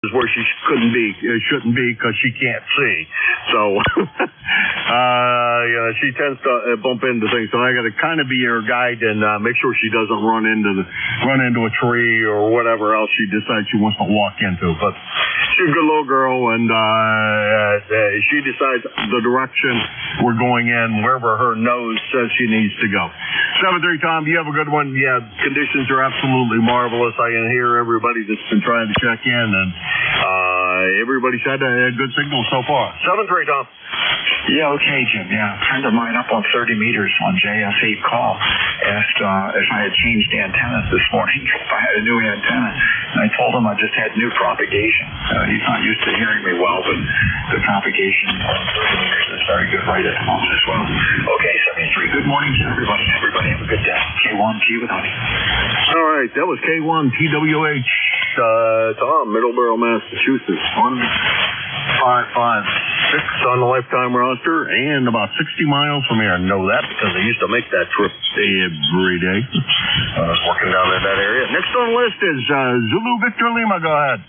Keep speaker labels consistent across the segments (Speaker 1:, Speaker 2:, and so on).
Speaker 1: is where she shouldn't be because she can't see. So, she tends to bump into things. So I got to kind of be her guide and make sure she doesn't run into a tree or whatever else she decides she wants to walk into. But she's a good little girl, and she decides the direction we're going in, wherever her nose says she needs to go. 7-3, Tom, you have a good one. Yeah, conditions are absolutely marvelous. I can hear everybody that's been trying to check in, and everybody's had a good signal so far. 7-3, Tom.
Speaker 2: Yeah, okay, Jim. Yeah, a friend of mine up on 30 meters on JS8 call asked if I had changed antennas this morning, if I had a new antenna. And I told him I just had new propagation. He's not used to hearing me well, but the propagation on 30 meters is very good right at the moment as well. Okay, 73. Good morning to everybody. Everybody have a good day. K1 Tea with honey.
Speaker 1: All right, that was K1 TWH. Tom, Middleborough, Massachusetts. 1556 on the lifetime roster and about 60 miles from here. I know that because I used to make that trip every day. I was working down in that area. Next on the list is Zulu Victor Lima. Go ahead.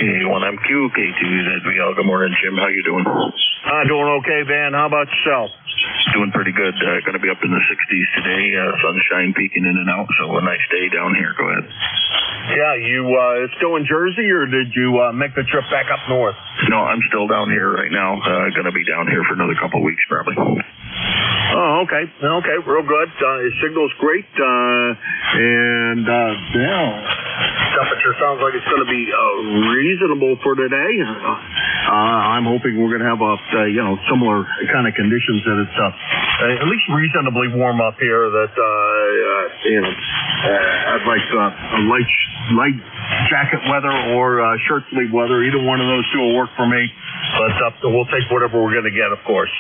Speaker 3: K1MQ, K2ZVL. Good morning, Jim. How you doing?
Speaker 1: Doing okay, Van. How about yourself?
Speaker 3: Doing pretty good. Going to be up in the 60s today. Sunshine peeking in and out, so a nice day down here. Go ahead.
Speaker 1: Yeah, you still in Jersey, or did you make the trip back up north?
Speaker 3: No, I'm still down here right now. Going to be down here for another couple of weeks, probably.
Speaker 1: Oh, okay. Okay, real good. Signal's great. Temperature sounds like it's going to be reasonable for today. I'm hoping we're going to have similar kind of conditions that it's at least reasonably warm up here. That I'd like a light jacket weather or shirt sleeve weather. Either one of those two will work for me. But we'll take whatever we're going to get, of course.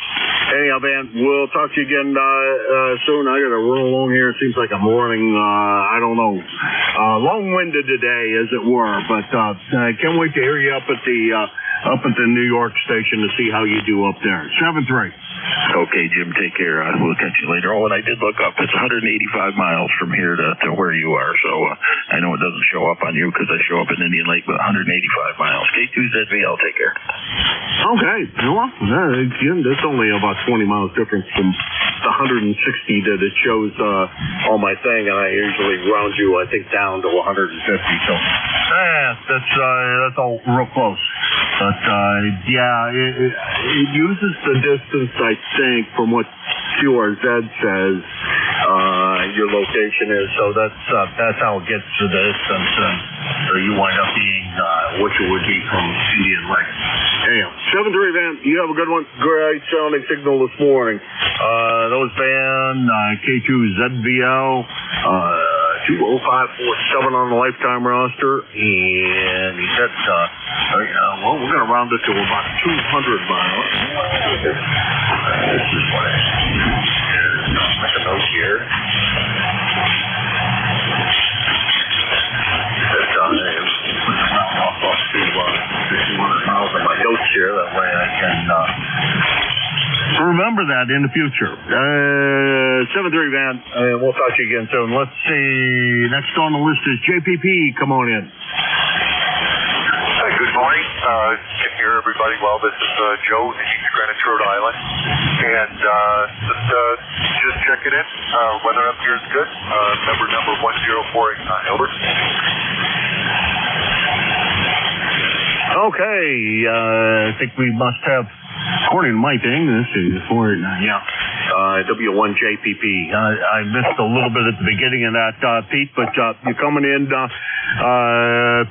Speaker 1: Anyhow, Van, we'll talk to you again soon. I got to run along here. It seems like I'm running, I don't know, long-winded today, as it were. But can't wait to hear you up at the New York station to see how you do up there. 7-3.
Speaker 3: Okay, Jim, take care. We'll catch you later. Oh, and I did look up. It's 185 miles from here to where you are. So I know it doesn't show up on you because I show up in Indian Lake, but 185 miles. K2ZVL, take care.
Speaker 1: Okay. Well, again, that's only about 20 miles difference from the 160 that it shows on my thing, and I usually round you, I think, down to 150. So that's all real close. But it uses the distance, I think, from what QRZ says your location is. So that's how it gets the distance, and so you wind up being what you would be from Indian Lake. Anyhow, 7-3, Van. You have a good one. Great sounding signal this morning. Those Van K2ZVL. 20547 on the lifetime roster, and he said, we're going to round it to about 200 miles. This is what I make a note here. Round off to 200 miles on my notes here. That way I can remember that in the future. 7-3, Van. We'll talk to you again soon. Let's see. Next on the list is JPP. Come on in.
Speaker 4: Good morning. Can hear everybody well. This is Joe in East Greenwich, Rhode Island. And just checking in. Weather up here is good. Number 1048, over.
Speaker 1: Okay. I think we must have, according to my thing, this is 489. Yeah. W1JPP. I missed a little bit at the beginning of that, Pete, but you're coming in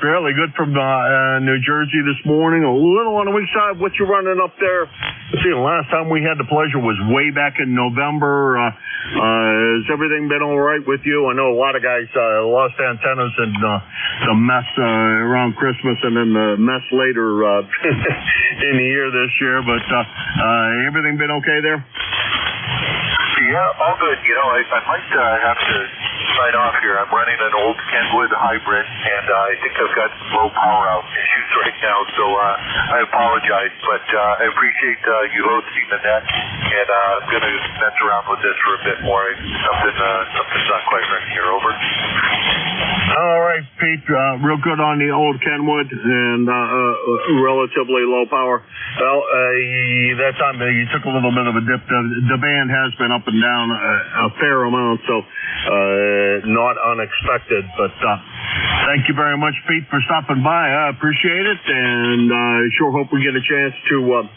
Speaker 1: fairly good from New Jersey this morning. A little on the weak side. What you running up there? Let's see, the last time we had the pleasure was way back in November. Has everything been all right with you? I know a lot of guys lost antennas and the mess around Christmas and then the mess later in the year this year, but everything been okay there?
Speaker 4: Yeah, all good. I might have to sign off here. I'm running an old Kenwood hybrid, and I think I've got some low power out issues right now, so I apologize, but I appreciate you hosting the net, and I'm going to mess around with this for a bit more. Something's not quite right here. Over.
Speaker 1: All right, Pete, real good on the old Kenwood and relatively low power. Well, that time you took a little bit of a dip. The band has been up and down a fair amount, so not unexpected. But thank you very much, Pete, for stopping by. I appreciate it, and sure hope we get a chance to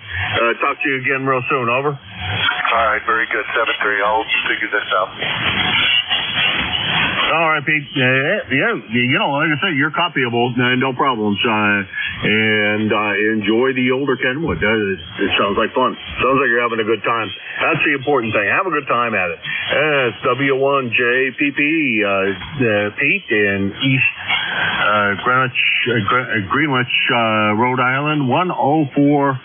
Speaker 1: talk to you again real soon. Over.
Speaker 4: All right, very good. 7-3. I'll figure this out.
Speaker 1: All right, Pete. Yeah, you know, like I said, you're copyable, no problems. And enjoy the older Kenwood. It sounds like fun. Sounds like you're having a good time. That's the important thing. Have a good time at it. It's W1JPP, Pete in East Greenwich, Rhode Island, 104.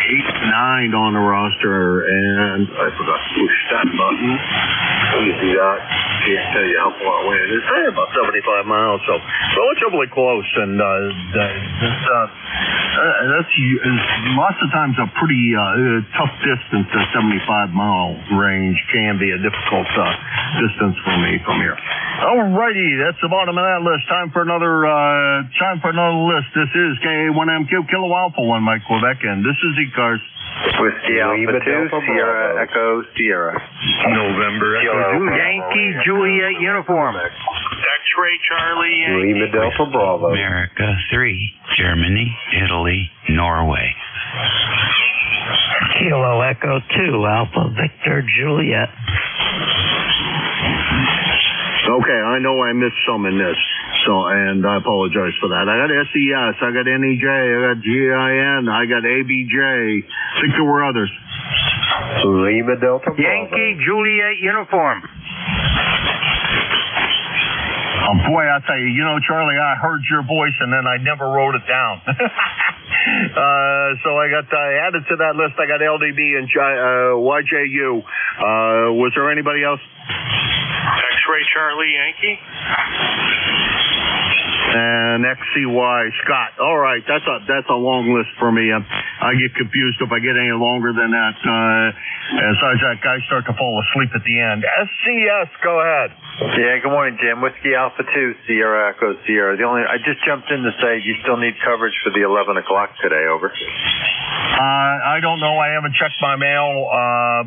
Speaker 1: 8-9 on the roster, and I forgot to push that button. Let me see that. Can't tell you how far away it is. About 75 miles, so relatively close, and that's lots of times a pretty tough distance. The 75-mile range can be a difficult distance for me from here. Alrighty, that's the bottom of that list. Time for another list. This is K1MQ Kilo Alpha 1 Mike Quebec, and this is ECARS.
Speaker 5: Whiskey Alpha 2, Sierra Echo Sierra.
Speaker 3: November Echo
Speaker 6: Yankee Juliet uniform.
Speaker 3: X-Ray Charlie Yankee.
Speaker 5: Lima Delta Bravo.
Speaker 6: America 3, Germany, Italy, Norway.
Speaker 7: Kilo Echo 2, Alpha Victor Juliet.
Speaker 1: Okay, I know I missed some in this, and I apologize for that. I got SES, I got NEJ, I got GIN, I got ABJ. I think there were others.
Speaker 5: Lima Delta Bravo.
Speaker 6: Yankee Juliet uniform.
Speaker 1: Oh, boy, I tell you, Charlie, I heard your voice, and then I never wrote it down. So I got added to that list. I got LDB and YJU. Was there anybody else?
Speaker 3: X-Ray Charlie Yankee.
Speaker 1: And XCY Scott. All right, that's a long list for me. I get confused if I get any longer than that. As that guys start to fall asleep at the end. SCS, go ahead.
Speaker 5: Yeah, good morning, Jim. Whiskey Alpha 2, Sierra Echo Sierra. I just jumped in to say you still need coverage for the 11 o'clock today. Over.
Speaker 1: I don't know. I haven't checked my mail,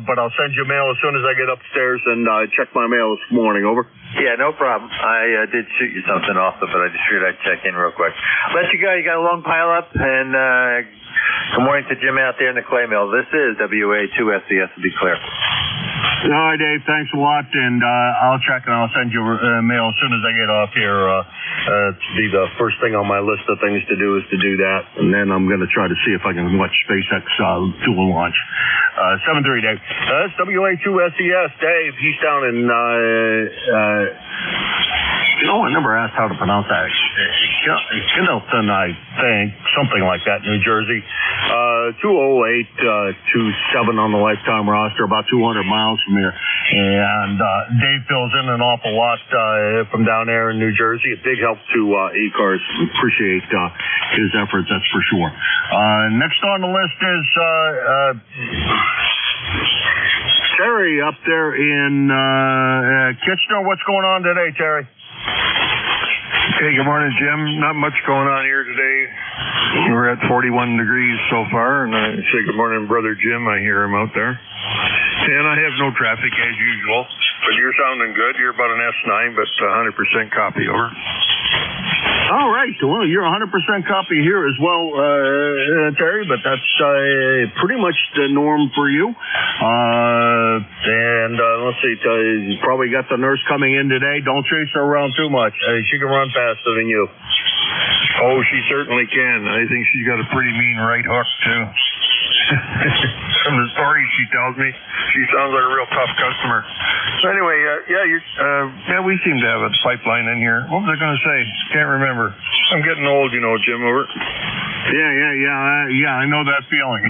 Speaker 1: but I'll send you mail as soon as I get upstairs and check my mail this morning. Over.
Speaker 5: Yeah, no problem. I did shoot you something off, but I just figured I'd check in real quick. Let you go. You got a long pile up, and good morning to Jim out there in the clay mill. This is WA2SES to be clear.
Speaker 1: All right, Dave. Thanks a lot, and I'll check and I'll send you mail as soon as I get off here. To be the first thing on my list of things to do is to do that, and then I'm going to try to see if I can watch SpaceX do a launch. 7-3, Dave. That's WA2SES. Dave, he's down in. I never asked how to pronounce that. Kindleton, I think, something like that, New Jersey. 20827 on the lifetime roster, about 200 miles from here. And Dave fills in an awful lot from down there in New Jersey. A big help to ECARS. Appreciate his efforts, that's for sure. Next on the list is Terry up there in Kitchener. What's going on today, Terry?
Speaker 8: Hey, good morning, Jim. Not much going on here today. We're at 41 degrees so far, and I say good morning, Brother Jim. I hear him out there. And I have no traffic as usual, but you're sounding good. You're about an S9, but 100% copy, over.
Speaker 1: All right. Well, you're 100% copy here as well, Terry, but that's pretty much the norm for you. And let's see, you probably got the nurse coming in today. Don't chase her around too much. She can run faster than you.
Speaker 8: Oh, she certainly can. I think she's got a pretty mean right hook, too. From the stories she tells me, she sounds like a real tough customer. So anyway, we seem to have a pipeline in here. What was I going to say? Can't remember. I'm getting old, Jim. Over.
Speaker 1: Yeah. I know that feeling.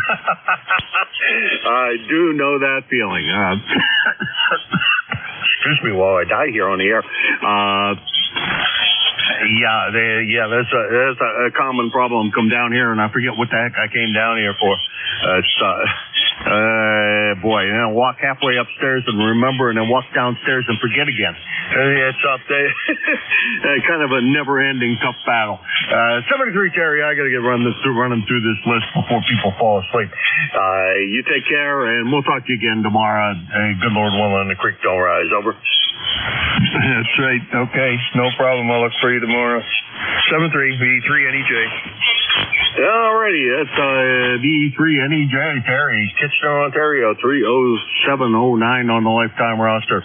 Speaker 1: I do know that feeling. Excuse me while I die here on the air. That's a common problem. Come down here, and I forget what the heck I came down here for. Walk halfway upstairs and remember, and then walk downstairs and forget again. It's up there. Kind of a never-ending tough battle. 73 Terry, I got to get running through this list before people fall asleep. You take care, and we'll talk to you again tomorrow. Good Lord willing, the creek don't rise. Over.
Speaker 8: That's right. Okay, no problem. I'll look for you tomorrow. 73V3NEJ.
Speaker 1: Alrighty, that's B3NEJ, Terry, Kitchener, Ontario, 30709 on the lifetime roster,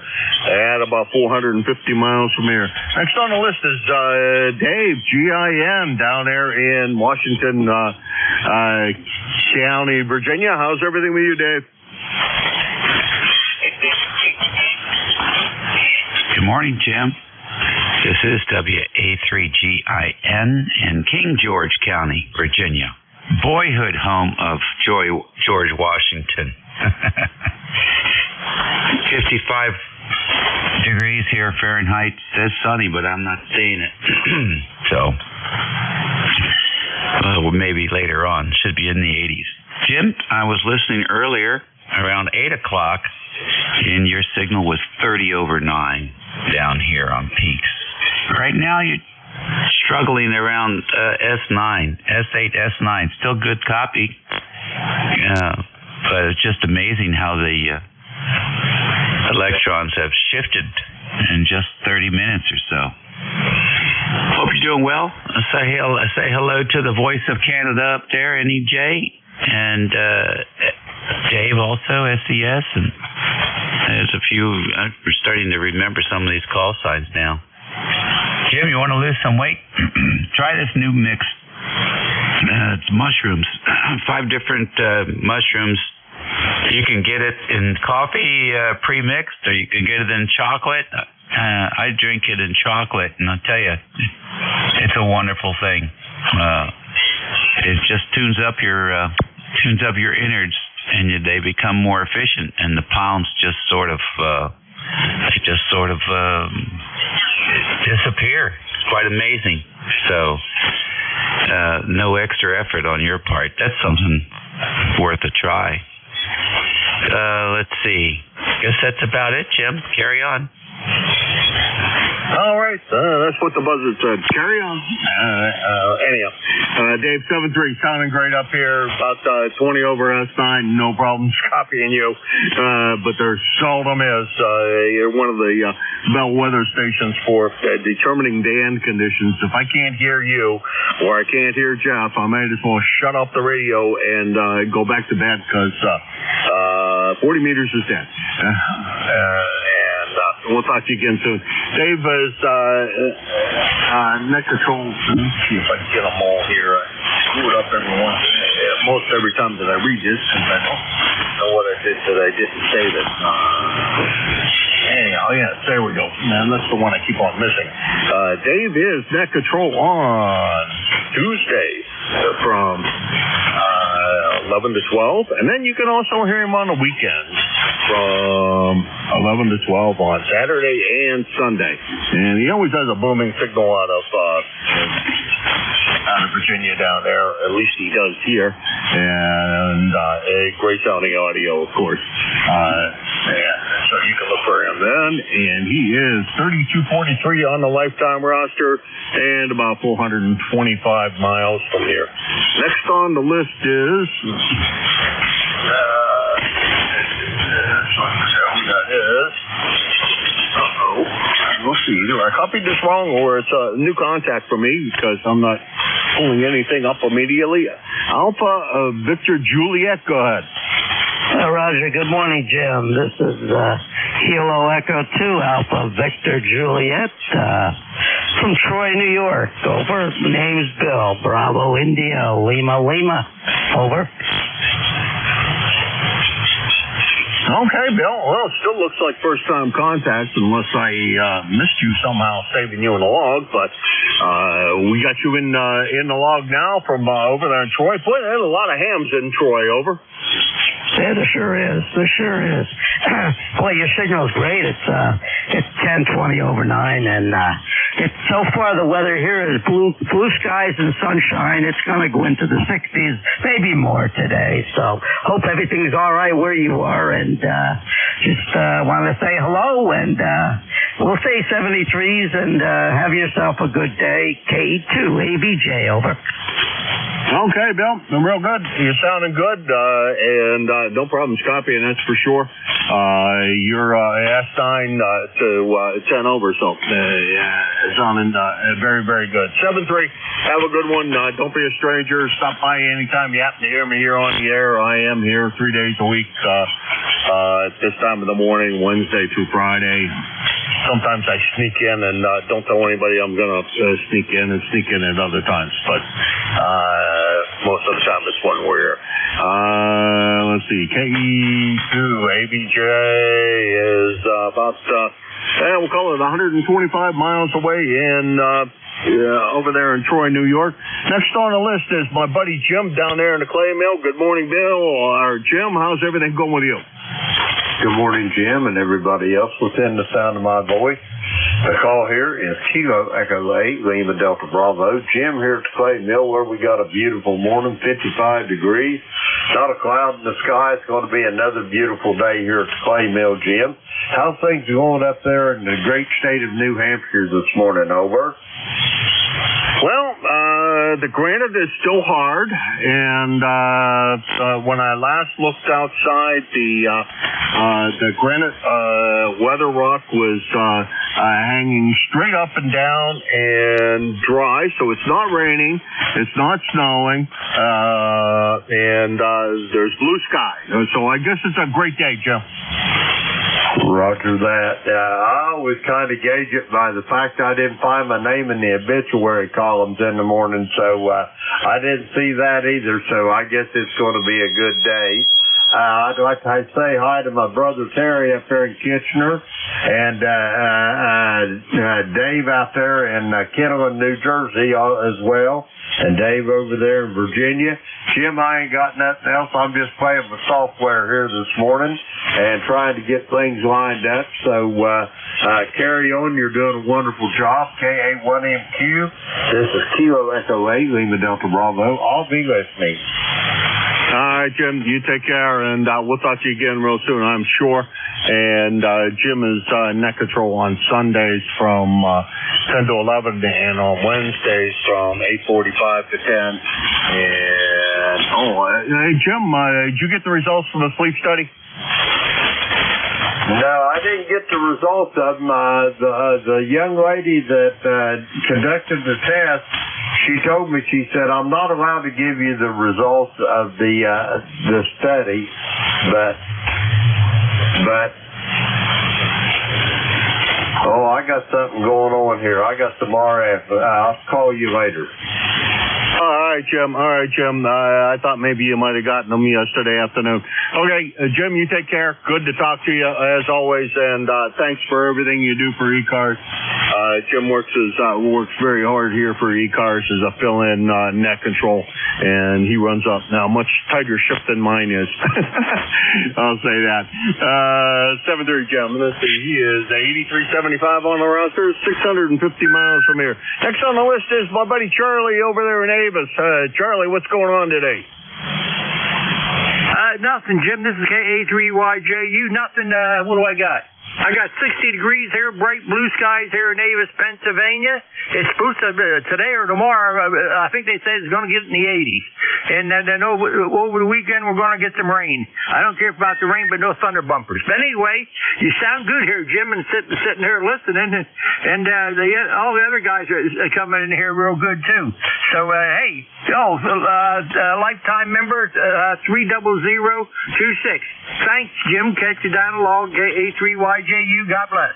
Speaker 1: at about 450 miles from here. Next on the list is Dave, GIN, down there in Washington County, Virginia. How's everything with you, Dave?
Speaker 6: Good morning, Jim. This is WA3GIN in King George County, Virginia. Boyhood home of George Washington. 55 degrees here Fahrenheit. It's sunny, but I'm not seeing it. Maybe later on. Should be in the 80s. Jim, I was listening earlier around 8 o'clock, and your signal was 30 over 9 down here on peaks. Right now, you're struggling around S9, S8, S9. Still good copy. But it's just amazing how the electrons have shifted in just 30 minutes or so. Hope you're doing well. Say hello to the voice of Canada up there, NEJ, and Dave also, SES, and there's a few. We're starting to remember some of these call signs now. Jim, you want to lose some weight? Try this new mix. It's mushrooms. 5 different mushrooms. You can get it in coffee pre-mixed, or you can get it in chocolate. I drink it in chocolate, and I'll tell you, it's a wonderful thing. It just tunes up your innards, and they become more efficient, and the pounds just sort of disappear. It's quite amazing. So no extra effort on your part. That's something worth a try. Let's see. Guess that's about it, Jim. Carry on.
Speaker 1: All right, that's what the buzzer said. Carry on. Anyhow, Dave 73 sounding great up here. About 20 over S9, no problems copying you. But there seldom is. You're one of the bellwether stations for determining band conditions. If I can't hear you or I can't hear Jeff, I might as well shut off the radio and go back to bed because 40 meters is dead. We'll talk to you again soon. Dave is net control. Let me see if I can get them all here. I screw it up most every time that I read this, since I don't know what I did that I didn't save it. Anyhow, yes, there we go. Man, that's the one I keep on missing. Dave is net control on Tuesday from 11 to 12, and then you can also hear him on the weekends from 11 to 12 on Saturday and Sunday. And he always has a booming signal out of Virginia down there. At least he does here. And a great sounding audio, of course. So you can look for him then. And he is 3243 on the lifetime roster and about 425 miles from here. Next on the list is... We'll see. Either I copied this wrong or it's a new contact for me because I'm not pulling anything up immediately. Alpha Victor Juliet, go ahead.
Speaker 7: Roger, good morning, Jim. This is Kilo Echo 2, Alpha Victor Juliet, from Troy, New York. Over. Name's Bill. Bravo, India, Lima, Lima. Over.
Speaker 1: Okay, Bill. Well, it still looks like first-time contact, unless I missed you somehow saving you in the log. But we got you in the log now from over there in Troy. Boy, there's a lot of hams in Troy. Over.
Speaker 7: Yeah, there sure is. There sure is. Boy, your signal's great. It's 10:20 over 9, and So far, the weather here is blue skies and sunshine. It's going to go into the 60s, maybe more today. So hope everything's all right where you are, and just want to say hello, and we'll say 73s, and have yourself a good day. K2ABJ, over.
Speaker 1: Okay, Bill, I'm real good. You're sounding good, and no problems copying, that's for sure. You're S9 to 10 over, so sounding very, very good. 7-3, have a good one. Don't be a stranger. Stop by anytime you happen to hear me here on the air. I am here 3 days a week at this time of the morning, Wednesday through Friday. Sometimes I sneak in and don't tell anybody I'm going to sneak in at other times, but most of the time it's when we're here. Let's see, KE2ABJ is about, we'll call it 125 miles away in over there in Troy, New York. Next on the list is my buddy Jim down there in the clay mill. Good morning, Bill. Or Jim, how's everything going with you?
Speaker 9: Good morning, Jim, and everybody else within the sound of my voice. The call here is Kilo Echo 8, Lima Delta Bravo. Jim here at the clay mill, where we got a beautiful morning, 55 degrees. Not a cloud in the sky. It's going to be another beautiful day here at the clay mill, Jim. How's things going up there in the great state of New Hampshire this morning, over?
Speaker 1: Well, the granite is still hard, and when I last looked outside, the granite weather rock was hanging straight up and down and dry, so it's not raining, it's not snowing, and there's blue sky. So I guess it's a great day, Jim.
Speaker 9: Roger that. I always kind of gauge it by the fact I didn't find my name in the obituary columns in the morning, so I didn't see that either, so I guess it's going to be a good day. I'd like to say hi to my brother Terry up there in Kitchener, and Dave out there in Kentland, New Jersey as well, and Dave over there in Virginia. Jim, I ain't got nothing else. I'm just playing with software here this morning and trying to get things lined up. So carry on. You're doing a wonderful job. KA1MQ. This is Kilo Echo 8, Lima Delta Bravo. I'll be listening.
Speaker 1: All right, Jim, you take care, and we'll talk to you again real soon, I'm sure. And Jim is net control on Sundays from 10 to 11, and on Wednesdays from 8:45 to 10. And hey, Jim, did you get the results from the sleep study?
Speaker 9: No, I didn't get the results of them. The young lady that conducted the test, she told me, she said, I'm not allowed to give you the results of the study, but I got something going on here. I got some RF. I'll call you later.
Speaker 1: All right, Jim. I thought maybe you might have gotten them yesterday afternoon. Okay, Jim, you take care. Good to talk to you as always, and thanks for everything you do for ECARS. Jim works very hard here for ECARS as a fill-in net control, and he runs up now much tighter ship than mine is. I'll say that. 7:30, Jim. Let's see. He is 8375 on the roster, 650 miles from here. Next on the list is my buddy Charlie over there in Avis. Charlie, what's going on today?
Speaker 10: Nothing, Jim. This is KA3YJU. Nothing. What do I got? I got 60 degrees here, bright blue skies here in Avis, Pennsylvania. It's supposed to today or tomorrow. I think they said it's going to get in the 80s. And then over the weekend we're going to get some rain. I don't care about the rain, but no thunder bumpers. But anyway, you sound good here, Jim, and sitting here listening. And all the other guys are coming in here real good too. So hey, lifetime member 30026. Thanks, Jim. Catch you down the log. KA3YJU. God bless.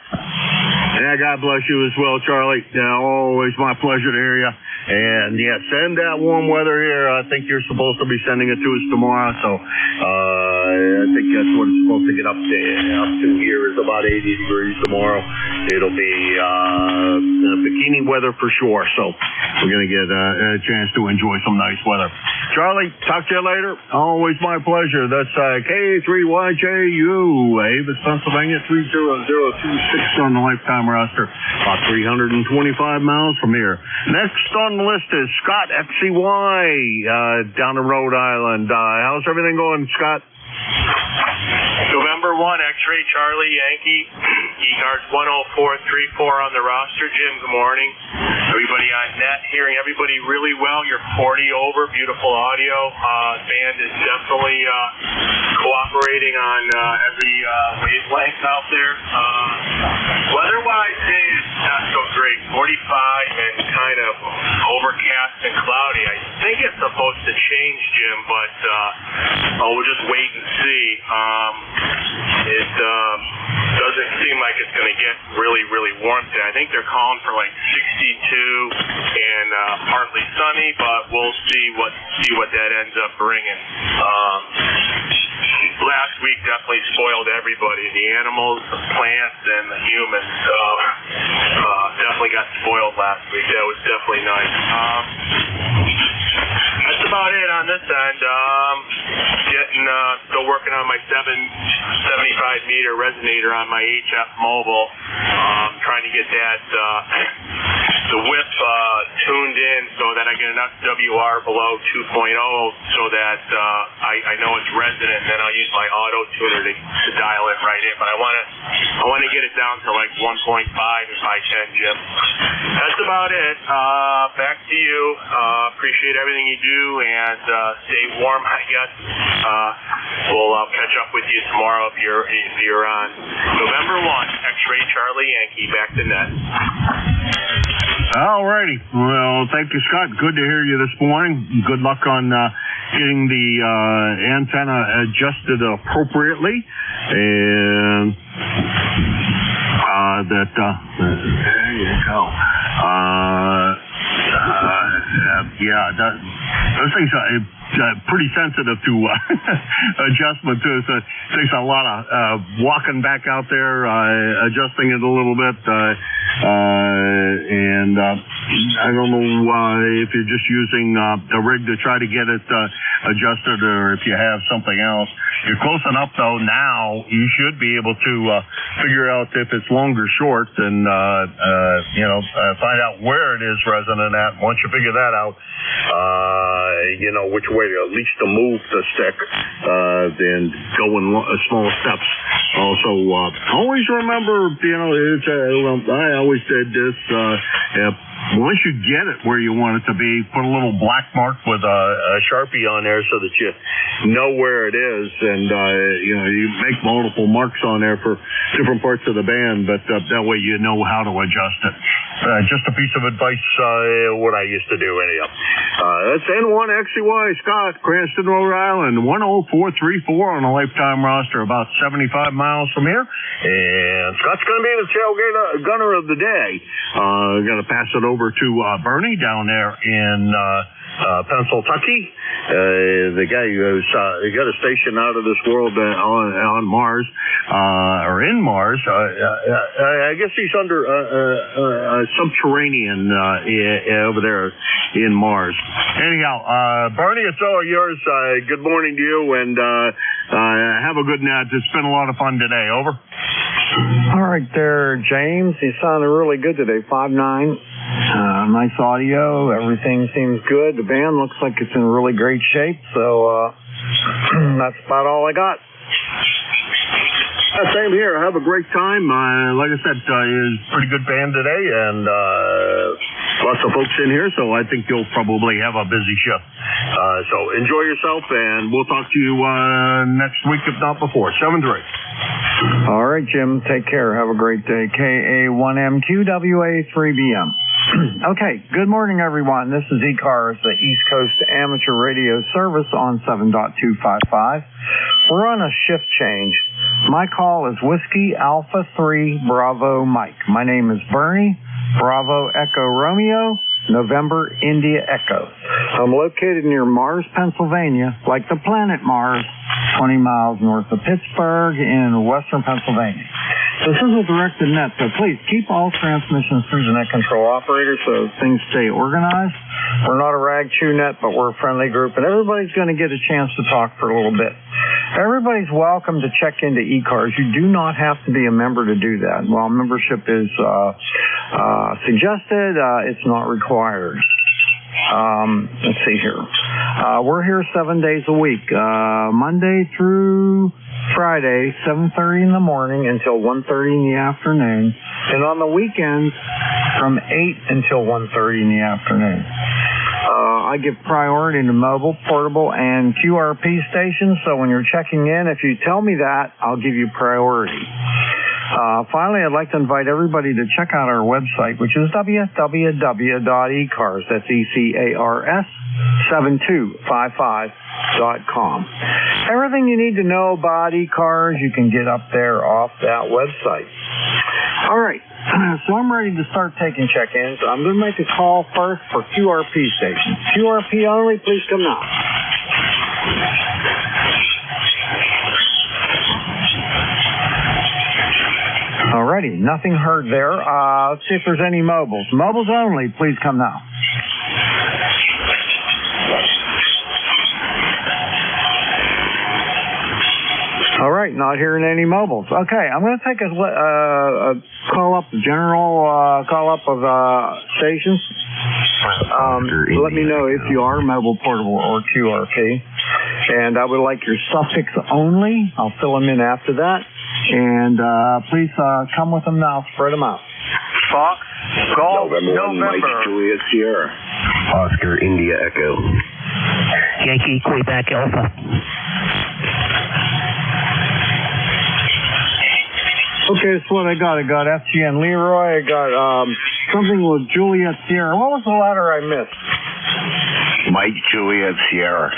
Speaker 1: Yeah, God bless you as well, Charlie. Always my pleasure to hear you. And yeah, send that warm weather here. I think you're supposed to be sending it to us tomorrow. So I think that's what it's supposed to get up to here is about 80 degrees tomorrow. It'll be bikini weather for sure. So we're going to get a chance to enjoy some nice weather. Charlie, talk to you later. Always my pleasure. That's K3YJU, Avis, Pennsylvania, 30026 on the lifetime roster. About 325 miles from here. Next on the list is Scott XCY down in Rhode Island. How's everything going, Scott?
Speaker 11: November 1, X-Ray Charlie Yankee, ECARS 10434 on the roster. Jim, good morning. Everybody on net, hearing everybody really well. You're 40 over, beautiful audio. Band is definitely cooperating on every wavelength out there. Weather-wise, today is not so great. 45 and kind of overcast and cloudy. I think it's supposed to change, Jim, but we'll just wait and see. It doesn't seem like it's going to get really, really warm today. I think they're calling for like 62 and partly sunny, but we'll see what that ends up bringing. Last week definitely spoiled everybody, the animals, the plants, and the humans. Definitely got spoiled last week. That was definitely nice. That's about it on this end. Still working on my 775 meter resonator on my HF mobile. Trying to get that the whip tuned in so that I get enough WR below 2.0 so that I know it's resonant, and then I'll use my auto tuner to dial it right in. But I want to get it down to like 1.5 if I can, Jim. That's about it. Back to you. Appreciate everything you do, and stay warm, I guess. We'll catch up with you tomorrow if you're on. November 1, X-Ray Charlie Yankee, back to net.
Speaker 1: All righty. Well, thank you, Scott. Good to hear you this morning. Good luck on getting the antenna adjusted appropriately. And there you go. Those things are pretty sensitive to adjustment too. So it takes a lot of walking back out there, adjusting it a little bit, and I don't know if you're just using the rig to try to get it adjusted, or if you have something else. You're close enough though now. You should be able to figure out if it's long or short, and find out where it is resonant at. Once you figure that out, which way at least to move the stick, then go in small steps. Also, always remember, I always did this. Once you get it where you want it to be, put a little black mark with a Sharpie on there so that you know where it is, and you make multiple marks on there for different parts of the band, but that way you know how to adjust it. Just a piece of advice, what I used to do anyhow. That's N1XCY, Scott, Cranston, Rhode Island, 10434 on a lifetime roster, about 75 miles from here. And Scott's going to be the tailgate gunner of the day. Going to pass it over to Bernie down there in Pennsylvania. The guy who's got a station out of this world on Mars, or in Mars. I guess he's under subterranean over there in Mars. Anyhow, Bernie, it's all yours. Good morning to you, and have a good night. It's been a lot of fun today. Over.
Speaker 12: All right there, James. You sounded really good today, 5'9". Nice audio. Everything seems good. The band looks like it's in really great shape. So that's about all I got.
Speaker 1: Same here. Have a great time. Like I said, it's a pretty good band today, and lots of folks in here, so I think you'll probably have a busy show. So enjoy yourself, and we'll talk to you next week, if not before. 7-3.
Speaker 12: All right, Jim. Take care. Have a great day. KA1MQWA3BM. Okay. Good morning, everyone. This is ECARS, the East Coast Amateur Radio Service on 7.255. We're on a shift change. My call is Whiskey Alpha 3 Bravo Mike. My name is Bernie, Bravo Echo Romeo, November India Echo. I'm located near Mars, Pennsylvania, like the planet Mars, 20 miles north of Pittsburgh in western Pennsylvania. This is a directed net, so please keep all transmissions through the net control operator so things stay organized. We're not a Drag ChewNet, but we're a friendly group, and everybody's going to get a chance to talk for a little bit. Everybody's welcome to check into ECARS. You do not have to be a member to do that. While membership is suggested, it's not required. Let's see here. We're here 7 days a week, Monday through Friday, 7:30 in the morning until 1:30 in the afternoon, and on the weekends from 8 until 1:30 in the afternoon. I give priority to mobile, portable, and QRP stations, so when you're checking in, if you tell me that, I'll give you priority. Finally, I'd like to invite everybody to check out our website, which is www.ecars, that's ECARS 7255.com. Everything you need to know about ECARS, you can get up there off that website. All right, so I'm ready to start taking check-ins. I'm going to make a call first for QRP stations. QRP only, please come now. Alrighty, nothing heard there. Let's see if there's any mobiles. Mobiles only, please come now. All right, not hearing any mobiles. Okay, I'm going to take a call up, general call up of stations. Let me know if you are mobile, portable, or QRP. And I would like your suffix only. I'll fill them in after that. And please come with them now. Spread them out.
Speaker 13: Fox, Golf,
Speaker 14: November. Mike, Juliet, Sierra. Oscar, India, Echo.
Speaker 7: Yankee, Quebec, Alpha.
Speaker 12: Okay, that's what I got. I got FGN Leroy. I got something with Juliet, Sierra. What was the letter I missed?
Speaker 14: Mike, Juliet, Sierra.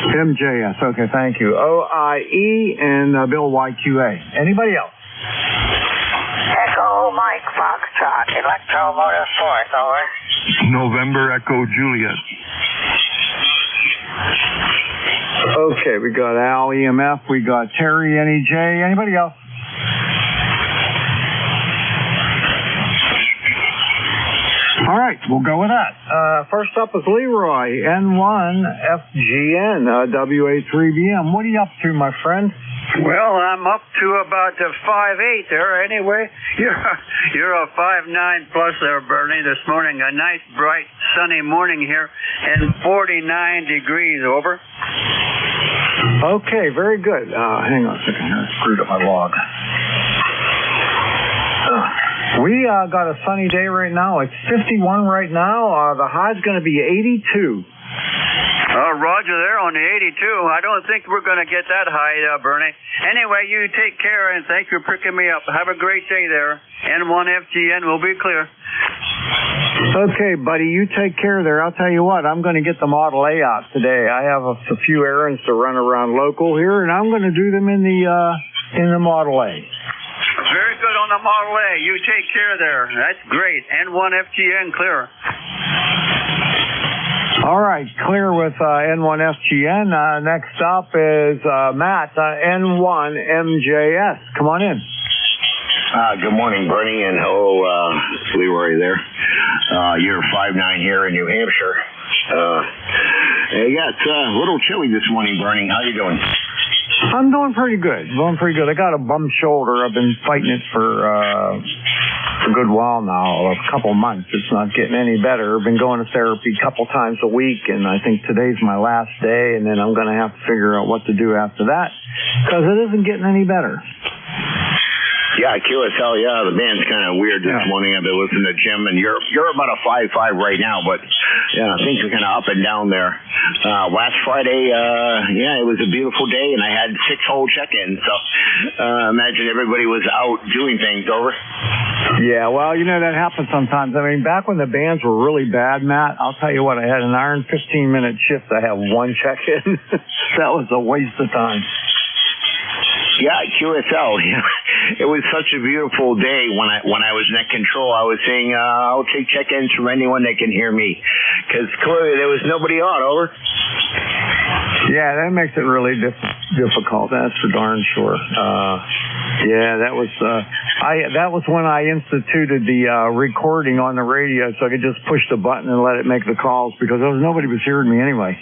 Speaker 12: NJ2US. Okay, thank you. OIE and Bill YQA. Anybody else?
Speaker 15: Echo Mike Foxtrot, Electro Motorsport, over.
Speaker 8: November Echo Juliet.
Speaker 12: Okay, we got Al EMF. We got Terry NEJ. Anybody else? All right, we'll go with that. First up is Leroy, N1FGN, WA3BM. What are you up to, my friend?
Speaker 13: Well, I'm up to about 5'8" there. Anyway, you're a 5'9" plus there, Bernie. This morning, a nice, bright, sunny morning here, and 49 degrees, over.
Speaker 12: Okay, very good. Hang on a second here. I screwed up my log. We got a sunny day right now. It's 51 right now. The high's going to be 82.
Speaker 13: Roger there on the 82. I don't think we're going to get that high, Bernie. Anyway, you take care, and thanks for picking me up. Have a great day there. N1FGN will be clear.
Speaker 12: Okay, buddy, you take care there. I'll tell you what, I'm going to get the Model A out today. I have a few errands to run around local here, and I'm going to do them in the Model A.
Speaker 13: Very good on the Model A. You take care there. That's great. N1FGN clear.
Speaker 12: All right, clear with N1FGN. Next up is Matt, N1MJS. Come on in.
Speaker 14: Good morning, Bernie, and hello, Leroy there. You're 5'9" here in New Hampshire. Yeah, it's a little chilly this morning, Bernie. How you doing?
Speaker 12: I'm doing pretty good. I got a bum shoulder. I've been fighting it for a good while now, a couple months. It's not getting any better. I've been going to therapy a couple times a week, and I think today's my last day, and then I'm going to have to figure out what to do after that because it isn't getting any better.
Speaker 14: Yeah, QSL, yeah, the band's kind of weird this morning. I've been listening to Jim, and you're about a 5'5" right now, but yeah, things are kind of up and down there. Last Friday, it was a beautiful day, and I had 6 hole check-ins, so imagine everybody was out doing things, over.
Speaker 12: Yeah, well, that happens sometimes. I mean, back when the bands were really bad, Matt, I'll tell you what, I had an iron 15-minute shift. I have 1 check-in. That was a waste of time.
Speaker 14: Yeah, QSL. It was such a beautiful day when I was net control. I was saying I'll take check-ins from anyone that can hear me, because clearly there was nobody on, over.
Speaker 12: Yeah, that makes it really different. difficult. That's for darn sure. Yeah, that was when I instituted the recording on the radio, so I could just push the button and let it make the calls because nobody was hearing me anyway.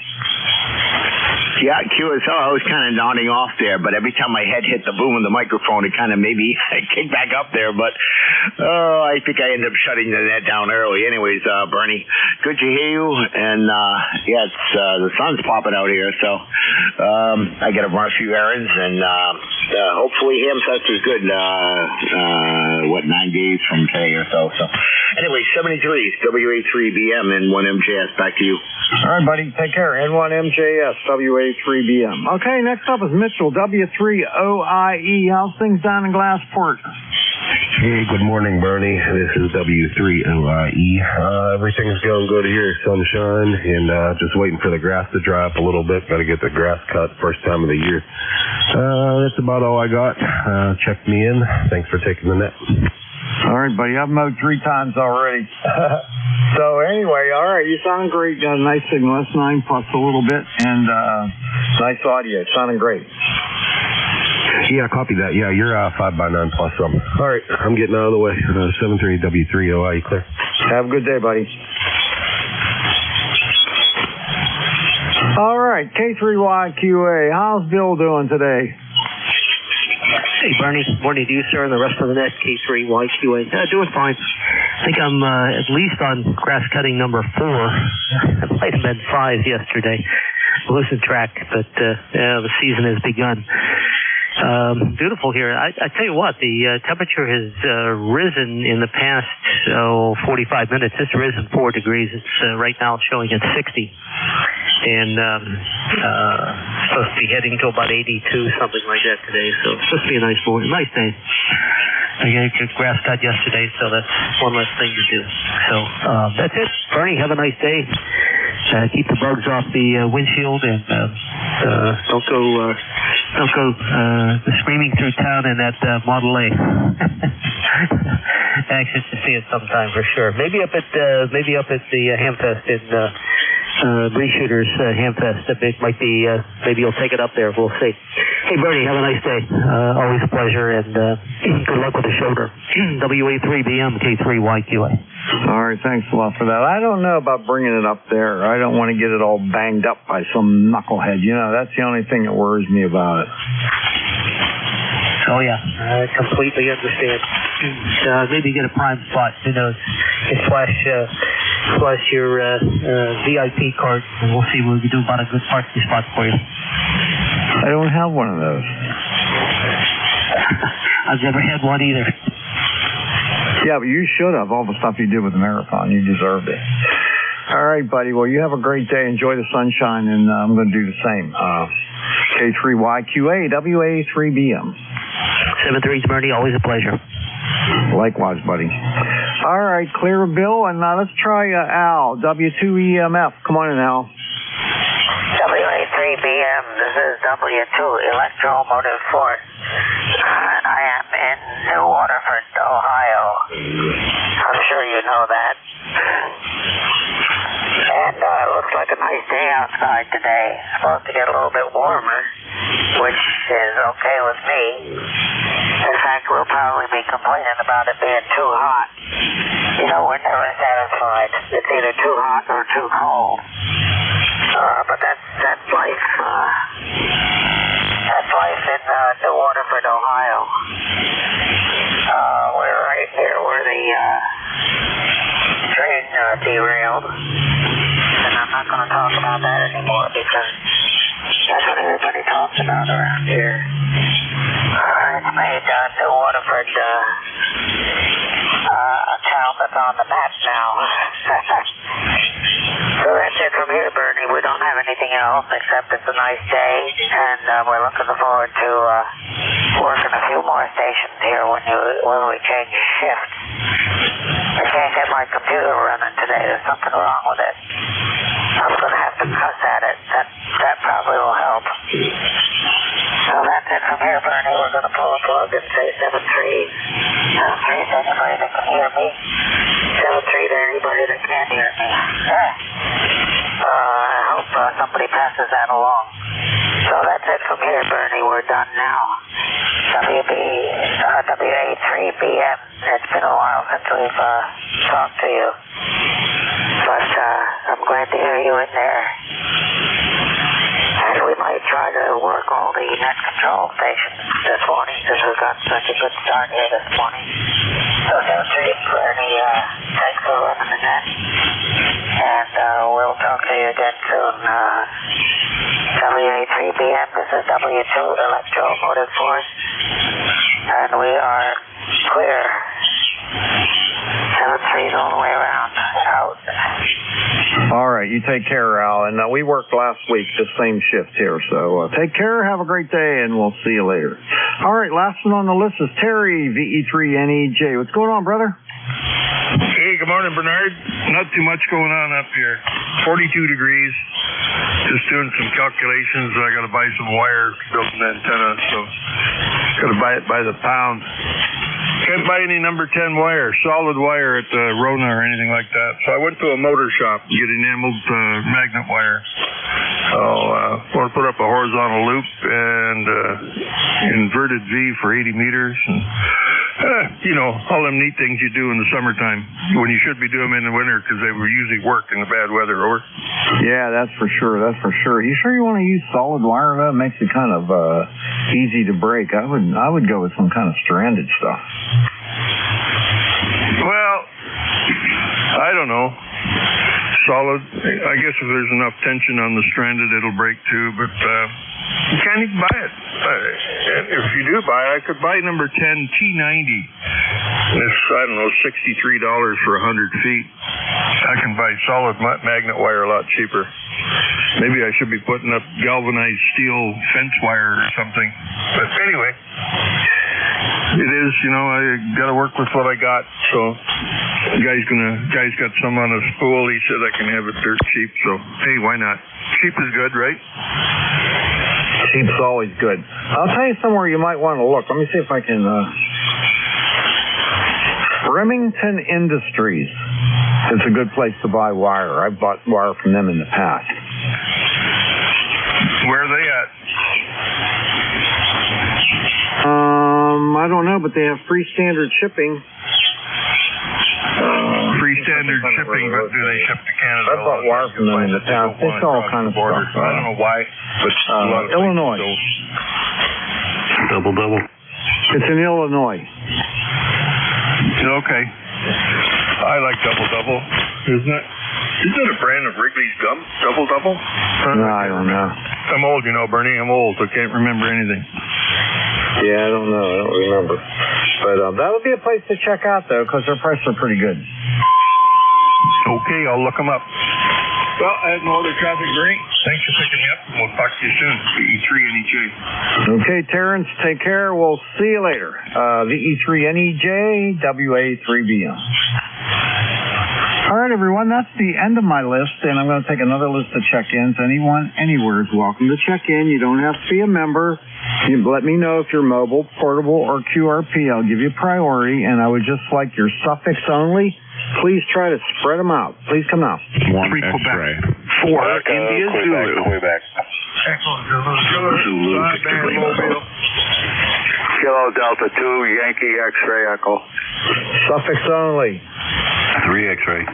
Speaker 14: Yeah, QSL, I was kind of nodding off there, but every time my head hit the boom of the microphone, it kind of made me kick back up there. But I think I ended up shutting the net down early. Anyways, Bernie, good to hear you. And yeah, it's the sun's popping out here, so I got to run a few errands, and hopefully Hamfest is good. 9 days from today or so. So anyway, 73 WA3BM and 1MJS. Back to you.
Speaker 12: All right, buddy. Take care. N1MJS, WA3BM. Okay, next up is Mitchell, W3OIE. How's things down in Glassport?
Speaker 16: Hey, good morning, Bernie. This is W3OIE. Everything's going good here. Sunshine, and just waiting for the grass to dry up a little bit. Got to get the grass cut first time of the year. That's about all I got. Check me in. Thanks for taking the net.
Speaker 12: All right, buddy. I've mowed 3 times already. So anyway, all right. You sound great. Got a nice signal. S9 plus a little bit, and nice audio. Sounding great.
Speaker 16: Yeah, copy that. Yeah, you're 5x9 plus some. All right, I'm getting out of the way. 73 W3OIE, clear.
Speaker 12: Have a good day, buddy. All right, K3YQA. How's Bill doing today?
Speaker 17: Hey, Bernie. Morning to you, sir, and the rest of the net, K3YQA. Doing fine. I think I'm at least on grass cutting number 4. I might have been 5 yesterday. Losing track, but the season has begun. Beautiful here. I tell you what, the temperature has risen in the past 45 minutes. It's risen 4 degrees. It's right now showing at 60. And supposed to be heading to about 82, something like that today. So it's supposed to be a nice morning, nice day. I got grass cut yesterday, so that's one less thing to do. So that's it. Bernie, have a nice day. Keep the bugs off the windshield, and don't go screaming through town in that Model A. Anxious to see it sometime for sure. Maybe up at the Hamfest in Breeze Shooters Hamfest. It might be maybe you'll take it up there. We'll see. Hey Bernie, have a nice day. Always a pleasure, and good luck with the shoulder. WA3BM K3YQA.
Speaker 12: All right, thanks a lot for that. I don't know about bringing it up there. I don't want to get it all banged up by some knucklehead. You know, that's the only thing that worries me about it.
Speaker 17: Oh, yeah. I completely understand. Maybe get a prime spot. Who knows? Flash your VIP card, and we'll see what we can do about a good parking spot for you.
Speaker 12: I don't have one of those.
Speaker 17: I've never had one either.
Speaker 12: Yeah, but you should have. All the stuff you did with the marathon. You deserved it. All right, buddy. Well, you have a great day. Enjoy the sunshine, and I'm going to do the same. K3YQA, WA3BM.
Speaker 17: 7-3's Bernie, always a pleasure.
Speaker 12: Likewise, buddy. All right, clear Bill, and let's try Al, W2EMF. Come on in, Al.
Speaker 15: WA3BM, this is W2 Electromotive Fort, and I am in New Waterford, Ohio. I'm sure you know that. And it looks like a nice day outside today. It's supposed to get a little bit warmer, which is okay with me. In fact, we'll probably be complaining about it being too hot. You know, we're never satisfied. It's either too hot or too cold. But that's life. That's life in New Waterford, Ohio. We're right here where the train derailed. And I'm not going to talk about that anymore because that's what everybody talks about around here. It's made New Waterford a town that's on the map now. So that's it from here, Bernie. We don't have anything else except it's a nice day, and we're looking forward to working a few more stations here when we change shifts. I can't get my computer running today. There's something wrong with it. I'm going to have to cuss at it. That probably will help. So that's it from here, Bernie. We're going to pull a plug and say 7-3. 7-3 to anybody that can hear me. 7-3 to anybody that can't hear me. I hope somebody passes that along. So that's it from here, Bernie. We're done now. WA3BM. It's been a while since we've talked to you. But I'm glad to hear you in there. And we might try to work all the net control stations this morning since we've got such a good start here this morning. So don't take Bernie. Thanks for running the net. And we'll talk to you again soon. WA3BM, this is W2 Electromotive Force. And we are clear. 7-3 all the way around. Out.
Speaker 12: All right, you take care, Al. And we worked last week, the same shift here. So take care, have a great day, and we'll see you later. All right, last one on the list is Terry, VE3NEJ. What's going on, brother?
Speaker 8: Hey, good morning, Bernard. Not too much going on up here. 42 degrees. Just doing some calculations. I got to buy some wire to build an antenna, so got to buy it by the pound. Can't buy any number 10 wire, solid wire at Rona or anything like that. So I went to a motor shop to get enameled magnet wire. So I want to put up a horizontal loop and inverted V for 80 meters. And, you know, all them neat things you do in the summertime when you should be doing them in the winter because they will usually work in the bad weather. Over.
Speaker 12: Yeah, that's for sure. That's for sure. You sure you want to use solid wire? That makes it kind of easy to break. I would go with some kind of stranded stuff.
Speaker 8: Well, I don't know. Solid. I guess if there's enough tension on the stranded, it'll break too. But you can't even buy it. If you do buy it, I could buy number 10 T90. It's, I don't know, $63 for 100 feet. I can buy solid magnet wire a lot cheaper. Maybe I should be putting up galvanized steel fence wire or something. But anyway, it is, you know, I got to work with what I got. So the guy's got some on a spool. He said I can have it dirt cheap. So hey, why not? Cheap is good, right?
Speaker 12: Cheap's always good. I'll tell you somewhere you might want to look. Let me see if I can. Remington Industries is a good place to buy wire. I've bought wire from them in the past.
Speaker 8: Where are they at?
Speaker 12: I don't know, but they have free standard shipping.
Speaker 8: Free standard shipping, but do they ship to Canada?
Speaker 12: I bought wire from them in the past. They sell all kind of stuff.
Speaker 8: I don't know why, but
Speaker 12: Illinois.
Speaker 6: Double.
Speaker 12: It's in Illinois.
Speaker 8: Okay. I like double. Isn't it? Isn't it a brand of Wrigley's gum? Double?
Speaker 12: No, I don't know.
Speaker 8: I'm old, you know, Bernie. I'm old, so I can't remember anything.
Speaker 12: Yeah, I don't know. I don't remember. But that would be a place to check out, though, because their prices are pretty good.
Speaker 8: Okay, I'll look them up. Well, I have no other traffic, Bernie. Thanks for picking me up, and we'll talk to you soon. VE3NEJ.
Speaker 12: Okay, Terrence, take care. We'll see you later. VE3NEJ, WA3BM. All right, everyone, that's the end of my list, and I'm going to take another list of check-ins. Anyone, anywhere is welcome to check in. You don't have to be a member. You let me know if you're mobile, portable, or QRP. I'll give you priority, and I would just like your suffix only. Please try to spread them out. Please come out.
Speaker 6: 1 X-ray. 4 India Zulu.
Speaker 4: Quebec.
Speaker 8: Zulu, Victor Lima.
Speaker 4: Kilo Delta 2, Yankee X-ray Echo.
Speaker 12: Suffix only.
Speaker 6: 3 X-ray.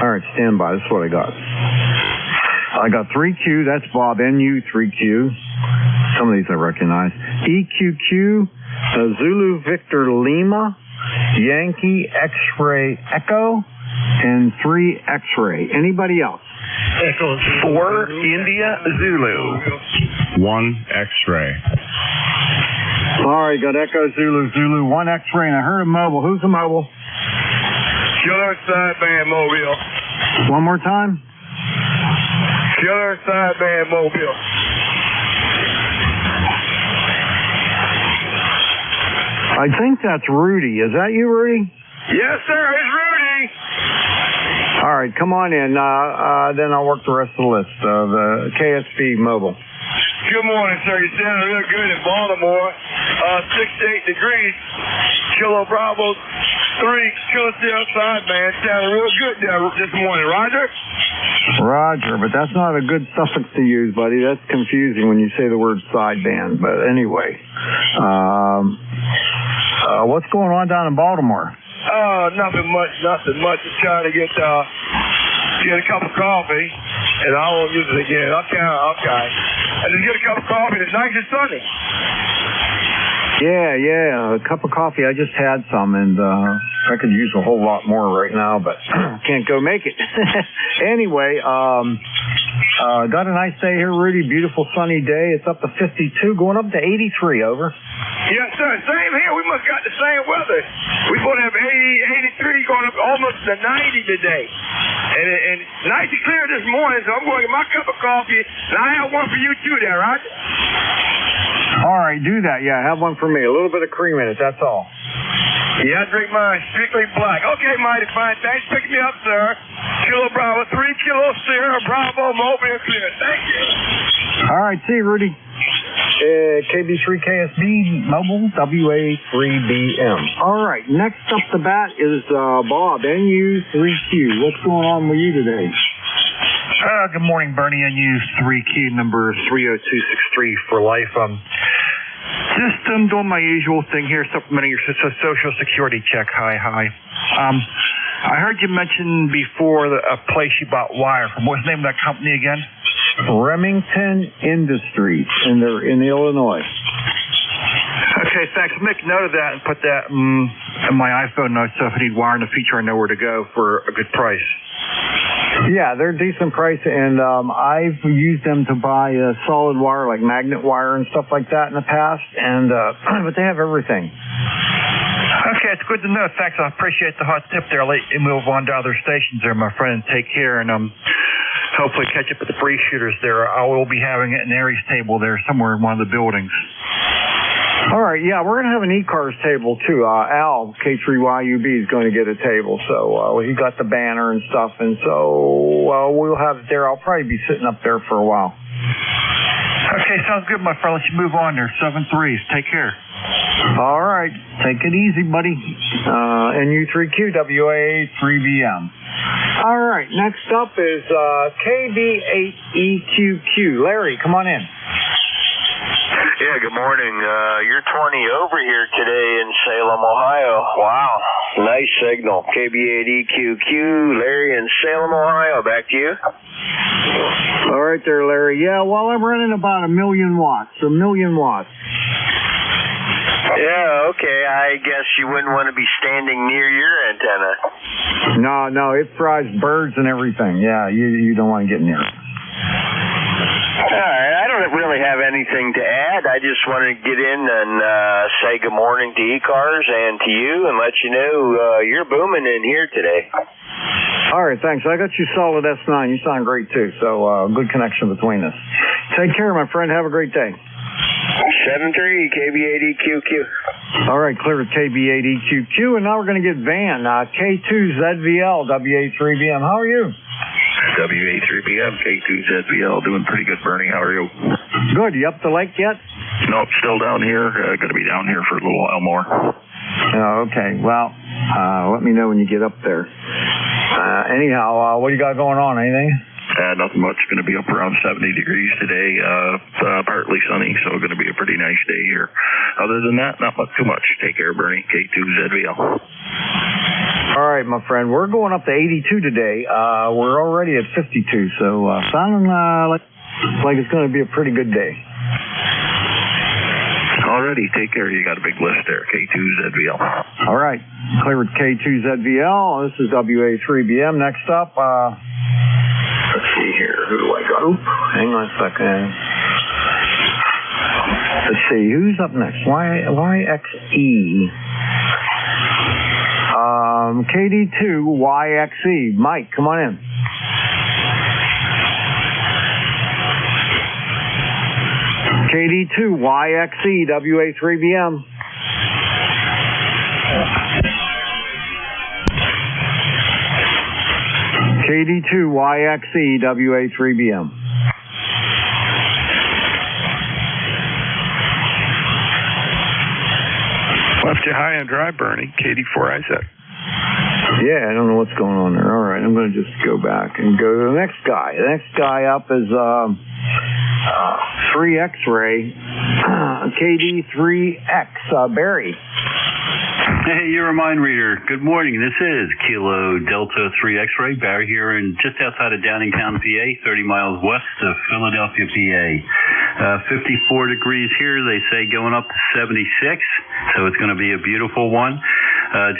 Speaker 12: All right, stand by. This is what I got. I got 3Q. That's Bob NU 3Q. Some of these I recognize. EQQ, Zulu Victor Lima, Yankee X-ray Echo, and 3 X-ray. Anybody else?
Speaker 6: 4 India Zulu. 1 X-ray.
Speaker 12: All right, got Echo Zulu, 1 X-ray, and I heard a mobile. Who's a mobile?
Speaker 8: Killer Sideband Mobile.
Speaker 12: One more time.
Speaker 8: Killer Sideband Mobile.
Speaker 12: I think that's Rudy. Is that you, Rudy?
Speaker 8: Yes, sir. It's Rudy.
Speaker 12: All right, come on in. Then I'll work the rest of the list of KSB Mobile.
Speaker 8: Good morning, sir. You're sounding real good in Baltimore. 6 to 8 degrees. Kilo Bravo Killer Stay Outside, man. Sounded real good there this morning. Roger?
Speaker 12: Roger, but that's not a good suffix to use, buddy. That's confusing when you say the word sideband. But anyway, what's going on down in Baltimore?
Speaker 8: Nothing much. Just trying to get a cup of coffee, and I won't use it again. Okay. I just get a cup of coffee. It's nice and sunny.
Speaker 12: Yeah, a cup of coffee. I just had some, and I could use a whole lot more right now, but can't go make it. Anyway, got a nice day here, Rudy. Beautiful sunny day. It's up to 52, going up to 83, over.
Speaker 8: Yes, sir. Same here. We must got the same weather. We're going to have 80, 83, going up almost to 90 today. And nice and clear this morning, so I'm going to get my cup of coffee, and I have one for you too there, Roger.
Speaker 12: All right, do that. Yeah, have one for me. A little bit of cream in it, that's all.
Speaker 8: Yeah, I drink mine strictly black. Okay, mighty fine. Thanks for picking me up, sir. Kilo Bravo, 3 Kilo Sierra Bravo, mobile clear. Thank you.
Speaker 12: All right, see you, Rudy. KB3KSB, mobile, WA3BM. All right, next up the bat is Bob, NU3Q. What's going on with you today?
Speaker 18: Good morning, Bernie. NU3Q number 30263 for life. Just doing my usual thing here, supplementing your Social Security check. Hi. I heard you mention before a place you bought wire from. What's the name of that company again?
Speaker 12: Remington Industries, and they're in Illinois.
Speaker 18: Okay, thanks. Make note of that and put that in my iPhone notes, so if I need wire in the future, I know where to go for a good price.
Speaker 12: Yeah, they're a decent price, and I've used them to buy solid wire, like magnet wire and stuff like that in the past, and but they have everything.
Speaker 18: Okay, it's good to know. Thanks. I appreciate the hot tip there. I'll let you move on to other stations there, my friend. Take care, and hopefully catch up with the free shooters there. I will be having it in Aries table there somewhere in one of the buildings.
Speaker 12: All right, yeah, we're going to have an ECARS table, too. Al, K3YUB, is going to get a table, so he got the banner and stuff, and so we'll have it there. I'll probably be sitting up there for a while.
Speaker 18: Okay, sounds good, my friend. Let's move on there. 7-3s. Take care.
Speaker 12: All right, take it easy, buddy. NU3Q, WA3BM. All right, next up is KB8EQQ. Larry, come on in.
Speaker 19: Yeah, good morning. You're 20 over here today in Salem, Ohio. Wow, nice signal. KB8EQQ, Larry in Salem, Ohio. Back to you.
Speaker 12: All right there, Larry. Yeah, well, I'm running about 1 million watts. 1 million watts.
Speaker 19: Yeah, okay. I guess you wouldn't want to be standing near your antenna.
Speaker 12: No, it fries birds and everything. Yeah, you don't want to get near it.
Speaker 19: All right, I don't really have anything to add. I just wanted to get in and say good morning to ECARS and to you and let you know you're booming in here today.
Speaker 12: All right, thanks. I got you solid S9. You sound great, too, so good connection between us. Take care, my friend. Have a great day.
Speaker 19: 7-3, KB8EQQ.
Speaker 12: All right, clear with KB8EQQ, and now we're going to get Van, K2ZVL, WA3BM. How are you?
Speaker 3: WA3BM, K2ZVL, doing pretty good, Bernie. How are you?
Speaker 12: Good. You up the lake yet?
Speaker 3: Nope, still down here. Going to be down here for a little while more.
Speaker 12: Oh, okay. Well, let me know when you get up there. Anyhow, what do you got going on? Anything?
Speaker 3: Nothing much. Going to be up around 70 degrees today. Partly sunny, so going to be a pretty nice day here. Other than that, not much too much. Take care, Bernie. K2ZVL.
Speaker 12: All right, my friend. We're going up to 82 today. We're already at 52, so sounding like it's going to be a pretty good day.
Speaker 3: Alrighty, take care. You got a big list there. K2ZVL.
Speaker 12: All right. Clear with K2ZVL. This is WA3BM. Next up, let's see here. Who do I got? Oop, hang on a second. Let's see. Who's up next? YXE. KD2YXE. Mike, come on in. KD2YXE, WA3BM. KD2YXE, WA3BM.
Speaker 20: Left you high and dry, Bernie. KD4 Isaac.
Speaker 12: Yeah, I don't know what's going on there. All right, I'm going to just go back and go to the next guy. The next guy up is 3 X-ray, KD3X, Barry.
Speaker 20: Hey, you're a mind reader. Good morning. This is Kilo Delta 3 X-ray, Barry here, and just outside of Downingtown, PA, 30 miles west of Philadelphia, PA. 54 degrees here. They say going up to 76, so it's going to be a beautiful one.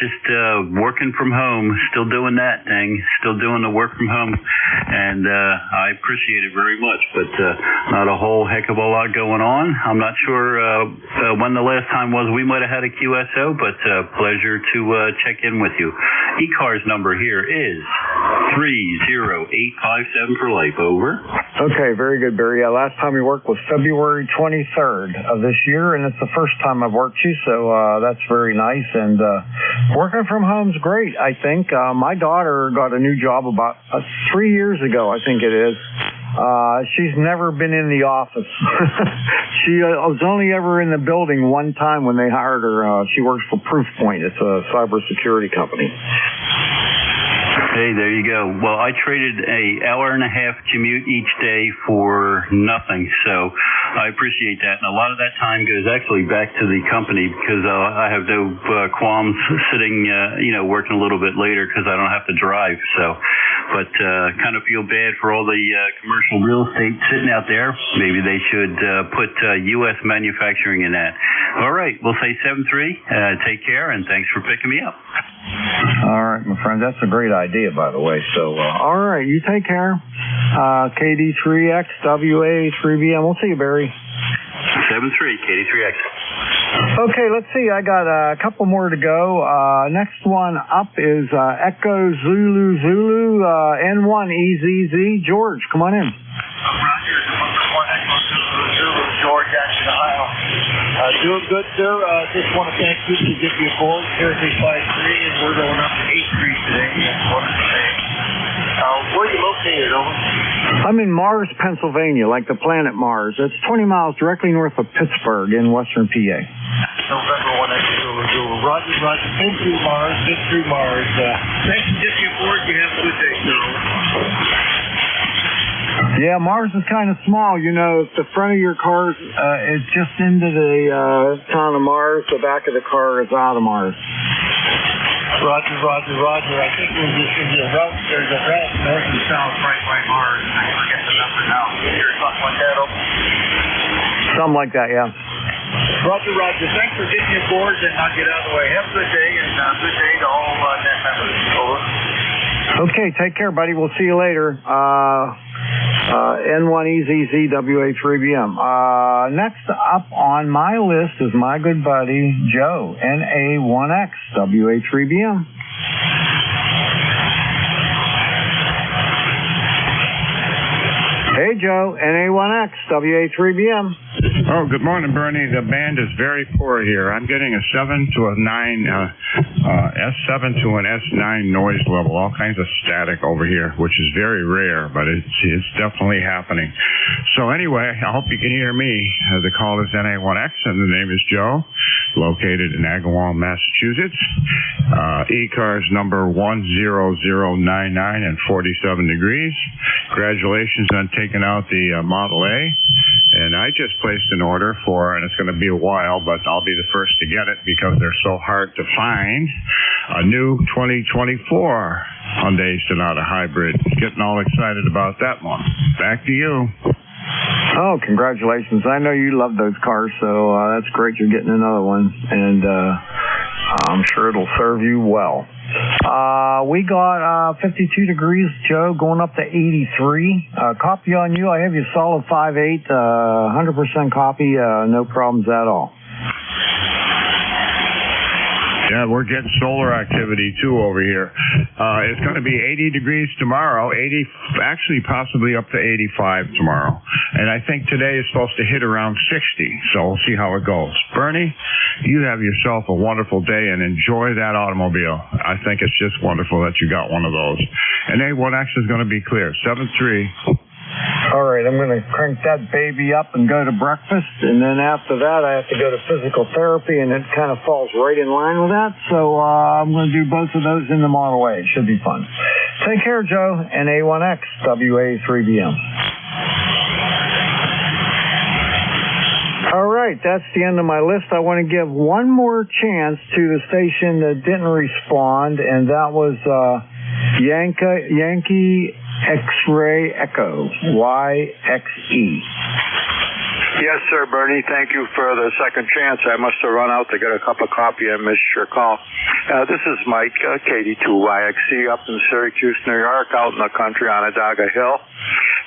Speaker 20: Just working from home, still doing that thing, still doing the work from home, and I appreciate it very much, but not a whole heck of a lot going on. I'm not sure when the last time was we might have had a QSO, but pleasure to check in with you. ECARS number here is 30857 for life. Over.
Speaker 12: Okay, very good, Barry. Yeah, last time we worked was February 23rd of this year, and it's the first time I've worked you, so that's very nice. And working from home's great, I think. My daughter got a new job about 3 years ago, I think it is. She's never been in the office. She was only ever in the building one time when they hired her. She works for Proofpoint. It's a cybersecurity company.
Speaker 20: Hey, there you go. Well, I traded an hour-and-a-half commute each day for nothing, so I appreciate that. And a lot of that time goes actually back to the company because I have no qualms sitting, working a little bit later because I don't have to drive. So, but kind of feel bad for all the commercial real estate sitting out there. Maybe they should put U.S. manufacturing in that. All right, we'll say 7-3. Take care, and thanks for picking me up.
Speaker 12: All right, my friend. That's a great idea, by the way. So, all right, you take care. KD3X, WA3BM. We'll see you, Barry.
Speaker 20: 7-3, KD3X.
Speaker 12: Okay, let's see. I got a couple more to go. Next one up is Echo Zulu Zulu, N1EZZ. George, come on in.
Speaker 21: Roger, George, Jackson, Ohio. Doing good, sir. Just want to thank you to give you a call. Thursday 5-3, and we're going up to 8-3 today. Where are you located, over?
Speaker 12: I'm in Mars, Pennsylvania, like the planet Mars. It's 20 miles directly north of Pittsburgh in western PA.
Speaker 21: November 1X, Roger, Roger. Been through Mars, been through Mars. Thanks for giving you a call. You have a good day, sir.
Speaker 12: Yeah, Mars is kind of small. You know, if the front of your car is just into the town of Mars, the back of the car is out of Mars.
Speaker 21: Roger, Roger, Roger. I think there's a route north and south right by Mars. I forget the number now. Or something like that.
Speaker 12: Something like that, yeah.
Speaker 21: Roger, Roger. Thanks for getting your boards, and I'll get out of the way. Have a good day, and good day to all net members. Over.
Speaker 12: Okay, take care, buddy. We'll see you later. N1EZZ WA3BM. Next up on my list is my good buddy Joe, NA1X WA3BM. Hey Joe, NA1X WA3BM.
Speaker 22: Oh, good morning, Bernie. The band is very poor here. I'm getting a 7 to a 9, S7 to an S9 noise level, all kinds of static over here, which is very rare, but it's definitely happening. So anyway, I hope you can hear me. The call is NA1X, and the name is Joe, located in Agawam, Massachusetts. ECARS number 10099 and 47 degrees. Congratulations on taking out the Model A. And I just placed an order for, and it's going to be a while, but I'll be the first to get it because they're so hard to find, a new 2024 Hyundai Sonata Hybrid. Getting all excited about that one. Back to you.
Speaker 12: Oh, congratulations. I know you love those cars, so that's great you're getting another one, and I'm sure it'll serve you well. We got 52 degrees, Joe, going up to 83. Copy on you. I have you solid 5.8, 100% copy, no problems at all.
Speaker 22: Yeah, we're getting solar activity, too, over here. It's going to be 80 degrees tomorrow, 80, actually possibly up to 85 tomorrow. And I think today is supposed to hit around 60, so we'll see how it goes. Bernie, you have yourself a wonderful day and enjoy that automobile. I think it's just wonderful that you got one of those. And A1X is going to be clear. 7-3.
Speaker 12: All right, I'm going to crank that baby up and go to breakfast, and then after that I have to go to physical therapy, and it kind of falls right in line with that. So I'm going to do both of those in the Model A. It should be fun. Take care, Joe, and A1X, WA3BM. All right, that's the end of my list. I want to give one more chance to the station that didn't respond, and that was Yankee X-Ray Echo, YXE.
Speaker 21: Yes, sir, Bernie. Thank you for the second chance. I must have run out to get a cup of coffee and missed your call. This is Mike, KD2YXE, up in Syracuse, New York, out in the country on Adaga Hill.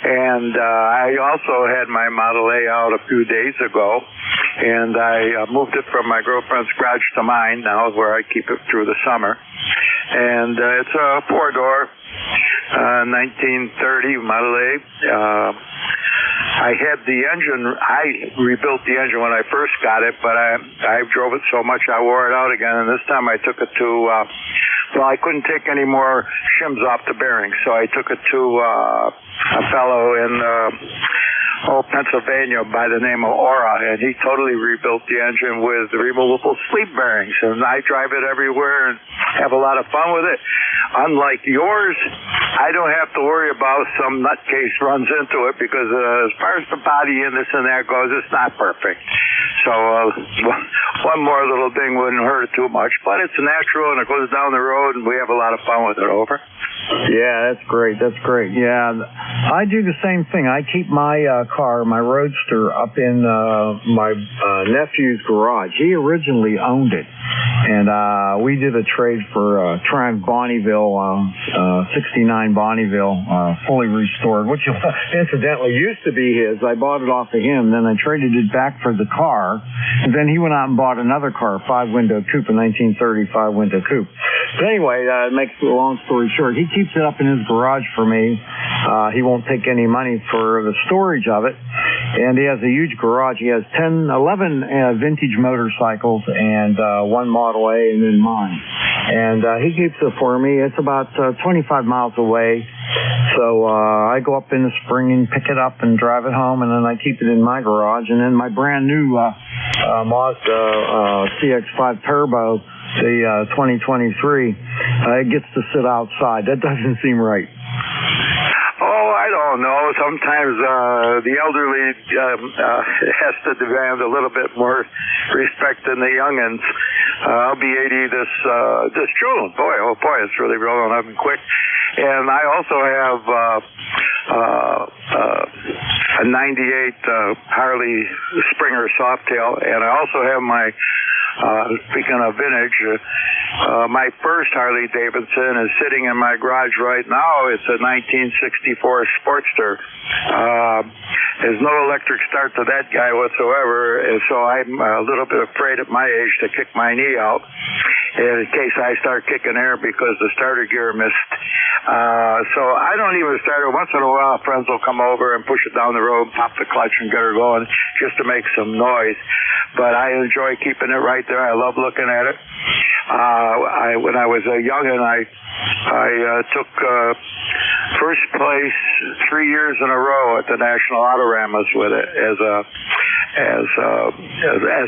Speaker 21: And I also had my Model A out a few days ago, and I moved it from my girlfriend's garage to mine now, where I keep it through the summer. And it's a four-door 1930 Model A. I had the engine, I rebuilt the engine when I first got it, but I drove it so much I wore it out again, and this time I took it to, well, I couldn't take any more shims off the bearings, so I took it to a fellow in Pennsylvania by the name of Aura, and he totally rebuilt the engine with the removable sleeve bearings, and I drive it everywhere and have a lot of fun with it. Unlike yours, I don't have to worry about some nutcase runs into it, because as far as the body and this and that goes, it's not perfect. So one more little thing wouldn't hurt it too much, but it's natural and it goes down the road and we have a lot of fun with it. Over.
Speaker 12: Yeah, that's great. That's great. Yeah, I do the same thing. I keep my car, my Roadster, up in my nephew's garage. He originally owned it, and we did a trade for Triumph Bonneville, 69 Bonneville, fully restored, which incidentally used to be his. I bought it off of him, then I traded it back for the car, and then he went out and bought another car, 5-window coupe, a 1930 5-window coupe. But anyway, make a long story short, he keeps it up in his garage for me. He won't take any money for the storage of it. And he has a huge garage. He has 11 vintage motorcycles and one Model A and then mine. And he keeps it for me. It's about 25 miles away. So I go up in the spring and pick it up and drive it home, and then I keep it in my garage. And then my brand new Mazda CX-5 Turbo, the 2023, it gets to sit outside. That doesn't seem right.
Speaker 21: Oh, I don't know. Sometimes the elderly has to demand a little bit more respect than the youngins. I'll be 80 this June. Boy, oh boy, it's really rolling up and quick. And I also have a 98 Harley Springer Softail, and I also have my, speaking of vintage, my first Harley Davidson is sitting in my garage right now. It's a 1964 Sportster. There's no electric start to that guy whatsoever, and so I'm a little bit afraid at my age to kick my knee out in case I start kicking air because the starter gear missed. So I don't even start it. Once in a while, friends will come over and push it down the road, pop the clutch, and get her going just to make some noise. But I enjoy keeping it right there. I love looking at it. When I was a youngin', I took first place 3 years in a row at the National Autoramas with it as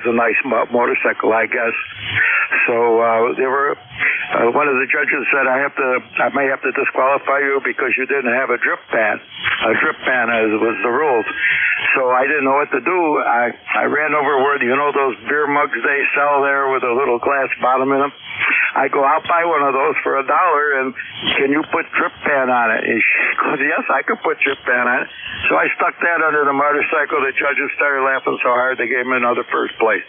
Speaker 21: a nice motorcycle, I guess. So there were one of the judges said I may have to disqualify you because you didn't have a drip pan. A drip pan was the rules. So I didn't know what to do. I ran over where, you know, those beer mugs they sell there with a little glass bottom in them. I go, I'll buy one of those for $1, and can you put drip pan on it? And she goes, yes, I could put drip pan on it. So I stuck that under the motorcycle. The judges started laughing so hard they gave me another first place.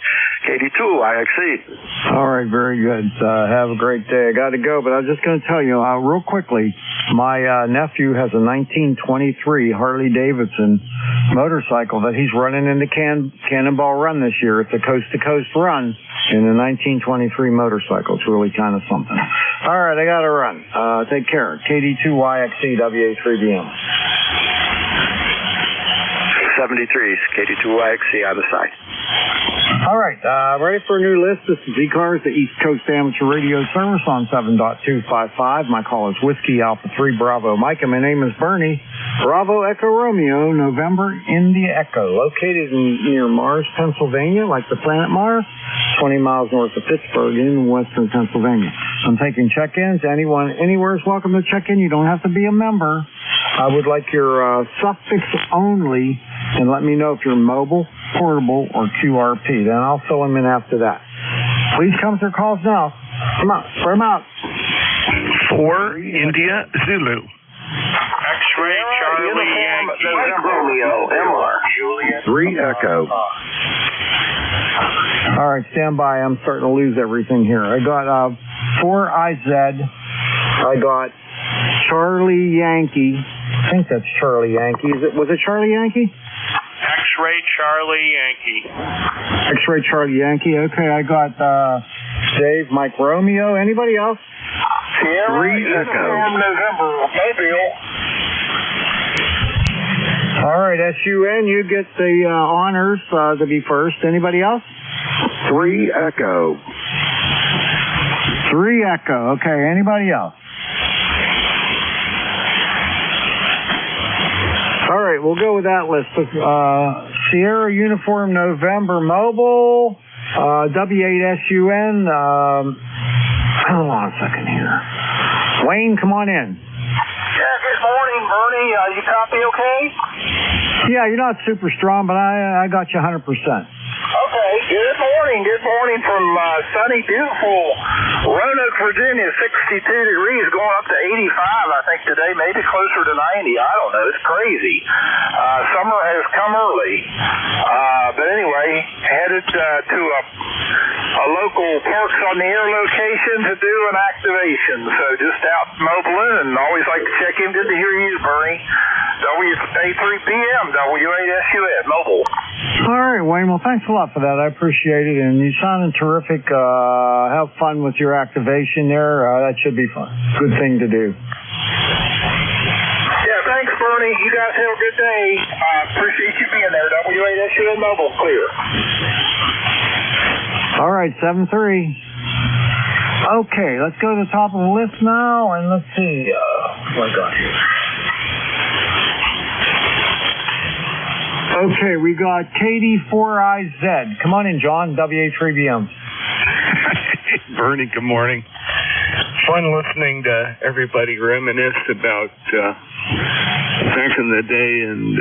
Speaker 21: KD2YXE.
Speaker 12: All right, very good. Have a great day. I got to go, but I was just going to tell you real quickly, my nephew has a 1923 Harley Davidson motorcycle that he's running in the Cannonball Run this year. It's a coast-to-coast run in a 1923 motorcycle. It's really kind of something. All right, I got to run. Take care. KD2YXE, WA3BM.
Speaker 21: 73s, KD2YXE on the side.
Speaker 12: All right, ready for a new list. This is ECARS, the East Coast Amateur Radio Service on 7.255. My call is Whiskey Alpha 3 Bravo Mike, and my name is Bernie. Bravo Echo Romeo, November India Echo, located near Mars, Pennsylvania, like the planet Mars, 20 miles north of Pittsburgh in western Pennsylvania. I'm taking check-ins. Anyone anywhere is welcome to check in. You don't have to be a member. I would like your suffix only, and let me know if you're mobile, portable, or QRP. Then I'll fill them in after that. Please come to calls now. Come on, spread them out.
Speaker 8: 4 India Zulu.
Speaker 11: X-ray Charlie Yankee.
Speaker 19: Romeo, MR.
Speaker 16: 3 Echo.
Speaker 12: All right, stand by. I'm starting to lose everything here. I got 4 IZ. I got Charlie Yankee. I think that's Charlie Yankee. Was it Charlie Yankee?
Speaker 11: X-ray Charlie Yankee.
Speaker 12: X-ray Charlie Yankee. Okay, I got Dave, Mike Romeo. Anybody else?
Speaker 19: Sierra,
Speaker 16: 3 Echo.
Speaker 19: November, Mobile.
Speaker 12: All right, SUN, you get the honors to be first. Anybody else?
Speaker 16: 3 Echo.
Speaker 12: 3 Echo. Okay, anybody else? All right, we'll go with that list. Sierra Uniform November Mobile, W8SUN. Hold on a second here. Wayne, come on in.
Speaker 19: Yeah, good morning, Bernie. You copy okay?
Speaker 12: Yeah, you're not super strong, but I got you 100%.
Speaker 19: Okay, good morning from sunny, beautiful Roanoke, Virginia, 62 degrees, going up to 85, I think, today, maybe closer to 90. I don't know. It's crazy. Summer has come early. But anyway, headed to a local Parks on the Air location to do an activation. So just out mobiling, and always like to check in. Good to hear you, Bernie. W8-3PM, W8SUN, mobile.
Speaker 12: All right, Wayne. Well, thanks a lot for that. I appreciate it. And you sounded terrific. Have fun with your activation there. That should be fun. Good thing to do.
Speaker 19: Yeah, thanks, Bernie. You guys have a good day. Appreciate you being there. W8SUN, mobile, clear.
Speaker 12: All right, 7-3. Okay, let's go to the top of the list now, and let's see what I got here. Okay, we got KD4IZ. Come on in, John, W8-3BM.
Speaker 8: Bernie, good morning. Fun listening to everybody reminisce about back in the day and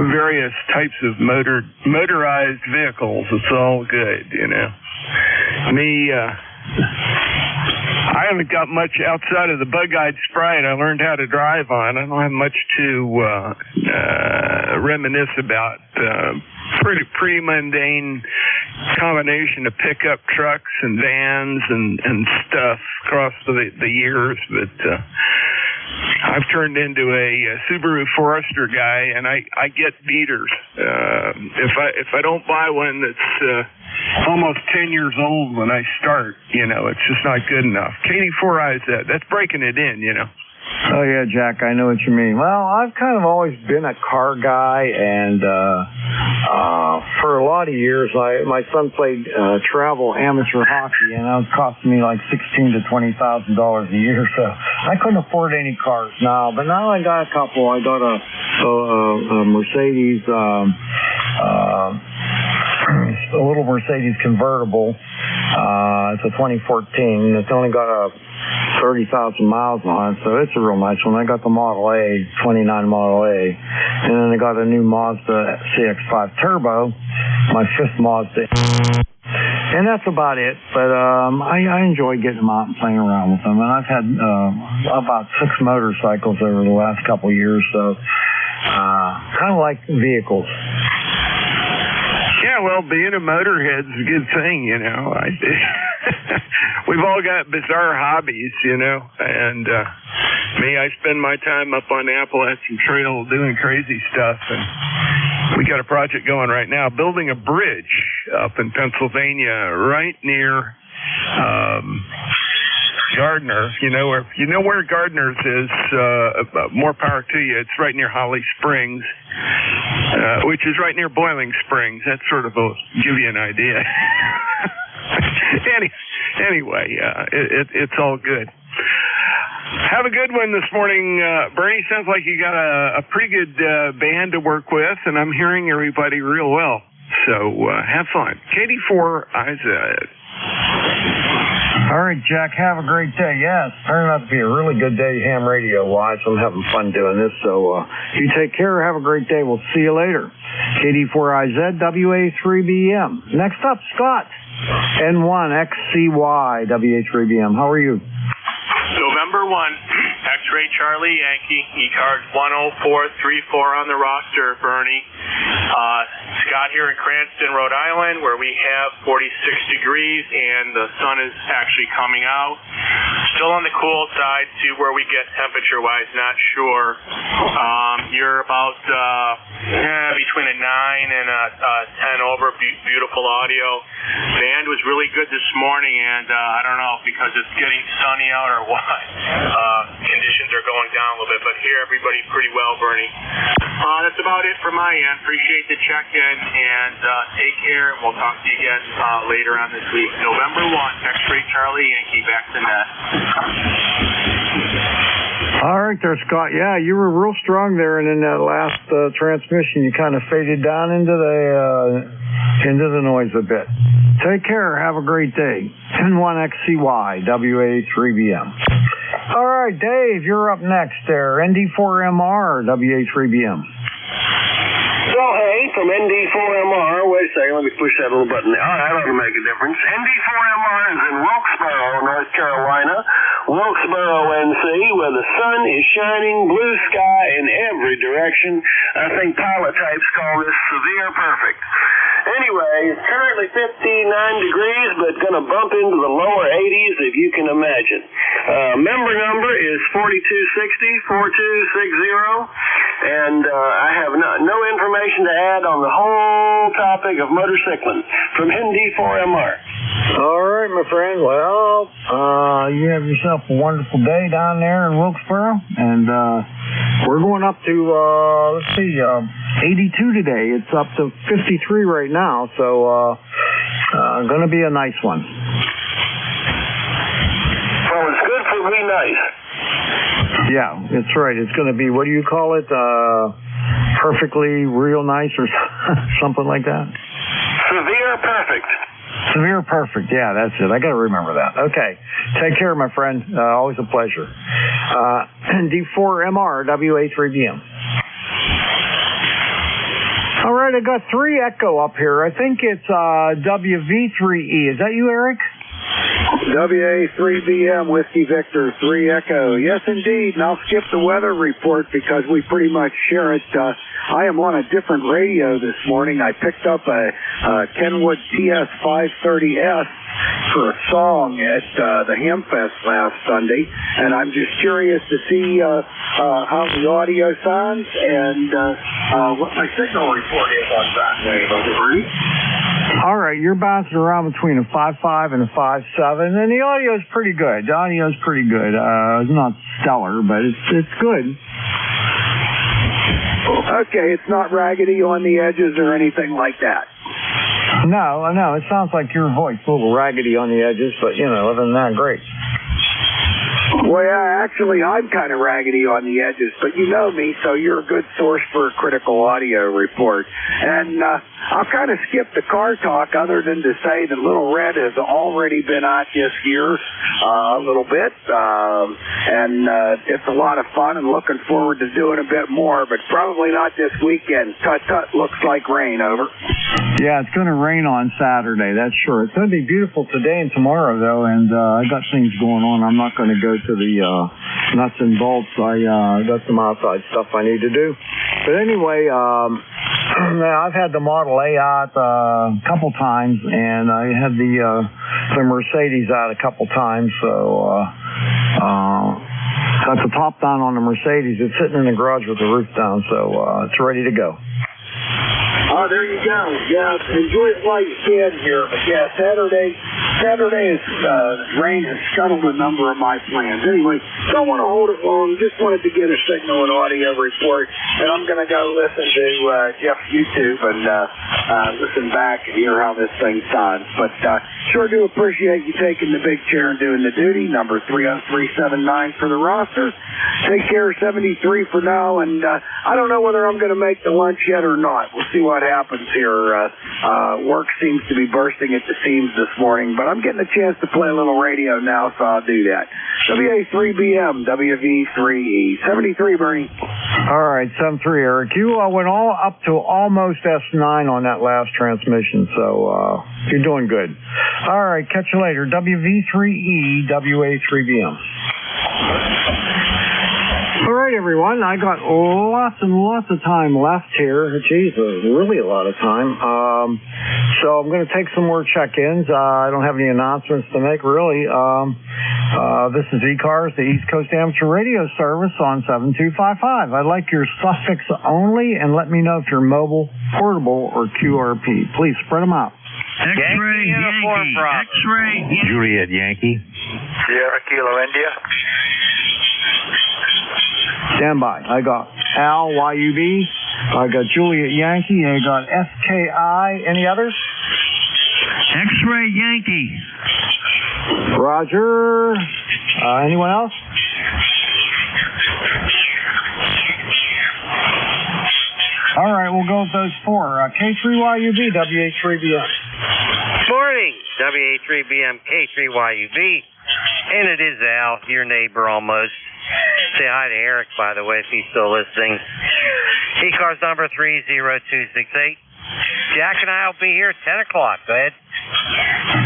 Speaker 8: various types of motorized vehicles. It's all good, you know. Me, I haven't got much outside of the bug-eyed Sprite I learned how to drive on. I don't have much to reminisce about. Pretty mundane combination of pickup trucks and vans and stuff across the years, but I've turned into a Subaru Forester guy, and I get beaters. If I don't buy one that's almost 10 years old when I start, you know, it's just not good enough. KD4IZ, that's breaking it in, you know.
Speaker 12: Oh, yeah, Jack, I know what you mean. Well, I've kind of always been a car guy, and for a lot of years, my son played travel amateur hockey, and it was costing me like $16,000 to $20,000 a year, so I couldn't afford any cars now. But now I got a couple. I got a Mercedes, a little Mercedes convertible. It's a 2014. It's only got 30,000 miles on it, so it's a real nice one. I got the Model A, 29 Model A, and then I got a new Mazda CX-5 Turbo, my 5th Mazda, and that's about it. But I enjoy getting them out and playing around with them, and I've had about 6 motorcycles over the last couple of years, so kind of like vehicles.
Speaker 8: Yeah, well, being a motorhead's a good thing, you know. We've all got bizarre hobbies, you know, and me, I spend my time up on the Appalachian Trail doing crazy stuff, and we got a project going right now, building a bridge up in Pennsylvania right near Gardner. You know where Gardner's is, more power to you. It's right near Holly Springs, which is right near Boiling Springs. That sort of will give you an idea. Anyway, it's all good. Have a good one this morning, Bernie. Sounds like you got a pretty good band to work with, and I'm hearing everybody real well. So have fun. KD4IZ.
Speaker 12: All right, Jack, have a great day. Yeah, it's turning out to be a really good day ham radio-wise. I'm having fun doing this, so you take care. Have a great day. We'll see you later. KD4IZ, WA3BM. Next up, Scott, N1XCY, WA3BM. How are you?
Speaker 11: November 1, X-Ray Charlie Yankee, ECARS 10434 on the roster, Bernie. Scott here in Cranston, Rhode Island, where we have 46 degrees and the sun is actually coming out. Still on the cool side to where we get temperature-wise, not sure. You're about between a 9 and a 10 over, beautiful audio. Band was really good this morning, and I don't know because it's getting sunny out or what. Conditions are going down a little bit, but here everybody pretty well, Bernie. That's about it from my end. Appreciate the check-in, and take care, and we'll talk to you again later on this week. November 1, X-Ray Charlie Yankee, back to net.
Speaker 12: All right there, Scott. Yeah, you were real strong there, and in that last transmission, you kind of faded down into the noise a bit. Take care. Have a great day. N1XCY, WA3BM. All right, Dave, you're up next there. ND4MR, WA3BM.
Speaker 2: So, hey, from ND4MR, wait a second, let me push that little button there. All right, that'll make a difference. ND4MR is in Wilkesboro, North Carolina. Wilkesboro, NC, where the sun is shining, blue sky in every direction. I think pilot types call this severe perfect. Anyway, it's currently 59 degrees, but going to bump into the lower 80s if you can imagine. Member number is 4260-4260, and I have no information to add on the whole topic of motorcycling from ND4MR.
Speaker 12: All right, my friend. Well, you have yourself a wonderful day down there in Wilkesboro, and we're going up to, 82 today. It's up to 53 right now, so going to be a nice one.
Speaker 2: Well, it's good for me nice.
Speaker 12: Yeah, that's right. It's going to be, what do you call it, perfectly real nice or something like that?
Speaker 2: Severe perfect.
Speaker 12: Severe perfect. Yeah, that's it. I got to remember that. Okay. Take care, my friend. Always a pleasure. D4MR, WA3BM. All right, I got 3 echo up here. I think it's WV3E. Is that you, Eric?
Speaker 5: WA3BM, Whiskey Victor, 3 Echo. Yes, indeed, and I'll skip the weather report because we pretty much share it. I am on a different radio this morning. I picked up a Kenwood TS530S for a song at the Hamfest last Sunday, and I'm just curious to see how the audio sounds and what my signal report is on that wave.
Speaker 12: All right, you're bouncing around between a 5.5 and a 5.7, and the audio is pretty good. The audio is pretty good. It's not stellar, but it's good.
Speaker 5: Okay, it's not raggedy on the edges or anything like that.
Speaker 12: No, it sounds like your voice a little raggedy on the edges, but, other than that, great.
Speaker 5: Well, yeah, actually, I'm kind of raggedy on the edges, but you know me, so you're a good source for a critical audio report. And I'll kind of skip the car talk other than to say that Little Red has already been out this year a little bit, and it's a lot of fun and looking forward to doing a bit more, but probably not this weekend. Tut-tut, looks like rain, over.
Speaker 12: Yeah, it's going to rain on Saturday, that's sure. It's going to be beautiful today and tomorrow, though, and I got things going on. I'm not going to go to the nuts and bolts. I got some outside stuff I need to do. But anyway, I've had the Model A out a couple times, and I had the Mercedes out a couple times, so got the top down on the Mercedes. It's sitting in the garage with the roof down, so it's ready to go.
Speaker 5: Oh, there you go. Yeah, enjoy it while you can here. But yeah, Saturday, Saturday is rain has scuttled a number of my plans. Anyway, don't want to hold it long. Just wanted to get a signal and audio report, and I'm going to go listen to Jeff's YouTube and listen back and hear how this thing sounds. But sure do appreciate you taking the big chair and doing the duty. Number 30379 for the roster. Take care, 73 for now, and I don't know whether I'm going to make the lunch yet or not. We'll see what happens here. Work seems to be bursting at the seams this morning, but I'm getting a chance to play a little radio now, so I'll do that. WA3BM, WV3E. 73, Bernie.
Speaker 12: All right, 73, Eric. You went all up to almost S9 on that last transmission, so you're doing good. All right, catch you later. WV3E, WA3BM. All right, everyone. I got lots and lots of time left here. Jesus, really a lot of time. So I'm going to take some more check-ins. I don't have any announcements to make, really. This is ECARS, the East Coast Amateur Radio Service on 7255. I'd like your suffix only, and let me know if you're mobile, portable, or QRP. Please spread them out.
Speaker 9: X-ray Yankee. X-ray Yankee.
Speaker 10: Juliet Yankee.
Speaker 21: Sierra Kilo India.
Speaker 12: Stand by. I got Al, YUB. I got Juliet Yankee. I got SKI. Any others?
Speaker 9: X-ray Yankee.
Speaker 12: Roger. Anyone else? All right, we'll go with those four. K3YUB, WA3BM.
Speaker 23: Morning, WA3BM, K3YUB. And it is Al, your neighbor almost. Say hi to Eric, by the way, if he's still listening. ECARS number 30268. Jack and I will be here at 10 o'clock. Go ahead.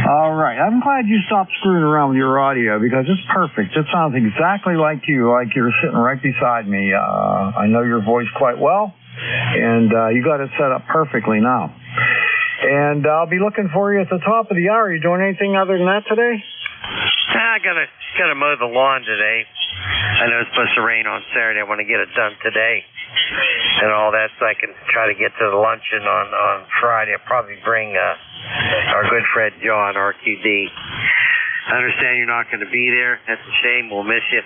Speaker 12: All right. I'm glad you stopped screwing around with your audio because it's perfect. It sounds exactly like you're sitting right beside me. I know your voice quite well, and you got it set up perfectly now. And I'll be looking for you at the top of the hour. Are you doing anything other than that today?
Speaker 23: I gotta mow the lawn today. I know it's supposed to rain on Saturday. I want to get it done today and all that so I can try to get to the luncheon on Friday. I'll probably bring our good friend John, RQD. I understand you're not going to be there. That's a shame. We'll miss you.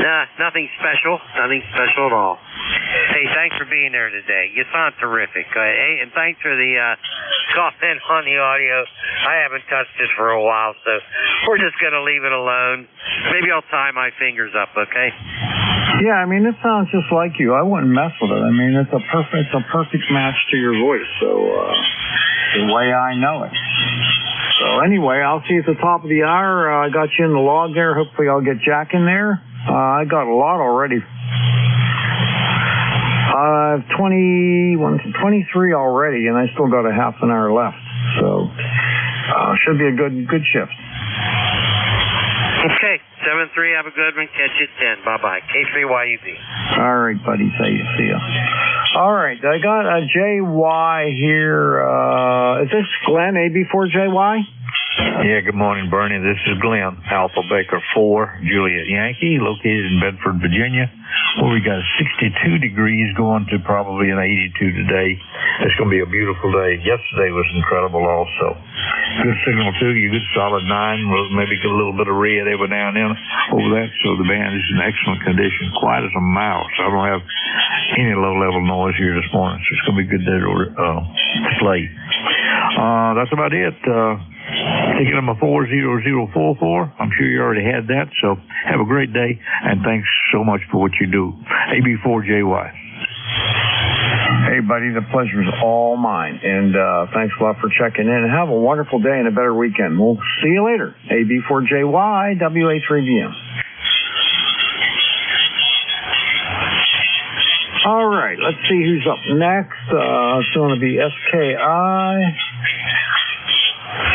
Speaker 23: Nah, nothing special. Nothing special at all. Hey, thanks for being there today. You sound terrific. Hey, and thanks for the comment on the audio. I haven't touched it for a while, so we're just going to leave it alone. Maybe I'll tie my fingers up, okay?
Speaker 12: Yeah, I mean, it sounds just like you. I wouldn't mess with it. I mean, it's a perfect match to your voice, so the way I know it. So anyway, I'll see you at the top of the hour. I got you in the log there. Hopefully I'll get Jack in there. I got a lot already. I have 23 already, and I still got a half an hour left. So should be a good shift.
Speaker 23: Okay, 7-3, have a good one. Catch you at 10. Bye-bye. K3YUB.
Speaker 12: All right, buddy. See ya. All right, I got a JY here. Is this Glenn, AB4JY?
Speaker 10: Yeah, good morning, Bernie. This is Glenn, Alpha Baker 4, Juliet Yankee, located in Bedford, Virginia, where we got 62 degrees going to probably an 82 today. It's going to be a beautiful day. Yesterday was incredible also. Good signal, too. You good solid 9. Maybe get a little bit of red every now and then over that. So the band is in excellent condition, quiet as a mouse. I don't have any low-level noise here this morning, so it's going to be a good day to play. That's about it. Ticket number 40044. I'm sure you already had that, so have a great day, and thanks so much for what you do. AB4JY.
Speaker 12: Hey, buddy, the pleasure's all mine, and thanks a lot for checking in, and have a wonderful day and a better weekend. We'll see you later. AB4JY, WA3BM. All right, let's see who's up next. It's going to be SKI.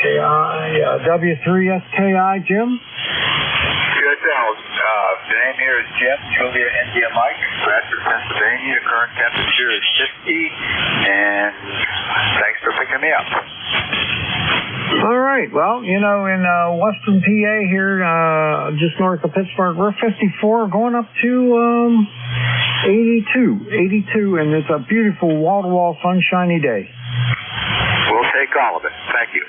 Speaker 12: W3SKI, Jim?
Speaker 21: Good, Al. The name here is Jim, Julia India Mike, Bradford, Pennsylvania. Current temperature is 50, and thanks for picking me up.
Speaker 12: All right. Well, you know, in western PA here, just north of Pittsburgh, we're 54, going up to 82, and it's a beautiful wall-to-wall sunshiny day.
Speaker 21: We'll take all of it. Thank you.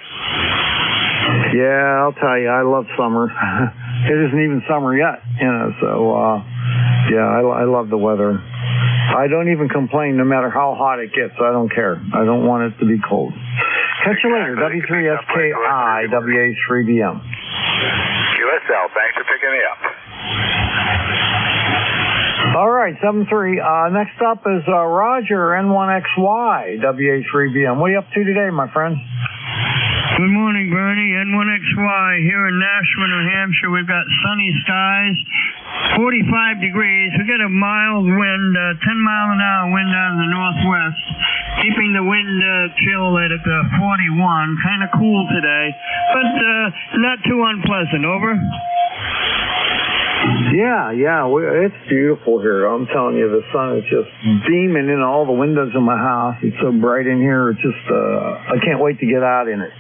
Speaker 12: Yeah, I'll tell you, I love summer. It isn't even summer yet, so, yeah, I love the weather. I don't even complain no matter how hot it gets. I don't care. I don't want it to be cold. Catch you later. W3SKI, WH3BM.
Speaker 1: QSL, thanks for picking me up.
Speaker 12: All right, 7-3. Next up is Roger, N1XY, WH3BM. What are you up to today, my friend?
Speaker 9: Good morning, Bernie. N1XY here in Nashua, New Hampshire. We've got sunny skies, 45 degrees. We got a mild wind, 10-mile-an-hour wind out of the northwest, keeping the wind chill at 41. Kind of cool today, but not too unpleasant. Over.
Speaker 12: Yeah, it's beautiful here. I'm telling you, the sun is just beaming in all the windows in my house. It's so bright in here. It's just, I can't wait to get out in it.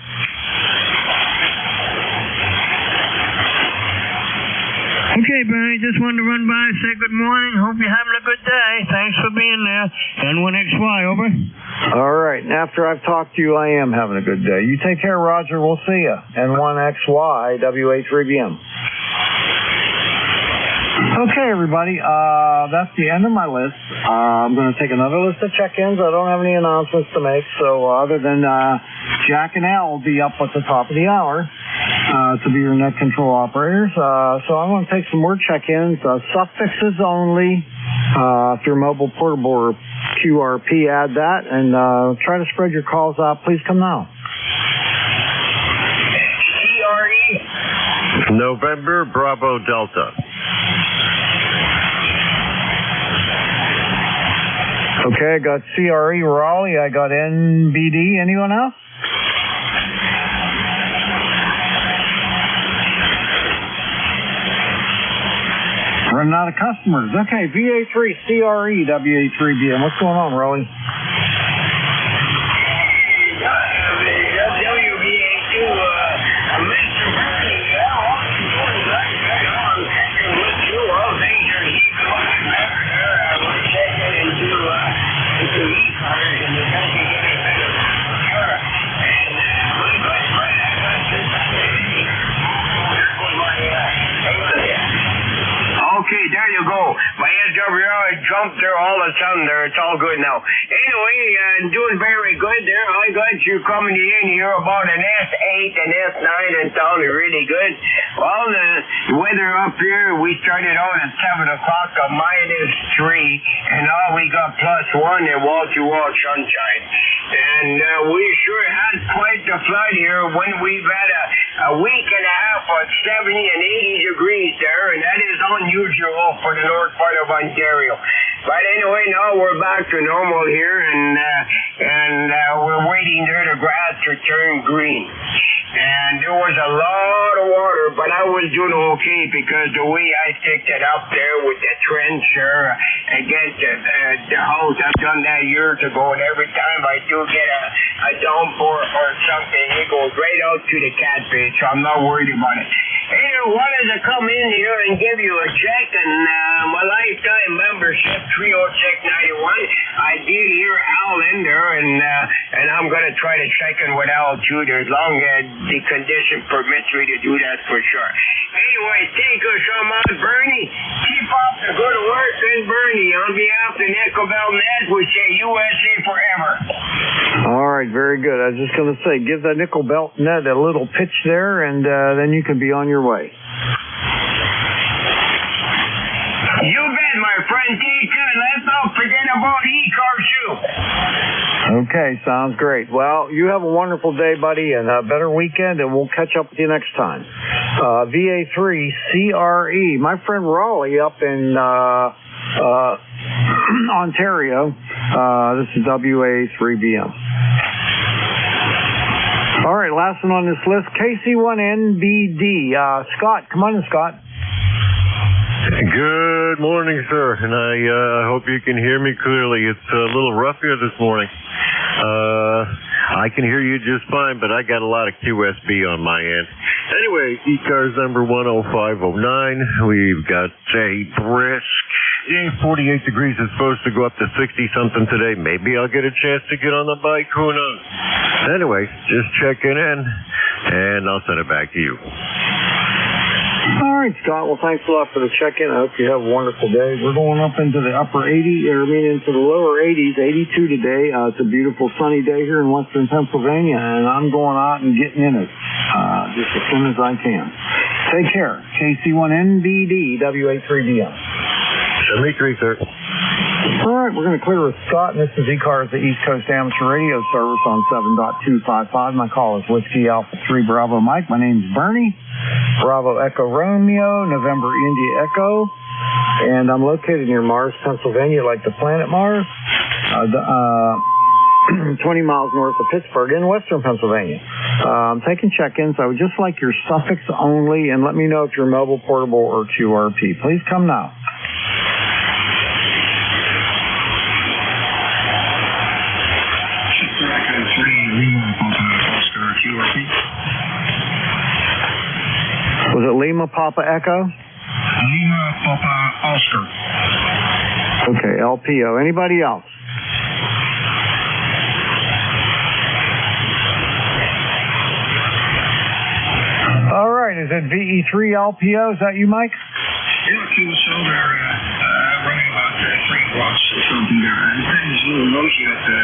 Speaker 9: Okay, Bernie, just wanted to run by and say good morning. Hope you're having a good day. Thanks for being there. N1XY, over.
Speaker 12: All right, and after I've talked to you, I am having a good day. You take care, Roger. We'll see you. N1XY, WH3BM. Okay, everybody, that's the end of my list. I'm going to take another list of check-ins. I don't have any announcements to make, so other than Jack and Al will be up at the top of the hour to be your net control operators. So I'm going to take some more check-ins, suffixes only. If you're mobile, portable, or QRP, add that, and try to spread your calls out. Please come now.
Speaker 1: CRE.
Speaker 16: November, Bravo, Delta.
Speaker 12: Okay, I got CRE Raleigh. I got NBD. Anyone else? Running out of customers. Okay, VA3 CRE WA3BM. What's going on, Raleigh?
Speaker 2: Okay, there you go. My SWR jumped there all of a sudden there. It's all good now. Anyway, doing very good there. I got you coming in here about an S8 and S9 and sounding really good. Well, the weather up here, we started out at 7 o'clock at -3, and now we got +1 and wall-to-wall sunshine. And we sure had quite the flood here when we've had a week and a half of 70 and 80 degrees there, and that is unusual for the north part of Ontario. But anyway, now we're back to normal here, and we're waiting there the grass to turn green. And there was a lot of water, but I was doing okay because the way I picked it up there with the trencher against the house, I've done that years ago, and every time I do get a downpour or something, it goes right out to the cat bait, so I'm not worried about it. Anyway, wanted to come in here and give you a check on my lifetime membership, 30691. I did hear Al in there, and I'm going to try to check in with Al too, as long as the condition permits me to do that for sure. Anyway, thank you so much, Bernie. Keep up the good work, and Bernie, on behalf of Nickel Belt Net, we say USA forever.
Speaker 12: All right, very good. I was just going to say, give the Nickel Belt Net a little pitch there, and then you can be on your way.
Speaker 2: You bet, my friend. Take care. Let's not forget about ECARS too.
Speaker 12: Okay, sounds great. Well, you have a wonderful day, buddy, and a better weekend, and we'll catch up with you next time. VA3 CRE. My friend Raleigh up in Ontario. This is WA3BM. All right, last one on this list, KC1NBD. Scott, come on in, Scott.
Speaker 16: Good morning, sir, and I hope you can hear me clearly. It's a little rough here this morning. I can hear you just fine, but I got a lot of QSB on my end. Anyway, ECARS number 10509. We've got a brisk 48 degrees is supposed to go up to 60-something today. Maybe I'll get a chance to get on the bike. Who knows? Anyway, just checking in, and I'll send it back to you.
Speaker 12: All right, Scott. Well, thanks a lot for the check-in. I hope you have a wonderful day. We're going up into the into the lower 80s, 82 today. It's a beautiful sunny day here in western Pennsylvania, and I'm going out and getting in it just as soon as I can. Take care. KC1NBD, WA3DM.
Speaker 16: 73, sir.
Speaker 12: All right, we're going to clear with Scott, and this is ECARS, the East Coast Amateur Radio Service on 7.255. My call is Whiskey Alpha 3 Bravo Mike. My name's Bernie. Bravo Echo Romeo, November India Echo. And I'm located near Mars, Pennsylvania, like the planet Mars. 20 miles north of Pittsburgh in western Pennsylvania. I'm taking check-ins. I would just like your suffix only, and let me know if you're mobile, portable, or QRP. Please come now. Was it Lima Papa Echo?
Speaker 9: Lima Papa Oscar.
Speaker 12: Okay, LPO. Anybody else? All right, is it VE3LPO? Is that you, Mike?
Speaker 9: Yeah, QSO there, running about 3 watts or something there. And then it's a little noisy at the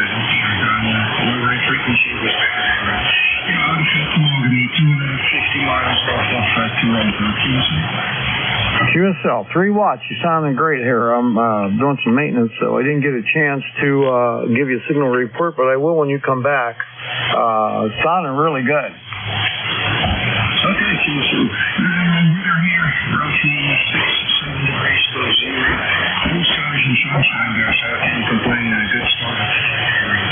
Speaker 9: low rate frequency was better there. I'm tomorrow to be 250 miles off Toronto.
Speaker 12: QSL, 3 watts. You're sounding great here. I'm doing some maintenance, so I didn't get a chance to give you a signal report, but I will when you come back. Sounding really good.
Speaker 9: Okay, QSL. Weather here, roughly 6-7 degrees below zero. Blue skies and sunshine there, so I can't complain. A good start of the area.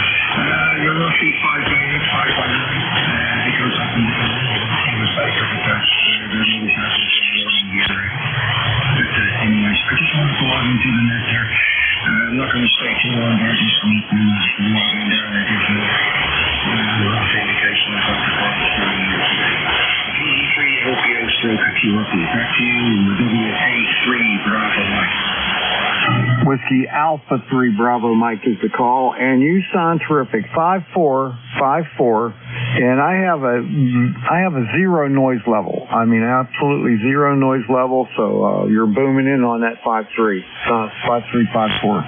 Speaker 9: You're roughly 5 by 9. It goes up and down. It was Baker, but that's there always happens in the morning here. But anyways, I just want to go out into the net there. I'm not going to stay too long there. Just need to log in there and give you a rough indication of what the call is doing here today. VE3 LPO stroke QRP. Back to you, WA3 Bravo Mike.
Speaker 12: Whiskey Alpha 3 Bravo Mike is the call, and you sound terrific. 5454, and I have a zero noise level. I mean, absolutely zero noise level. So you're booming in on that 53. 5354.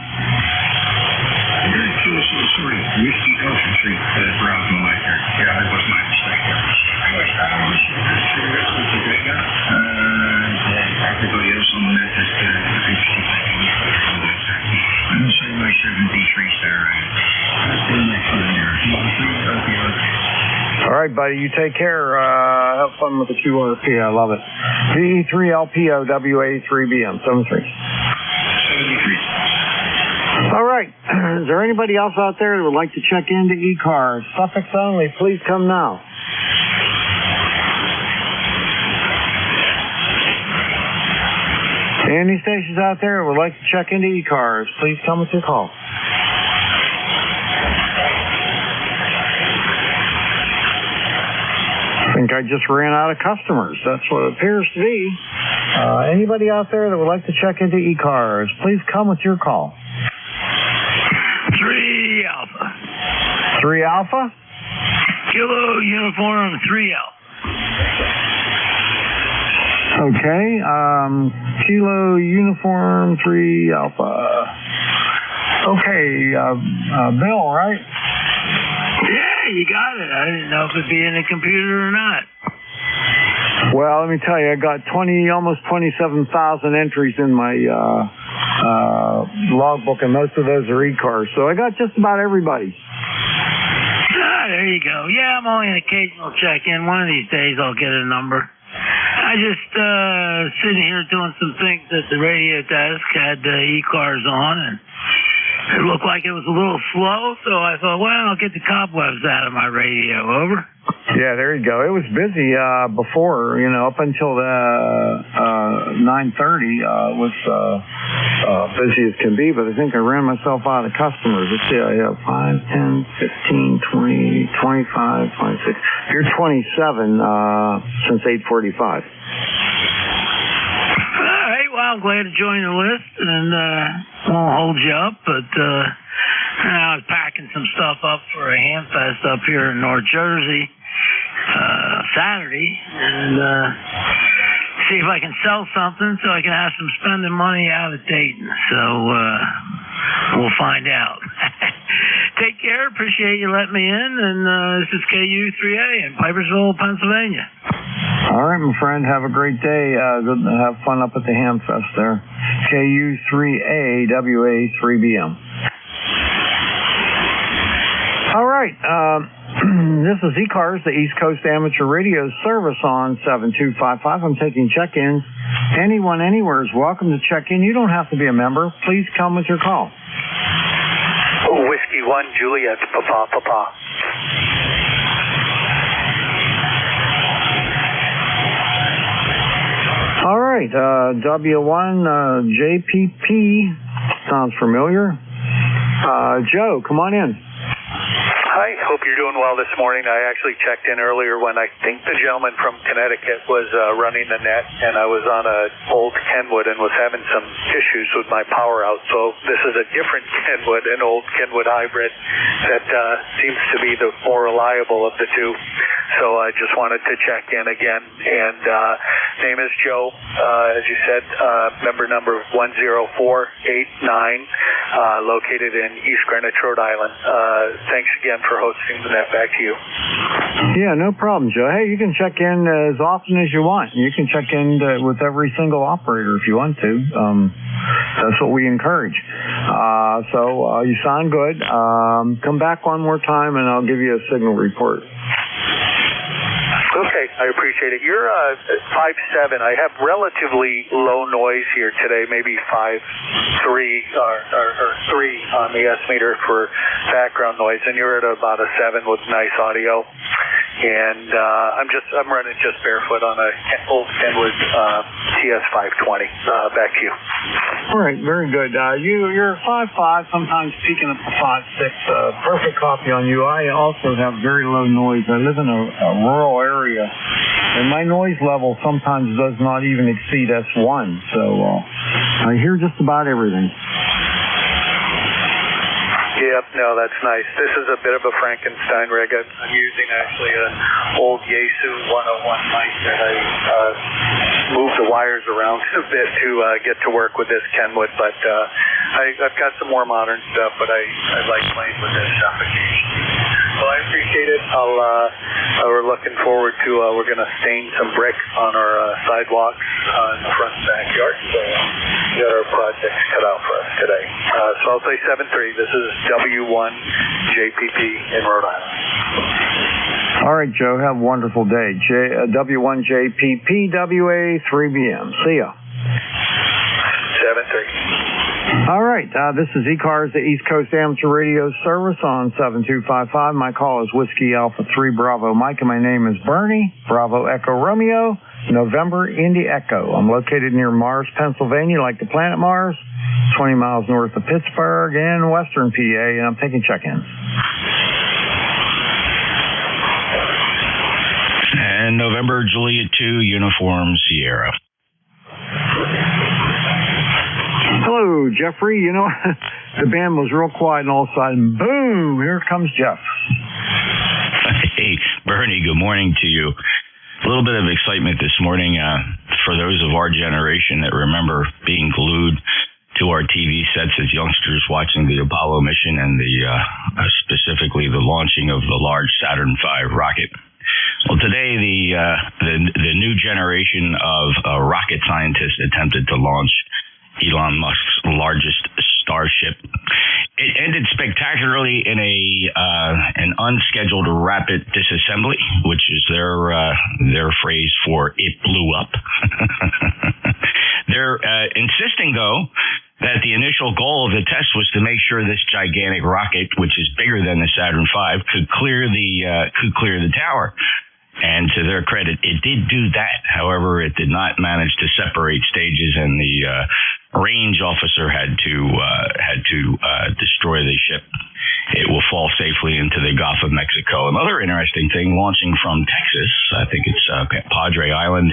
Speaker 9: Sorry, Whiskey Alpha 3 Bravo Mike there. Yeah, that was my mistake there. Anyways, I wish you the rest of the day now. Everybody else on the net is interested I'm going to say my 73s there. That's been my fun there.
Speaker 12: All right, buddy. You take care. Have fun with the QRP. I love it. VE3LPO WA3BM 73. 73. All right. Is there anybody else out there that would like to check into ECARS? Suffix only. Please come now. Any stations out there that would like to check into ECARS, please come with your call. I think I just ran out of customers. That's what it appears to be. Anybody out there that would like to check into ECARS, please come with your call.
Speaker 7: 3 Alpha.
Speaker 12: 3 Alpha?
Speaker 7: Kilo Uniform 3 Alpha.
Speaker 12: Okay, Kilo Uniform 3 Alpha. Okay, Bill, right?
Speaker 7: Yeah, you got it. I didn't know if it'd be in the computer or not.
Speaker 12: Well, let me tell you, I got almost 27,000 entries in my logbook, and most of those are ECARS. So I got just about everybody.
Speaker 7: There you go. Yeah, I'm only an occasional check-in. One of these days I'll get a number. I just sitting here doing some things at the radio desk, had ECARS on, and it looked like it was a little slow, so I thought, well, I'll get the cobwebs out of my radio. Over.
Speaker 12: Yeah, there you go. It was busy before, up until 9:30 was busy as can be, but I think I ran myself out of customers. Let's see, I have 5, 10, 15, 20, 25, 26. You're 27 since 8:45.
Speaker 7: All right, well, I'm glad to join the list, and won't hold you up, but I was packing some stuff up for a Hamfest up here in North Jersey Saturday, and see if I can sell something so I can have some spending money out of Dayton. So we'll find out. Take care. Appreciate you letting me in. And this is KU3A in Pipersville, Pennsylvania.
Speaker 12: All right, my friend. Have a great day. Have fun up at the Hamfest there. KU3A WA3BM. All right. This is ECARS, the East Coast Amateur Radio Service on 7255. I'm taking check-ins. Anyone, anywhere is welcome to check in. You don't have to be a member. Please come with your call.
Speaker 13: Whiskey 1, Juliet, Papa.
Speaker 12: All right. W1 JPP sounds familiar. Joe, come on in.
Speaker 13: Hi, hope you're doing well this morning. I actually checked in earlier when I think the gentleman from Connecticut was running the net, and I was on an old Kenwood and was having some issues with my power out. So this is a different Kenwood, an old Kenwood hybrid that seems to be the more reliable of the two. So I just wanted to check in again. And name is Joe, as you said, member number 10489, located in East Greenwich, Rhode Island. Thanks again for hosting the net. Back to you.
Speaker 12: Yeah, no problem, Joe. Hey, you can check in as often as you want. You can check in with every single operator if you want to. That's what we encourage. So you sound good. Come back one more time, and I'll give you a signal report.
Speaker 13: Okay, I appreciate it. You're 5'7". I have relatively low noise here today, maybe 5'3" or 3 on the S-meter for background noise, and you're at about a 7 with nice audio. And I'm running just barefoot on a old Kenwood TS520. Back to you.
Speaker 12: All right, very good. You're 5'5", sometimes peaking up to 5'6". Perfect copy on you. I also have very low noise. I live in a rural area, and my noise level sometimes does not even exceed S1. So I hear just about everything.
Speaker 13: Yep, no, that's nice. This is a bit of a Frankenstein rig. I'm using actually an old Yaesu 101 mic that I moved the wires around a bit to get to work with this Kenwood, but I've got some more modern stuff, but I like playing with this stuff occasionally. Well, I appreciate it. We're looking forward to, we're going to stain some brick on our sidewalks in the front backyard. So we got our projects cut out for us today. So I'll say 7-3. This is W1 JPP in Rhode Island.
Speaker 12: All right, Joe. Have a wonderful day. W1 JPP WA3BM. See ya.
Speaker 13: 7-3.
Speaker 12: All right. This is ECARS, the East Coast Amateur Radio Service on 7255. My call is Whiskey Alpha 3 Bravo Mike, and my name is Bernie. Bravo Echo Romeo, November Indy Echo. I'm located near Mars, Pennsylvania, like the planet Mars, 20 miles north of Pittsburgh in western PA, and I'm taking check-ins.
Speaker 14: And November Juliet 2 Uniform Sierra.
Speaker 12: Hello, Jeffrey. You know, the band was real quiet, and all of a sudden, boom, here comes Jeff.
Speaker 14: Hey, Bernie, good morning to you. A little bit of excitement this morning for those of our generation that remember being glued to our TV sets as youngsters watching the Apollo mission and specifically the launching of the large Saturn V rocket. Well, today the new generation of rocket scientists attempted to launch Elon Musk's largest starship. It ended spectacularly in an unscheduled rapid disassembly, which is their phrase for "it blew up." They're insisting, though, that the initial goal of the test was to make sure this gigantic rocket, which is bigger than the Saturn V, could clear the tower. And to their credit, it did do that. However, it did not manage to separate stages, and the range officer had to destroy the ship. It will fall safely into the Gulf of Mexico. Another interesting thing, launching from Texas, I think it's Padre Island,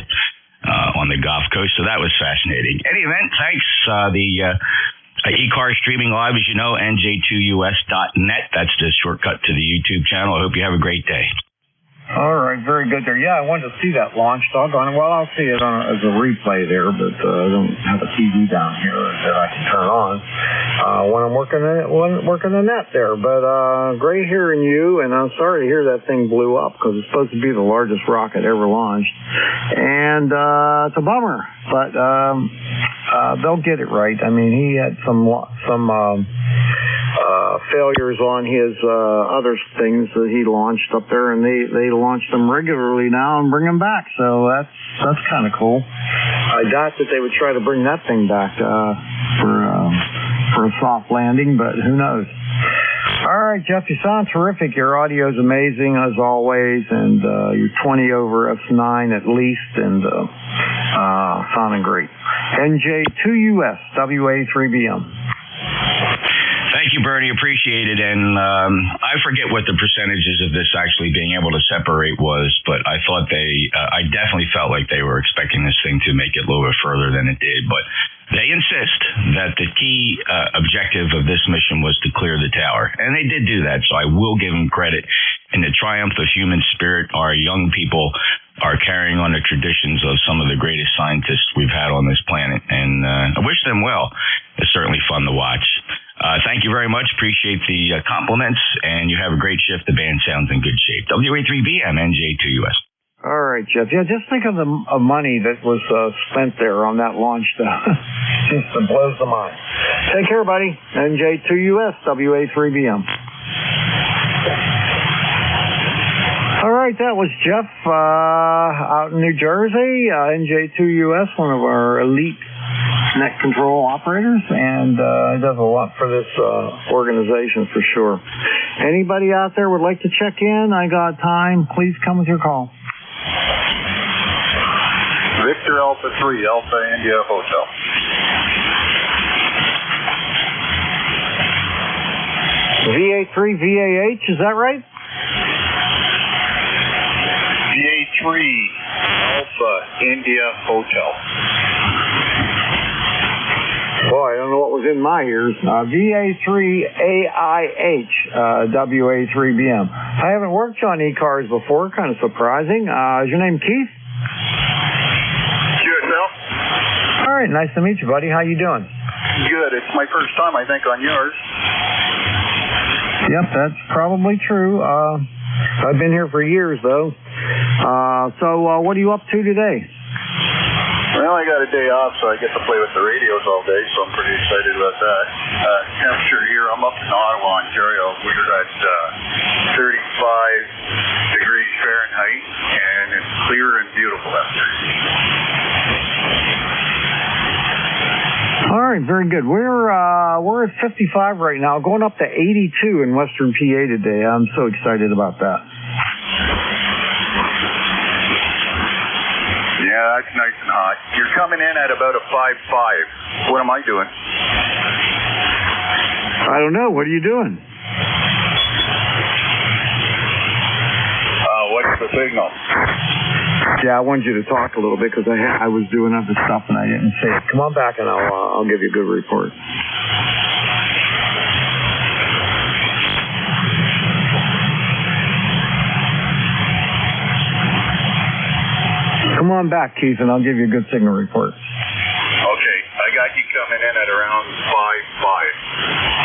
Speaker 14: on the Gulf Coast. So that was fascinating. Any event, thanks. ECARS streaming live, as you know, NJ2US.net. That's the shortcut to the YouTube channel. I hope you have a great day.
Speaker 12: All right, very good there. Yeah, I wanted to see that launch. Doggone it. Well, I'll see it as a replay there, but I don't have a TV down here that I can turn on when I'm working the net there. But great hearing you, and I'm sorry to hear that thing blew up because it's supposed to be the largest rocket ever launched. And it's a bummer, but they'll get it right. I mean, he had some failures on his other things that he launched up there, and they launch them regularly now and bring them back. So that's kind of cool. I doubt that they would try to bring that thing back for a soft landing, but who knows? All right, Jeff, you sound terrific. Your audio's amazing as always, and you're 20 over F9 at least, and sounding great. NJ2US WA3BM.
Speaker 14: Thank you, Bernie. Appreciate it. And I forget what the percentages of this actually being able to separate was, but I thought I definitely felt like they were expecting this thing to make it a little bit further than it did. But they insist that the key objective of this mission was to clear the tower. And they did do that, so I will give them credit. In the triumph of human spirit, our young people are carrying on the traditions of some of the greatest scientists we've had on this planet. And I wish them well. It's certainly fun to watch. Thank you very much. Appreciate the compliments, and you have a great shift. The band sounds in good shape. WA3BM, NJ2US.
Speaker 12: All right, Jeff. Yeah, just think of the money that was spent there on that launch. Just blows the mind. Take care, buddy. NJ2US, WA3BM. All right, that was Jeff out in New Jersey, NJ2US, one of our elite net control operators, and does a lot for this organization for sure. Anybody out there would like to check in? I got time. Please come with your call.
Speaker 1: Victor Alpha 3, Alpha India Hotel.
Speaker 12: VA3 VAH, is that right?
Speaker 1: VA3 Alpha India Hotel.
Speaker 12: Boy, I don't know what was in my ears. VA3AIH, WA3BM. I haven't worked on ECARS before, kind of surprising. Is your name Keith?
Speaker 1: QSL.
Speaker 12: All right, nice to meet you, buddy. How you doing?
Speaker 1: Good. It's my first time, I think, on yours.
Speaker 12: Yep, that's probably true. I've been here for years, though. So what are you up to today?
Speaker 1: Well, I got a day off, so I get to play with the radios all day, so I'm pretty excited about that. Temperature here, I'm up in Ottawa, Ontario. We're at 35 degrees Fahrenheit, and it's clear and beautiful out there.
Speaker 12: All right, very good. We're at 55 right now, going up to 82 in Western PA today. I'm so excited about that.
Speaker 1: Yeah, that's nice and hot. You're coming in at about a 5.5. What am I doing?
Speaker 12: I don't know. What are you doing?
Speaker 1: What's the signal?
Speaker 12: Yeah, I wanted you to talk a little bit because I was doing other stuff and I didn't say it. Come on back and I'll give you a good report. Come on back, Keith, and I'll give you a good signal report.
Speaker 1: Okay, I got you coming in at around 5.5.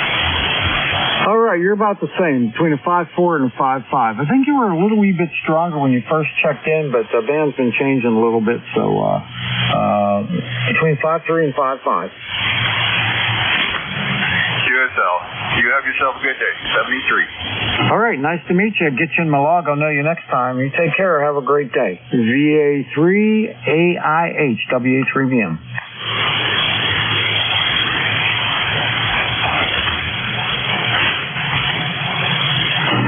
Speaker 12: All right, you're about the same, between a 5.4 and a 5.5. I think you were a little wee bit stronger when you first checked in, but the band's been changing a little bit, so between 5.3 and 5.5.
Speaker 1: QSL, you have yourself a good day. 73.
Speaker 12: All right, nice to meet you. Get you in my log. I'll know you next time. You take care. Have a great day. VA3AIH, WA3BM.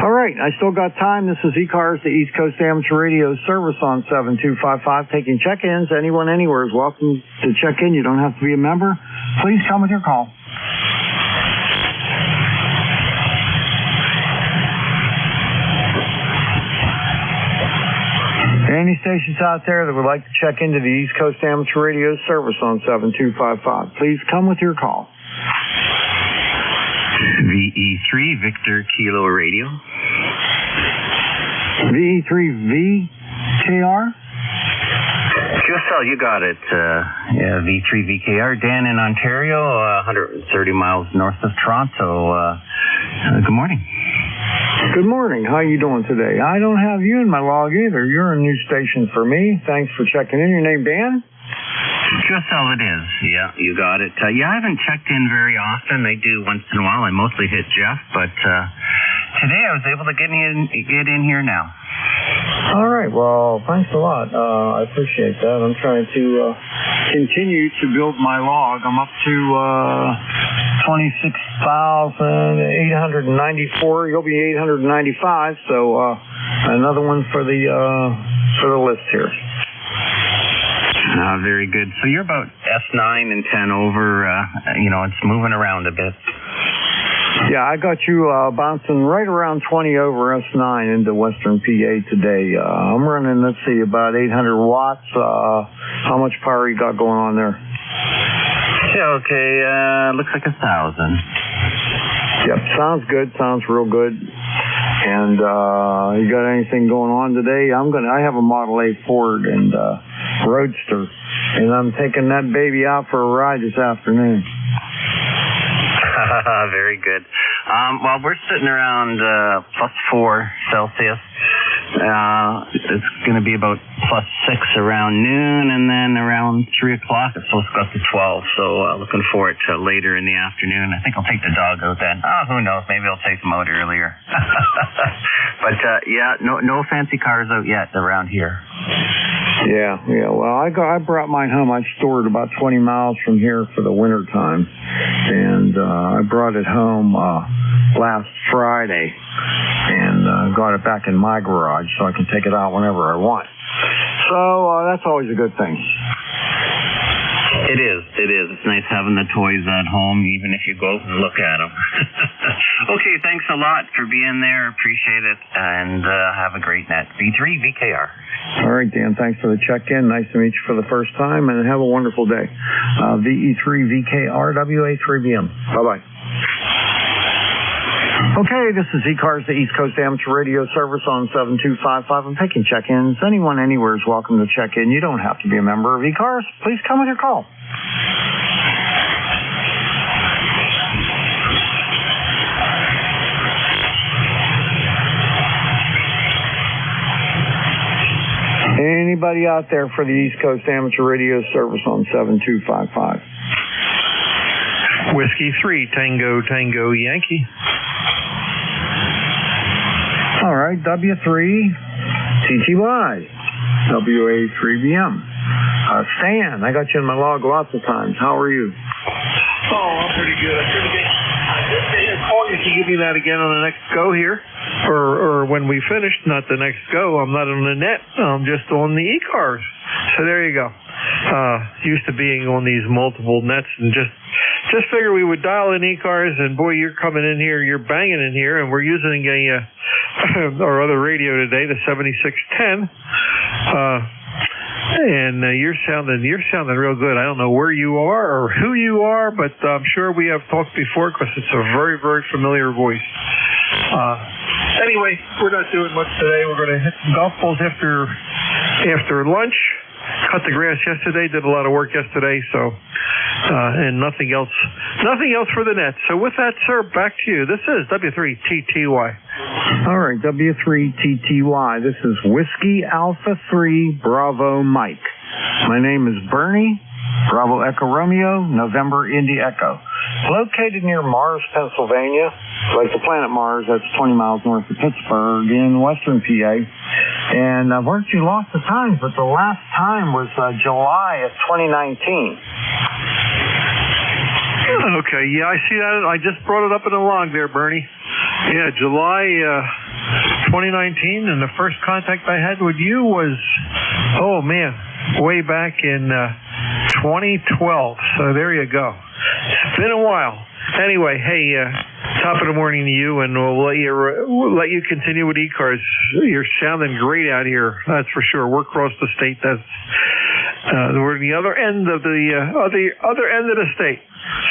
Speaker 12: All right, I still got time. This is ECARS, the East Coast Amateur Radio Service on 7255, taking check-ins. Anyone, anywhere is welcome to check in. You don't have to be a member. Please come with your call. Any stations out there that would like to check into the East Coast Amateur Radio Service on 7255, please come with your call.
Speaker 4: VE3 Victor Kilo Radio.
Speaker 12: VE3VKR?
Speaker 4: QSL, you got it. Yeah, V3VKR. Dan in Ontario, 130 miles north of Toronto. Good morning.
Speaker 12: Good morning. How you doing today? I don't have you in my log either. You're a new station for me. Thanks for checking in. Your name, Dan?
Speaker 4: QSL it is. Yeah, you got it. Yeah, I haven't checked in very often. I do once in a while. I mostly hit Jeff, but today I was able to get in here now.
Speaker 12: All right. Well, thanks a lot. I appreciate that. I'm trying to continue to build my log. I'm up to 26,894. You'll be 895. So another one for the list here.
Speaker 4: Very good. So you're about S9 and 10 over. It's moving around a bit.
Speaker 12: Yeah, I got you bouncing right around 20 over S9 into Western PA today. I'm running, let's see, about 800 watts. How much power you got going on there?
Speaker 4: Yeah, okay. Looks like 1,000.
Speaker 12: Yep, sounds good. Sounds real good. And you got anything going on today? I have a Model A Ford and Roadster, and I'm taking that baby out for a ride this afternoon.
Speaker 4: Very good. Well, we're sitting around +4 Celsius. It's going to be about +6 around noon, and then around 3 o'clock it's supposed to go up to 12. So looking forward to later in the afternoon. I think I'll take the dog out then. Who knows? Maybe I'll take them out earlier. But yeah, no fancy cars out yet around here.
Speaker 12: Yeah. Well, I brought mine home. I stored about 20 miles from here for the winter time, and I brought it home last Friday, and got it back in my garage so I can take it out whenever I want. So that's always a good thing.
Speaker 4: It is. It's nice having the toys at home, even if you go out and look at them. Okay, thanks a lot for being there. Appreciate it, and have a great net. V3VKR.
Speaker 12: All right, Dan, thanks for the check-in. Nice to meet you for the first time, and have a wonderful day. VE3VKR, WA3BM. Bye-bye. Okay, this is ECARS, the East Coast Amateur Radio Service on 7255. I'm taking check-ins. Anyone anywhere is welcome to check in. You don't have to be a member of ECARS. Please come with your call. Anybody out there for the East Coast Amateur Radio Service on 7255?
Speaker 8: Whiskey 3, Tango Yankee.
Speaker 12: All right, W3TTY, WA3BM. Stan, I got you in my log lots of times. How are you?
Speaker 8: Oh, I'm pretty good. Call you to give me that again on the next go here, or when we finish. Not the next go. I'm not on the net. I'm just on the ECARS. So there you go. Used to being on these multiple nets, and just figure we would dial in ECARS, and boy, you're coming in here, you're banging in here, and we're using our other radio today, the 7610. And you're sounding real good. I don't know where you are or who you are, but I'm sure we have talked before because it's a very, very familiar voice. Anyway, we're not doing much today. We're going to hit some golf balls after lunch. Cut the grass yesterday. Did a lot of work yesterday. So, and nothing else for the net. So with that, sir, back to you. This is W3TTY.
Speaker 12: All right, W3TTY. This is Whiskey Alpha 3 Bravo Mike. My name is Bernie, Bravo Echo Romeo, November Indy Echo. Located near Mars, Pennsylvania, like the planet Mars. That's 20 miles north of Pittsburgh in western PA. And I've worked you lots of times, but the last time was July of 2019.
Speaker 8: Okay, yeah, I see that. I just brought it up in the log there, Bernie. Yeah, July 2019, and the first contact I had with you was, oh man, way back in 2012. So there you go. It's been a while. Anyway, hey, Top of the morning to you, and we'll let you continue with ECARS. You're sounding great out here, that's for sure. We're across the state. We're the other end of the other end of the state.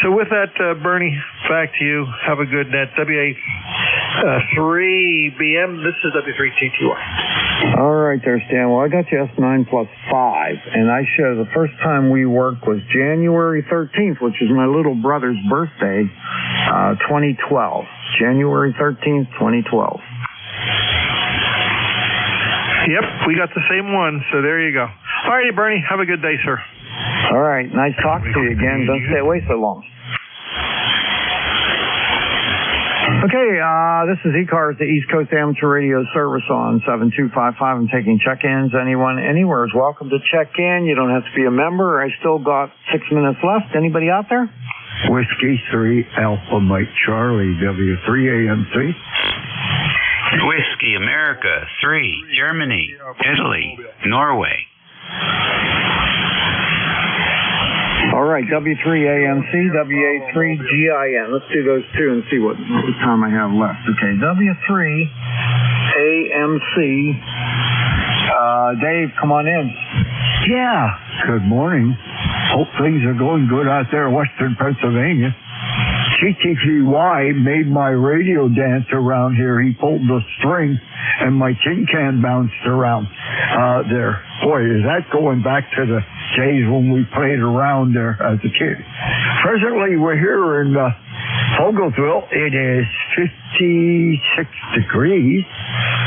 Speaker 8: So with that, Bernie, back to you. Have a good net. WA3BM. This is W3TTY.
Speaker 12: All right there, Stan. Well, I got you S9 plus 5, and I show the first time we worked was January 13th, which is my little brother's birthday, 2012. January 13th, 2012.
Speaker 8: Yep, we got the same one, so there you go. All righty, Bernie. Have a good day, sir.
Speaker 12: All right. Nice talking to you again. Don't stay away so long. Okay, this is ECARS, the East Coast Amateur Radio Service on 7255. I'm taking check-ins. Anyone, anywhere is welcome to check in. You don't have to be a member. I still got 6 minutes left. Anybody out there?
Speaker 6: Whiskey 3 Alpha Mike Charlie, W3AMC.
Speaker 15: Whiskey America 3, Germany, Italy, Norway.
Speaker 12: All right, W3AMC, WA3GIN. Let's do those two and see what time I have left. Okay, W3AMC. Dave, come on in.
Speaker 6: Yeah, good morning. Hope things are going good out there in western Pennsylvania. CTGY made my radio dance around here. He pulled the string and my tin can bounced around there. Boy, is that going back to the days when we played around there as a kid. Presently, we're here in Foglesville. It is 56 degrees.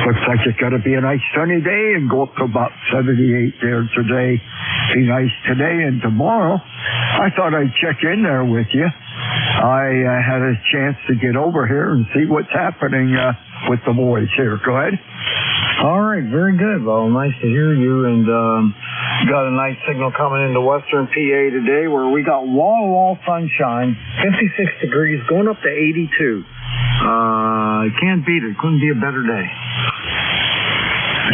Speaker 6: Looks like it's going to be a nice sunny day and go up to about 78 there today. Be nice today and tomorrow. I thought I'd check in there with you. I had a chance to get over here and see what's happening with the boys here. Go ahead.
Speaker 12: All right, very good. Well, nice to hear you. And got a nice signal coming into western PA today where we got wall-to-wall sunshine, 56 degrees, going up to 82. Can't beat it. Couldn't be a better day.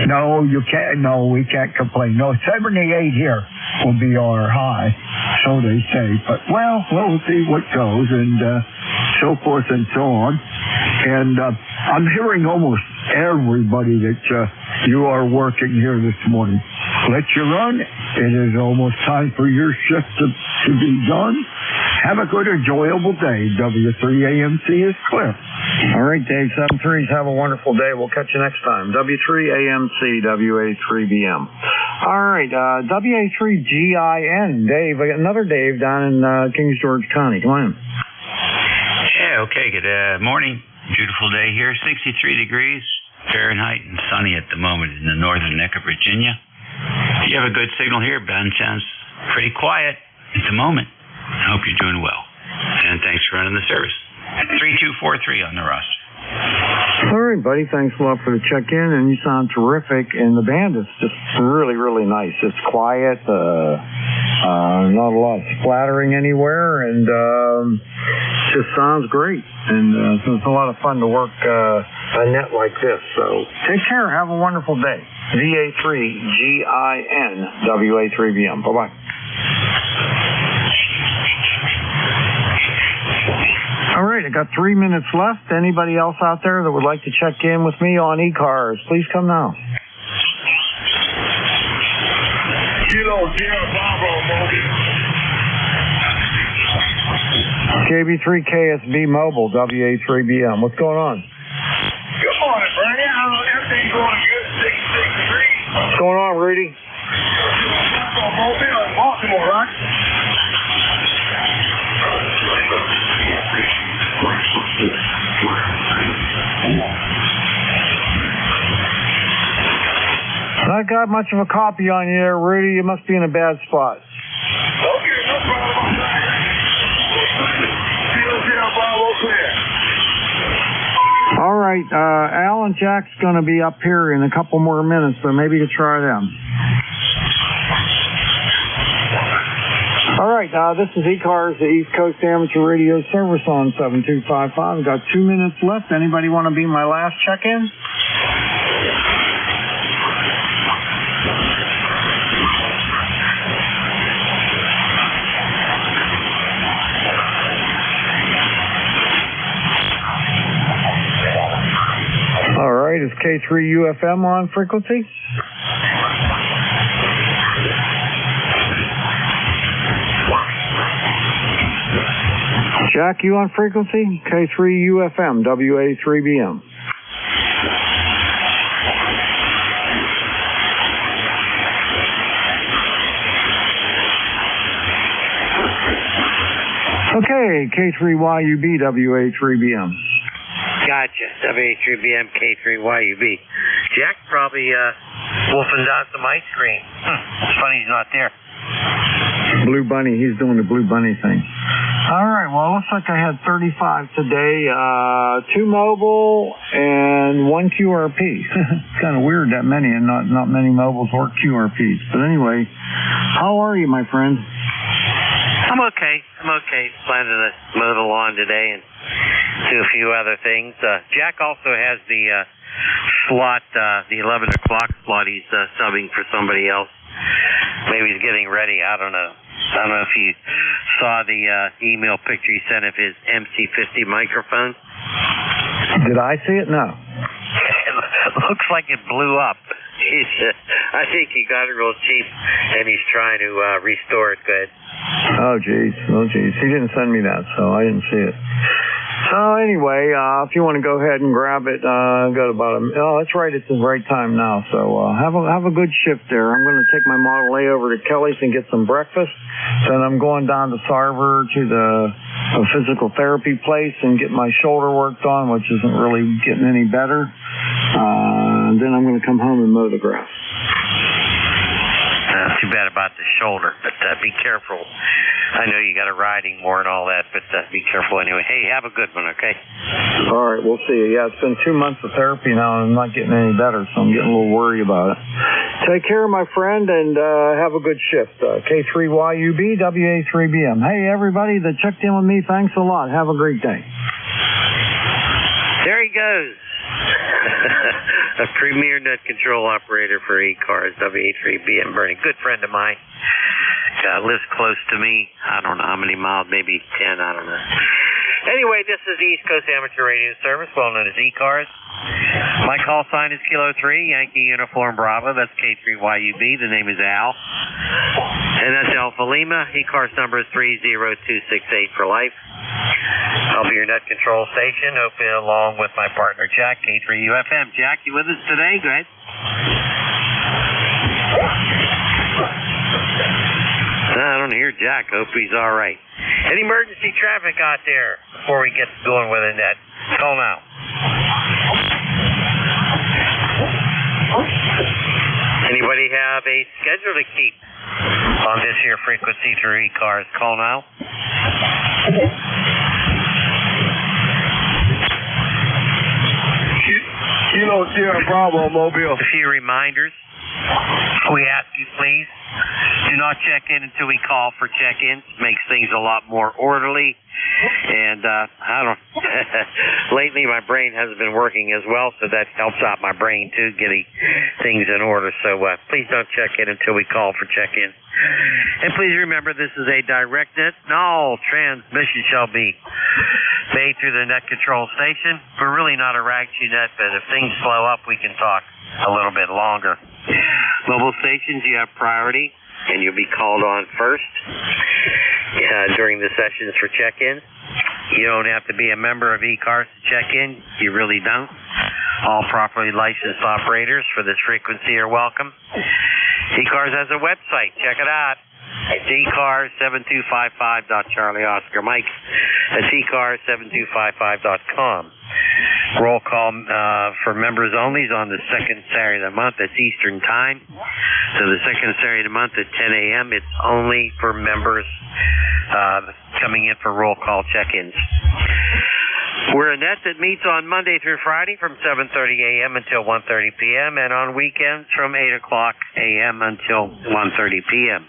Speaker 6: No, you can't. No, we can't complain. No, 78 here will be our high, so they say. But, well, we'll see what goes and so forth and so on. And I'm hearing almost everybody that you are working here this morning. Let you run. It is almost time for your shift to be done. Have a good, enjoyable day. W3AMC is clear.
Speaker 12: All right, Dave, 7-3s. Have a wonderful day. We'll catch you next time. W3AMC, WA3BM. All right, WA3GIN. Dave, I got another Dave down in Kings George County. Come on in.
Speaker 15: Yeah, okay. Good morning. Beautiful day here. 63 degrees Fahrenheit and sunny at the moment in the northern neck of Virginia. You have a good signal here. Ben sounds pretty quiet at the moment. I hope you're doing well. And thanks for running the service. 3243 on the roster.
Speaker 12: All right, buddy. Thanks a lot for the check-in, and you sound terrific. And the band is just really, really nice. It's quiet, not a lot of splattering anywhere, and just sounds great. And so it's a lot of fun to work a net like this. So take care. Have a wonderful day. VA3GIN, WA3BM. Bye-bye. All right, I got 3 minutes left. Anybody else out there that would like to check in with me on ECARS, please come now.
Speaker 17: Kilo Bravo,
Speaker 12: KB3 KSB Mobile, WA3BM. What's going on?
Speaker 17: Good morning, Bernie. Everything's going good. 66 degrees.
Speaker 12: What's going on, Rudy?
Speaker 17: Mobile in Baltimore, right?
Speaker 12: Not got much of a copy on you there, Rudy. You must be in a bad spot.
Speaker 17: Okay, no problem. Bravo clear.
Speaker 12: All right, Al and Jack's going to be up here in a couple more minutes, so maybe you could try them. All right, this is ECARS, the East Coast Amateur Radio Service on 7255. We've got 2 minutes left. Anybody want to be my last check-in? is K3UFM on frequency? Jack, you on frequency? K3UFM, WA3BM. Okay, K3YUB, WA3BM.
Speaker 23: Gotcha. WA3BM, K3YUB. Jack probably wolfing down some ice cream. It's funny he's not there.
Speaker 12: Blue Bunny, he's doing the Blue Bunny thing. All right, well, looks like I had 35 today, 2 mobile and 1 QRP. It's kind of weird that many and not many mobiles or QRPs. But anyway, how are you, my friend?
Speaker 23: I'm okay. Planning to mow the lawn today and do a few other things. Jack also has the slot, the 11 o'clock slot. He's subbing for somebody else. Maybe he's getting ready. I don't know. I don't know if you saw the email picture he sent of his MC50 microphone.
Speaker 12: Did I see it? No.
Speaker 23: It looks like it blew up. I think he got it real cheap, and he's trying to restore it good.
Speaker 12: Oh, geez. He didn't send me that, so I didn't see it. So anyway, if you want to go ahead and grab it, go to bottom. Oh, that's right. It's the right time now. So have a good shift there. I'm going to take my Model A over to Kelly's and get some breakfast. Then I'm going down to Sarver to the physical therapy place and get my shoulder worked on, which isn't really getting any better. And then I'm going to come home and mow the grass.
Speaker 23: Too bad about the shoulder, but be careful. I know you got a riding more and all that, but be careful anyway. Hey, have a good one, okay?
Speaker 12: All right, we'll see. Yeah, it's been 2 months of therapy now, and I'm not getting any better, so I'm getting a little worried about it. Take care, my friend, and have a good shift. K3YUB, WA3BM. Hey, everybody that checked in with me, thanks a lot. Have a great day.
Speaker 23: There he goes. A premier net control operator for ECARS, WA3BM, Bernie. Good friend of mine. Lives close to me. I don't know how many miles, maybe 10, I don't know. Anyway, this is the East Coast Amateur Radio Service, well known as ECARS. My call sign is Kilo 3, Yankee Uniform Bravo. That's K3YUB. The name is Al. And that's Alpha Lima. ECARS number is 30268 for life. I'll be your net control station, hopefully along with my partner, Jack, K3UFM. Jack, you with us today? Go ahead. I don't hear Jack. Hope he's all right. Any emergency traffic out there before we get going with the net? Call now. Anybody have a schedule to keep on this here frequency through ECARS? Call now.
Speaker 2: Kilo Sierra Bravo Mobile.
Speaker 23: A few reminders. We ask you, please, do not check in until we call for check-ins. Makes things a lot more orderly. And I don't. Lately, my brain hasn't been working as well, so that helps out my brain too, getting things in order. So please don't check in until we call for check-in. And please remember, this is a direct net, and all transmission shall be made through the net control station. We're really not a rag-sheet net, but if things slow up, we can talk a little bit longer. Mobile stations, you have priority, and you'll be called on first during the sessions for check-in. You don't have to be a member of ECARS to check in. You really don't. All properly licensed operators for this frequency are welcome. ECARS has a website. Check it out. It's ECARS7255.CharlieOscarMike. That's ECARS7255.com. Roll call for members only is on the second Saturday of the month. That's Eastern Time. So the second Saturday of the month at 10 a.m. It's only for members coming in for roll call check-ins. We're a net that meets on Monday through Friday from 7:30 a.m. until 1:30 p.m. and on weekends from 8 o'clock a.m. until 1:30 p.m.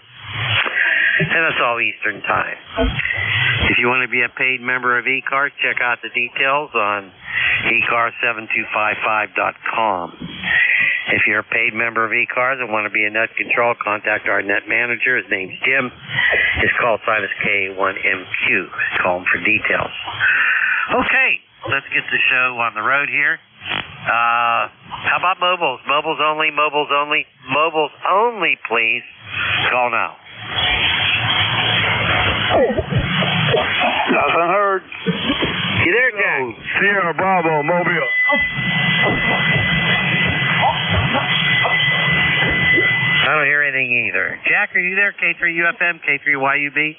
Speaker 23: And that's all Eastern Time. If you want to be a paid member of ECARS, check out the details on ECARS7255.com. If you're a paid member of ECARS and want to be a net control, contact our net manager. His name's Jim. His call sign is K1MQ. Call him for details. Okay, let's get the show on the road here. How about mobiles? Mobiles only, mobiles only, mobiles only, please. Call now.
Speaker 21: Nothing heard.
Speaker 23: You there, Jack?
Speaker 21: Sierra Bravo, Mobile.
Speaker 23: I don't hear anything either. Jack, are you there? K3UFM, K3YUB?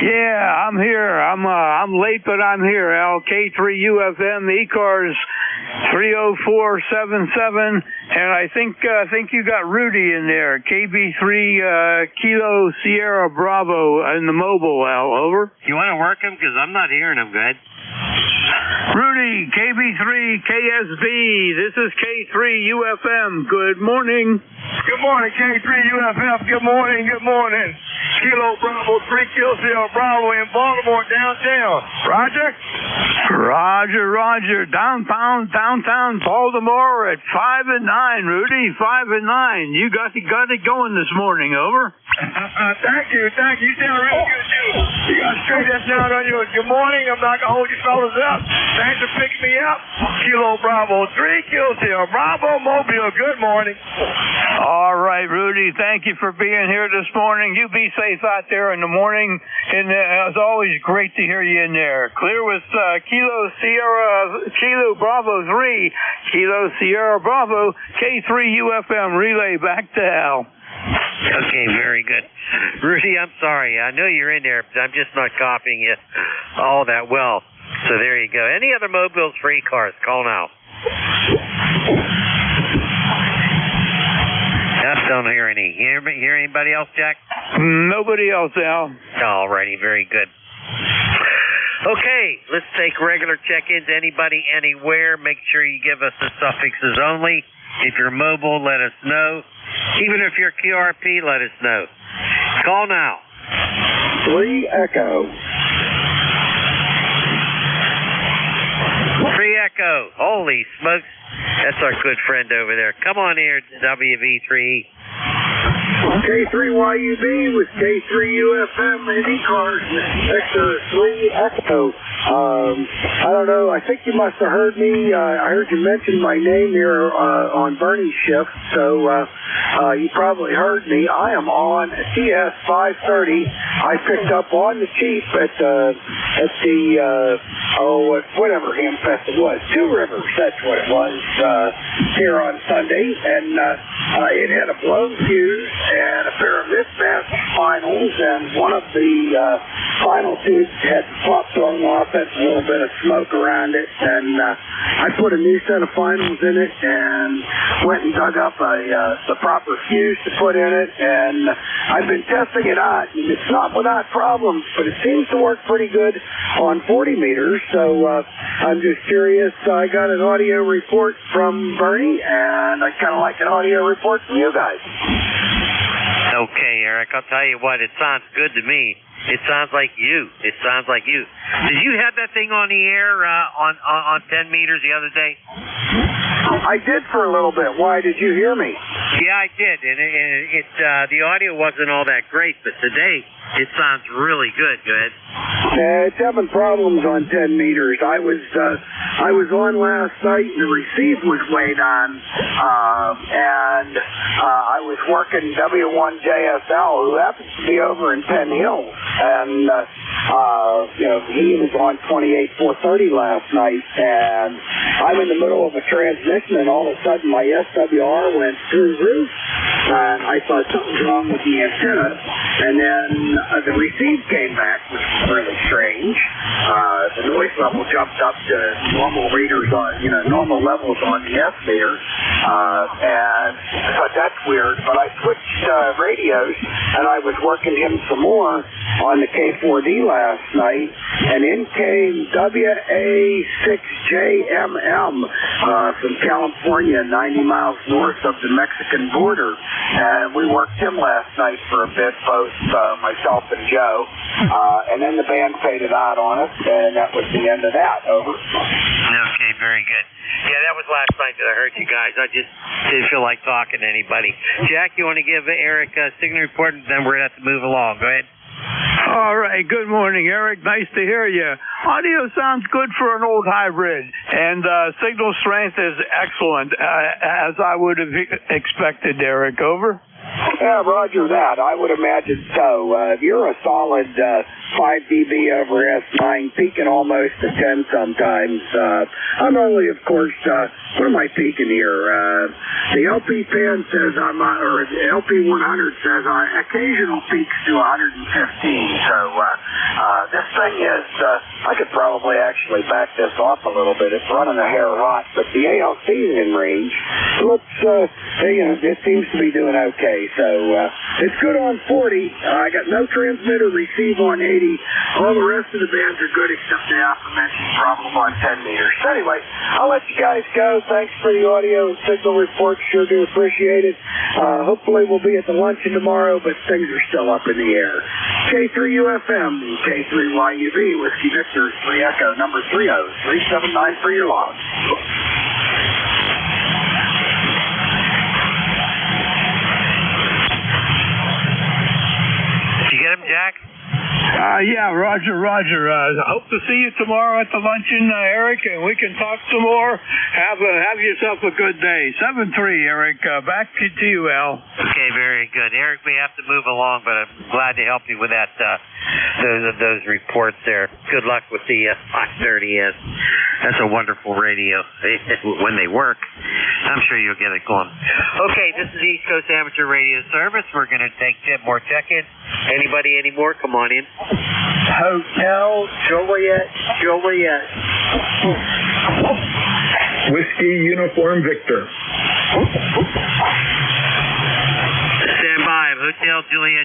Speaker 21: Yeah, I'm here. I'm late, but I'm here. Al, K3UFM, ECARS 30477, and I think you got Rudy in there. KB3 Kilo Sierra Bravo in the mobile, Al. Over.
Speaker 23: You want to work him? Because I'm not hearing him good.
Speaker 21: Rudy, KB3 KSB. This is K3UFM. Good morning.
Speaker 17: Good morning, K3UFF. Good morning, good morning. Kilo Bravo, 3 Kilo Sierra Bravo in Baltimore downtown. Roger?
Speaker 21: Roger. Downtown Baltimore at 5 and 9. Rudy, 5 and 9. You got it going this morning. Over.
Speaker 17: Thank you. You sound really good, too. You got straight that sound on you. Good morning. I'm not going to hold you fellas up. Thanks for picking me up. Kilo Bravo, 3 Kilo Sierra Bravo, Mobile. Good morning.
Speaker 21: All right, Rudy. Thank you for being here this morning. You be safe out there in the morning. And as always, great to hear you in there. Clear with Kilo Bravo 3, Kilo Sierra Bravo, K3UFM relay back to Al.
Speaker 23: Okay, very good. Rudy, I'm sorry. I know you're in there, but I'm just not copying you all that well. So there you go. Any other mobiles for ECARS? Call now. I don't hear any. Hear anybody else, Jack?
Speaker 21: Nobody else, Al.
Speaker 23: All righty, very good. Okay, let's take regular check-ins. Anybody, anywhere, make sure you give us the suffixes only. If you're mobile, let us know. Even if you're QRP, let us know. Call now.
Speaker 5: 3 Echo.
Speaker 23: 3 Echo. Holy smokes. That's our good friend over there. Come on here, WV3E.
Speaker 5: K3YUB with K3UFM and ECARS. Victor 3 Echo. I don't know. I think you must have heard me. I heard you mention my name here on Bernie's shift, so you probably heard me. I am on TS 530. I picked up on the cheap at the whatever Hamfest it was. Two Rivers, that's what it was, here on Sunday, and it had a blown fuse and a pair of mismatched finals, and one of the final tubes had popped thrown off it, a little bit of smoke around it, and I put a new set of finals in it and went and dug up the proper fuse to put in it, and I've been testing it out, and it's not without problems, but it seems to work pretty good on 40 meters, so I'm just curious. I got an audio report from Bernie, and I kind of like an audio report from you guys.
Speaker 23: Okay, Eric, I'll tell you what, it sounds good to me. It sounds like you. Did you have that thing on the air on 10 meters the other day?
Speaker 5: I did for a little bit. Why, did you hear me?
Speaker 23: Yeah, I did, and it the audio wasn't all that great, but today it sounds really good. Go ahead.
Speaker 5: It's having problems on 10 meters. I was on last night, and the receive was way down, and I was working W1JSL, who happens to be over in Penn Hills, and he was on 28,430 last night, and I'm in the middle of a transmission, and all of a sudden my SWR went through the roof, and I thought something's wrong with the antenna, and then the receive came back, which was really strange. The noise level jumped up to normal readers on, normal levels on the S meter, and I thought that's weird, but I switched radios, and I was working him some more on the K4D last night, and in came WA6JMM from California, 90 miles north of the Mexican border, and we worked him last night for a bit, both myself and Joe, and then the band faded out on us, and that was the end of that. Over.
Speaker 23: Okay, very good. Yeah, that was last night that I heard you guys. I just didn't feel like talking to anybody. Jack, you want to give Eric a signal report, and then we're going to have to move along. Go ahead.
Speaker 21: All right. Good morning, Eric. Nice to hear you. Audio sounds good for an old hybrid, and signal strength is excellent, as I would have expected, Eric. Over.
Speaker 5: Yeah, roger that. I would imagine so. If you're a solid 5 dB over S9, peaking almost to 10 sometimes. I'm only, of course, what am I peaking here? The LP pen says or the LP 100 says occasional peaks to 115. So this thing is, I could probably actually back this off a little bit. It's running a hair hot, but the ALC in range looks, it seems to be doing okay. So it's good on 40. I got no transmitter receive on 80. All the rest of the bands are good except the aforementioned problem on 10 meters. So anyway, I'll let you guys go. Thanks for the audio and signal report. Sure do appreciate it. Hopefully we'll be at the luncheon tomorrow, but things are still up in the air. K3UFM, K3YUV, Whiskey Victor, 3 Echo, number 30379 for your log.
Speaker 23: Did you get him, Jack?
Speaker 21: Yeah, Roger. Hope to see you tomorrow at the luncheon, Eric, and we can talk some more. Have yourself a good day. 7-3, Eric. Back to you, Al.
Speaker 23: Okay, very good. Eric, we have to move along, but I'm glad to help you with that. Those reports there. Good luck with the 530S. That's a wonderful radio when they work. I'm sure you'll get it going. Okay, this is the East Coast Amateur Radio Service. We're going to take 10 more check-ins. Anybody anymore? Come on in.
Speaker 3: Hotel Juliet.
Speaker 18: Whiskey Uniform Victor.
Speaker 23: Stand by. Hotel Juliet.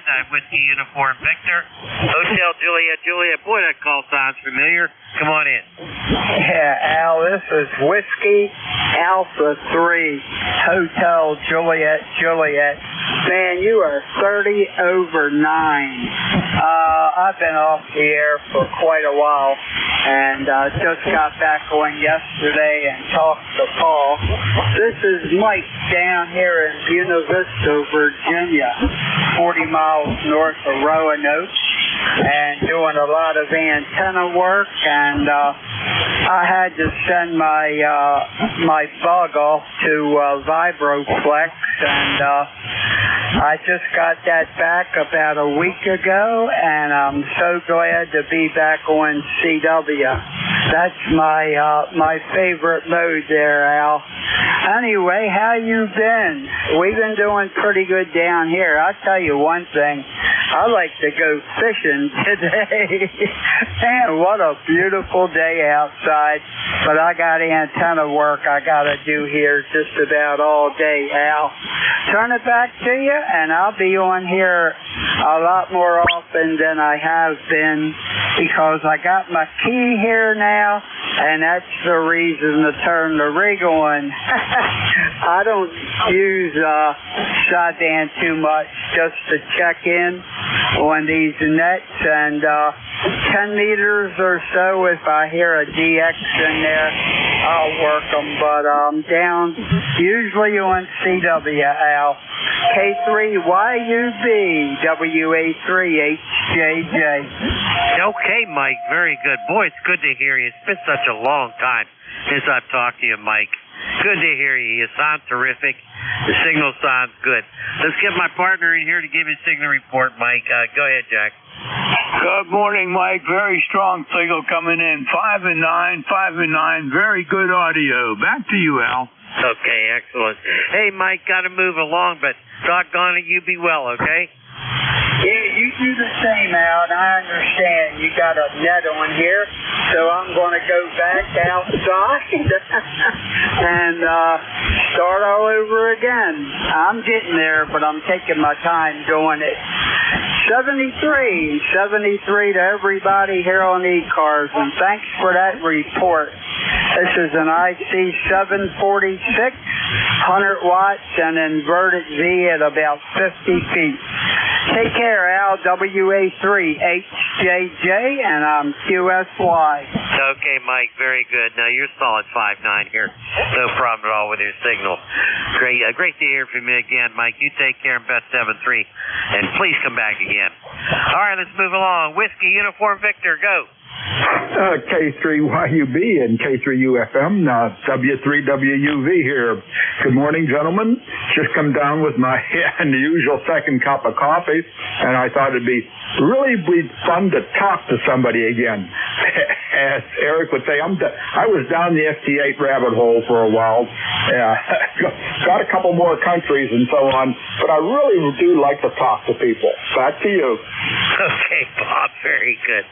Speaker 23: I'm Whiskey Uniform Victor. Hotel Juliet. Boy, that call sounds familiar. Come on in.
Speaker 3: Yeah, Al, this is Whiskey Alpha 3, Hotel Juliet. Man, you are 30 over 9. I've been off the air for quite a while, and just got back on yesterday and talked to Paul. This is Mike down here in Buena Vista, Virginia, 40 miles north of Roanoke, and doing a lot of antenna work, and I had to send my bug off to Vibroplex, and I just got that back about a week ago, and I'm so glad to be back on CW. That's my favorite mode there, Al. Anyway, how you been? We've been doing pretty good down here. I'll tell you one thing. I like to go fishing today. Man, what a beautiful day outside. But I got antenna work I got to do here just about all day, Al. Turn it back to you, and I'll be on here a lot more often than I have been, because I got my key here now, and that's the reason to turn the rig on. I don't use sideband too much, just to check in on these nets, and 10 meters or so, if I hear a DX in there, I'll work them, but I'm down usually on CW, Al. K3YUB, WA3HJJ.
Speaker 23: Okay, Mike, very good. Boy, it's good to hear you. It's been such a long time since I've talked to you, Mike. Good to hear you. You sound terrific. The signal sounds good. Let's get my partner in here to give his signal report, Mike. Go ahead, Jack.
Speaker 21: Good morning, Mike. Very strong signal coming in. 5 and 9. Very good audio. Back to you, Al.
Speaker 23: Okay, excellent. Hey, Mike, got to move along, but doggone it, you be well, okay?
Speaker 3: Yeah, you do the same, Al, and I understand you got a net on here, so I'm going to go back outside and start all over again. I'm getting there, but I'm taking my time doing it. 73 to everybody here on ECARS, and thanks for that report. This is an IC 746, 100 watts, and inverted V at about 50 feet. Take care, Al. WA3HJJ, and I'm QSY.
Speaker 23: Okay, Mike, very good. Now, you're solid 5'9" here. No problem at all with your signal. Great to hear from you again, Mike. You take care and best 7-3, and please come back again. All right, let's move along. Whiskey Uniform Victor, go.
Speaker 18: K3YUB and K3UFM, W3WUV here. Good morning, gentlemen. Just come down with my unusual second cup of coffee, and I thought it'd be really fun to talk to somebody again. As Eric would say, I was down the FT8 rabbit hole for a while. Got a couple more countries and so on, but I really do like to talk to people. Back to you.
Speaker 23: Okay, Bob, very good.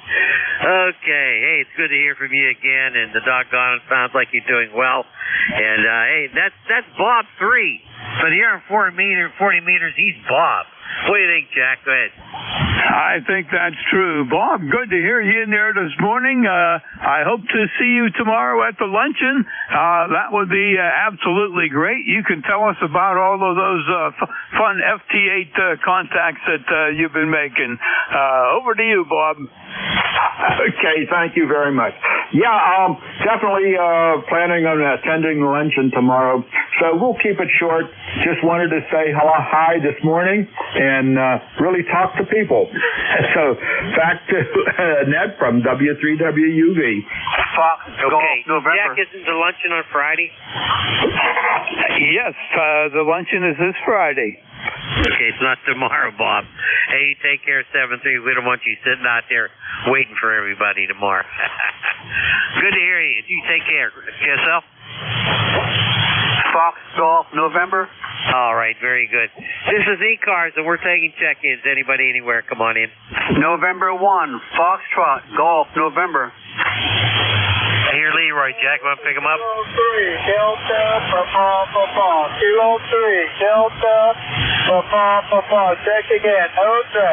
Speaker 23: Okay, hey, it's good to hear from you again, and the doggone it sounds like you're doing well. And hey, that's Bob 3, but here on 40 meters, he's Bob. What do you think, Jack? Go ahead.
Speaker 19: I think that's true. Bob, good to hear you in there this morning. I hope to see you tomorrow at the luncheon. That would be absolutely great. You can tell us about all of those fun FT8 contacts that you've been making. Over to you, Bob.
Speaker 18: Okay, thank you very much. Yeah, definitely planning on attending the luncheon tomorrow. So we'll keep it short. Just wanted to say hi this morning and really talk to people. So back to Ned from W3WUV.
Speaker 23: Okay, Jack, isn't the luncheon on Friday?
Speaker 19: Yes, the luncheon is this Friday.
Speaker 23: Okay, it's not tomorrow, Bob. Hey, you take care, 7-3. We don't want you sitting out there waiting for everybody tomorrow. Good to hear you. You take care. Yourself?
Speaker 20: Fox Golf November.
Speaker 23: All right, very good. This is ECARS, and we're taking check-ins. Anybody, anywhere, come on in.
Speaker 20: November 1, Foxtrot Golf November.
Speaker 23: Here, Leroy. Jack, want to pick him up?
Speaker 17: Kilo 3, Delta, Papa. Kilo 3, Delta, Papa. Check again. Delta.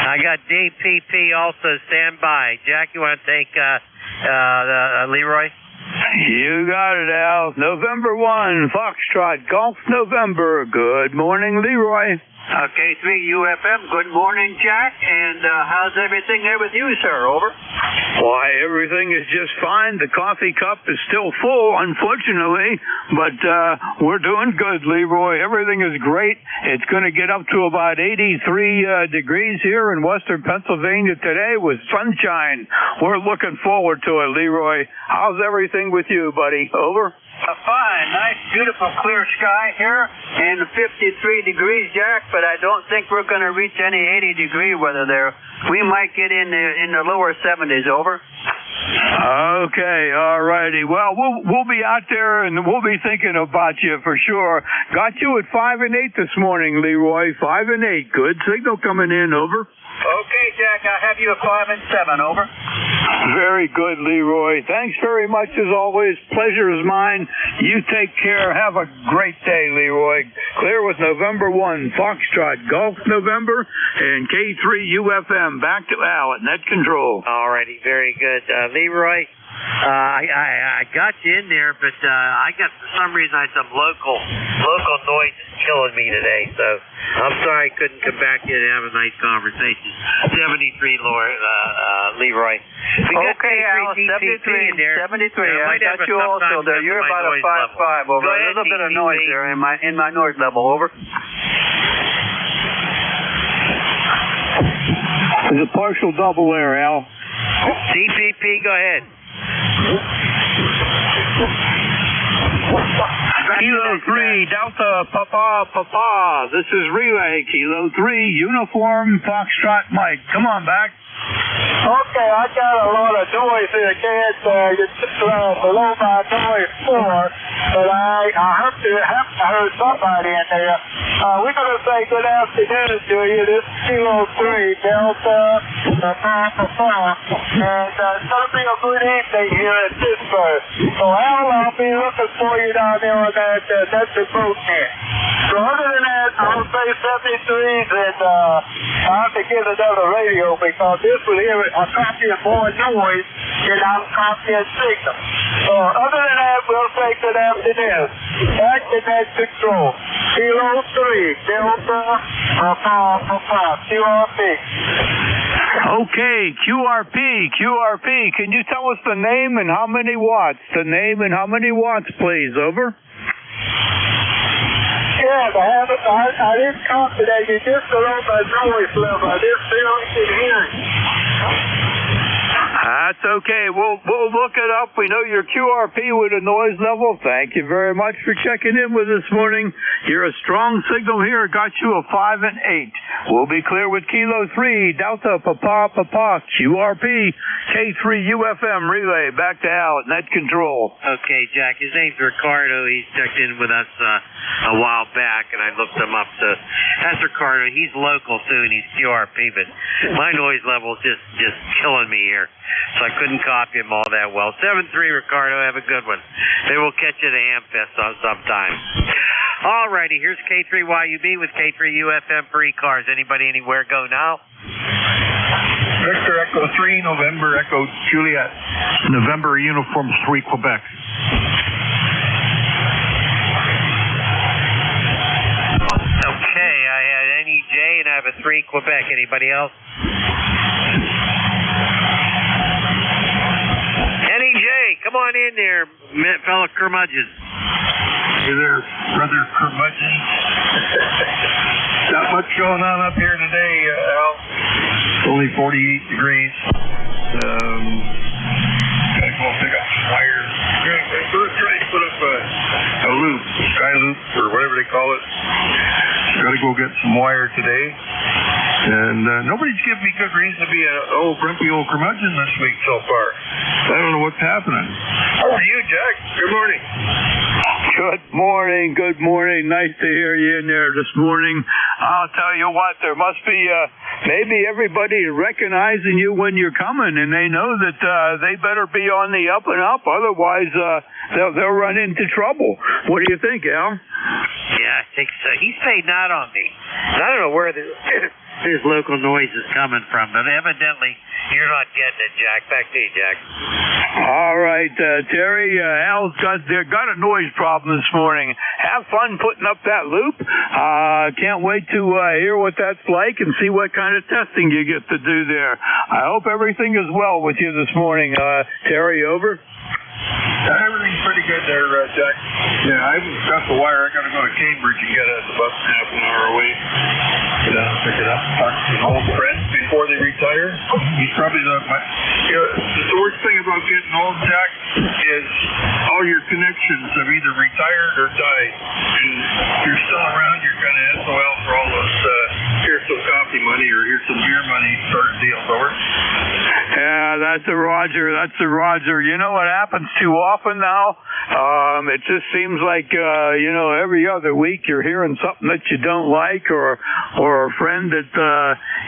Speaker 23: I got DPP also stand by. Jack, you want to take Leroy?
Speaker 19: You got it, Al. November 1, Foxtrot Golf November. Good morning, Leroy.
Speaker 20: Okay, 3UFM. Good morning, Jack. And how's everything there with you, sir? Over.
Speaker 19: Why, everything is just fine. The coffee cup is still full, unfortunately, but we're doing good, Leroy. Everything is great. It's going to get up to about 83 degrees here in western Pennsylvania today with sunshine. We're looking forward to it, Leroy. How's everything with you, buddy? Over.
Speaker 20: Fine. Nice, beautiful, clear sky here and 53 degrees, Jack, but I don't think we're going to reach any 80-degree weather there. We might get in the lower 70s, over.
Speaker 19: Okay, all righty. Well, we'll be out there, and we'll be thinking about you for sure. Got you at 5 and 8 this morning, Leroy. 5 and 8. Good signal coming in, over.
Speaker 20: Okay, Jack, I have you at 5 and 7, over.
Speaker 19: Very good, Leroy. Thanks very much, as always. Pleasure is mine. You take care. Have a great day, Leroy. Clear with November 1, Foxtrot Golf November, and K3UFM. Back to Al at Net Control.
Speaker 23: All righty, very good. Leroy, I got you in there, but I got, for some reason, some local noise is killing me today, so I'm sorry I couldn't come back here and have a nice conversation. 73, Leroy.
Speaker 20: Okay, Al, 73 in there. 73. I got you also there. You're about a 5.5, over. There's a little bit of noise there in my noise level, over.
Speaker 19: There's a partial double there, Al.
Speaker 23: CPP, go ahead.
Speaker 19: Kilo 3, Delta, Papa. This is Relay, Kilo 3, Uniform, Foxtrot, Mike. Come on back.
Speaker 17: Okay, I got a lot of noise here. Can't below my noise floor, but I heard somebody in there. We're going to say good afternoon to you. This is Kilo 3, Delta, Papa, and it's going to be a good evening here in Pittsburgh. So Al, I'll be looking for you down there on that's the boat there. So other than that, I'll say 73s, and I have to get another radio because this will hear a copy of more noise than I'm copying signal. So other than that, we'll say good afternoon. Back to Net Control. Kilo 3, Delta, QRP.
Speaker 19: Okay, QRP. Can you tell us the name and how many watts? The name and how many watts, please. Over.
Speaker 17: Yes, I didn't count today. You just below my noise level. I didn't feel anything hearing.
Speaker 19: That's okay. We'll look it up. We know your QRP with a noise level. Thank you very much for checking in with us this morning. You're a strong signal here. Got you a 5 and 8. We'll be clear with Kilo 3, Delta, Papa, QRP, K3UFM relay. Back to Al at Net Control.
Speaker 23: Okay, Jack. His name's Ricardo. He's checked in with us a while back, and I looked him up. So that's Ricardo. He's local too, and he's QRP, but my noise level's just killing me here. So I couldn't copy him all that well. 7-3, Ricardo. Have a good one. Maybe we'll catch you at the Hamfest sometime. Alrighty, here's K3YUB with K3UFM for ECARS. Anybody anywhere go now?
Speaker 8: Victor Echo 3, November Echo Juliet. November Uniform 3, Quebec.
Speaker 23: Okay, I had NEJ and I have a 3 Quebec. Anybody else? NEJ, come on in there, fellow curmudgeons.
Speaker 8: Hey there, brother curmudgeon. Not much going on up here today, Al. Only 48 degrees. Gotta go pick up some wires. We're gonna try and put up a loop, sky loop, or whatever they call it. Gotta go get some wire today. And nobody's given me good reason to be an old grumpy old curmudgeon this week so far. I don't know what's happening. How are you, Jack? Good morning.
Speaker 19: Good morning. Nice to hear you in there this morning. I'll tell you what, there must be maybe everybody recognizing you when you're coming, and they know that they better be on the up and up, otherwise they'll run into trouble. What do you think, Al?
Speaker 23: Yeah, I think so. He's fading out on me. I don't know where his local noise is coming from, but evidently you're not getting it, Jack. Back to you, Jack.
Speaker 19: All right, Terry, Al's got a noise problem this morning. Have fun putting up that loop. Can't wait to hear what that's like and see what kind of testing you get to do there. I hope everything is well with you this morning. Terry, over.
Speaker 8: Everything's pretty good there, Jack. Yeah, I haven't got the wire. I got to go to Cambridge and get it. It's about half an hour away. Get out, pick it up, talk to some old friends before they retire. He's probably the worst thing about getting old, Jack, is all your connections have either retired or died. And if you're still around, you're kind of SOL for all those here's some coffee money or here's some beer money sort of deals, over.
Speaker 19: Yeah, that's a Roger. You know what happens too often now? It just seems like, every other week you're hearing something that you don't like or a friend that,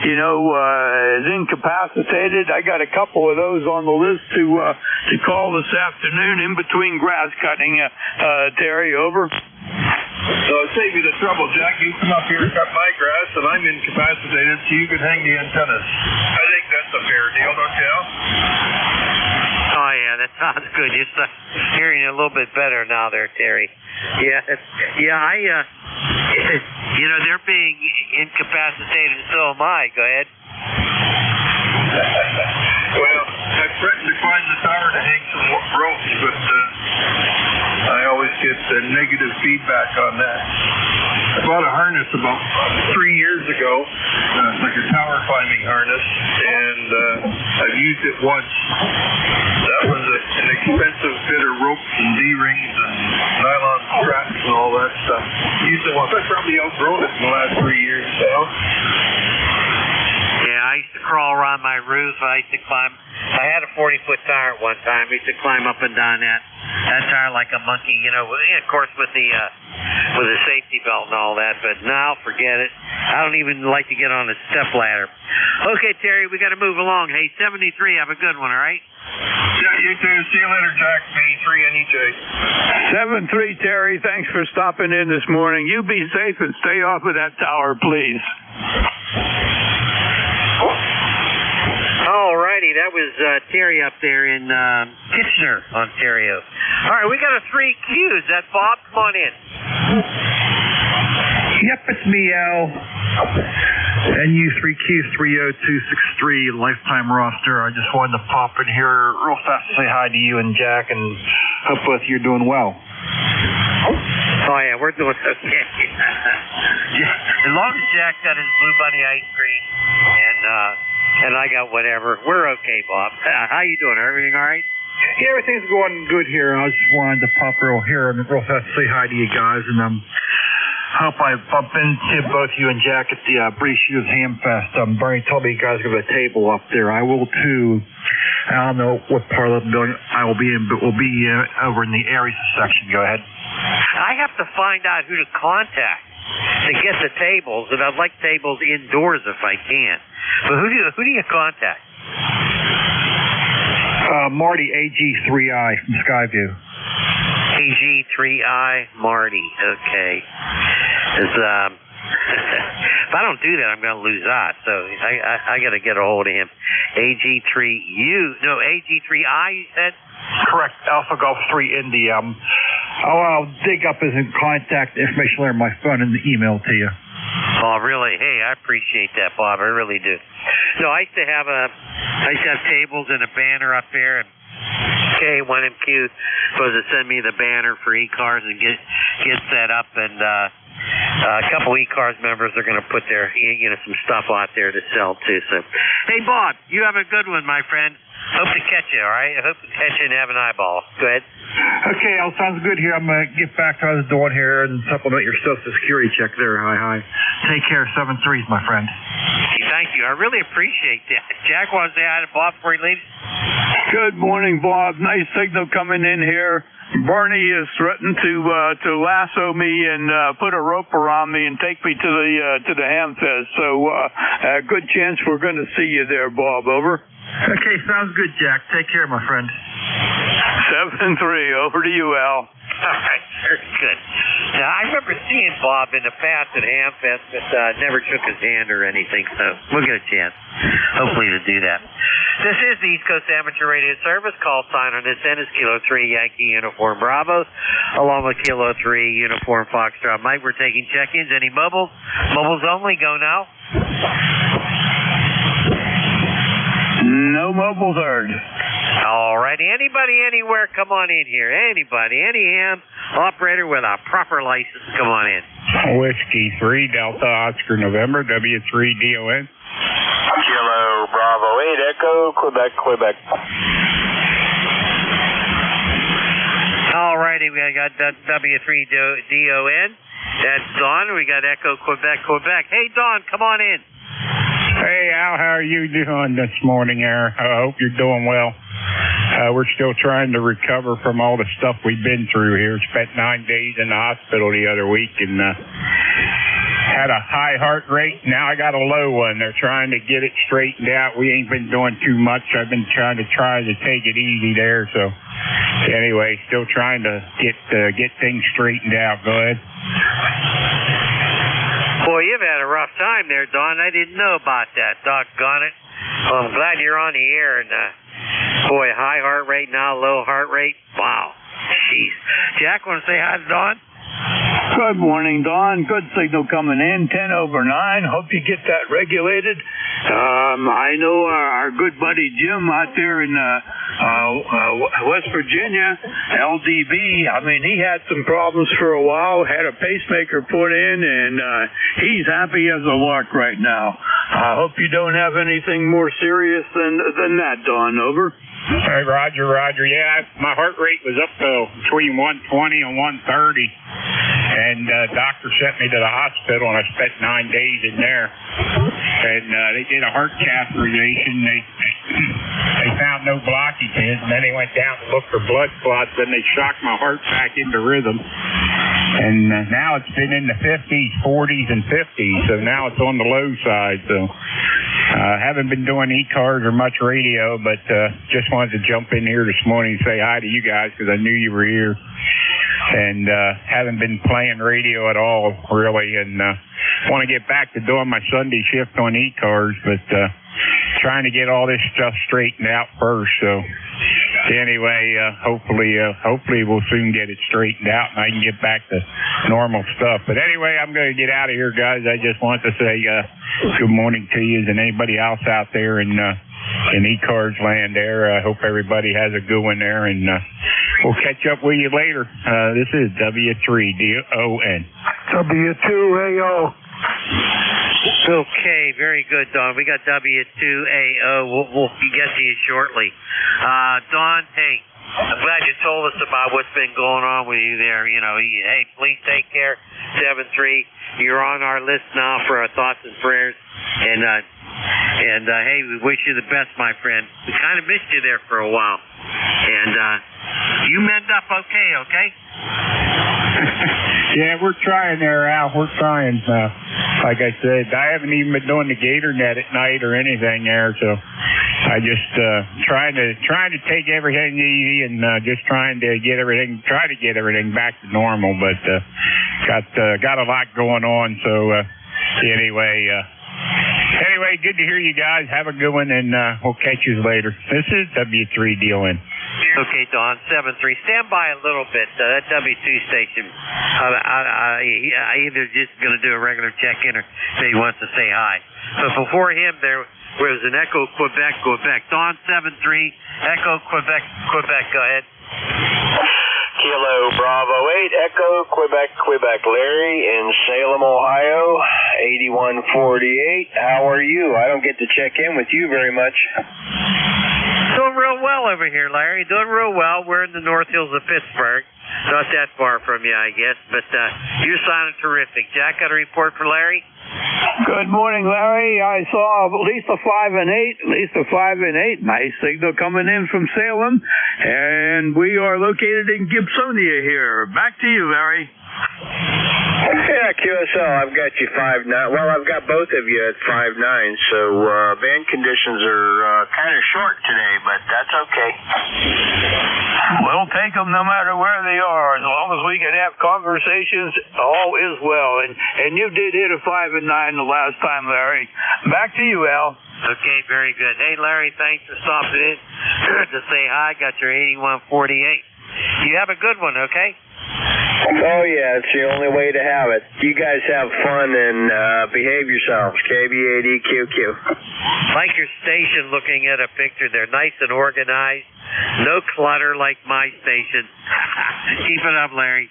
Speaker 19: is incapacitated. I got a couple of those on the list to call this afternoon in between grass cutting. Terry, over.
Speaker 8: So save you the trouble, Jack. You come up here and cut my grass, and I'm incapacitated, so you can hang the antennas. I think that's a fair deal, don't you, Al?
Speaker 23: Oh, yeah, that sounds good. You're hearing it a little bit better now there, Terry. Yeah, they're being incapacitated, and so am I. Go ahead.
Speaker 8: Well, I threatened to climb the tower to hang some ropes, but I always get negative feedback on that. I bought a harness about 3 years ago, like a tower climbing harness, and I've used it once. That was an expensive bit of ropes and D-rings and nylon straps and all that stuff. Used it once. I've probably outgrown it in the last 3 years, so.
Speaker 23: Yeah, I used to crawl around my roof. I used to climb. I had a 40-foot tower at one time. I used to climb up and down that tower like a monkey, of course with the safety belt and all that. But now, forget it. I don't even like to get on a step ladder. Okay, Terry, we got to move along. Hey, 73, have a good one, all right?
Speaker 8: Yeah, you too. See you later, Jack. B3NEJ.
Speaker 19: 7-3, Terry. Thanks for stopping in this morning. You be safe and stay off of that tower, please.
Speaker 23: Alrighty, that was Terry up there in Kitchener, Ontario. All right, we got a 3 Qs. That Bob? Come on in.
Speaker 10: Yep, it's me, Al. NU3Q30263, lifetime roster. I just wanted to pop in here real fast to say hi to you and Jack, and hope both of you are doing well.
Speaker 23: Oh, yeah, we're doing okay. As long as Jack got his Blue Bunny ice cream and I got whatever, we're okay, Bob. How you doing? Everything all right?
Speaker 10: Yeah, everything's going good here. I just wanted to pop real fast to say hi to you guys, and hope I bump into both you and Jack at the British Youth Hamfest. Bernie told me you guys have a table up there. I will too. I don't know what part of the building I will be in, but we'll be over in the Aries section. Go ahead.
Speaker 23: I have to find out who to contact to get the tables, and I'd like tables indoors if I can. But who do you contact?
Speaker 10: Marty, AG3I from Skyview.
Speaker 23: AG3I, Marty. Okay. If I don't do that, I'm going to lose that. So I got to get a hold of him. AG3I, you said?
Speaker 10: Correct. Alpha Golf 3 Indy. I'll dig up his contact information later on my phone and email to you.
Speaker 23: Oh, really? Hey, I appreciate that, Bob. I really do. No, I used to have tables and a banner up there, and K1MQ supposed to send me the banner for ECARS and get set up, and a couple ECARS members are going to put their some stuff out there to sell too. So, hey, Bob, you have a good one, my friend. Hope to catch you, all right? I hope to catch you and have an eyeball. Go ahead.
Speaker 10: Okay, all sounds good here. I'm going to get back to what I was doing here and supplement your Social Security check there. Hi. Take care, 7-3s, my friend.
Speaker 23: Thank you. I really appreciate that. Jack wants to say hi to Bob before he leaves.
Speaker 19: Good morning, Bob. Nice signal coming in here. Bernie is threatened to lasso me and put a rope around me and take me to the Hamfest. So a good chance we're going to see you there, Bob. Over.
Speaker 10: Okay, sounds good, Jack. Take care, my friend.
Speaker 19: 7-3. Over to you, Al.
Speaker 23: All right, very good. Now, I remember seeing Bob in the past at Hamfest, but never shook his hand or anything, so we'll get a chance, hopefully, to do that. This is the East Coast Amateur Radio Service. Call sign on this end is Kilo 3 Yankee Uniform Bravo, along with Kilo 3 Uniform Foxtrot Mike. We're taking check-ins. Any mobiles? Mobiles only. Go now.
Speaker 19: No mobiles heard.
Speaker 23: All righty. Anybody, anywhere, come on in here. Anybody, any ham operator with a proper license, come on in.
Speaker 11: Whiskey 3 Delta Oscar November W3DON.
Speaker 2: Kilo Bravo 8 Echo Quebec.
Speaker 23: All righty. We got W3DON. That's Don. We got Echo Quebec. Hey, Don, come on in.
Speaker 11: Hey, Al, how are you doing this morning, Air? I hope you're doing well. We're still trying to recover from all the stuff we've been through here. Spent 9 days in the hospital the other week and had a high heart rate. Now I got a low one. They're trying to get it straightened out. We ain't been doing too much. I've been trying to take it easy there. So anyway, still trying to get things straightened out. Go ahead.
Speaker 23: Boy, you've had a rough time there, Don. I didn't know about that. Doggone it. Well, I'm glad you're on the air. And, boy, high heart rate now, low heart rate. Wow. Jeez. Jack, want to say hi to Don?
Speaker 19: Good morning, Don. Good signal coming in. 10/9. Hope you get that regulated. I know our good buddy Jim out there in West Virginia, LDB. I mean, he had some problems for a while, had a pacemaker put in, and he's happy as a lark right now. I hope you don't have anything more serious than that, Don. Over.
Speaker 11: Hey, Roger. Yeah, my heart rate was up to between 120 and 130. And doctor sent me to the hospital, and I spent 9 days in there. And they did a heart catheterization. They found no blockages, and then they went down to look for blood clots. Then they shocked my heart back into rhythm. And now it's been in the 50s, 40s, and 50s. So now it's on the low side. So I haven't been doing ECARS or much radio, but just wanted to jump in here this morning and say hi to you guys because I knew you were here. And haven't been playing radio at all, really, and want to get back to doing my Sunday shift on ECARS, but trying to get all this stuff straightened out first. So anyway, hopefully we'll soon get it straightened out and I can get back to normal stuff. But anyway, I'm going to get out of here, guys. I just want to say good morning to you and anybody else out there in ECARS land there. I hope everybody has a good one there, and we'll catch up with you later. This is W3DON.
Speaker 2: W2AO.
Speaker 23: Okay, very good, Don. We got W2AO. We'll get to you shortly. Don, hey, I'm glad you told us about what's been going on with you there. You know, hey, please take care. 7-3. You're on our list now for our thoughts and prayers. And hey, we wish you the best, my friend. We kind of missed you there for a while. And you mend up okay?
Speaker 11: Yeah, we're trying there, Al. We're trying. Like I said, I haven't even been doing the gator net at night or anything there, so I just trying to take everything easy and just try to get everything back to normal. But got a lot going on. So anyway, good to hear you guys. Have a good one, and we'll catch you later. This is W3DON.
Speaker 23: Okay, Don, 7-3. Stand by a little bit. That W2 station, I either just going to do a regular check-in or maybe wants to say hi. But before him, there was an Echo Quebec. Don, 7-3. Echo Quebec. Go ahead.
Speaker 2: Kilo Bravo 8, Echo Quebec. Larry in Salem, Ohio, 8148. How are you? I don't get to check in with you very much.
Speaker 23: Doing real well over here, Larry. Doing real well. We're in the North Hills of Pittsburgh. Not that far from you, I guess. But you're sounding terrific. Jack, got a report for Larry?
Speaker 19: Good morning, Larry. I saw at least a 5 and 8. Nice signal coming in from Salem. And we are located in Gibsonia here. Back to you, Larry.
Speaker 2: Yeah, QSL, I've got you 5'9". Well, I've got both of you at 5'9", so band conditions are kind of short today, but that's okay.
Speaker 19: We'll take them no matter where they are. As long as we can have conversations, all is well. And you did hit a 5 and 9 the last time, Larry. Back to you, Al.
Speaker 23: Okay, very good. Hey, Larry, thanks for stopping in to say hi. Got your 8148. You have a good one, okay?
Speaker 2: Oh, yeah, it's the only way to have it. You guys have fun and behave yourselves. KB8EQQ.
Speaker 23: Like your station, looking at a picture. They're nice and organized. No clutter like my station. Keep it up, Larry.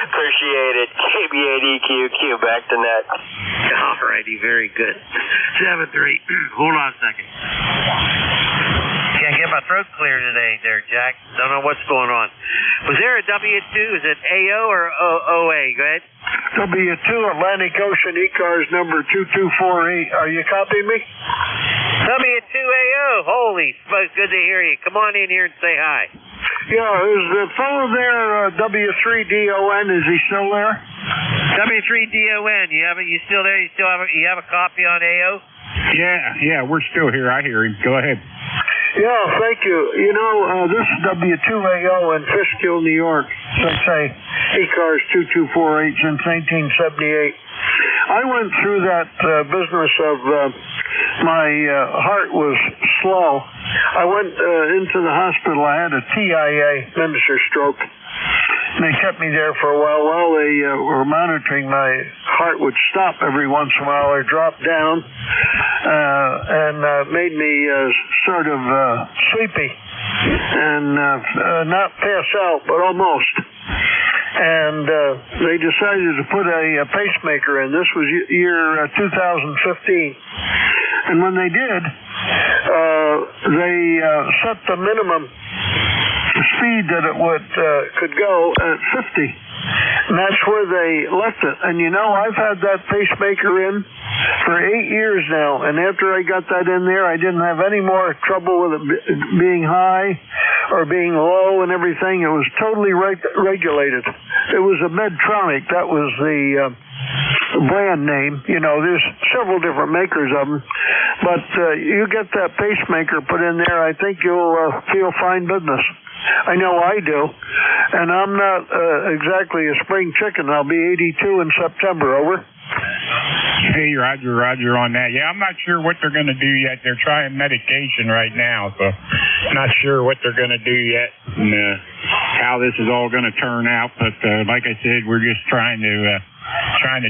Speaker 2: Appreciate it. KB8EQQ, back to net.
Speaker 23: All righty, very good. 7-3. Hold on a second. Can't get my throat clear today there, Jack. Don't know what's going on. Was there a W2? Is it AO or OA? Go ahead.
Speaker 2: W2, Atlantic Ocean, ECARS number 2248. Are you copying me?
Speaker 23: W2AO. Holy smokes, good to hear you. Come on in here and say hi.
Speaker 2: Yeah, is the fellow there W3DON? Is he still there?
Speaker 23: W3DON. You still there? You have a copy on AO?
Speaker 11: Yeah, we're still here. I hear him. Go ahead.
Speaker 2: Yeah, thank you. You know, this is W2AO in Fishkill, New York. Let's say ECARS 2248 since 1978. I went through that business of my heart was slow. I went into the hospital. I had a TIA, miniature stroke. And they kept me there for a while they were monitoring my heart would stop every once in a while or drop down and made me sort of sleepy and not pass out, but almost. And they decided to put a pacemaker in. This was year 2015. And when they did, they set the minimum speed that it could go at 50. And that's where they left it. And you know, I've had that pacemaker in for 8 years now. And after I got that in there, I didn't have any more trouble with it being high or being low and everything. It was totally regulated. It was a Medtronic. That was the brand name. You know, there's several different makers of them. But you get that pacemaker put in there, I think you'll feel fine business. I know I do. And I'm not exactly a spring chicken. I'll be 82 in September. Over.
Speaker 11: Hey, Roger on that. Yeah, I'm not sure what they're going to do yet. They're trying medication right now, so not sure what they're going to do yet and how this is all going to turn out. But like I said, we're just trying to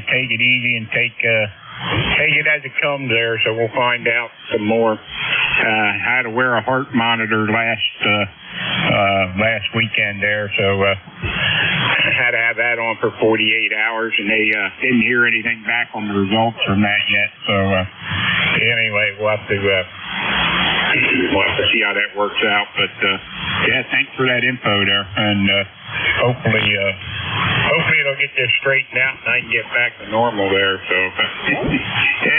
Speaker 11: take it easy and take it as it comes there. So we'll find out some more. I had to wear a heart monitor last weekend there, so I had to have that on for 48 hours, and they didn't hear anything back on the results from that yet. So anyway, we'll have to see how that works out. But yeah, thanks for that info there, and hopefully it'll get this straightened out and I can get back to normal there. So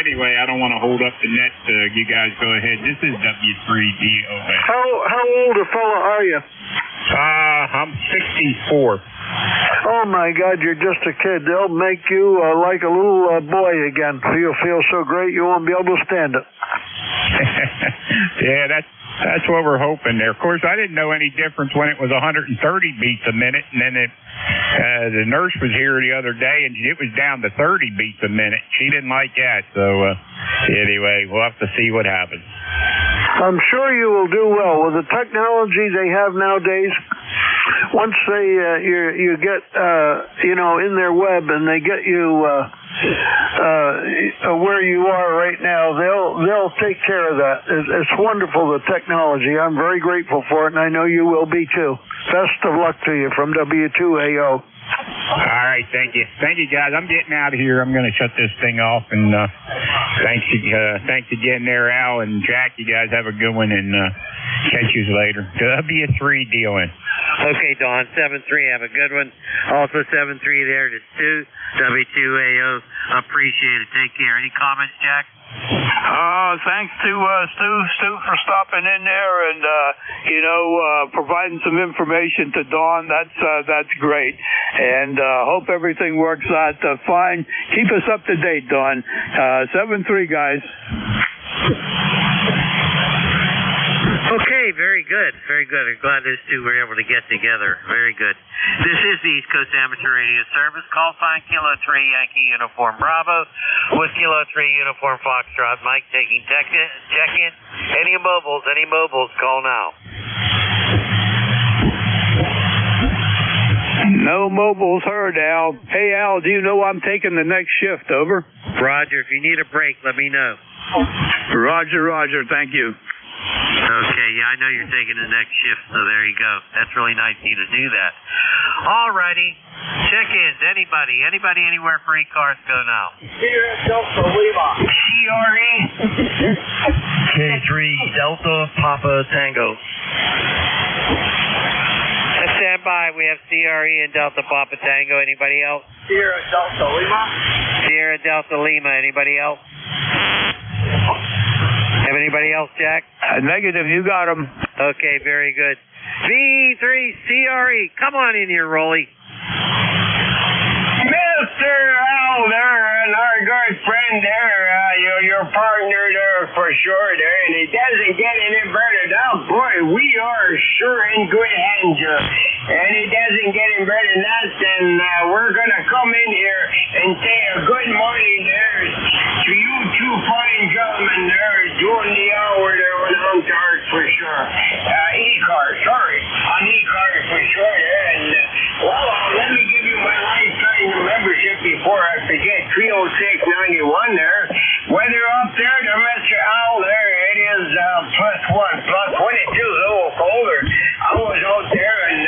Speaker 11: anyway, I don't want to hold up the net. You guys go ahead. This is W3DOA.
Speaker 2: How old a fella are you?
Speaker 11: I'm 64.
Speaker 2: Oh my God, you're just a kid. They'll make you like a little boy again. You'll feel so great you won't be able to stand it.
Speaker 11: Yeah, that's what we're hoping there. Of course, I didn't know any difference when it was 130 beats a minute, and then the nurse was here the other day, and it was down to 30 beats a minute. She didn't like that. So anyway, we'll have to see what happens.
Speaker 2: I'm sure you will do well with the technology they have nowadays. Once they you get in their web and they get you where you are right now, they'll take care of that. It's wonderful, the technology. I'm very grateful for it, and I know you will be too. Best of luck to you from W2AO.
Speaker 11: All right, thank you, guys. I'm getting out of here. I'm going to shut this thing off, and thanks again there, Al and Jack. You guys have a good one, and catch you later. W3 dealing.
Speaker 23: Okay, Don, 7-3, have a good one. Also 7-3 there to Stu, W2AO. Appreciate it. Take care. Any comments, Jack?
Speaker 19: Thanks to Stu for stopping in there and providing some information to Dawn. That's great, and hope everything works out fine. Keep us up to date, Dawn. 7-3, guys.
Speaker 23: Okay, very good. I'm glad those two were able to get together. Very good. This is the East Coast Amateur Radio Service. Call sign Kilo 3 Yankee Uniform Bravo with Kilo 3 Uniform Foxtrot. Mike taking check-in. Any mobiles, call now.
Speaker 19: No mobiles heard, Al. Hey, Al, do you know I'm taking the next shift, over?
Speaker 23: Roger, if you need a break, let me know.
Speaker 19: Roger, thank you.
Speaker 23: Okay, yeah, I know you're taking the next shift, so there you go. That's really nice of you to do that. Alrighty, check-ins. Anybody anywhere for ECARS, go now.
Speaker 9: CRE K3 Delta Papa Tango.
Speaker 23: Stand by. We have CRE and Delta Papa Tango. Anybody else?
Speaker 9: Sierra Delta Lima.
Speaker 23: Sierra Delta Lima. Anybody else? Have anybody else, Jack?
Speaker 19: Negative. You got them.
Speaker 23: Okay, very good. V3 CRE. Come on in here, Rolly.
Speaker 9: Mr. Al there, and our good friend there, your partner there for sure there, and it doesn't get any better now. Boy, we are sure in good hands, and it doesn't get any better than that, then we're going to come in here and say a good morning there to you two fine gentlemen there doing the hour there on Huntard for sure. ECARS, sorry, on ECARS for sure there, and let me give you my lifetime membership before I forget, 306.91 there. Weather up there to Mr. Al there, it is +1, when it feels a little colder. I was out there and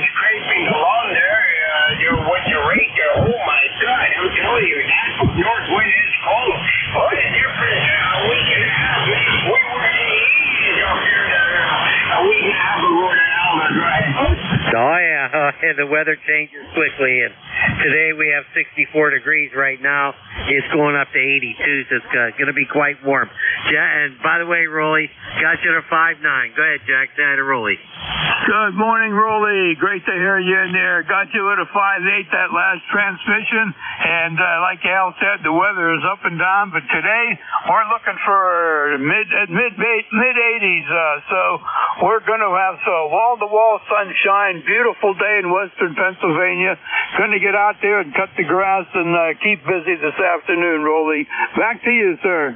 Speaker 9: scraping the lawn there with the rake there. Oh my God, I'm telling you, that north wind is cold. What a difference a week and a half. We were in the 80s up here a week and a half ago in Alma, right?
Speaker 23: Oh yeah, the weather changes quickly, and today we have 64 degrees right now. It's going up to 82, so it's going to be quite warm. And by the way, Rolly, got you to 5'9". Go ahead, Jack. Say hi to Rolly.
Speaker 19: Good morning, Rolly. Great to hear you in there. Got you at a 5'8" that last transmission, and like Al said, the weather is up and down. But today we're looking for mid 80s. So we're going to have some wall-to-wall sunshine, beautiful day in western Pennsylvania. Going to get out there and cut the grass and keep busy this afternoon, Rolly. Back to you, sir.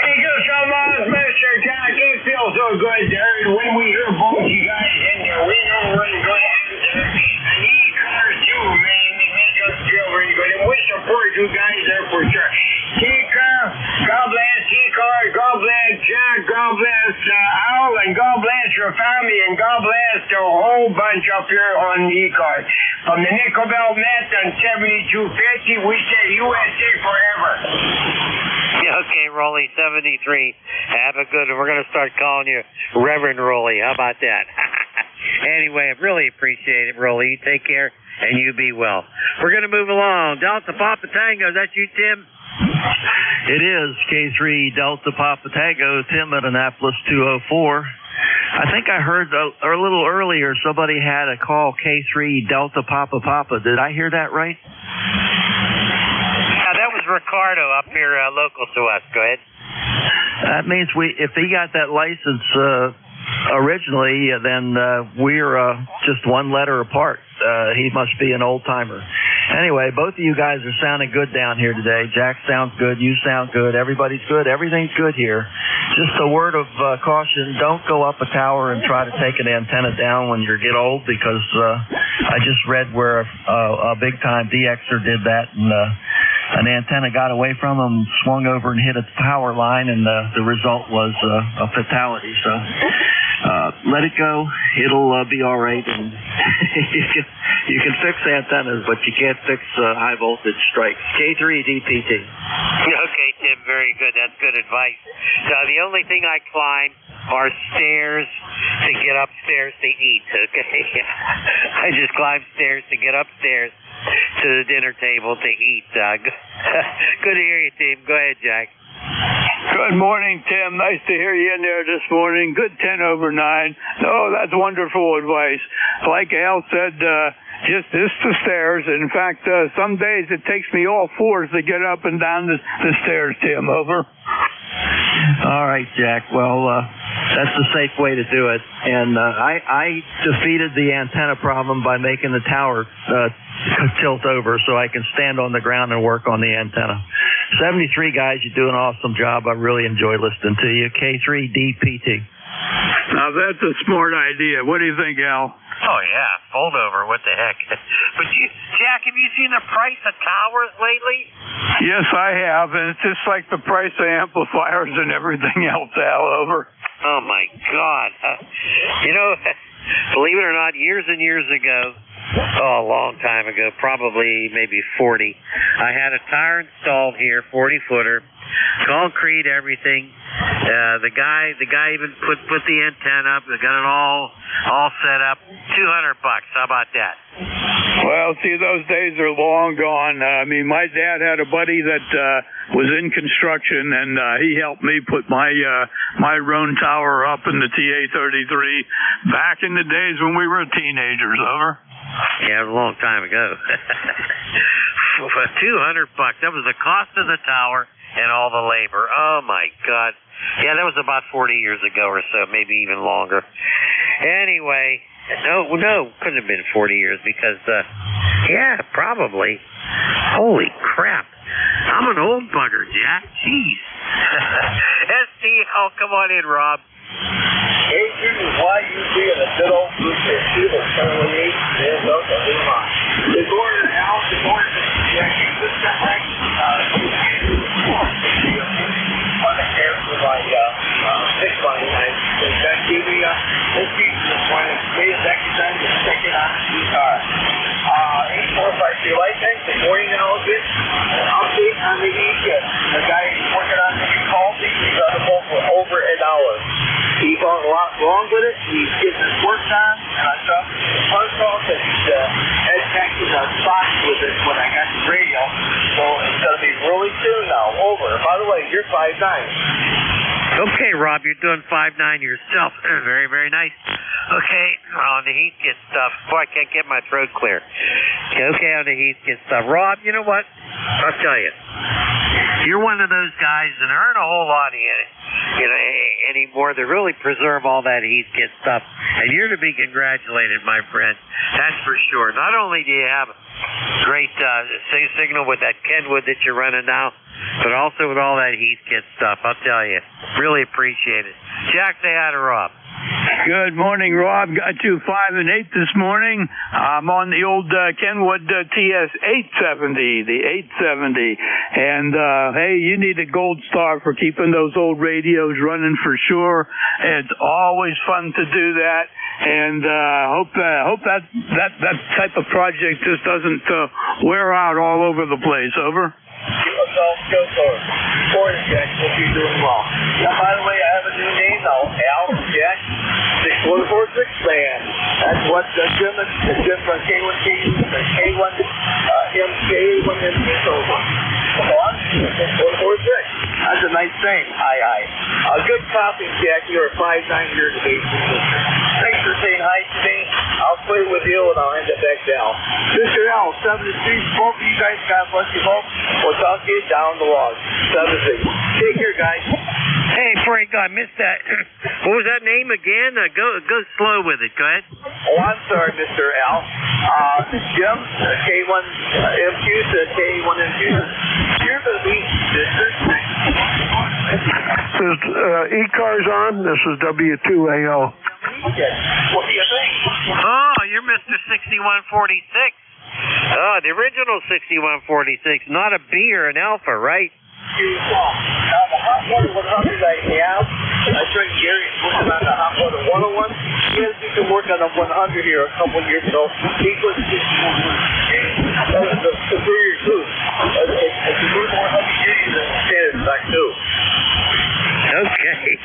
Speaker 9: Thank you so much, Mr. Jack. It feels so good there. And when we hear both you guys in there, we know we're in good hands there. And ECARS too, man. They make us feel really good. And we support you guys there for sure. God bless ECARS, God bless Jack, God bless Al, and God bless your family, and God bless the whole bunch up here on ECARS. From the Nickel Belt Met and 7250, we say USA forever.
Speaker 23: Okay, Rolly, 73. Have a good one. We're going to start calling you Reverend Rolly. How about that? Anyway, I really appreciate it, Rolly. You take care, and you be well. We're going to move along. Delta Papa Tango, is that you, Tim?
Speaker 7: It is K3 Delta Papa Tango, Tim at Annapolis 204. I think I heard a little earlier somebody had a call K3 Delta Papa Papa. Did I hear that right?
Speaker 23: Yeah, that was Ricardo up here local to us. Go ahead.
Speaker 7: That means if he got that license originally, then we're just one letter apart. He must be an old-timer. Anyway, both of you guys are sounding good down here today. Jack sounds good. You sound good. Everybody's good. Everything's good here. Just a word of caution, don't go up a tower and try to take an antenna down when you get old, because I just read where a big-time DXer did that, and an antenna got away from him, swung over and hit a power line, and the result was a fatality. So let it go. It'll be all right. And you can fix antennas, but you can't fix high voltage strikes. K3 DPT.
Speaker 23: Okay, Tim, very good. That's good advice. The only thing I climb are stairs to get upstairs to eat, okay? I just climb stairs to get upstairs to the dinner table to eat. Good to hear you, Tim. Go ahead, Jack.
Speaker 19: Good morning, Tim. Nice to hear you in there this morning. Good 10 over 9. Oh, that's wonderful advice. Like Al said, just the stairs. In fact, some days it takes me all fours to get up and down the stairs, Tim. Over.
Speaker 7: All right, Jack. Well, that's the safe way to do it. And I defeated the antenna problem by making the tower tilt over so I can stand on the ground and work on the antenna. 73 guys, you do an awesome job. I really enjoy listening to you. K3DPT.
Speaker 19: Now, that's a smart idea. What do you think, Al?
Speaker 23: Oh, yeah. Fold over. What the heck? But, Jack, have you seen the price of towers lately?
Speaker 19: Yes, I have. And it's just like the price of amplifiers and everything else, Al. Over.
Speaker 23: Oh, my God. Believe it or not, years and years ago, a long time ago, probably maybe 40, I had a tower installed here, 40-footer, concrete, everything. The guy even put the antenna up. They got it all set up. $200. How about that?
Speaker 19: Well, see, those days are long gone. I mean, my dad had a buddy that was in construction, and he helped me put my Roan tower up in the TA-33 back in the days when we were teenagers. Over.
Speaker 23: Yeah, it was a long time ago. $200. That was the cost of the tower and all the labor. Oh, my God. Yeah, that was about 40 years ago or so, maybe even longer. Anyway, no, couldn't have been 40 years because, yeah, probably. Holy crap. I'm an old bugger, Jack. Jeez. STL, come on in, Rob.
Speaker 2: H-U-Y-U-G and a good old blue fish. She was currently 8 years old. Good morning, Al. Good morning, Jack. Good morning. On the air for my 6 money night. That TV, this piece this morning, please next time you check it on the car. 845 license. Good morning, Elgin. An update on the ECARS. The guy working on the new call, he's on the phone for over an hour. He found a lot wrong with it. He's getting his work done, and I saw the phone call that Ed texted a box with it when I got the radio. So it's going to be really soon now. Over. By the way, you're 5'9".
Speaker 23: Okay, Rob, you're doing 5'9" yourself. Very, very nice. Okay, on the Heathkit stuff. Boy, I can't get my throat clear. Okay, on the Heathkit stuff. Rob, you know what? I'll tell you. You're one of those guys that aren't a whole lot anymore that really preserve all that Heathkit stuff. And you're to be congratulated, my friend. That's for sure. Not only do you have a great signal with that Kenwood that you're running now, but also with all that Heathkit stuff. I'll tell you. Really appreciate it. Jack, say hi to Rob.
Speaker 19: Good morning, Rob. Got you 5 and 8 this morning. I'm on the old Kenwood TS 870, the 870. And, hey, you need a gold star for keeping those old radios running for sure. It's always fun to do that. And, hope that type of project just doesn't, wear out all over the place. Over.
Speaker 17: Give us all go for it. Morning, Jack. Hope you're doing well. Now, by the way, I have a new name now. Al Jack 6146 man. That's what Jim from K1K, K1 MK1MK over. Come on, 6146. That's a nice thing. Aye. A good copy, Jack. You're a 5'9" year today. Thanks for saying hi to me. I'll play with you and I'll hand it back down. Mr. L, 7 to 3. Both of you guys, God bless you both. We'll talk to you down the log. 7 to 3. Take care, guys.
Speaker 23: Hey, Frank, I missed that. What was that name again? Go slow with it. Go ahead.
Speaker 17: Oh, I'm sorry, Mr. L. Jim, K1MQ to K1MQ. You're going to be Mr.
Speaker 2: This is ECARS on. This is W2AO.
Speaker 17: What do you think?
Speaker 23: Oh, you're Mr. 6146. Oh, the original 6146, not a B or an alpha, right?
Speaker 17: Now, the hot water 100 I have, I think Gary's working on the hot water 101. He has been working on the 100 here a couple of years ago. He was the superior too. It's a little more heavy duty than standard back too.
Speaker 23: Okay,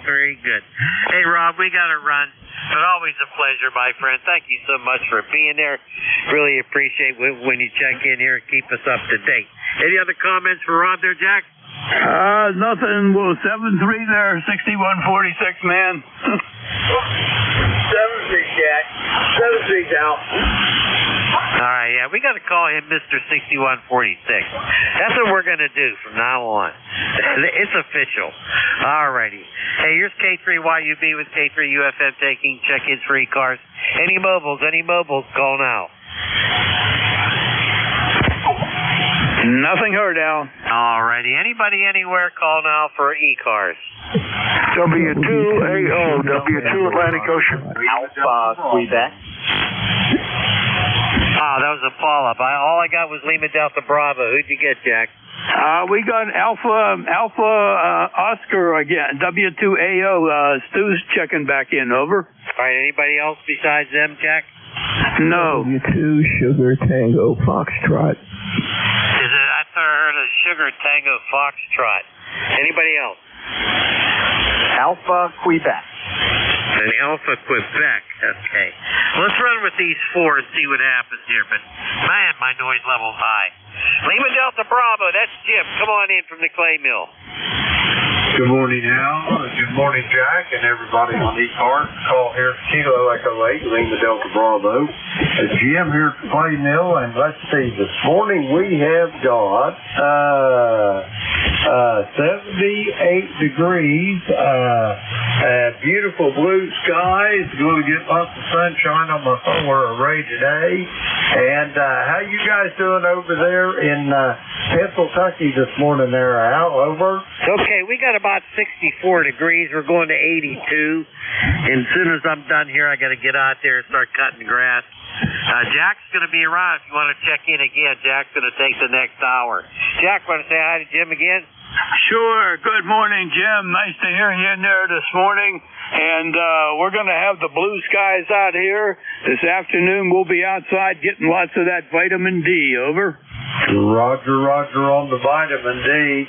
Speaker 23: very good. Hey, Rob, we got to run, but always a pleasure, my friend. Thank you so much for being there. Really appreciate when you check in here and keep us up to date. Any other comments for Rob there, Jack?
Speaker 19: Nothing. Well, 7-3 there, 6146, man.
Speaker 17: 7-3, Jack. 7-3 out.
Speaker 23: All right, yeah, we got to call him Mr. 6146. That's what we're going to do from now on. It's official. All righty. Hey, here's K3YUB with K3UFM taking check-ins for ECARS. Any mobiles, call now.
Speaker 19: Nothing heard, Al.
Speaker 23: All righty. Anybody, anywhere, call now for ECARS.
Speaker 2: W2AO, W2 Atlantic Ocean.
Speaker 23: Alpha, Quebec. That was a follow-up. All I got was Lima Delta Bravo. Who'd you get, Jack?
Speaker 19: We got Alpha Oscar again, W2AO. Stu's checking back in, over.
Speaker 23: All right, anybody else besides them, Jack?
Speaker 19: No.
Speaker 13: W2 Sugar Tango Foxtrot.
Speaker 23: I thought I heard a Sugar Tango Foxtrot. Anybody else?
Speaker 13: Alpha Quebec.
Speaker 23: An Alpha Quebec. Okay. Let's run with these four and see what happens here. But, man, my noise level's high. Lima Delta Bravo, that's Jim. Come on in from the clay mill.
Speaker 8: Good morning, Al. Good morning, Jack, and everybody on ECARS. Call here, Kilo Echo 8, Lima Delta Bravo. Jim here at the Clay Mill, and let's see, this morning we have got 78 degrees, beautiful blue skies, going to get lots of sunshine on my solar array today. And how you guys doing over there in Pennsylvania this morning there, Al? Over?
Speaker 23: Okay, we got about 64 degrees. We're going to 82. And as soon as I'm done here, I got to get out there and start cutting grass. Jack's going to be around if you want to check in again. Jack's going to take the next hour. Jack, want to say hi to Jim again?
Speaker 19: Sure. Good morning, Jim. Nice to hear you in there this morning. And we're going to have the blue skies out here. This afternoon we'll be outside getting lots of that vitamin D. Over.
Speaker 8: Roger on the vitamin D.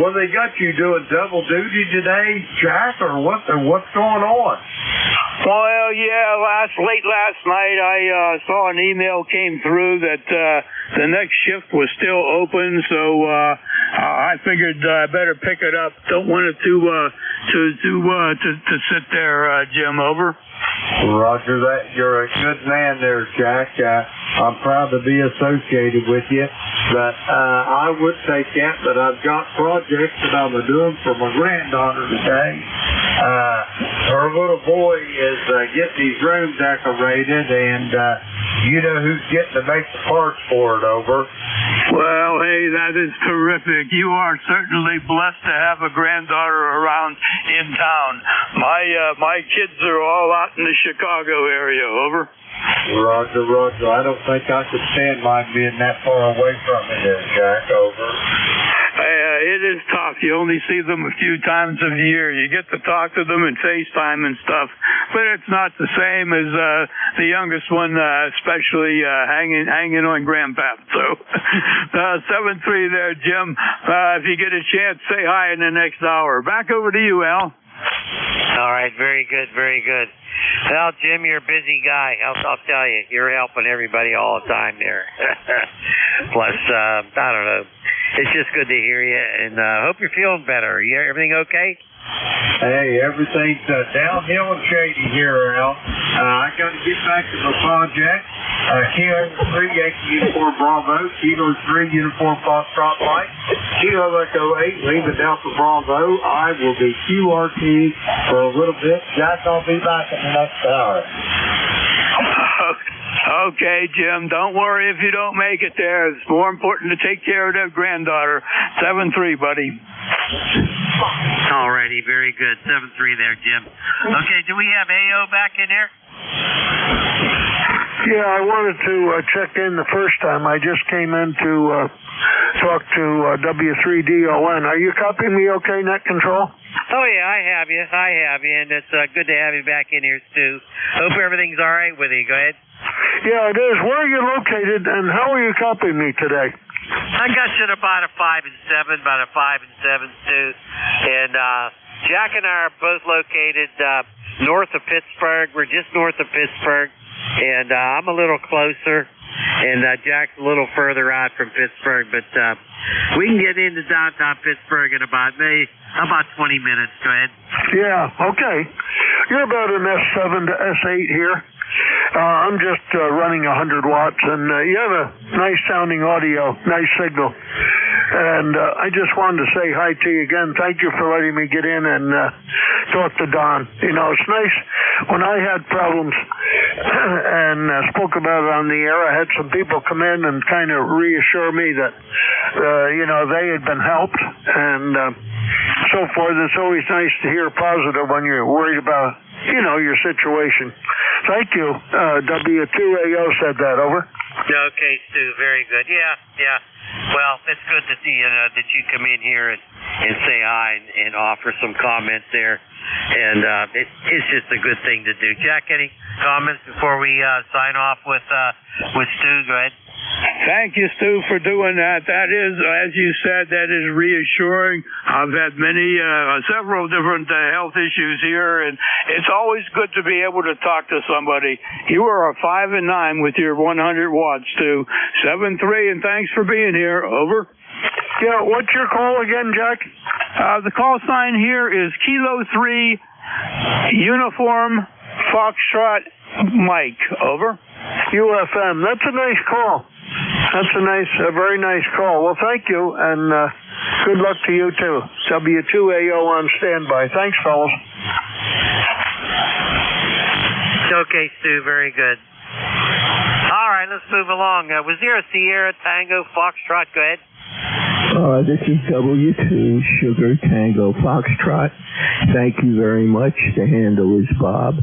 Speaker 8: Well, they got you doing double duty today, Jack, or what's going on?
Speaker 19: Well, yeah, late last night I saw an email came through that the next shift was still open, so I figured I better pick it up. Don't want it to sit there, Jim. Over.
Speaker 14: Roger that. You're a good man there, Jack. I'm proud to be associated with you. But I would take that, but I've got projects that I'm doing for my granddaughter today. Her little boy is getting his room decorated, and you know who's getting to make the parts for it, over.
Speaker 19: Well, hey, that is terrific. You are certainly blessed to have a granddaughter around in town. My kids are all out in the Chicago area, over.
Speaker 14: Roger, Roger. I don't think I could stand mine being that far away from me there, Jack, over.
Speaker 19: It is tough. You only see them a few times a year. You get to talk to them and FaceTime and stuff, but it's not the same as the youngest one, especially hanging on Grandpap. So, 7-3 there, Jim. If you get a chance, say hi in the next hour. Back over to you, Al.
Speaker 23: All right, very good, very good. Well, Jim, you're a busy guy. I'll tell you, you're helping everybody all the time there. Plus, I don't know. It's just good to hear you, and hope you're feeling better. Everything okay?
Speaker 14: Hey, everything's downhill and shady here, Al. I got to get back to the project. Kilo 3 Yankee Uniform Bravo, Kilo 3 Uniform Foxtrot Mike, Kilo Echo 8 Lima Delta Bravo. I will be QRT for a little bit. Jack, I'll be back in the next hour.
Speaker 19: Okay, Jim, don't worry if you don't make it there. It's more important to take care of that granddaughter. 7-3, buddy.
Speaker 23: All righty, very good. 7-3 there, Jim. Okay, do we have AO back in here?
Speaker 2: Yeah, I wanted to check in the first time. I just came in to talk to W3DON. Are you copying me okay, Net Control?
Speaker 23: Oh, yeah, I have you, and it's good to have you back in here, Stu. Hope everything's all right with you. Go ahead.
Speaker 2: Yeah, it is. Where are you located, and how are you copying me today?
Speaker 23: I got you at about a 5 and 7, about a 5 and 7, Stu. And Jack and I are both located north of Pittsburgh. We're just north of Pittsburgh, and I'm a little closer, and Jack's a little further out from Pittsburgh. But we can get into downtown Pittsburgh in about 20 minutes. Go ahead.
Speaker 2: Yeah, okay. You're about an S7 to S8 here. I'm just running 100 watts, and you have a nice sounding audio, nice signal. And I just wanted to say hi to you again. Thank you for letting me get in and talk to Don. You know, it's nice. When I had problems and spoke about it on the air, I had some people come in and kind of reassure me that, they had been helped and so forth. It's always nice to hear positive when you're worried about, your situation. Thank you. W2AO said that, over.
Speaker 23: Okay, Stu, very good. Yeah. Well, it's good to see that you come in here and say hi and offer some comments there. And it's just a good thing to do. Jack, any comments before we sign off with Stu? Go ahead.
Speaker 19: Thank you, Stu, for doing that. That is, as you said, that is reassuring. I've had several different health issues here, and it's always good to be able to talk to somebody. You are a 5 and 9 with your 100 watts, Stu. 7-3, and thanks for being here. Over.
Speaker 2: Yeah, what's your call again, Jack?
Speaker 19: The call sign here is Kilo 3 Uniform Foxtrot Mike. Over.
Speaker 2: UFM. That's a nice call. That's a very nice call. Well, thank you, and good luck to you, too. W2AO on standby. Thanks, fellas.
Speaker 23: Okay, Stu, very good. All right, let's move along. Was there a Sierra Tango Foxtrot? Go ahead.
Speaker 13: This is W2 Sugar Tango Foxtrot. Thank you very much. The handle is Bob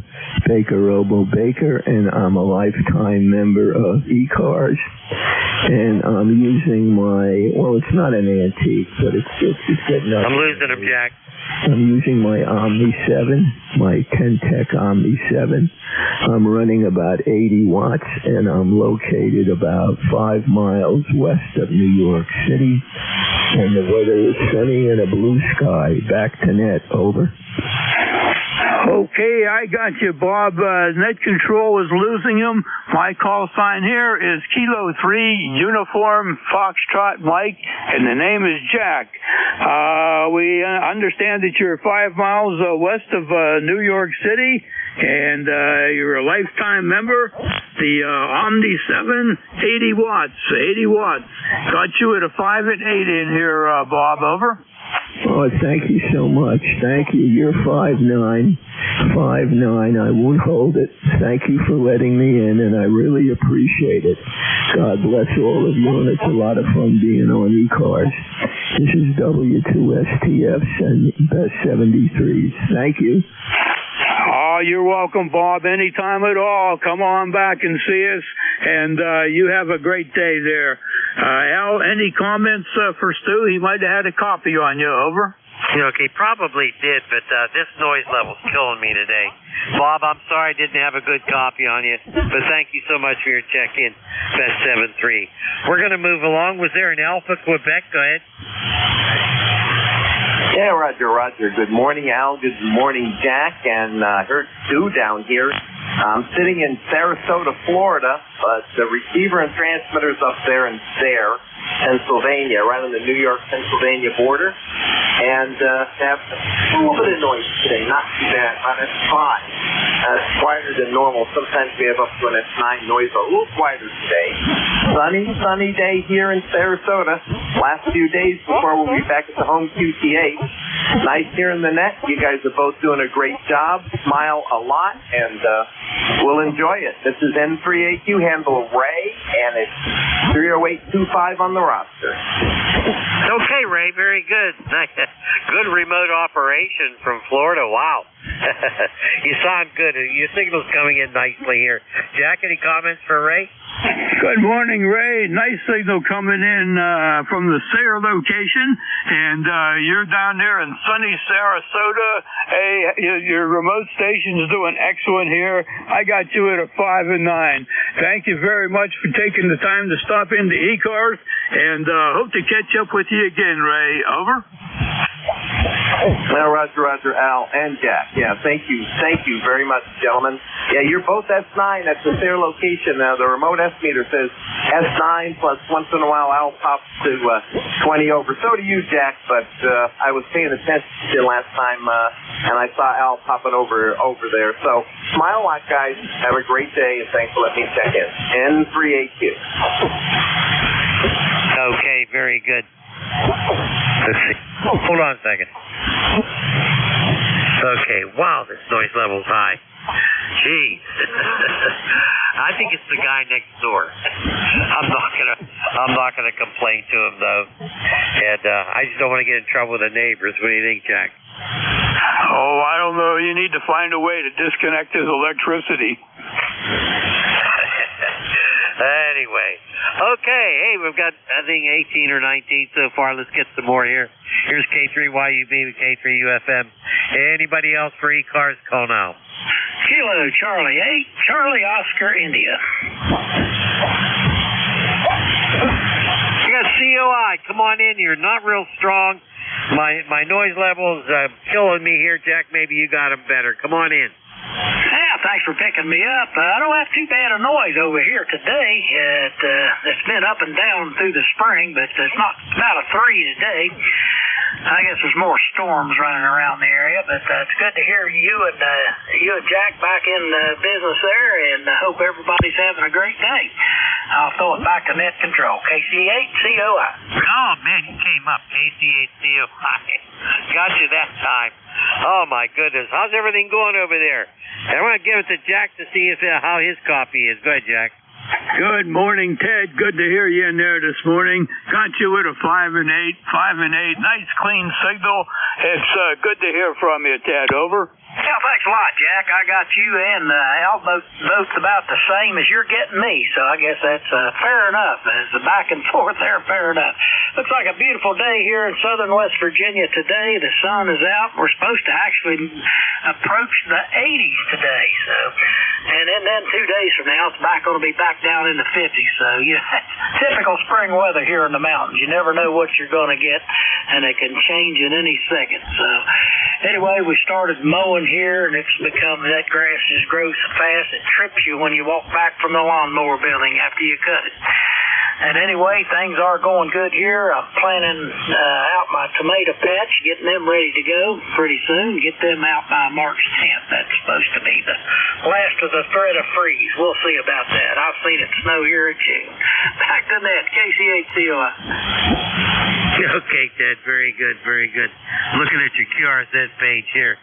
Speaker 13: Baker Robo Baker, and I'm a lifetime member of ECARS. And I'm using it's not an antique, but it's getting up.
Speaker 23: I'm losing him, Jack.
Speaker 13: I'm using my Omni 7, my Kentech Omni 7. I'm running about 80 watts, and I'm located about 5 miles west of New York City. And the weather is sunny and a blue sky. Back to Net. Over.
Speaker 19: Okay, I got you, Bob. Net Control is losing him. My call sign here is Kilo 3 Uniform Foxtrot Mike, and the name is Jack. We understand that you're 5 miles west of New York City, and you're a lifetime member. The Omni 7, 80 watts. 80 watts. Got you at a 5 and 8 in here, Bob. Over.
Speaker 13: Oh, thank you so much. Thank you. You're 5'9". 5'9". I won't hold it. Thank you for letting me in, and I really appreciate it. God bless all of you, and it's a lot of fun being on ECARS. This is W2STF's and Best 73s. Thank you.
Speaker 19: Oh, you're welcome, Bob. Anytime at all. Come on back and see us, and you have a great day there. Al, any comments for Stu? He might have had a copy on you. Over.
Speaker 23: Okay, probably did, but this noise level's killing me today. Bob, I'm sorry I didn't have a good copy on you, but thank you so much for your check-in, Best 7-3. We're going to move along. Was there an Alpha Quebec? Go ahead.
Speaker 1: Yeah, Roger. Good morning, Al. Good morning, Jack. And heard Stu down here. I'm sitting in Sarasota, Florida, but the receiver and transmitter's up there in Sayre, Pennsylvania, right on the New York-Pennsylvania border. And have a little bit of noise today. Not too bad. On S5. It's quieter than normal. Sometimes we have up to an S9 noise, a little quieter today. Sunny day here in Sarasota. Last few days before we'll be back at the home QTH. Nice here in the net. You guys are both doing a great job. Smile a lot, and we'll enjoy it. This is N3AQ, handle Ray, and it's 30825 on the roster.
Speaker 23: Okay, Ray, very good. Good remote operation from Florida. Wow. You sound good. Your signal's coming in nicely here. Jack, any comments for Ray?
Speaker 19: Good morning, Ray. Nice signal coming in from the Sayre location, and you're down there in sunny Sarasota. Hey, your remote station's doing excellent here. I got you at a 5 and 9. Thank you very much for taking the time to stop into ECARS, and hope to catch up with you again, Ray. Over.
Speaker 1: Well, Roger, Al, and Jack. Yeah, thank you very much, gentlemen. Yeah, you're both S9. That's the Sayre location. The remote S meter says S9 plus once in a while Al pops to 20 over. So do you, Jack, but I was paying attention last time, and I saw Al popping over there. So smile a lot, guys. Have a great day, and thanks for letting me check in. N3AQ.
Speaker 23: Okay, very good. Let's see. Hold on a second. Okay, wow, this noise level's high. Jeez. I think it's the guy next door. I'm not gonna complain to him though. And I just don't want to get in trouble with the neighbors. What do you think, Jack?
Speaker 19: Oh, I don't know. You need to find a way to disconnect his electricity.
Speaker 23: Anyway, okay, hey, we've got, I think, 18 or 19 so far. Let's get some more here. Here's K3YUB with K3UFM. Anybody else for ECARS? Call now.
Speaker 16: Kilo Charlie 8, Charlie Oscar India.
Speaker 23: You got COI. Come on in. You're not real strong. My noise level's killing me here, Jack. Maybe you got them better. Come on in.
Speaker 16: Yeah, thanks for picking me up. I don't have too bad a noise over here today. It's been up and down through the spring, but it's not a 3 today. I guess there's more storms running around the area, but it's good to hear you and Jack back in business there, and I hope everybody's having a great day. I'll throw it back to Net Control, KC8COI.
Speaker 23: Oh, man, you came up, KC8COI. Got you that time. Oh, my goodness. How's everything going over there? I want to give it to Jack to see how his copy is. Go ahead, Jack.
Speaker 19: Good morning, Ted. Good to hear you in there this morning. Got you with a 5 and 8. 5 and 8. Nice, clean signal. It's good to hear from you, Ted. Over.
Speaker 16: Yeah, thanks a lot, Jack. I got you and Al both about the same as you're getting me, so I guess that's fair enough. As the back and forth there, fair enough. Looks like a beautiful day here in southern West Virginia today. The sun is out. We're supposed to actually approach the 80s today, so And then 2 days from now, it's going to be back down in the 50s. So, typical spring weather here in the mountains. You never know what you're going to get, and it can change in any second. So, anyway, we started mowing here, and it's become, that grass just grows so fast, it trips you when you walk back from the lawnmower building after you cut it. And anyway, things are going good here. I'm planning out my tomato patch, getting them ready to go pretty soon. Get them out by March 10th. That's supposed to be the last of the threat of freeze. We'll see about that. I've seen it snow here in June. Back to that, KCHCOI.
Speaker 23: Okay, Ted. Very good, very good. Looking at your QRZ page here.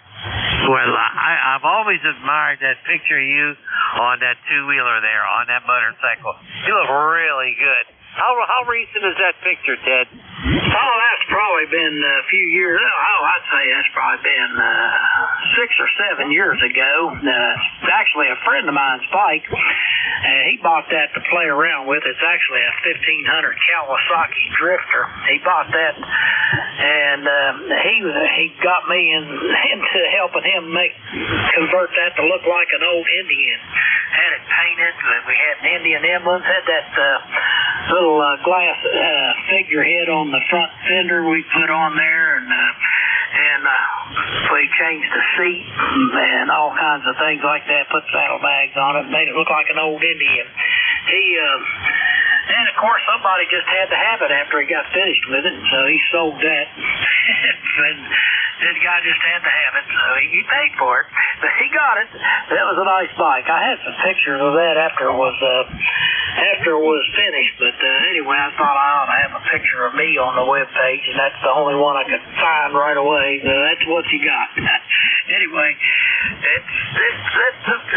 Speaker 23: Well, I've always admired that picture of you on that two-wheeler there, on that motorcycle. You look really good. How recent is that picture, Ted?
Speaker 16: Oh, that's probably been a few years. Oh, I'd say that's probably been 6 or 7 years ago. It's actually a friend of mine's bike. He bought that to play around with. It's actually a 1500 Kawasaki Drifter. He bought that, and he got me into helping him convert that to look like an old Indian. Had it painted. We had Indian emblems. Had that little glass figurehead on the front fender we put on there, and we changed the seat and all kinds of things like that. Put saddlebags on it, made it look like an old Indian. And of course, somebody just had to have it after he got finished with it, so he sold that. And this guy just had to have it, so he paid for it. But he got it. That was a nice bike. I had some pictures of that after it was finished. But anyway, I thought I ought to have a picture of me on the web page, and that's the only one I could find right away. So that's what you got. Anyway, I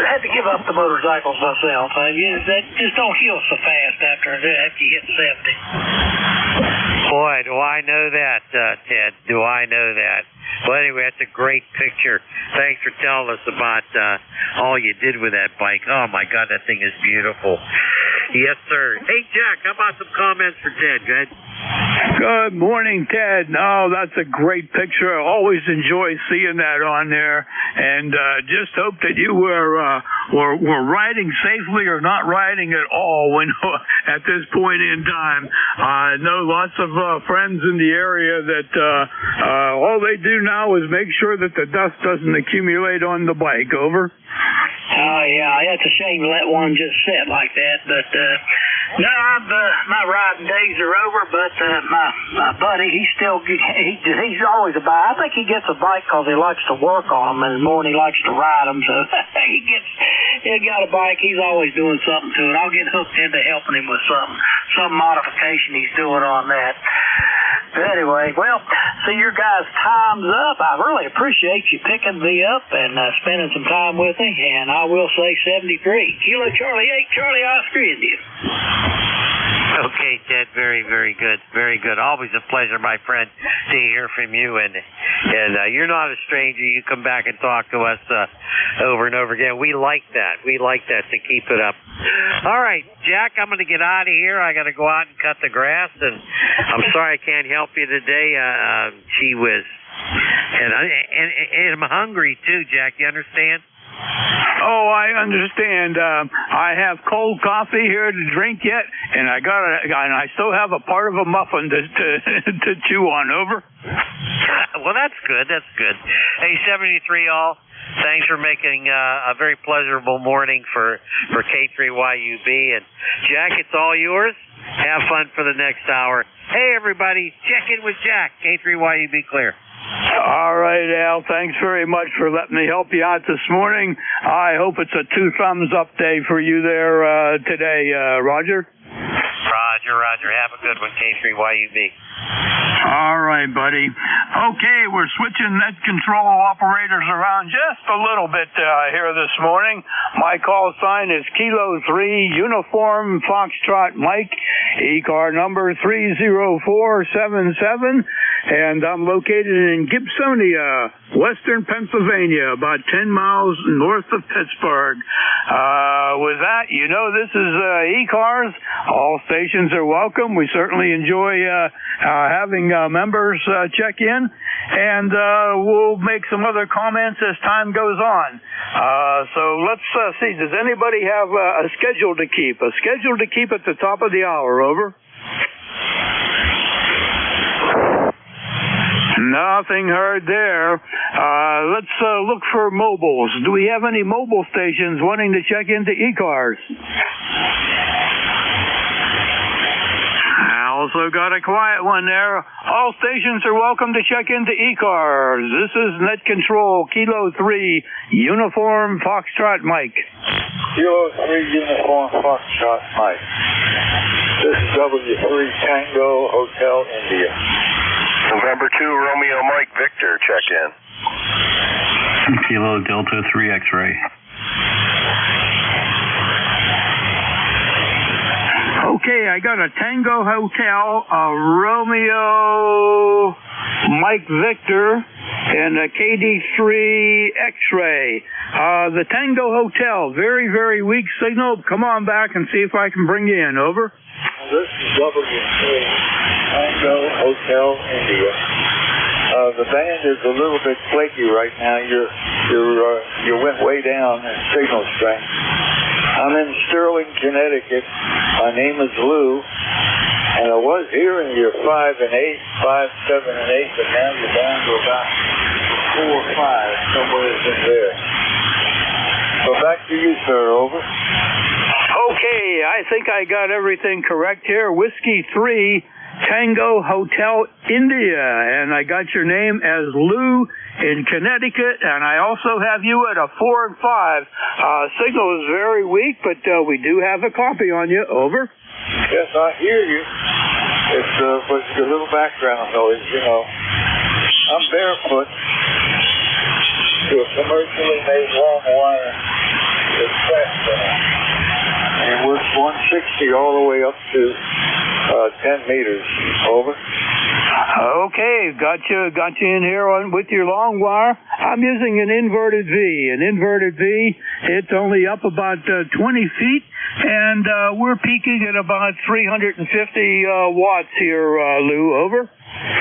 Speaker 16: had to give up the motorcycles myself. That just don't heal so fast after you hit 70.
Speaker 23: Boy, do I know that, Ted. Do I know that. Well, anyway, that's a great picture. Thanks for telling us about all you did with that bike. Oh, my God, that thing is beautiful. Yes, sir. Hey, Jack, how about some comments for Ted? Good.
Speaker 19: Good morning, Ted. Oh, that's a great picture. I always enjoy seeing that on there, and just hope that you were riding safely or not riding at all when at this point in time. I know lots of friends in the area that all they do now is make sure that the dust doesn't accumulate on the bike. Over.
Speaker 16: Oh, yeah, it's a shame to let one just sit like that, but no, my riding days are over, but my buddy, he's always a bike. I think he gets a bike because he likes to work on them, and more than he likes to ride them, so he got a bike. He's always doing something to it. I'll get hooked into helping him with some modification he's doing on that. But anyway, well, so your guys' time's up. I really appreciate you picking me up and spending some time with me, and I will say 73. Kilo Charlie 8, Charlie Oscar India.
Speaker 23: Okay, Ted, very, very good. Very good. Always a pleasure, my friend, to hear from you. And you're not a stranger. You come back and talk to us over and over again. We like that. We like that, to keep it up. All right, Jack, I'm going to get out of here. I got to go out and cut the grass, and I'm sorry I can't help you today. Gee whiz. And I'm hungry, too, Jack. You understand?
Speaker 19: Oh, I understand. I have cold coffee here to drink yet, and I still have a part of a muffin to chew on. Over.
Speaker 23: Well, that's good. That's good. Hey, 73 all. Thanks for making a very pleasurable morning for K3YUB. And Jack, it's all yours. Have fun for the next hour. Hey, everybody, check in with Jack. K3YUB clear.
Speaker 19: All right, Al. Thanks very much for letting me help you out this morning. I hope it's a 2 thumbs up day for you there today, Roger.
Speaker 23: Roger. Have a good one, K3YUB.
Speaker 19: All right, buddy. Okay, we're switching net control operators around just a little bit here this morning. My call sign is Kilo 3 Uniform Foxtrot Mike, ECAR number 30477. and I'm located in Gibsonia, Western Pennsylvania, about 10 miles north of Pittsburgh. With that, you know, this is ECARS. All stations are welcome. We certainly enjoy having members check in, and we'll make some other comments as time goes on. So let's see. Does anybody have a schedule to keep? A schedule to keep at the top of the hour, over. Nothing heard there. Let's look for mobiles. Do we have any mobile stations wanting to check into ECARS? I also got a quiet one there. All stations are welcome to check into ECARS. This is Net Control, Kilo 3, Uniform Foxtrot Mike.
Speaker 14: Kilo 3, Uniform Foxtrot Mike. This is W3 Tango Hotel India.
Speaker 2: November 2, Romeo Mike Victor, check in.
Speaker 4: Kilo Delta 3 X-ray.
Speaker 19: Okay, I got a Tango Hotel, a Romeo Mike Victor, and a KD3 X-ray. The Tango Hotel, very, very weak signal. Come on back and see if I can bring you in. Over.
Speaker 14: This is W3 Tango Hotel India. The band is a little bit flaky right now. You went way down in signal strength. I'm in Sterling, Connecticut. My name is Lou, and I was hearing you 5 and 8, 5, 7 and 8, but now you're down to about 4 or 5, somewhere in there. So back to you, sir. Over.
Speaker 19: Okay, I think I got everything correct here. Whiskey 3, Tango Hotel India, and I got your name as Lou in Connecticut, and I also have you at a 4 and 5. Signal is very weak, but we do have a copy on you. Over.
Speaker 14: Yes, I hear you. It's but a little background noise, you know. I'm barefoot to a commercially made long wire with tracks in it. And we're 160 all the way up to 10 meters. Over.
Speaker 19: Okay, got you in here with your long wire. I'm using an inverted V. An inverted V, it's only up about 20 feet, and we're peaking at about 350 watts here, Lou. Over.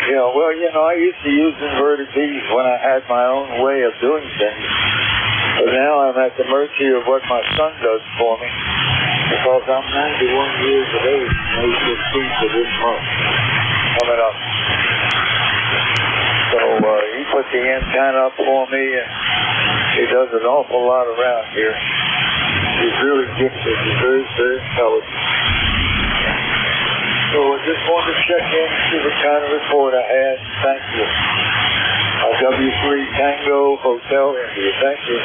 Speaker 14: Yeah, well, you know, I used to use inverted V's when I had my own way of doing things. But now I'm at the mercy of what my son does for me, because I'm 91 years of age, May 15th of this month, coming up. So he put the antenna up for me, and he does an awful lot around here. He's really gifted. He's very, very intelligent. So I just wanted to check in and see what kind of report I had. Thank you. W3 Tango Hotel India. Thank you.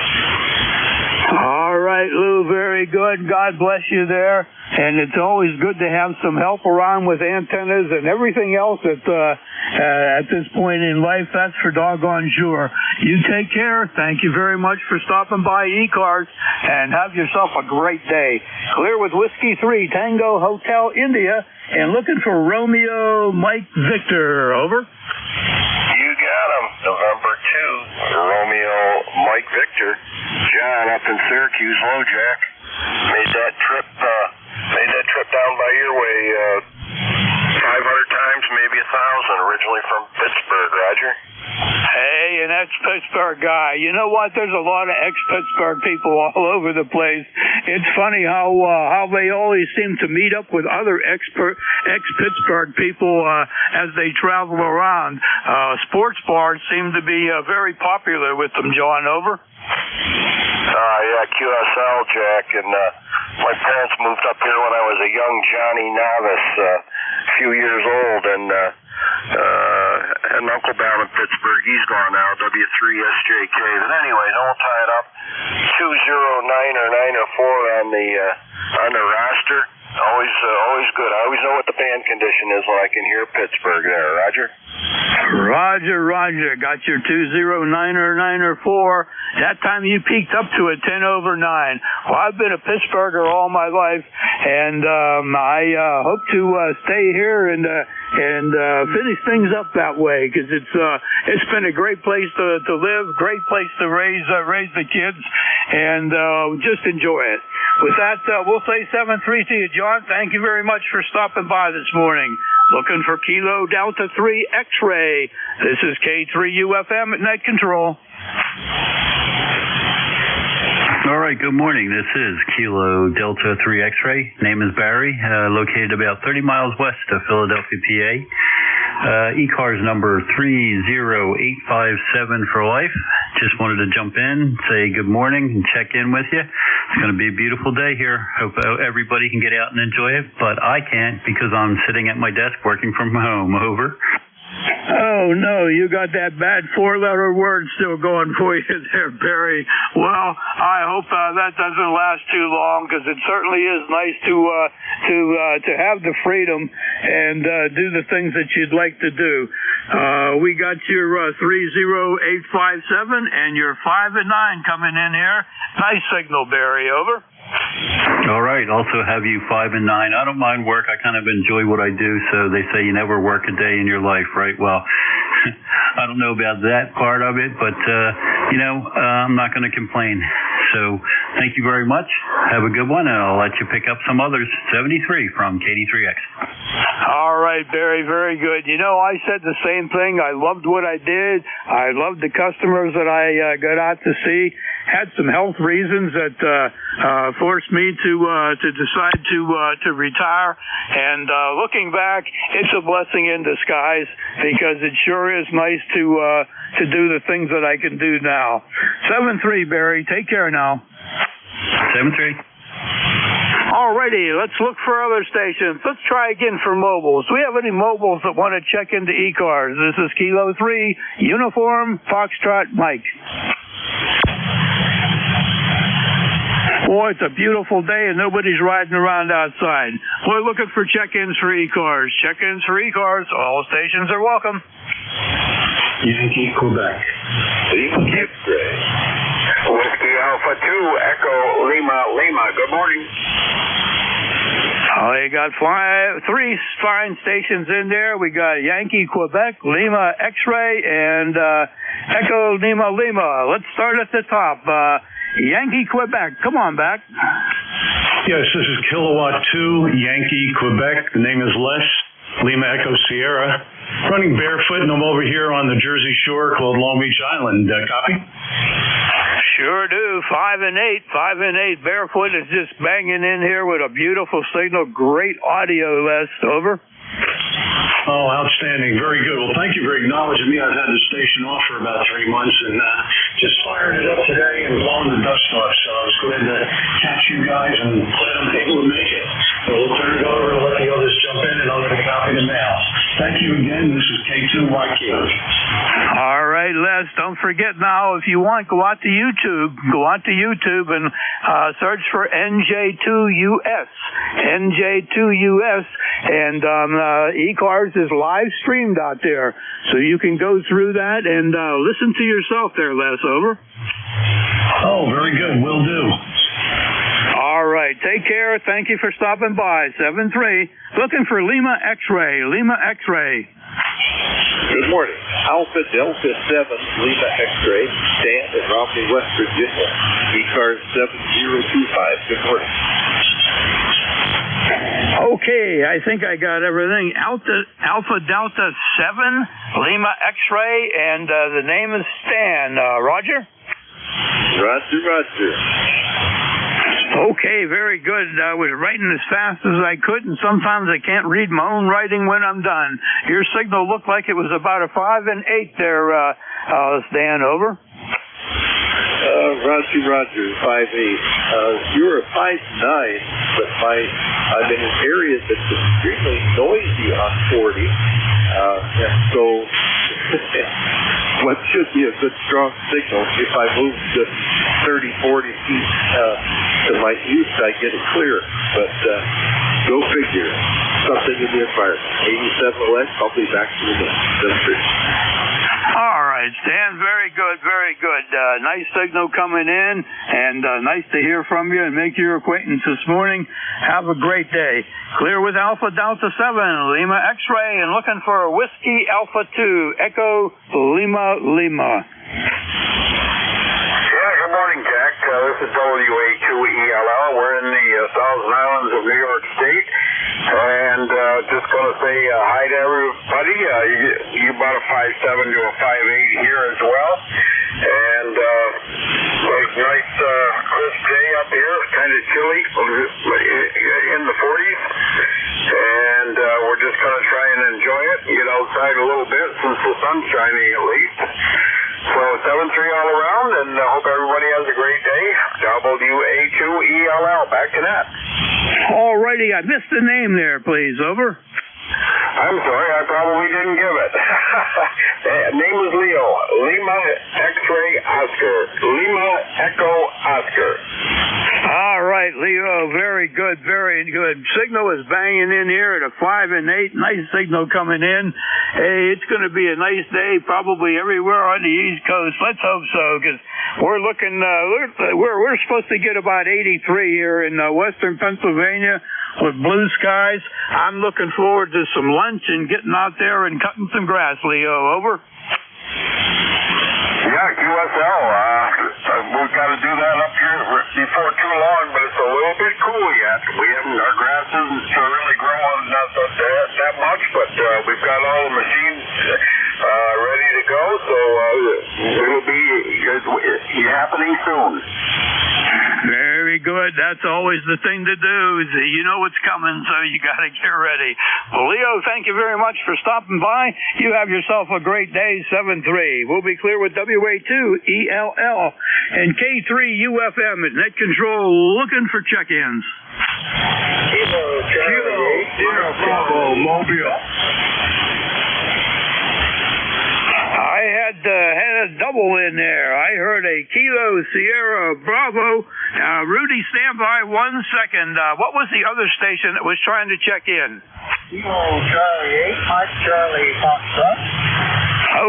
Speaker 19: All right, Lou, very good. God bless you there. And it's always good to have some help around with antennas and everything else at this point in life. That's for doggone sure. You take care. Thank you very much for stopping by ECARS, and have yourself a great day. Clear with Whiskey 3, Tango Hotel India, and looking for Romeo Mike Victor. Over.
Speaker 2: You got him. November 2, Romeo Mike Victor. John up in Syracuse. Hello, Jack. Made that trip down by your way 500 times, maybe 1,000, originally from Pittsburgh. Roger.
Speaker 19: Hey, an ex-Pittsburgh guy. You know what? There's a lot of ex-Pittsburgh people all over the place. It's funny how they always seem to meet up with other ex-Pittsburgh people as they travel around. Sports bars seem to be very popular with them. John, over.
Speaker 2: Yeah, QSL, Jack, and my parents moved up here when I was a young Johnny novice, a few years old, and had an uncle down in Pittsburgh. He's gone now, W3SJK. But anyway, don't tie it up. 209 or 9 or 4 on the roster. Always good. I always know what the band condition is when I can hear Pittsburgh there. Roger.
Speaker 19: Roger. Got your 209 or 9 or 4. That time you peaked up to a 10 over 9. Well, I've been a Pittsburgher all my life, and I hope to stay here and and finish things up that way, because it's been a great place to live, great place to raise the kids, and just enjoy it. With that, we'll say 7-3 to you, John. Thank you very much for stopping by this morning. Looking for Kilo Delta 3 X-Ray. This is K3UFM at Net Control.
Speaker 4: All right, good morning. This is Kilo Delta 3 X-Ray. Name is Barry, located about 30 miles west of Philadelphia, PA. ECARS number 30857 for life. Just wanted to jump in, say good morning, and check in with you. It's going to be a beautiful day here. Hope everybody can get out and enjoy it, but I can't because I'm sitting at my desk working from home. Over.
Speaker 19: Oh, no, you got that bad four-letter word still going for you there, Barry. Well, I hope that doesn't last too long, because it certainly is nice to have the freedom and do the things that you'd like to do. We got your 30857 and your 5 and 9 coming in here. Nice signal, Barry. Over.
Speaker 4: All right. Also have you 5 and 9. I don't mind work. I kind of enjoy what I do. So they say you never work a day in your life, right? Well, I don't know about that part of it, but, I'm not going to complain. So thank you very much. Have a good one, and I'll let you pick up some others. 73 from KD3X.
Speaker 19: All right, Barry, very good. I said the same thing. I loved what I did. I loved the customers that I got out to see. Had some health reasons that forced me to decide to retire. And looking back, it's a blessing in disguise, because it sure is nice to do the things that I can do now. 7-3, Barry. Take care now.
Speaker 4: 7-3.
Speaker 19: Alrighty, let's look for other stations. Let's try again for mobiles. Do we have any mobiles that want to check into ECARS? This is Kilo 3, Uniform, Foxtrot, Mike. Boy, it's a beautiful day and nobody's riding around outside. We're looking for check-ins for ECARS. Check-ins for ECARS. All stations are welcome.
Speaker 6: Yankee, Quebec.
Speaker 2: X-Ray. Whiskey Alpha 2, Echo Lima, Lima. Good morning.
Speaker 19: You got 3 fine stations in there. We got Yankee, Quebec, Lima, X-Ray, and Echo Lima, Lima. Let's start at the top. Yankee, Quebec. Come on back.
Speaker 6: Yes, this is Kilowatt 2, Yankee, Quebec. The name is Les, Lima Echo Sierra. Running barefoot, and I'm over here on the Jersey Shore called Long Beach Island. Copy?
Speaker 19: Sure do. 5 and 8. 5 and 8. Barefoot is just banging in here with a beautiful signal. Great audio, Les. Over.
Speaker 6: Oh, outstanding. Very good. Well, thank you for acknowledging me. I've had the station off for about 3 months and just fired it up today and blowing the dust off. So I was glad to catch you guys and glad I'm able to make it. So we'll turn it over and let the others jump in, and I'm going to copy them now. Thank you again. This is K2YQ.
Speaker 19: All right, Les, don't forget now, if you want, go out to YouTube. Go out to YouTube and search for NJ2US. NJ2US. And ECARS is live streamed out there. So you can go through that and listen to yourself there, Les. Over.
Speaker 6: Oh, very good. Will do.
Speaker 19: All right. Take care. Thank you for stopping by. 7-3. Looking for Lima X-Ray. Lima X-Ray.
Speaker 22: Good morning. Alpha Delta 7, Lima X-Ray, Dan in Romney, West Virginia. ECARS 7025. Good morning.
Speaker 19: Okay, I think I got everything. Alpha Delta 7, Lima X-Ray, and the name is Stan. Roger?
Speaker 22: Roger.
Speaker 19: Okay, very good. I was writing as fast as I could, and sometimes I can't read my own writing when I'm done. Your signal looked like it was about a 5 and 8 there, Stan. Over.
Speaker 22: Roger, 5-8. You're a 5-9, but I'm in an area that's extremely noisy on 40, and so what should be a good strong signal, if I move just 30, 40 feet to my east, I get it clear, but go figure. something in the environment. 87 West, I'll be back to the next.
Speaker 19: All right, Stan, very good, very good. Nice signal coming in, and nice to hear from you and make your acquaintance this morning. Have a great day. Clear with Alpha Delta 7, Lima X-ray, and looking for Whiskey Alpha 2, Echo Lima Lima.
Speaker 21: Yeah, good morning, Jack. This is WA2ELL. We're in the Thousand Islands of New York State. And just going to say hi to everybody. You bought a 5.7 to a 5.8 here as well. And it's a nice crisp day up here. Kind of chilly in the 40s. And we're just going to try and enjoy it. Get outside a little bit since the sun's shining at least. So 7-3 all around, and hope everybody has a great day. WA2ELL, back to net.
Speaker 19: All righty, I missed the name there, please. Over.
Speaker 21: I'm sorry, I probably didn't give it. Name is Leo. Lima X-ray Oscar. Lima Echo Oscar.
Speaker 19: All right, Leo, very good, very good. Signal is banging in here at a 5 and 8. Nice signal coming in. Hey, it's going to be a nice day probably everywhere on the East Coast. Let's hope so, because we're looking, we're supposed to get about 83 here in western Pennsylvania with blue skies. I'm looking forward to some lunch and getting out there and cutting some grass, Leo. Over.
Speaker 21: Yeah, QSL. We've got to do that up here before too long, but it's a little bit cool yet. We haven't, our grass isn't really growing not that much, but we've got all the machines ready to go, so it'll be happening soon.
Speaker 19: Very good. That's always the thing to do. You know what's coming, so you got to get ready. Well, Leo, thank you very much for stopping by. You have yourself a great day. 7-3. We'll be clear with WA2ELL and K3UFM at Net Control looking for check-ins.
Speaker 22: Kilo, Bravo, Mobile.
Speaker 19: I had a double in there. I heard a Kilo Sierra Bravo. Rudy, stand by 1 second. What was the other station that was trying to check in?
Speaker 22: Kilo Charlie 8, Mike Charlie Foxtrot.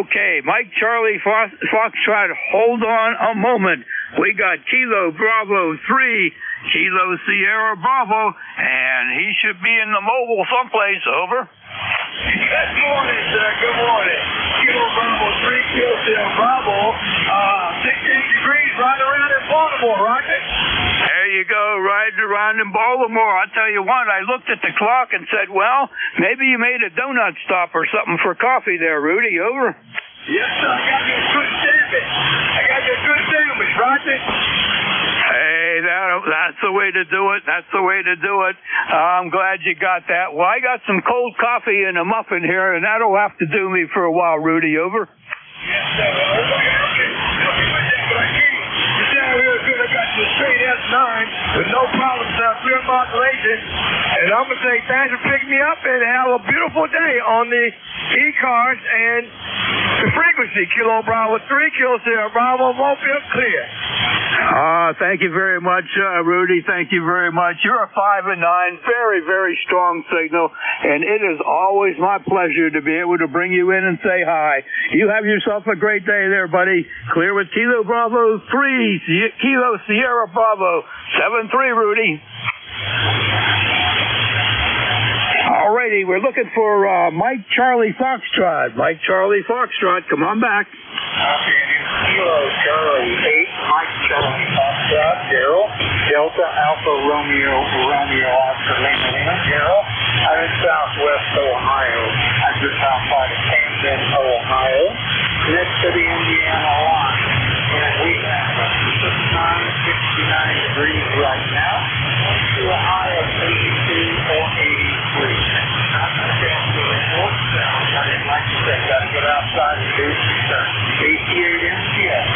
Speaker 19: Okay, Mike Charlie Foxtrot, hold on a moment. We got Kilo Bravo 3, Kilo Sierra Bravo, and he should be in the mobile someplace. Over.
Speaker 22: Good morning, sir. Good morning. Kilo Bravo 3, Kilo Sierra Bravo, 68 degrees right around in Baltimore, Roger.
Speaker 19: There you go, riding around in Baltimore. I'll tell you what, I looked at the clock and said, well, maybe you made a donut stop or something for coffee there, Rudy. Over.
Speaker 22: Yes, sir. I got you a good sandwich. Roger.
Speaker 19: Hey, that's the way to do it. That's the way to do it. I'm glad you got that. Well, I got some cold coffee and a muffin here, and that'll have to do me for a while, Rudy. Over.
Speaker 22: Yes, sir. I got you a straight S9 with no problem, sir. Clear modulation. And I'm going to say thanks for picking me up and have a beautiful day on the ECARS and the frequency. Kilo Bravo 3, Kilo Sierra Bravo, Mobile clear.
Speaker 19: Thank you very much, Rudy. Thank you very much. You're a 5 and 9, very, very strong signal, and it is always my pleasure to be able to bring you in and say hi. You have yourself a great day there, buddy. Clear with Kilo Bravo 3, Kilo Sierra Bravo, 7-3, Rudy. Alrighty, we're looking for Mike Charlie Foxtrot. Mike Charlie Foxtrot, come on back.
Speaker 22: Kilo Charlie 8, Mike Charlie Foxtrot, Daryl, Delta Alpha Romeo Oscar Lima Lima, Daryl. I'm in Southwest Ohio. I'm just outside of Camden, Ohio, next to the Indiana line. And we have 69 degrees right now. To a high of 82 or 83. I didn't like to say that. Get outside and do some 88 MTS.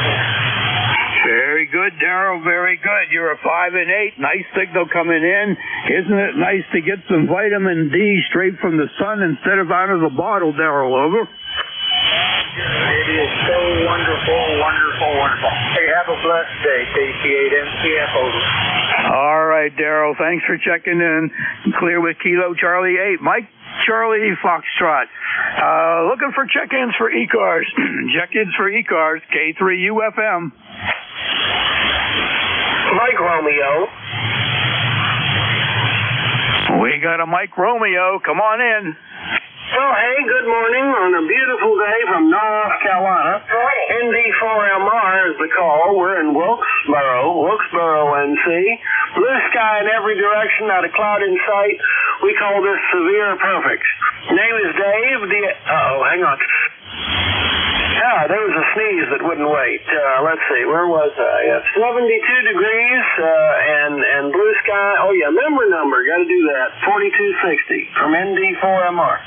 Speaker 19: Very good, Darryl. Very good. You're a 5 and 8. Nice signal coming in. Isn't it nice to get some vitamin D straight from the sun instead of out of the bottle, Darryl? Over.
Speaker 22: It is so wonderful, wonderful, wonderful. Hey, have a blessed day, KC8 MTF. Over.
Speaker 19: All right. right, Daryl. Thanks for checking in. Clear with Kilo Charlie 8. Mike Charlie Foxtrot. Looking for check-ins for ECARS. Check-ins for ECARS, K3UFM.
Speaker 2: Mike Romeo.
Speaker 19: We got a Mike Romeo. Come on in.
Speaker 2: Well, hey, good morning on a beautiful day from North Carolina. ND4MR is the call. We're in Wilkesboro, NC. Blue sky in every direction, not a cloud in sight. We call this severe perfect. Name is Dave. Hang on. There was a sneeze that wouldn't wait. Let's see, where was I? 72 degrees and blue sky. Oh, yeah, member number. Got to do that. 4260 from ND4MR.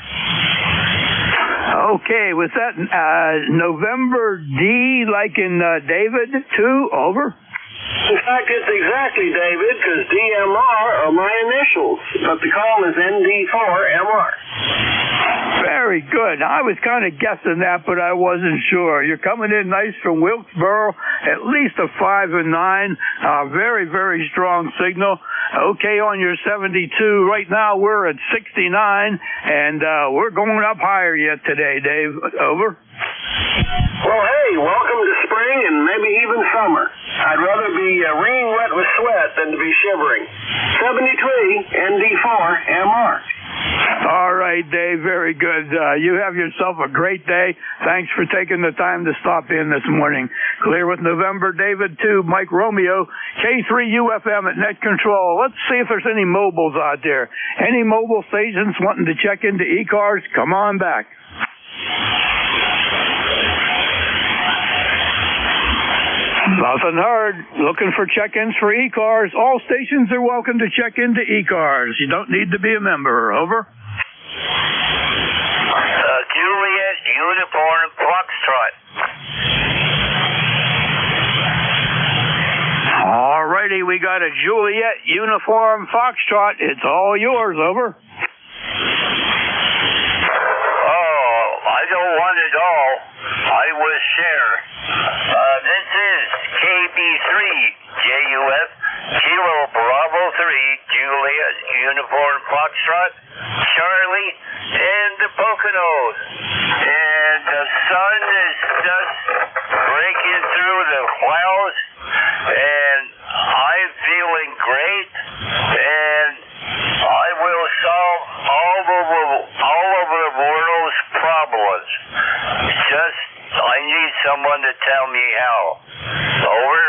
Speaker 19: Okay, was that November D, like in David, 2? Over?
Speaker 2: In fact, it's exactly David, because DMR are my initials, but the call is ND4MR.
Speaker 19: Very good. I was kind of guessing that, but I wasn't sure. You're coming in nice from Wilkesboro, at least a 5 and 9. Very, very strong signal. Okay, on your 72. Right now, we're at 69, and we're going up higher yet today, Dave. Over.
Speaker 2: Well, hey, welcome to spring and maybe even summer. I'd rather be wringing wet with sweat than to be shivering. 73, ND4MR.
Speaker 19: All right, Dave, very good. You have yourself a great day. Thanks for taking the time to stop in this morning. Clear with November, David 2, Mike Romeo, K3UFM at Net Control. Let's see if there's any mobiles out there. Any mobile stations wanting to check into ECARS, come on back. Nothing heard. Looking for check-ins for ECARS. All stations are welcome to check into ECARS. You don't need to be a member. Over.
Speaker 5: Juliet Uniform Foxtrot.
Speaker 19: All righty, we got a Juliet Uniform Foxtrot. It's all yours. Over.
Speaker 5: I don't want it all. I will share. This is KB3JUF, Kilo Bravo 3, Juliet Uniform Foxtrot, Charlie, and the Poconos. And the sun is just breaking through the clouds, and I'm feeling great, and I will solve all of the world's problems. Just, I need someone to tell me how. Over.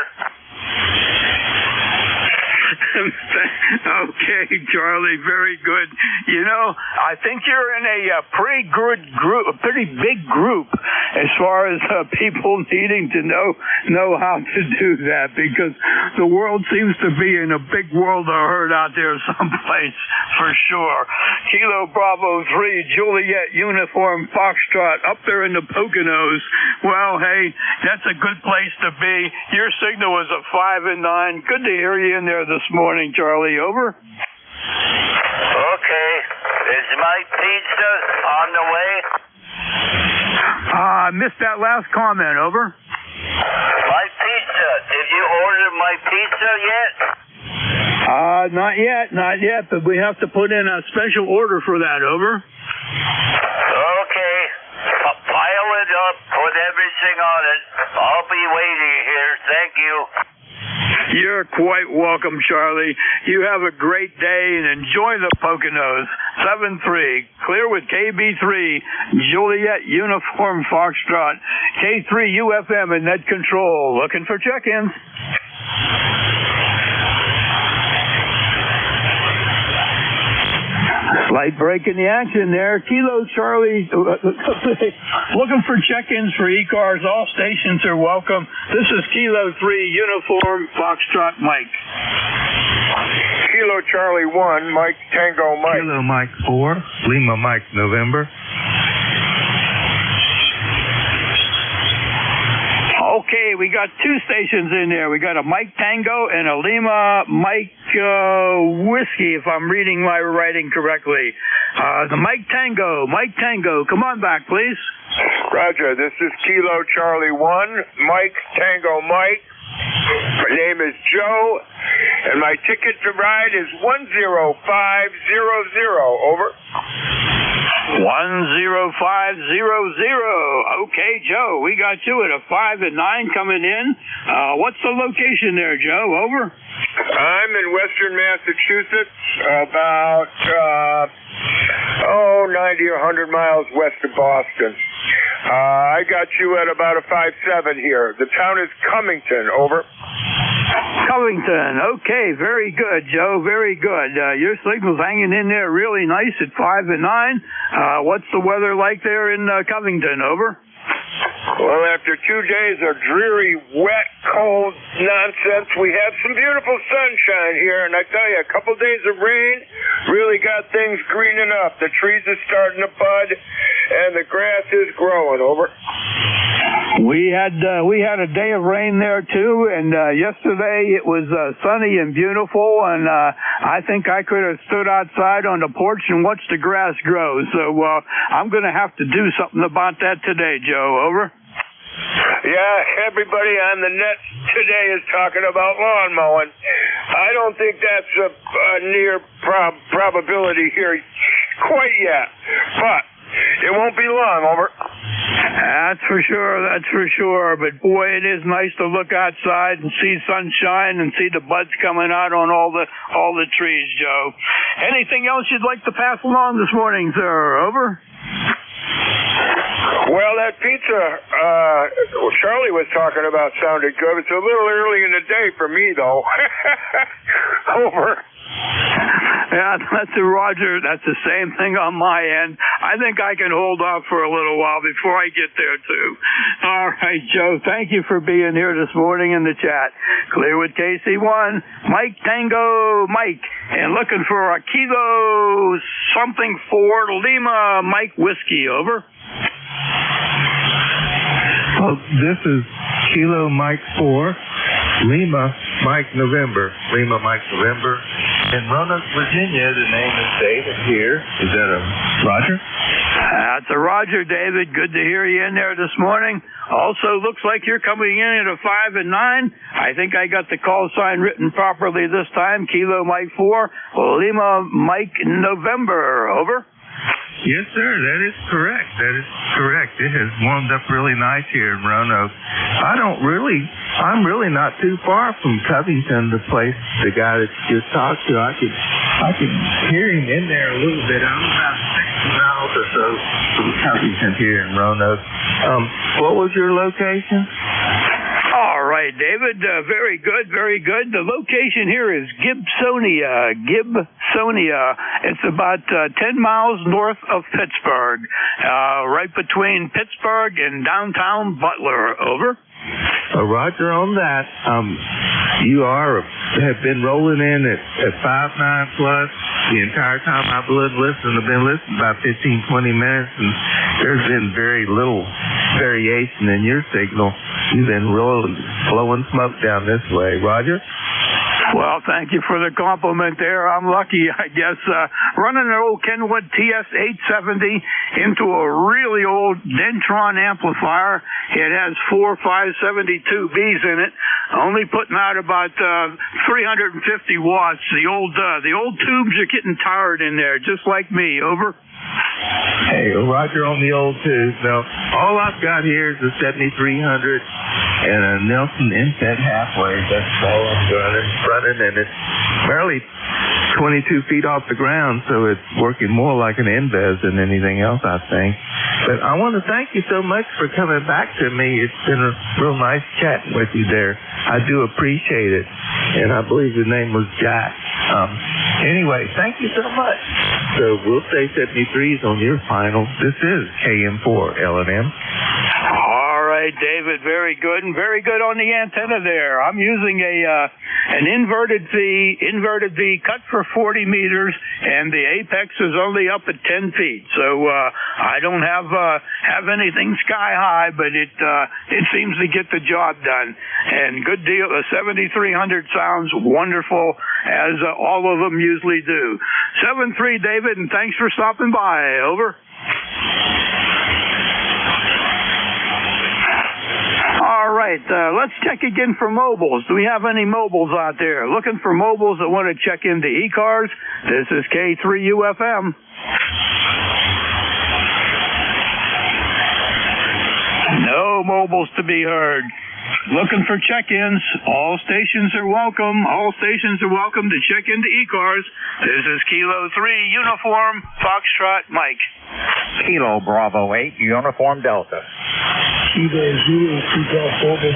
Speaker 19: Okay, Charlie, very good. You know, I think you're in a pretty good group, a pretty big group as far as people needing to know how to do that, because the world seems to be in a big world of hurt out there someplace, for sure. Kilo Bravo 3, Juliet Uniform Foxtrot, up there in the Poconos. Well, hey, that's a good place to be. Your signal was a 5 and 9. Good to hear you in there this morning, Charlie. Over.
Speaker 5: Okay. Is my pizza on the way?
Speaker 19: I missed that last comment. Over.
Speaker 5: My pizza. Did you order my pizza yet?
Speaker 19: Not yet, but we have to put in a special order for that. Over.
Speaker 5: Okay. Pile it up. Put everything on it. I'll be waiting here. Thank you.
Speaker 19: You're quite welcome, Charlie. You have a great day and enjoy the Poconos. 7-3, clear with KB3, Juliet Uniform Foxtrot, K3UFM and Net Control. Looking for check-ins. Slight break in the action there. Kilo Charlie looking for check-ins for ECARS. All stations are welcome. This is Kilo 3 Uniform Foxtrot Mike.
Speaker 8: Kilo Charlie 1, Mike Tango Mike.
Speaker 12: Kilo Mike 4, Lima Mike November.
Speaker 19: Okay, we got two stations in there. We got a Mike Tango and a Lima Mike Whiskey, if I'm reading my writing correctly. The Mike Tango, come on back, please.
Speaker 8: Roger, this is Kilo Charlie 1, Mike Tango Mike.
Speaker 9: name is Joe, and my ticket to ride is 10500. Over.
Speaker 19: 10500. Okay, Joe, we got you at a 5 and 9 coming in. What's the location there, Joe? Over.
Speaker 9: I'm in western Massachusetts, about 90 or 100 miles west of Boston. I got you at about a 5-7 here. The town is Covington. Over.
Speaker 19: Covington. Okay, very good, Joe. Very good. Your signal's hanging in there really nice at 5 and 9. What's the weather like there in Covington? Over.
Speaker 9: Well, after 2 days of dreary, wet, cold nonsense, we have some beautiful sunshine here, and I tell you, a couple days of rain really got things greening up. The trees are starting to bud, and the grass is growing. Over.
Speaker 19: We had a day of rain there too, and yesterday it was sunny and beautiful, and I think I could have stood outside on the porch and watched the grass grow. So I'm going to have to do something about that today, Joe. Over.
Speaker 9: Yeah, everybody on the net today is talking about lawn mowing. I don't think that's a near probability here quite yet, but it won't be long. Over.
Speaker 19: That's for sure. That's for sure. But boy, it is nice to look outside and see sunshine and see the buds coming out on all the trees, Joe. Anything else you'd like to pass along this morning, sir? Over.
Speaker 9: Well, that pizza Charlie was talking about sounded good. It's a little early in the day for me, though. Over.
Speaker 19: Yeah, that's a Roger. That's the same thing on my end. I think I can hold off for a little while before I get there, too. All right, Joe, thank you for being here this morning in the chat. Clearwood KC1, Mike Tango, Mike, and looking for a kilo something for Lima, Mike Whiskey. Over.
Speaker 12: Well, this is Kilo Mike 4, Lima Mike November. Lima Mike November. In Roanoke, Virginia, the name is David here. Is that a Roger?
Speaker 19: That's a Roger, David. Good to hear you in there this morning. Also, looks like you're coming in at a 5 and 9. I think I got the call sign written properly this time. Kilo Mike 4, Lima Mike November. Over.
Speaker 12: Yes, sir. That is correct. That is correct. It has warmed up really nice here in Roanoke. I'm really not too far from Covington, the place the guy that you just talked to. I could hear him in there a little bit. I'm about 60 miles or so from Covington here in Roanoke. What was your location?
Speaker 19: All right, David. Very good, very good. The location here is Gibsonia. It's about 10 miles north of Pittsburgh, right between Pittsburgh and downtown Butler. Over.
Speaker 12: Roger on that. You have been rolling in at 5-9 plus the entire time I've been listening about 15-20 minutes, and there's been very little variation in your signal. You've been blowing smoke down this way. Roger?
Speaker 19: Well, thank you for the compliment there. I'm lucky, I guess. Running an old Kenwood TS-870 into a really old Dentron amplifier. It has 4 572Bs in it, only putting out about 350 watts. The old tubes are getting tired in there, just like me. Over.
Speaker 12: Hey, Roger on the old tubes. Now, all I've got here is a 7300 and a Nelson Inset halfway. That's all I'm running, and it's barely 22 feet off the ground, so it's working more like an Inves than anything else, I think. But I want to thank you so much for coming back to me. It's been a real nice chatting with you there. I do appreciate it, and I believe your name was Jack. Anyway, thank you so much. So we'll say 73s on your final. This is KM4 LNM.
Speaker 19: All right, David, very good, and very good on the antenna there. I'm using an inverted V cut for 40 meters, and the apex is only up at 10 feet. So I don't have anything sky high, but it seems to get the job done. And good deal. The 7300 sounds wonderful, as all of them usually do. 7-3, David, and thanks for stopping by. Over. All right. right, let's check again for mobiles. Do we have any mobiles out there? Looking for mobiles that want to check into ECARS? This is K3UFM. No mobiles to be heard. Looking for check-ins. All stations are welcome. All stations are welcome to check into ECARS. This is Kilo 3, Uniform, Foxtrot, Mike.
Speaker 3: Kilo Bravo 8, Uniform Delta.
Speaker 22: Kilo Zulu 2 Golf over.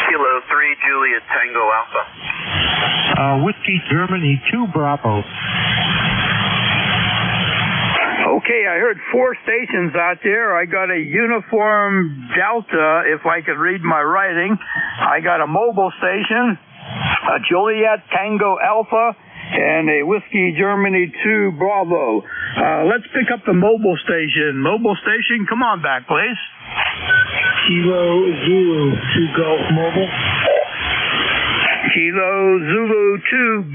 Speaker 1: Kilo 3, Juliet Tango Alpha.
Speaker 10: Whiskey Germany 2 Bravo.
Speaker 19: Okay, I heard 4 stations out there. I got a Uniform Delta, if I could read my writing. I got a mobile station, a Juliet Tango Alpha, and a Whiskey Germany 2 Bravo. Let's pick up the mobile station. Mobile station, come on back, please.
Speaker 22: Kilo Zulu 2 Golf Mobile.
Speaker 19: Kilo Zulu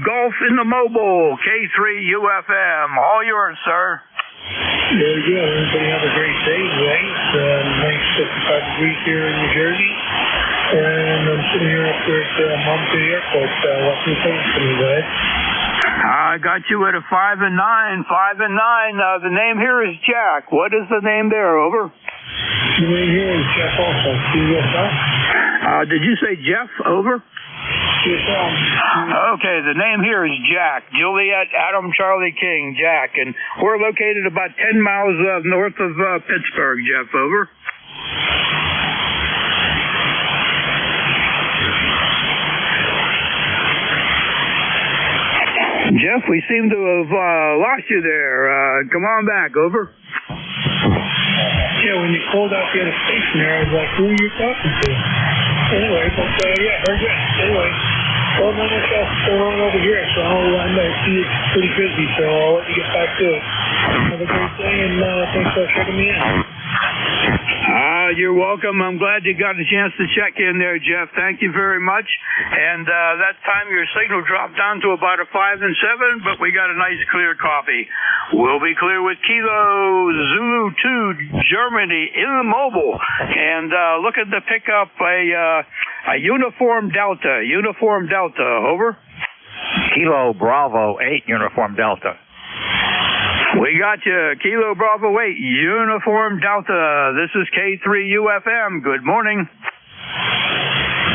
Speaker 19: 2 Golf in the mobile. K3UFM. All yours, sir.
Speaker 22: Very good. Everybody have a great day today. It's nice 55 degrees here in New Jersey. And I'm sitting here up there at Montpellier Airport watching the things for me, guys.
Speaker 19: I got you at a 5 and 9. 5 and 9. The name here is Jack. What is the name there? Over.
Speaker 22: The name here is Jeff also. CSL.
Speaker 19: Did you say Jeff? Over.
Speaker 22: CSL.
Speaker 19: Okay, the name here is Jack. Juliet, Adam, Charlie King, Jack. And we're located about 10 miles north of Pittsburgh, Jeff. Over. Jeff, we seem to have lost you there. Come on back. Over.
Speaker 22: Yeah, when you called out the other station there, I was like, who are you talking to? Anyway, but yeah, very good. Anyway, well, not much else going on over here, so I know it's pretty busy, so I'll let you get back to it. Have a great day, and thanks for checking me in.
Speaker 19: You're welcome. I'm glad you got a chance to check in there, Jeff. Thank you very much. And that time your signal dropped down to about a 5 and 7, but we got a nice clear copy. We'll be clear with Kilo Zulu 2 Germany in the mobile, and looking to pick up a Uniform Delta. Uniform Delta. Over.
Speaker 3: Kilo Bravo 8 Uniform Delta.
Speaker 19: We got you. Kilo Bravo 8, Uniform Delta. This is K3UFM. Good morning.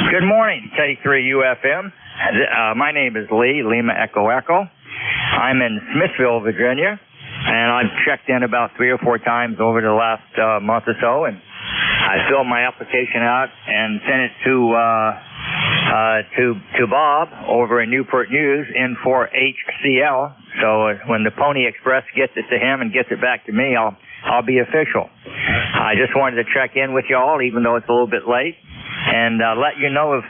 Speaker 3: Good morning, K3UFM. My name is Lee, Lima Echo Echo. I'm in Smithville, Virginia, and I've checked in about 3 or 4 times over the last month or so, and I filled my application out and sent it to Bob over in Newport News in for HCL. So when the Pony Express gets it to him and gets it back to me, I'll be official. I just wanted to check in with y'all, even though it's a little bit late, and let you know if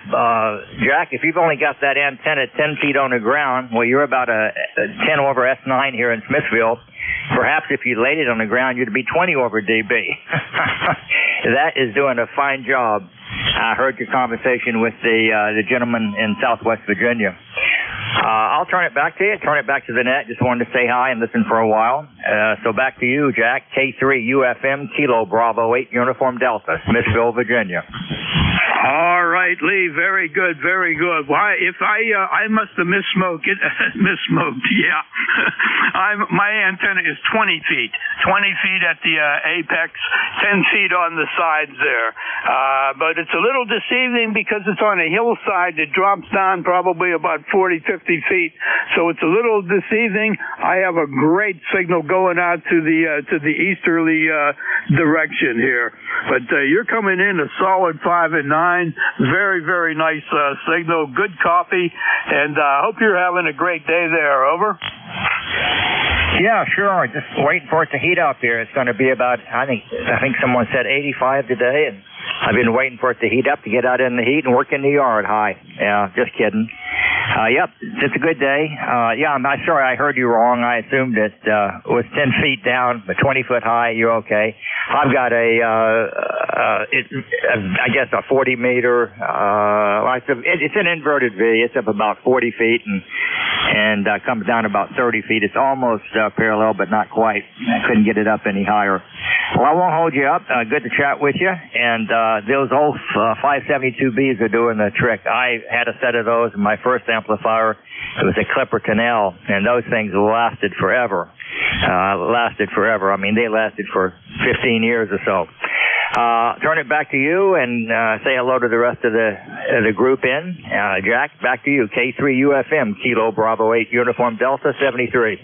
Speaker 3: Jack, if you've only got that antenna 10 feet on the ground, well, you're about a 10 over S9 here in Smithville. Perhaps if you laid it on the ground, you'd be 20 over dB. That is doing a fine job. I heard your conversation with the gentleman in Southwest Virginia. I'll turn it back to you, turn it back to the net. Just wanted to say hi and listen for a while. So back to you, Jack. K3UFM, Kilo Bravo 8, Uniform Delta, Smithville, Virginia.
Speaker 19: All right, Lee. Very good, very good. Why? If I must have missmoked. Yeah. My antenna is 20 feet. 20 feet at the apex, 10 feet on the sides there. But it's a little deceiving because it's on a hillside that drops down probably about 40, 50 feet. So it's a little deceiving. I have a great signal going out to the easterly direction here. But you're coming in a solid 5 and 9. Very, very nice signal. Good copy. And I hope you're having a great day there. Over.
Speaker 3: Yeah, sure. Just waiting for it to heat up here. It's going to be about, I think someone said 85 today, and I've been waiting for it to heat up to get out in the heat and work in the yard. Hi. Yeah, just kidding. Yep, it's a good day. Yeah, I'm not sure I heard you wrong. I assumed it was 10 feet down, but 20 foot high. You're okay. I've got I guess a 40 meter, it's an inverted V. It's up about 40 feet and comes down about 30 feet. It's almost parallel, but not quite. I couldn't get it up any higher. Well, I won't hold you up. Good to chat with you. And those old 572Bs are doing the trick. I had a set of those in my first amplifier. It was a Clipper Canal, and those things lasted forever. I mean, they lasted for 15 years or so. Turn it back to you and say hello to the rest of the group in. Jack, back to you. K3UFM, Kilo Bravo 8, Uniform Delta 73.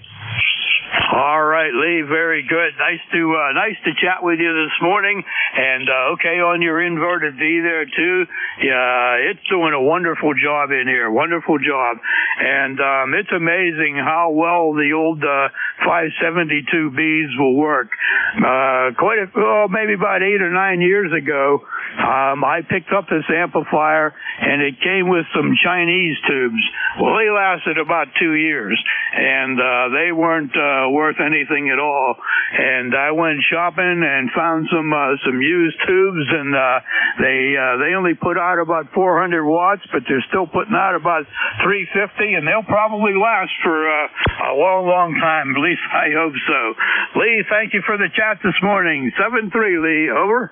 Speaker 19: All right, Lee, very good. Nice to chat with you this morning. And okay, on your inverted D there too. Yeah, it's doing a wonderful job in here. Wonderful job. And it's amazing how well the old 572Bs will work. Maybe about 8 or 9 years ago, I picked up this amplifier and it came with some Chinese tubes. Well, they lasted about 2 years, and they weren't worth anything at all. And I went shopping and found some used tubes, and they only put out about 400 watts, but they're still putting out about 350, and they'll probably last for a long time. At least I hope so. Lee, thank you for the chat this morning. 7-3, Lee, over.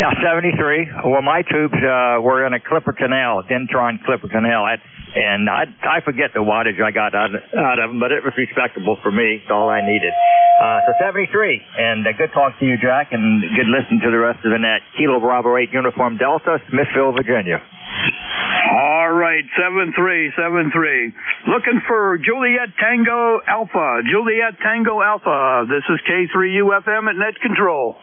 Speaker 3: Yeah, 73. Well, my tubes were in a Clipper Canal, Dentron Clipper Canal. And I forget the wattage I got out of them, but it was respectable for me. It's all I needed. So 73. And good talk to you, Jack, and good listen to the rest of the net. Kilo Bravo 8, Uniform Delta, Smithville, Virginia.
Speaker 19: All right, 7-3. Looking for Juliet Tango Alpha. Juliet Tango Alpha. This is K3UFM at Net Control.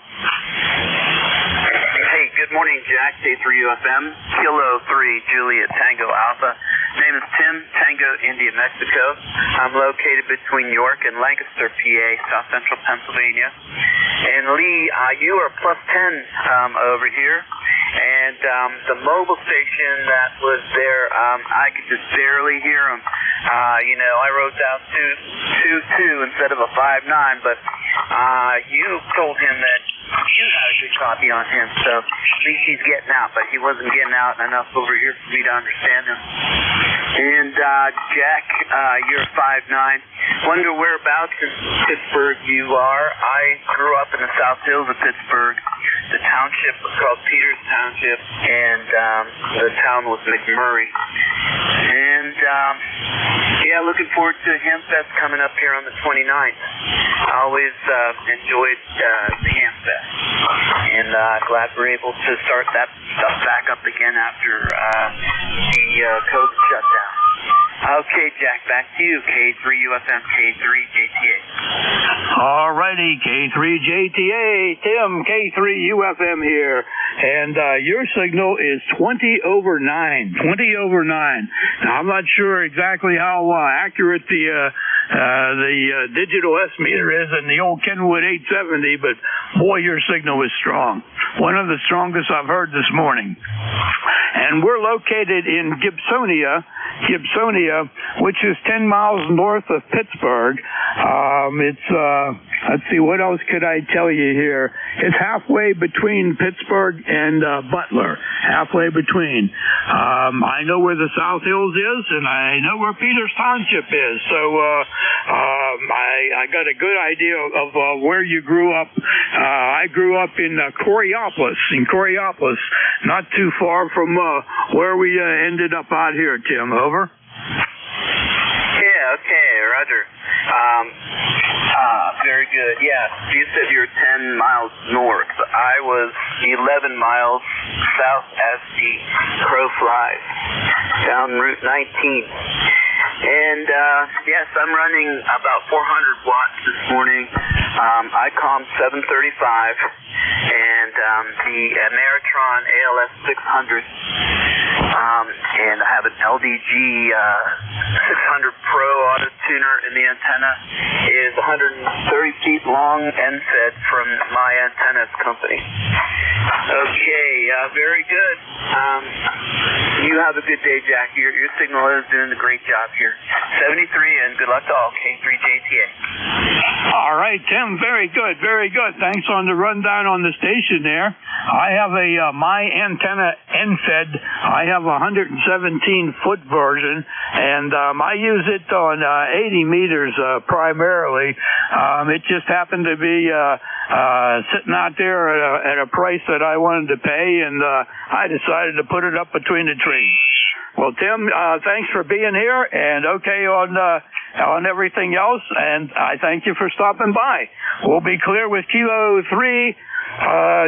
Speaker 15: Hey, good morning, Jack. K3UFM, Kilo 3, Juliet Tango Alpha. Name is Tim, Tango, India, Mexico. I'm located between York and Lancaster, PA, South Central Pennsylvania. And Lee, you are plus 10 over here. And the mobile station that was there, I could just barely hear him. I wrote down 2-2 instead of a 5-9, but you told him that you had a good copy on him, so at least he's getting out, but he wasn't getting out enough over here for me to understand him. And Jack, you're 5'9". Wonder whereabouts in Pittsburgh you are. I grew up in the South Hills of Pittsburgh. The township was called Peters Township, and the town was McMurray. And looking forward to Hamfest coming up here on the 29th. I always enjoyed the Hamfest, and glad we're able to start that stuff back up again after the COVID shutdown. Okay, Jack, back to you. K3UFM, K3JTA.
Speaker 19: All righty, K3JTA. Tim, K3UFM here. And your signal is 20 over 9. 20 over 9. Now, I'm not sure exactly how accurate the digital S meter is in the old Kenwood 870, but boy, your signal is strong. One of the strongest I've heard this morning. And we're located in Gibsonia, which is 10 miles north of Pittsburgh. Let's see, what else could I tell you here? It's halfway between Pittsburgh and Butler. Halfway between. I know where the South Hills is, and I know where Peters Township is. So I got a good idea of where you grew up. I grew up in Coriopolis, not too far from where we ended up out here, Tim. Over.
Speaker 15: Yeah, okay, Roger. Very good. Yeah, you said you're 10 miles north. I was 11 miles south as the crow flies, down Route 19. And, yes, I'm running about 400 watts this morning. ICOM 735 and the Ameritron ALS 600. And I have an LDG 600 Pro auto tuner, and the antenna is 130 feet long end fed from my antennas company. Okay, very good. You have a good day, Jack. Your signal is doing a great job here. 73, and good luck to all. K3JTA.
Speaker 19: All right, Tim. Very good. Very good. Thanks on the rundown on the station there. I have a my antenna end-fed. I have a 117-foot version, and I use it on 80 meters primarily. It just happened to be sitting out there at a price that I wanted to pay, and I decided to put it up between the trees. Well, Tim, thanks for being here, and okay on everything else, and I thank you for stopping by. We'll be clear with Kilo 3,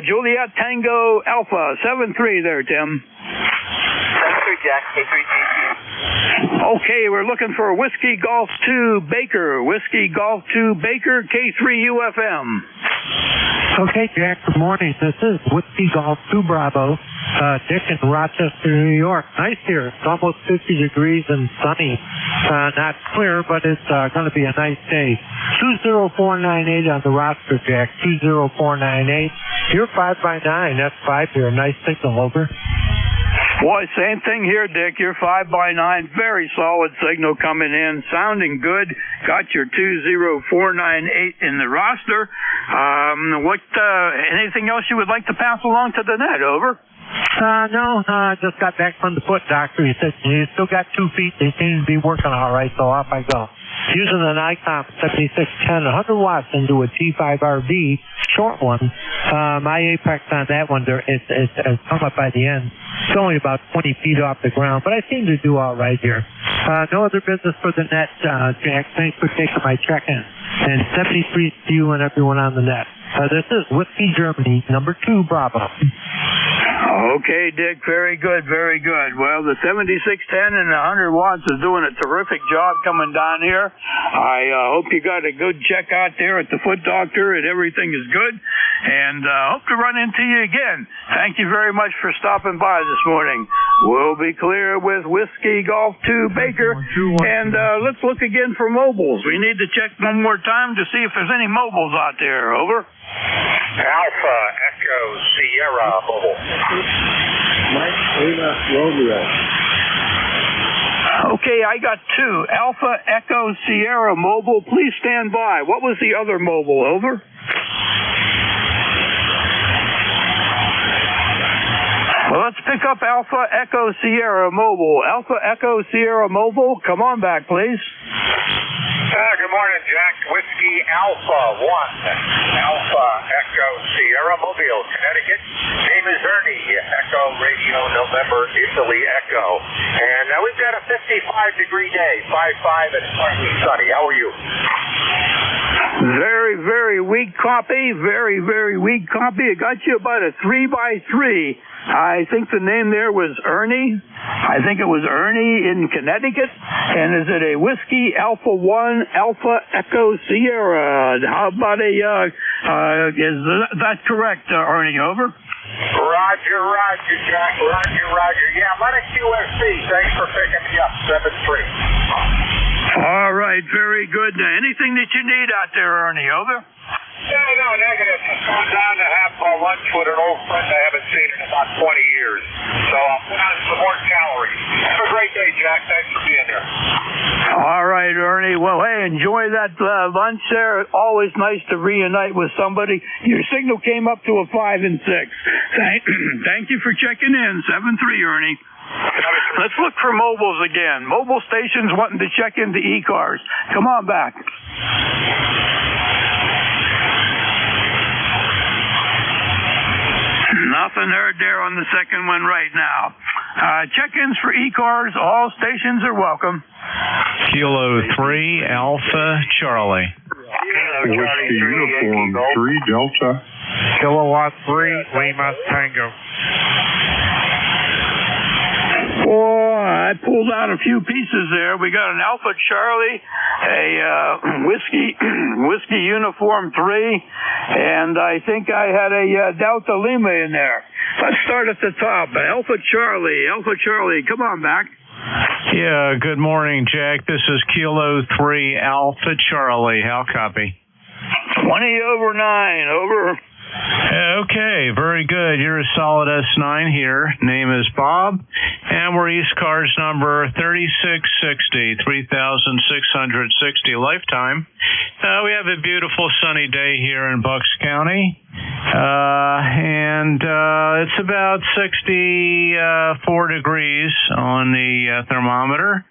Speaker 19: Juliet Tango Alpha 73 there, Tim.
Speaker 15: 73 Jack, K3GT.
Speaker 19: Okay, we're looking for Whiskey Golf 2 Baker, Whiskey Golf 2 Baker, K3UFM.
Speaker 11: Okay, Jack, good morning. This is Whiskey Golf 2 Bravo, Dick in Rochester, New York. Nice here. It's almost 50 degrees and sunny. Not clear, but it's going to be a nice day. 20498 on the roster, Jack. 20498. You're 5x9. That's 5 here. Nice signal, over.
Speaker 19: Boy, same thing here, Dick. You're 5x9. Very solid signal coming in. Sounding good. Got your 20498 in the roster. Anything else you would like to pass along to the net? Over.
Speaker 11: No, I just got back from the foot doctor. He said, you still got 2 feet. They seem to be working all right, so off I go. Using an ICOM 7610, 100 watts into a T5RB, short one. My apex on that one, it's come up by the end. It's only about 20 feet off the ground, but I seem to do all right here. No other business for the net, Jack. Thanks for taking my check-in. And 73 to you and everyone on the net. This is Whiskey Germany, number 2, Bravo.
Speaker 19: Okay, Dick, very good, very good. Well, the 7610 and 100 watts is doing a terrific job coming down here. I hope you got a good check out there at the foot doctor and everything is good. And hope to run into you again. Thank you very much for stopping by this morning. We'll be clear with Whiskey Golf 2 Baker. And let's look again for mobiles. We need to check one more time to see if there's any mobiles out there. Over.
Speaker 22: Alpha Echo Sierra Mobile.
Speaker 13: Mike Lima Romeo.
Speaker 19: Okay, I got 2. Alpha Echo Sierra Mobile. Please stand by. What was the other mobile? Over. Well, let's pick up Alpha Echo Sierra Mobile. Alpha Echo Sierra Mobile, come on back, please.
Speaker 22: Good morning, Jack. Whiskey Alpha 1. Alpha Echo Sierra Mobile, Connecticut. Name is Ernie. Echo Radio November Italy Echo. And we've got a 55-degree day. 55 and partly sunny. How are you?
Speaker 19: Very, very weak copy. Very, very weak copy. It got you about a 3x3. I think the name there was Ernie. I think it was Ernie in Connecticut. And is it a Whiskey Alpha 1 Alpha Echo Sierra? How about is that correct, Ernie? Over.
Speaker 22: Roger, Jack. Roger. Yeah, Lennox USC. Thanks for picking me up. 7-3.
Speaker 19: All right, very good. Anything that you need out there, Ernie? Over.
Speaker 22: No, negative. Just going down to have lunch with an old friend I haven't seen in about 20 years. So I'll put on some more calories. Have a great day, Jack. Thanks for being there.
Speaker 19: All right, Ernie. Well, hey, enjoy that lunch there. Always nice to reunite with somebody. Your signal came up to a 5 and 6. Thank you for checking in. 7-3, Ernie. Let's look for mobiles again. Mobile stations wanting to check into ECARS. Come on back. Nothing heard there on the second one right now. Check-ins for ECARS. All stations are welcome.
Speaker 18: Kilo 3 Alpha Charlie.
Speaker 8: Whiskey Uniform 3 Delta.
Speaker 11: Kilowatt 3 Lima Tango.
Speaker 19: Boy, I pulled out a few pieces there. We got an Alpha Charlie, a Whiskey Uniform 3, and I think I had a Delta Lima in there. Let's start at the top. Alpha Charlie, come on back.
Speaker 18: Yeah, good morning, Jack. This is Kilo 3 Alpha Charlie. How copy?
Speaker 19: 20 over 9, over.
Speaker 18: Okay, very good. You're a solid S9 here. Name is Bob, and we're ECARS number 3660, 3660 lifetime. We have a beautiful sunny day here in Bucks County, and it's about 64 degrees on the thermometer.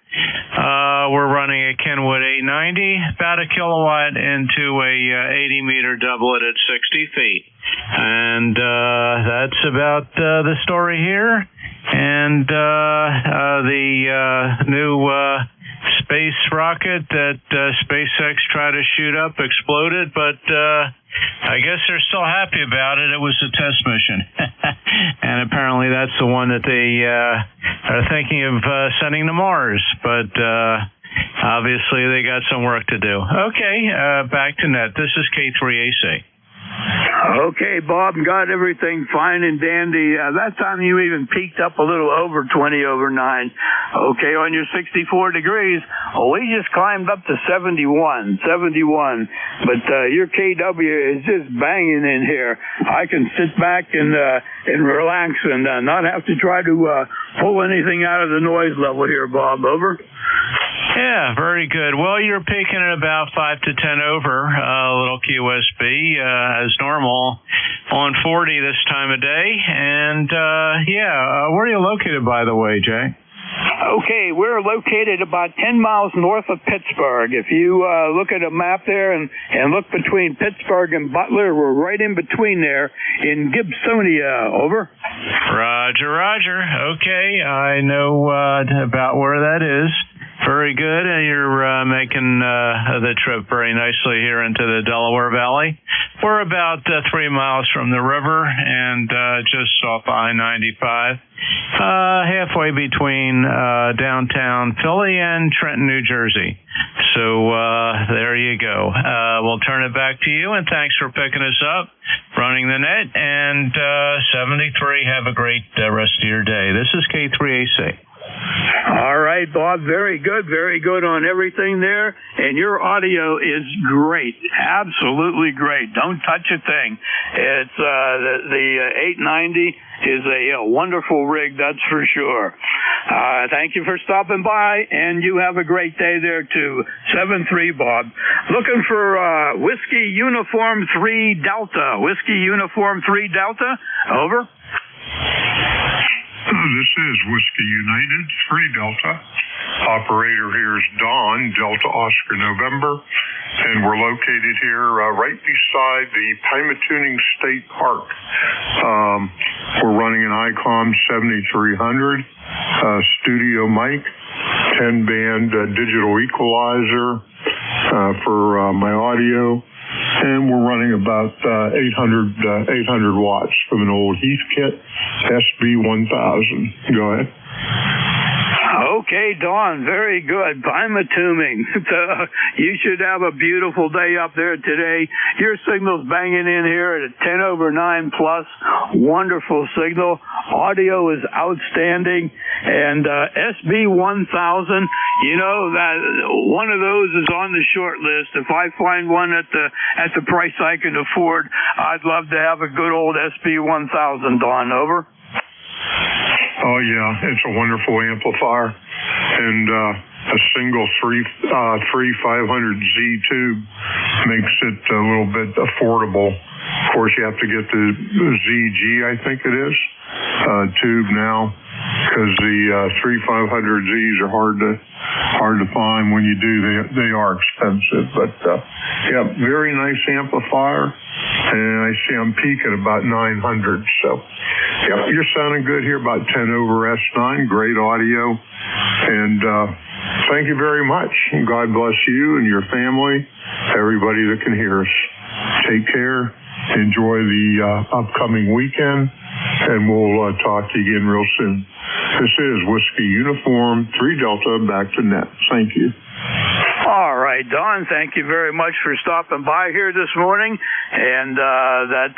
Speaker 18: We're running a Kenwood 890, about a kilowatt into a 80-meter doublet at 60 feet. And that's about the story here. And the new space rocket that SpaceX tried to shoot up exploded, but I guess they're still happy about it. It was a test mission. And apparently that's the one that they are thinking of sending to Mars. But obviously they got some work to do. Okay, back to net. This is K3AC.
Speaker 19: Okay, Bob, got everything fine and dandy. That time you even peaked up a little over 20 over 9. Okay, on your 64 degrees, we just climbed up to 71. But your KW is just banging in here. I can sit back and relax and not have to try to pull anything out of the noise level here, Bob. Over.
Speaker 18: Yeah, very good. Well, you're peaking at about 5 to 10 over, a little QSB, as normal, on 40 this time of day. And, where are you located, by the way, Jay?
Speaker 19: Okay, we're located about 10 miles north of Pittsburgh. If you look at a map there and look between Pittsburgh and Butler, we're right in between there in Gibsonia. Over.
Speaker 18: Roger. Okay, I know about where that is. Very good. You're making the trip very nicely here into the Delaware Valley. We're about 3 miles from the river and just off I-95, halfway between downtown Philly and Trenton, New Jersey. So there you go. We'll turn it back to you, and thanks for picking us up, running the net, and 73. Have a great rest of your day. This is K3AC.
Speaker 19: All right, Bob, very good on everything there, and your audio is great, absolutely great. Don't touch a thing. It's the 890 is a wonderful rig, that's for sure. Thank you for stopping by, and you have a great day there too. 7-3, Bob. Looking for Whiskey Uniform 3 Delta. Whiskey Uniform 3 Delta. Over.
Speaker 8: This is Whiskey United 3 Delta. Operator here is Don, Delta Oscar November, and we're located here right beside the Pymatuning State Park. We're running an ICOM 7300 studio mic, 10-band digital equalizer for my audio. And we're running about 800 watts from an old Heathkit SB1000. Go ahead.
Speaker 19: Okay, Dawn, very good. Pymatuning. You should have a beautiful day up there today. Your signal's banging in here at a 10 over 9 plus. Wonderful signal. Audio is outstanding. And SB1000, you know, that one of those is on the short list. If I find one at the price I can afford, I'd love to have a good old SB1000, Dawn. Over.
Speaker 8: Oh, yeah, it's a wonderful amplifier, and a single 3500Z tube makes it a little bit affordable. Of course, you have to get the ZG, I think it is, tube now, because the 3500Zs are hard to find. When you do, they are expensive. But yeah, very nice amplifier, and I see I'm peaking about 900. So yeah, you're sounding good here, about 10 over S9. Great audio, and thank you very much. God bless you and your family, everybody that can hear us. Take care. Enjoy the upcoming weekend, and we'll talk to you again real soon. This is Whiskey Uniform 3 Delta, back to net. Thank you.
Speaker 19: All right, Don, thank you very much for stopping by here this morning. And that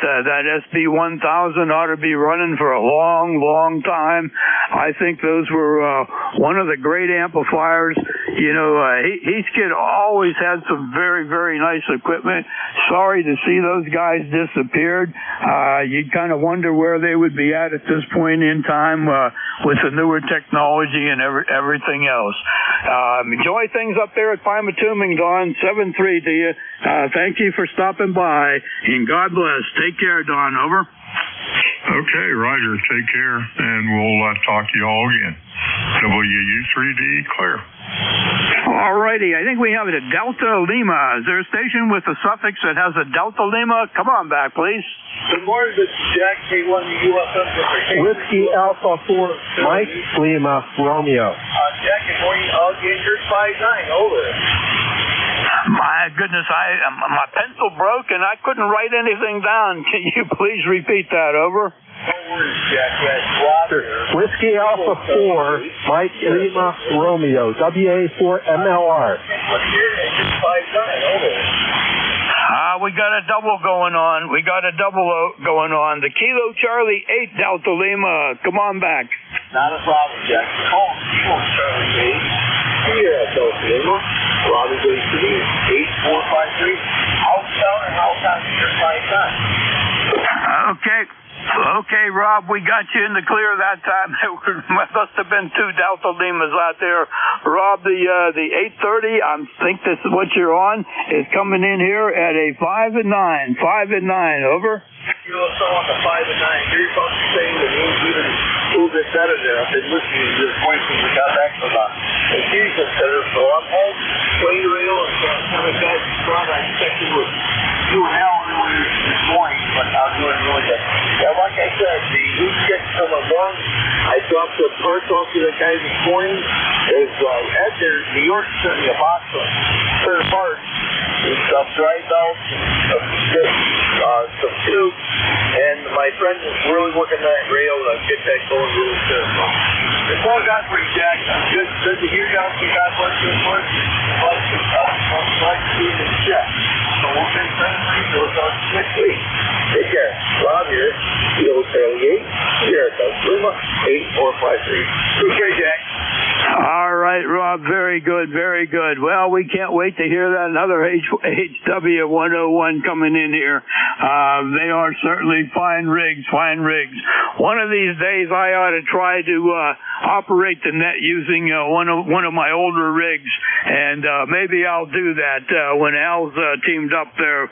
Speaker 19: SB1000 ought to be running for a long, long time. I think those were one of the great amplifiers. You know, Heathkit always had some very, very nice equipment. Sorry to see those guys disappeared. You'd kind of wonder where they would be at this point in time with the newer technology and everything else. Enjoy things up there at Pymatuning, Don. 7-3 to you. Thank you for stopping by, and God bless. Take care, Don. Over.
Speaker 8: Okay, Roger. Take care, and we'll talk to you all again. WU3D, clear.
Speaker 19: All righty. I think we have it at Delta Lima. Is there a station with a suffix that has a Delta Lima? Come on back, please.
Speaker 22: Good morning, this is Jack K1USM.
Speaker 7: Whiskey Alpha 4, Mike Lima Romeo.
Speaker 22: Jack, good morning. Injured 59. Over.
Speaker 19: My goodness, my pencil broke and I couldn't write anything down. Can you please repeat that? Over.
Speaker 22: No worries, Jack. Yes,
Speaker 7: Whiskey Alpha 4, Mike Lima Romeo, WA4MLR.
Speaker 22: Injured 59. Over.
Speaker 19: We got a double going on. The Kilo Charlie 8 Delta Lima. Come on back.
Speaker 22: Not a problem, Jack. Call Charlie 8. Here at Delta Lima. Robbie Bay City, 8453. Howtown and Howtown, your 5 time.
Speaker 19: Okay, Rob, we got you in the clear that time. There must have been 2 Delta Limas out there. Rob, the 830, I think this is what you're on, is coming in here at a 5 and 9. 5 and 9, over.
Speaker 22: You're also on the 5 and 9. You're supposed to say that you even a little bit better there. I've been listening to your voice since we got back from the Jesus Center, so I'm home, playing the radio, and kind of guys strong. I expected with you and Alan earlier this morning, but I'm doing really good. Yeah, like I said, the week gets coming along. I dropped the parts off to the guys this morning. There's Ed there, New York, sent me a box of spare parts and stuff, dry belts, some tubes, and my friend is really working on that rail to get that going really soon. That's all I got for you, Jack. Good to hear you out. God bless you, of course. Bless you. Bless you in the check. So we'll send friends for you. We'll talk next week. Take care. Rob here. Kilo Charlie 8. Here at Lima 8453. Appreciate Jack.
Speaker 19: All right, Rob. Very good. Well, we can't wait to hear that. Another HW101 coming in here. They are certainly fine rigs. One of these days, I ought to try to operate the net using one of my older rigs, and maybe I'll do that when Al's teamed up there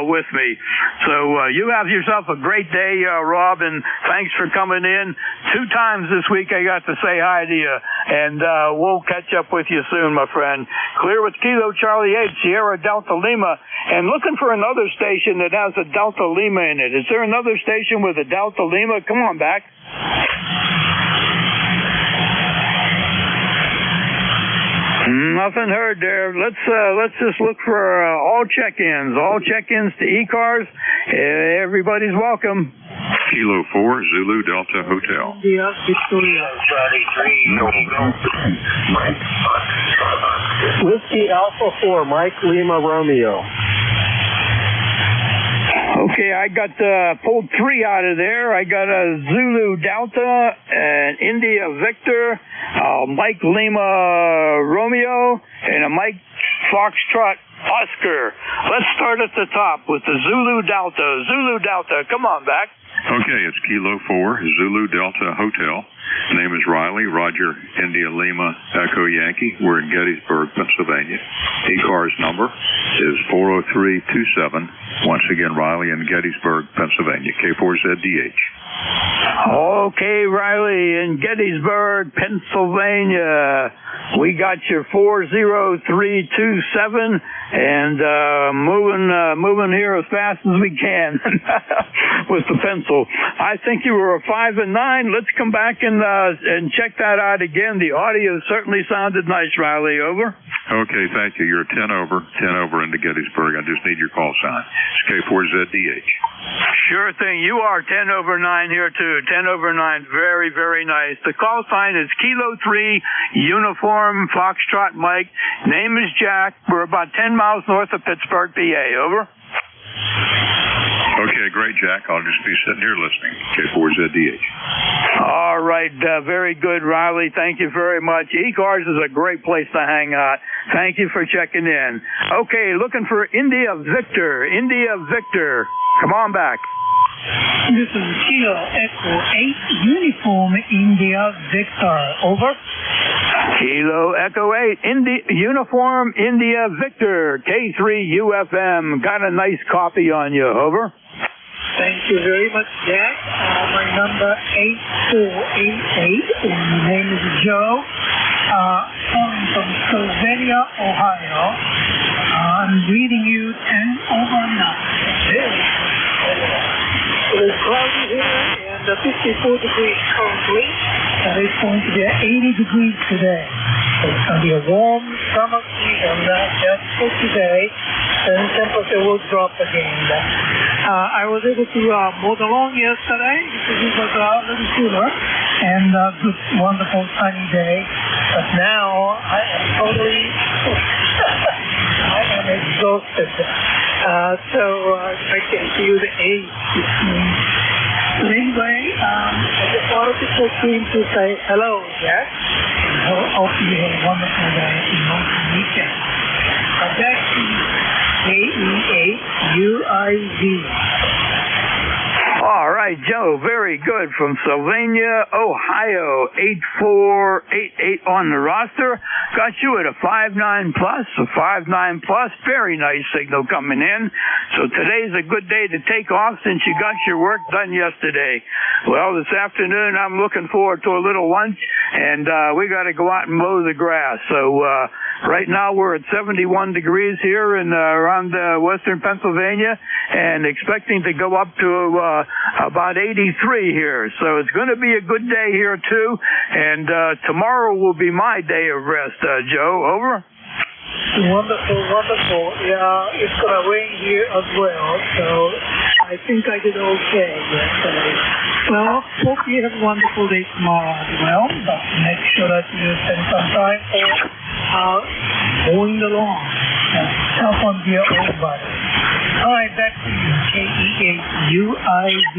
Speaker 19: with me. So you have yourself a great day, Rob, and thanks for coming in. 2 times this week I got to say hi to you, and we'll catch up with you soon, my friend. Clear with Kilo Charlie 8, Sierra Delta Lima, and looking for another station that has a Delta Lima in it. Is there another station with a Delta Lima? Come on back. Nothing heard there. Let's just look for all check-ins. All check-ins to ECARS. Everybody's welcome.
Speaker 17: Kilo 4, Zulu Delta Hotel.
Speaker 22: Yeah, Victoria. Charlie 3.
Speaker 7: Whiskey Alpha 4, Mike Lima Romeo.
Speaker 19: Okay, I got pulled 3 out of there. I got a Zulu Delta, an India Victor, Mike Lima Romeo, and a Mike Foxtrot Oscar. Let's start at the top with the Zulu Delta. Zulu Delta, come on back.
Speaker 17: Okay, it's Kilo 4, Zulu Delta Hotel. Name is Riley, Roger, India Lima, Echo Yankee. We're in Gettysburg, Pennsylvania. ECARS number is 40327. Once again, Riley in Gettysburg, Pennsylvania, K4ZDH.
Speaker 19: Okay, Riley in Gettysburg, Pennsylvania. We got your 40327 and moving here as fast as we can with the pencil. I think you were a 5 and 9. Let's come back and check that out again. The audio certainly sounded nice, Riley. Over.
Speaker 17: Okay, thank you. You're 10 over into Gettysburg. I just need your call sign. It's K4ZDH.
Speaker 19: Sure thing. You are 10 over 9 here too. 10 over 9. Very, very nice. The call sign is Kilo 3, Uniform, Foxtrot Mike. Name is Jack. We're about 10 miles north of Pittsburgh, PA. Over.
Speaker 17: Okay, great, Jack. I'll just be sitting here listening. K4ZDH.
Speaker 19: All right. Very good, Riley. Thank you very much. ECARS is a great place to hang out. Thank you for checking in. Okay, looking for India Victor. India Victor. Come on back.
Speaker 20: This is Kilo Echo 8, Uniform India Victor. Over.
Speaker 19: Kilo Echo 8, Uniform India Victor, K3UFM. Got a nice copy on you. Over.
Speaker 20: Thank you very much, Jack. My number 8488, and my name is Joe. Calling from from Sylvania, Ohio. I'm reading you 10 over 9. It is cloudy here and 54 degrees currently. And it's going to be 80 degrees today. So it's going to be a warm summer season just for today. And temperature will drop again. I was able to mow the lawn yesterday because it was a little cooler and a good, wonderful sunny day. But now I am totally, I am exhausted. So I can feel the ache between. But anyway, I just wanted to talk to him to say hello, Jack. And hope you have a wonderful day and wonderful weekend. Back to KE8UIV.
Speaker 19: All right, Joe, very good. From Sylvania, Ohio, 8488 on the roster. Got you at a 5.9 plus, a 5.9 plus. Very nice signal coming in. So today's a good day to take off since you got your work done yesterday. Well, this afternoon I'm looking forward to a little lunch, and we got to go out and mow the grass. So right now we're at 71 degrees here in around western Pennsylvania, and expecting to go up to about 83 here. So it's going to be a good day here too, and tomorrow will be my day of rest. Joe, over.
Speaker 20: Wonderful, wonderful. Yeah, it's going to rain here as well, so I think I did okay yesterday. Well, hope you have a wonderful day tomorrow as well, but make sure that you spend some time for mowing the lawn. Tough on your own body. All right, back to you, KE8UIV.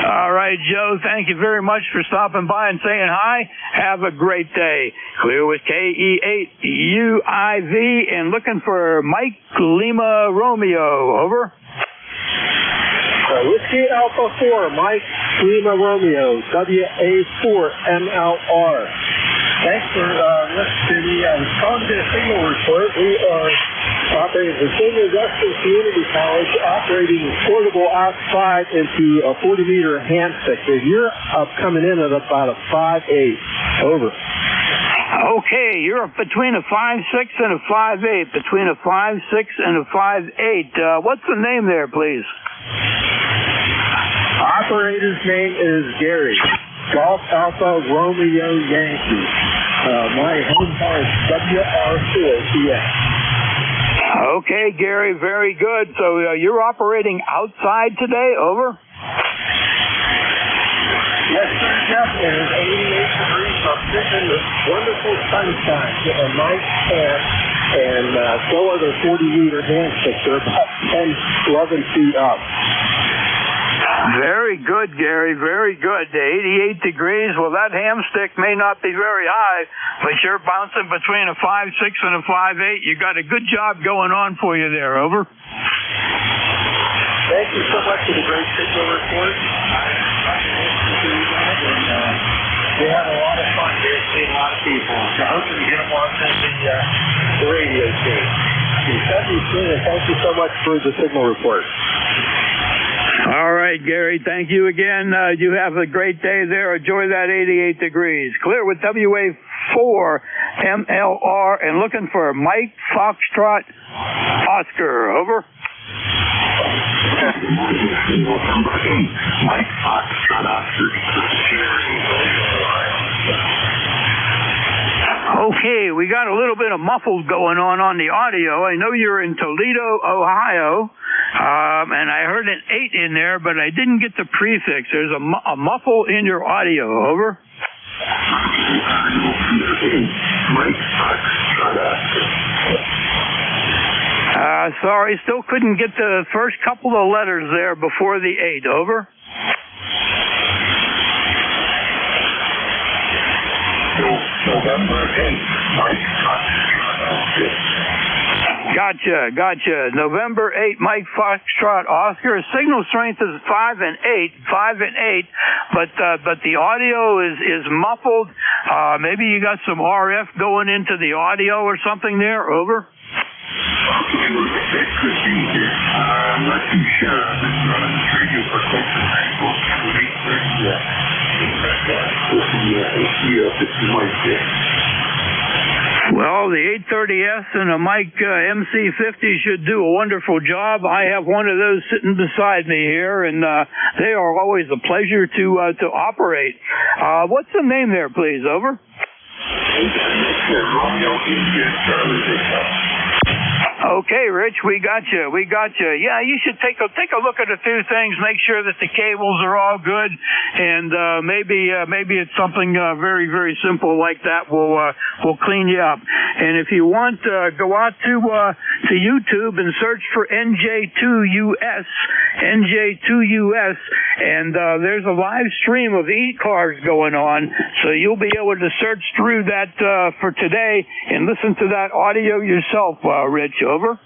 Speaker 19: All right, Joe, thank you very much for stopping by and saying hi. Have a great day. Clear with KE8UIV and looking for Mike Lima Romeo. Over.
Speaker 7: Whiskey Alpha 4, Mike Lima Romeo, WA4MLR.
Speaker 22: Thanks for listening. I was calling to get a signal report. We are operating the Senior Western Community College, operating portable outside into a 40-meter hand stick. You're coming in at about a 5.8. Over.
Speaker 19: Okay, you're between a 5.6 and a 5.8. Between a 5.6 and a 5.8. What's the name there, please?
Speaker 7: Operator's name is Gary. Golf Alpha Romeo Yankee. My home car is WR4TX.
Speaker 19: Okay, Gary, very good. So you're operating outside today, over?
Speaker 22: Yes, sir, Jeff. It is 88 degrees. I'm sitting in the wonderful sunshine, getting a nice tan, and so are the 40-meter hand sticks. They're about 10, 11 feet up.
Speaker 19: Very good, Gary. Very good. 88 degrees. Well, that hamstick may not be very high, but you're bouncing between a 5.6 and a 5.8. You got a good job going on for you there. Over.
Speaker 22: Thank you so much for the great signal report. We had a lot of fun here, seeing a lot of people. So hopefully you get them watching the radio station.
Speaker 7: Thank you so much for the signal report.
Speaker 19: All right, Gary, thank you again. You have a great day there. Enjoy that 88 degrees. Clear with WA4MLR and looking for Mike Foxtrot Oscar. Over.
Speaker 22: Mike Foxtrot Oscar.
Speaker 19: Okay, we got a little bit of muffled going on the audio. I know you're in Toledo, Ohio. And I heard an 8 in there, but I didn't get the prefix. There's a muffle in your audio. Over. Sorry, still couldn't get the first couple of letters there before the 8. Over. Gotcha. November 8, Mike Foxtrot Oscar. Signal strength is 5 and 8, but the audio is muffled. Maybe you got some RF going into the audio or something there. Over.
Speaker 22: It could be here. I'm not too sure. I've been running the radio for quite some time. This might be.
Speaker 19: Well, the 830S and a Mike MC50 should do a wonderful job. I have one of those sitting beside me here, and they are always a pleasure to operate. What's the name there, please? Over. Okay, Rich, we got you. Yeah, you should take a look at a few things. Make sure that the cables are all good, and maybe it's something very, very simple like that. We'll clean you up. And if you want, go out to YouTube and search for NJ2US, NJ2US, and there's a live stream of ECARS going on, so you'll be able to search through that for today and listen to that audio yourself, Rich. Over.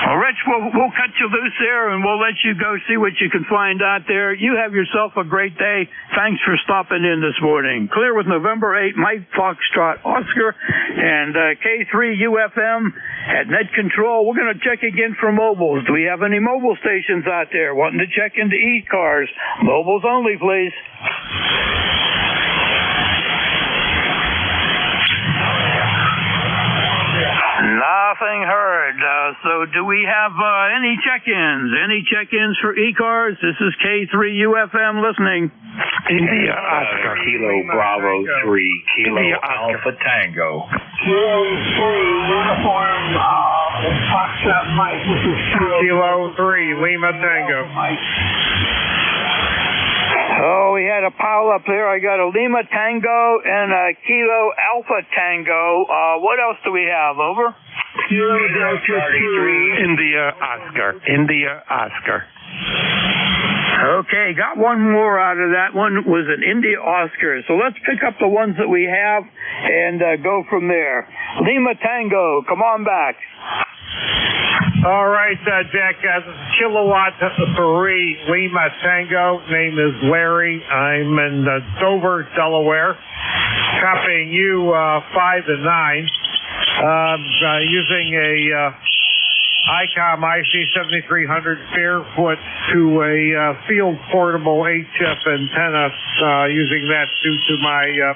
Speaker 19: Well, Rich, we'll cut you loose there, and we'll let you go see what you can find out there. You have yourself a great day. Thanks for stopping in this morning. Clear with November 8, Mike Foxtrot Oscar, and K3UFM at Net Control. We're going to check again for mobiles. Do we have any mobile stations out there wanting to check into ECARS? Mobiles only, please. Nothing heard. So do we have any check-ins? Any check-ins for ECARS? This is K3UFM listening.
Speaker 14: India Oscar Kilo Bravo 3 Kilo India Alpha Tango.
Speaker 22: Kilo 3 Uniform Foxtrot Mike. This is
Speaker 10: Kilo 3 Lima Tango.
Speaker 19: Oh, we had a pile up there. I got a Lima Tango and a Kilo Alpha Tango. What else do we have? Over.
Speaker 22: Kilo Delta 3
Speaker 14: India Oscar. India Oscar.
Speaker 19: Okay, got one more out of that. One was an India Oscar. So let's pick up the ones that we have and go from there. Lima Tango, come on back.
Speaker 10: All right, Jack, this is Kilowatt 3 Lima Tango. Name is Larry. I'm in Dover, Delaware. Copying you 5 and 9. Using a ICOM IC7300 barefoot to a field portable HF antenna, using that due to my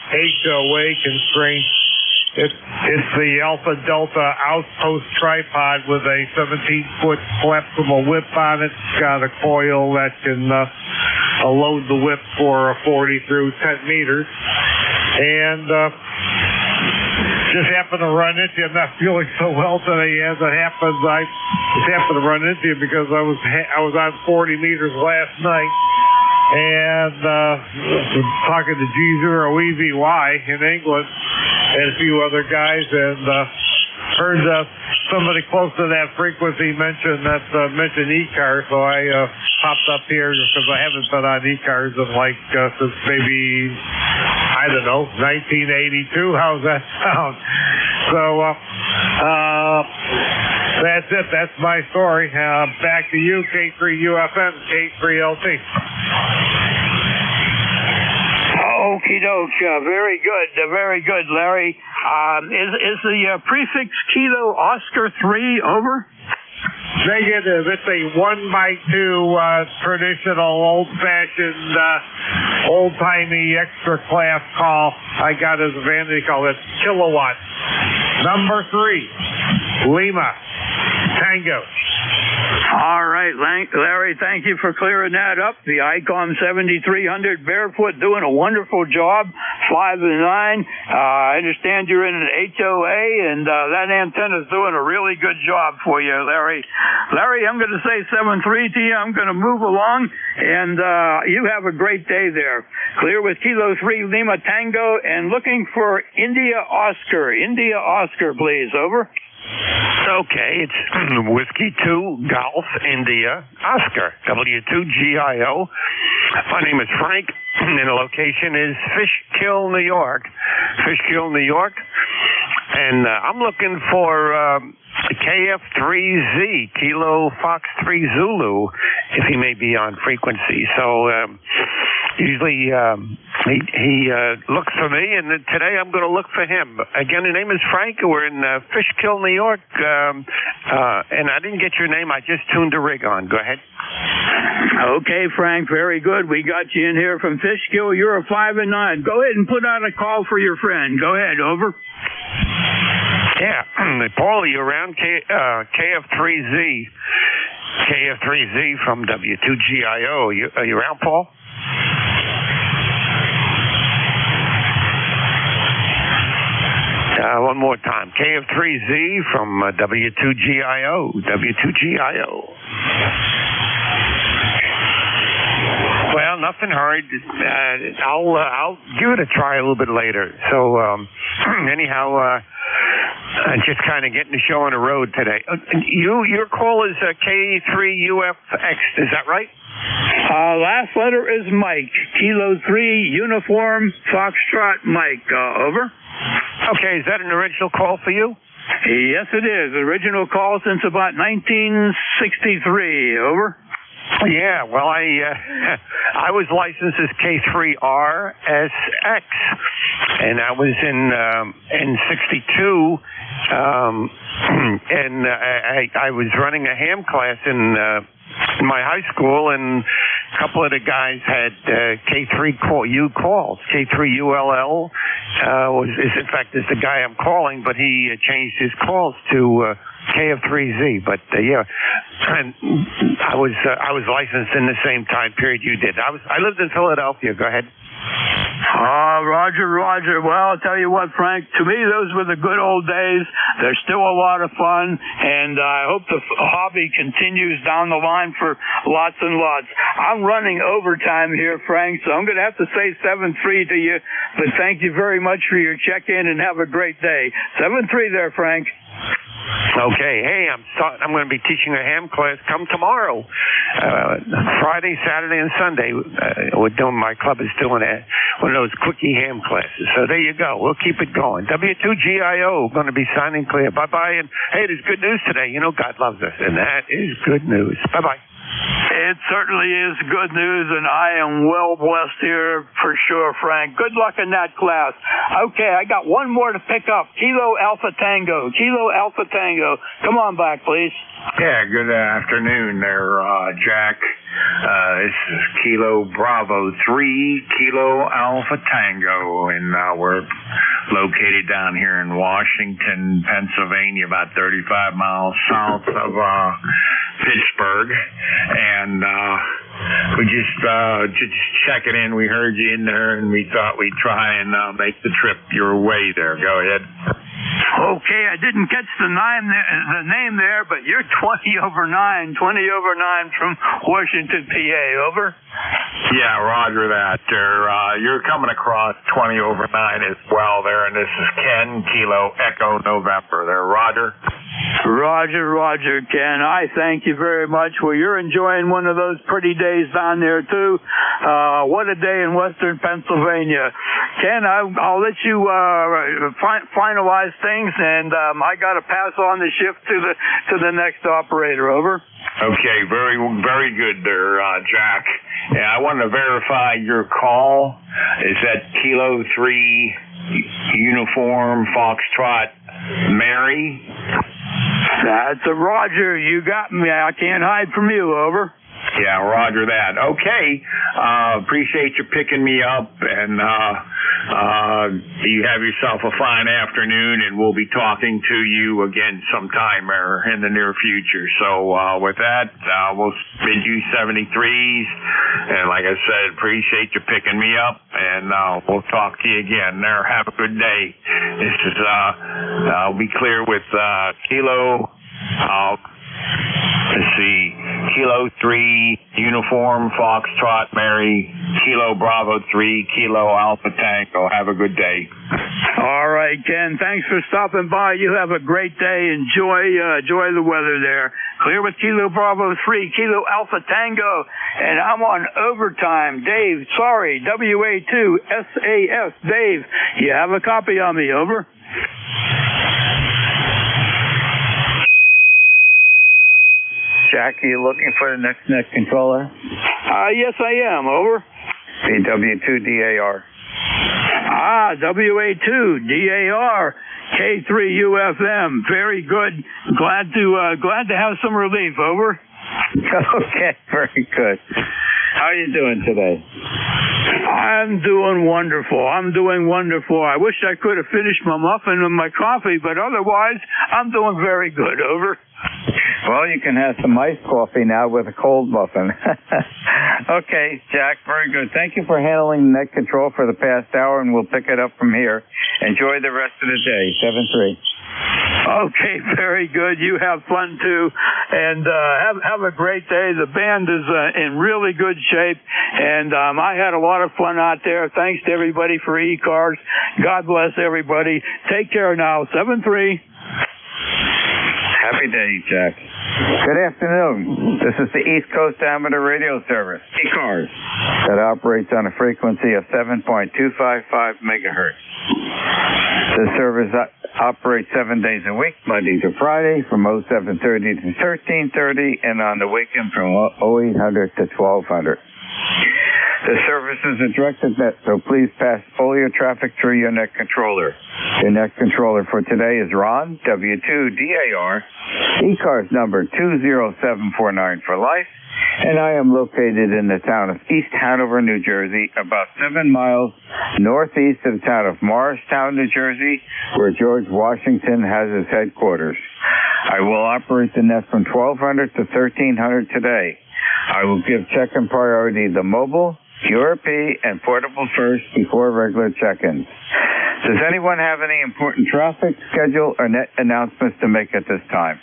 Speaker 10: HOA constraints. It's the Alpha Delta outpost tripod with a 17-foot collapsible whip on it. It's got a coil that can load the whip for 40 through 10 meters. And just happened to run into you. I'm not feeling so well today as it happens. I just happened to run into you because I was on 40 meters last night. And talking to G0EVY in England and a few other guys, and heard somebody close to that frequency mention ECARS, so I popped up here because I haven't been on ECARS in since maybe, I don't know, 1982. How's that sound? So that's it. That's my story. Back to you, K3UFM, K3LT.
Speaker 19: Okie doke. Very good, Larry. Is the prefix Kilo Oscar 3 over?
Speaker 10: Negative. It's a 1x2 traditional, old-fashioned, old-timey extra class call. I got as a vanity call. That's Kilowatt. Number 3, Lima Tango.
Speaker 19: All right, Larry, thank you for clearing that up. The ICOM 7300 barefoot doing a wonderful job. 5 and 9. I understand you're in an HOA, and that antenna's doing a really good job for you, Larry. Larry, I'm going to say 7-3 to you. I'm going to move along, and you have a great day there. Clear with Kilo 3 Lima Tango, and looking for India Oscar. India Oscar, please. Over.
Speaker 14: Okay, it's Whiskey 2 Golf India Oscar, W2GIO. My name is Frank, and the location is Fishkill, New York. Fishkill, New York. And I'm looking for KF3Z, Kilo Fox 3 Zulu, if he may be on frequency. So usually He looks for me, and today I'm going to look for him. Again, the name is Frank. We're in Fishkill, New York, and I didn't get your name. I just tuned the rig on. Go ahead.
Speaker 19: Okay, Frank, very good. We got you in here from Fishkill. You're a 5 and 9. Go ahead and put out a call for your friend. Go ahead, over.
Speaker 14: Yeah, Paul, are you around? KF3Z. KF3Z from W2GIO. Are you around, Paul? One more time. KF3Z from W2GIO. W2GIO. Well, nothing hurried. I'll give it a try a little bit later. So, anyhow, just kind of getting the show on the road today. Your call is K3UFX. Is that right?
Speaker 19: Last letter is Mike. Kilo 3 Uniform Foxtrot Mike. Over.
Speaker 14: Okay, is that an original call for you?
Speaker 19: Yes, it is. Original call since about 1963. Over.
Speaker 14: Yeah, well, I was licensed as K3RSX, and I was in 62, and I was running a ham class in my high school, and a couple of the guys had K3U calls. K3ULL in fact is the guy I'm calling, but he changed his calls to KF3Z. But yeah, and I was licensed in the same time period you did. I lived in Philadelphia. Go ahead.
Speaker 19: Roger. Well, I'll tell you what, Frank, to me, those were the good old days. They're still a lot of fun, and I hope the hobby continues down the line for lots and lots. I'm running overtime here, Frank, so I'm going to have to say 7-3 to you, but thank you very much for your check-in, and have a great day. 7-3 there, Frank.
Speaker 14: Okay, hey, I'm going to be teaching a ham class come tomorrow, Friday, Saturday, and Sunday. My club is doing one of those quickie ham classes. So there you go. We'll keep it going. W2GIO going to be signing clear. Bye-bye. And hey, there's good news today. You know God loves us, and that is good news. Bye-bye.
Speaker 19: It certainly is good news, and I am well blessed here for sure, Frank. Good luck in that class. Okay, I got one more to pick up. Kilo Alpha Tango. Kilo Alpha Tango. Come on back, please.
Speaker 4: Yeah, good afternoon there, Jack. This is Kilo Bravo 3, Kilo Alpha Tango, and we're located down here in Washington, Pennsylvania, about 35 miles south of Pittsburgh, and we just checking in. We heard you in there, and we thought we'd try and make the trip your way there. Go ahead.
Speaker 19: Okay, I didn't catch the name there, but you're 20 over 9 from Washington, PA. Over.
Speaker 4: Yeah, roger that. You're coming across 20 over 9 as well there, and this is Ken, Kilo Echo November there. Roger.
Speaker 19: Roger, Ken. I thank you very much. Well, you're enjoying one of those pretty days down there, too. What a day in western Pennsylvania. Ken, I'll let you finalize things, and I got to pass on the shift to the next operator. Over.
Speaker 4: Okay, very, very good there, Jack. Yeah, I want to verify your call. Is that Kilo 3 Uniform Foxtrot Mary?
Speaker 19: That's a Roger. You got me. I can't hide from you. Over.
Speaker 4: Yeah, roger that. Okay. Appreciate you picking me up, and you have yourself a fine afternoon, and we'll be talking to you again sometime in the near future. So with that, we'll bid you 73s, and like I said, appreciate you picking me up, and we'll talk to you again there. Have a good day. This is, I'll be clear with Kilo, let's see, Kilo 3, Uniform, Foxtrot, Mary, Kilo Bravo 3, Kilo Alpha Tango. Have a good day.
Speaker 19: All right, Ken. Thanks for stopping by. You have a great day. Enjoy the weather there. Clear with Kilo Bravo 3, Kilo Alpha Tango. And I'm on overtime. Dave, sorry, WA2SAS. Dave, you have a copy on me. Over.
Speaker 16: Jack, are you looking for the next controller?
Speaker 19: Yes, I am. Over.
Speaker 16: The W2DAR.
Speaker 19: WA2DAR K3UFM. Very good. Glad to have some relief. Over.
Speaker 16: Okay, very good. How are you doing today?
Speaker 19: I'm doing wonderful. I wish I could have finished my muffin and my coffee, but otherwise, I'm doing very good. Over.
Speaker 16: Well, you can have some iced coffee now with a cold muffin. Okay, Jack, very good. Thank you for handling net control for the past hour, and we'll pick it up from here. Enjoy the rest of the day. 7-3.
Speaker 19: Okay, very good. You have fun too, and have a great day. The band is in really good shape, and I had a lot of fun out there. Thanks to everybody for ECARS. God bless everybody. Take care now. 7-3.
Speaker 16: Happy day, Jack. Good afternoon. This is the East Coast Amateur Radio Service, ECARS, that operates on a frequency of 7.255 megahertz. This service operates 7 days a week, Monday to Friday, from 0730 to 1330, and on the weekend from 0800 to 1200. The service is a directed net, so please pass all your traffic through your net controller. Your net controller for today is Ron, W2DAR, ECARS number 20749 for life, and I am located in the town of East Hanover, New Jersey, about 7 miles northeast of the town of Morristown, New Jersey, where George Washington has his headquarters. I will operate the net from 1200 to 1300 today. I will give check-in priority the mobile, QRP, and portable first before regular check-ins. Does anyone have any important traffic, schedule, or net announcements to make at this time?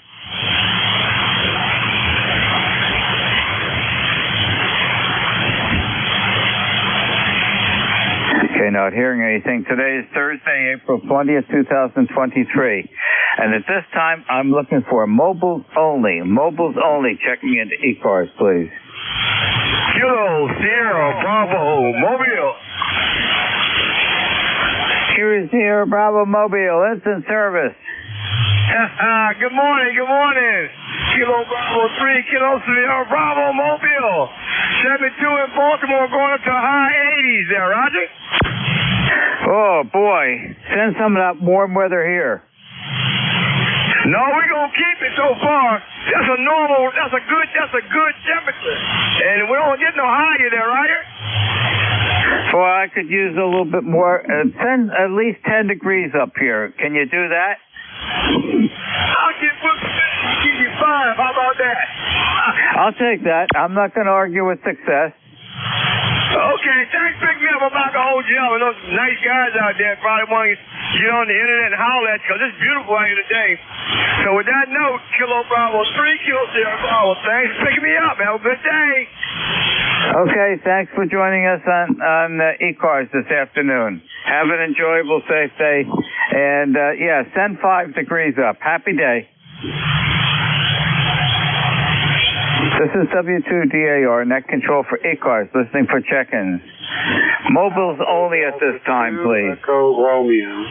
Speaker 16: Okay, not hearing anything. Today is Thursday, April 20th, 2023. And at this time, I'm looking for mobiles only. Mobiles only. Checking into ECARS, please.
Speaker 2: Kilo Sierra Bravo Mobile.
Speaker 16: Here is Sierra Bravo Mobile. Instant service.
Speaker 2: Good morning. Kilo Bravo 3, Kilo Sierra Bravo Mobile. 72 in Baltimore, going up to high 80s there, Roger.
Speaker 16: Oh, boy. Send some of that warm weather here.
Speaker 2: No, we're going to keep it so far. That's a good temperature. And we don't get no higher there, right?
Speaker 16: Well, I could use a little bit more. Send at least 10 degrees up here. Can you do that?
Speaker 2: I'll give you 5. How about that?
Speaker 16: I'll take that. I'm not going to argue with success.
Speaker 2: Okay, thanks for picking me up. I'm not going to hold you up. I know some nice guys out there probably want to get on the internet and holler at you because it's beautiful out here today. So with that note, Kilo Bravo 3, Kilo Sierra Bravo, thanks for picking me up. Have a good day.
Speaker 16: Okay, thanks for joining us on ECARS this afternoon. Have an enjoyable, safe day. And, send 5 degrees up. Happy day. This is W2DAR, net control for ECARS, listening for check-ins. Mobiles only at this time, please.
Speaker 2: Echo Romeo.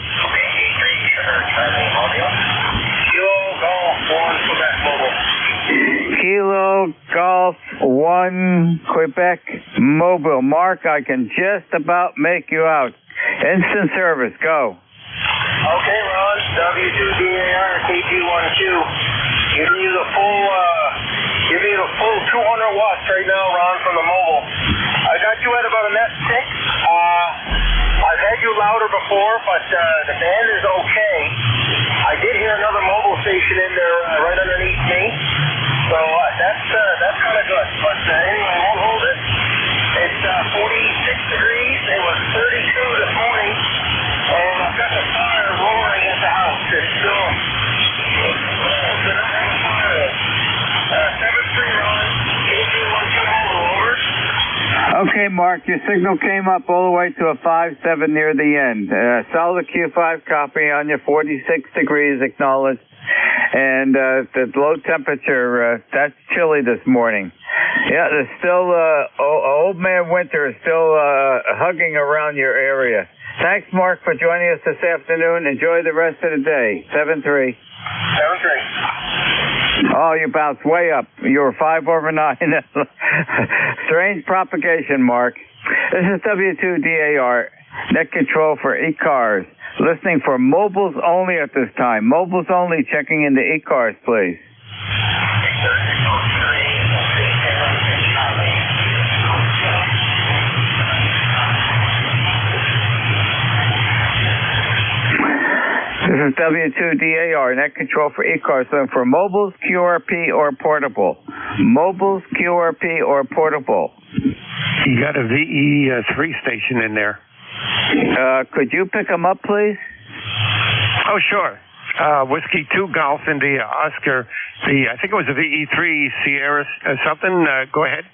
Speaker 16: Kilo Golf 1 Quebec Mobile. Mark, I can just about make you out. Instant service, go.
Speaker 2: Okay, Ron, W2DAR, KG12. Giving you the full 200 watts right now, Ron, from the mobile. I got you at about a net 6. I've had you louder before, but the band is okay. I did hear another mobile station in there right underneath me, so that's kind of good. But anyway, we'll hold it. It's 46 degrees. It was 32 this morning, and I've got the fire roaring at the house. It's still...
Speaker 16: Okay, Mark, your signal came up all the way to a 5.7 near the end. Solid Q5 copy on your 46 degrees acknowledged. And the low temperature, that's chilly this morning. Yeah, there's still, old man winter is still hugging around your area. Thanks, Mark, for joining us this afternoon. Enjoy the rest of the day. 7-3.
Speaker 2: 7-3.
Speaker 16: Oh, you bounced way up. You were 5 over 9. Strange propagation, Mark. This is W2DAR, net control for ECARS. Listening for mobiles only at this time. Mobiles only, checking into ECARS, please. This is W2DAR, net control for ECARS, looking for mobiles, QRP, or portable. Mobiles, QRP, or portable.
Speaker 14: You got a VE3 station in there.
Speaker 16: Could you pick them up, please?
Speaker 14: Oh, sure. Whiskey 2 Golf India Oscar. I think it was a VE3 Sierra something. Go ahead.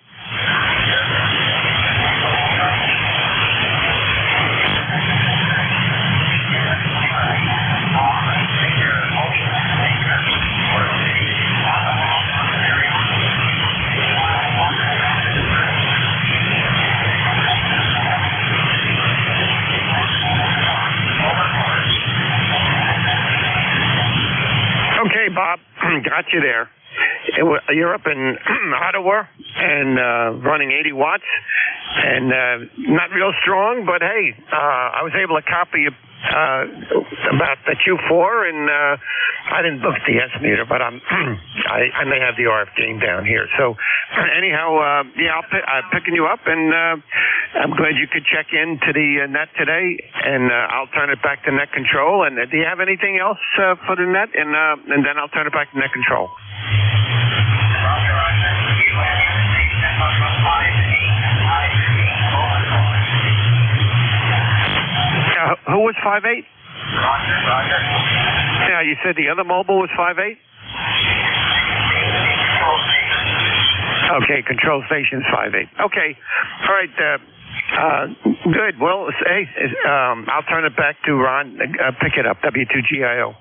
Speaker 14: Okay, Bob, got you there. You're up in Ottawa and running 80 watts and not real strong, but hey, I was able to copy about the Q4 and I didn't look at the S meter, but I may have the RF gain down here. So anyhow, yeah, I'm picking you up, and I'm glad you could check in to the net today, and I'll turn it back to net control. And do you have anything else for the net? And then I'll turn it back to net control. Who was 5'8"?
Speaker 22: Roger.
Speaker 14: Yeah, you said the other mobile was 5'8"? Okay, control station's 5'8". Okay, all right. Good. Well, hey, I'll turn it back to Ron. Pick it up. W2GIO.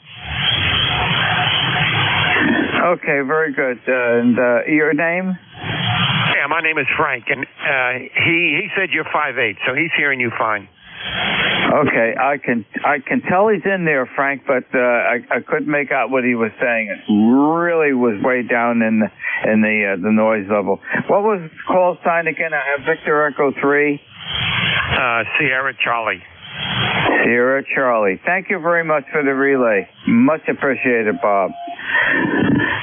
Speaker 16: Okay, very good. And your name?
Speaker 14: Yeah, my name is Frank, and he said you're 5'8", so he's hearing you fine.
Speaker 16: Okay, I can tell he's in there, Frank, but I couldn't make out what he was saying. It really was way down in the noise level. What was the call sign again? I have Victor Echo 3.
Speaker 14: Sierra Charlie.
Speaker 16: Sierra Charlie. Thank you very much for the relay. Much appreciated, Bob.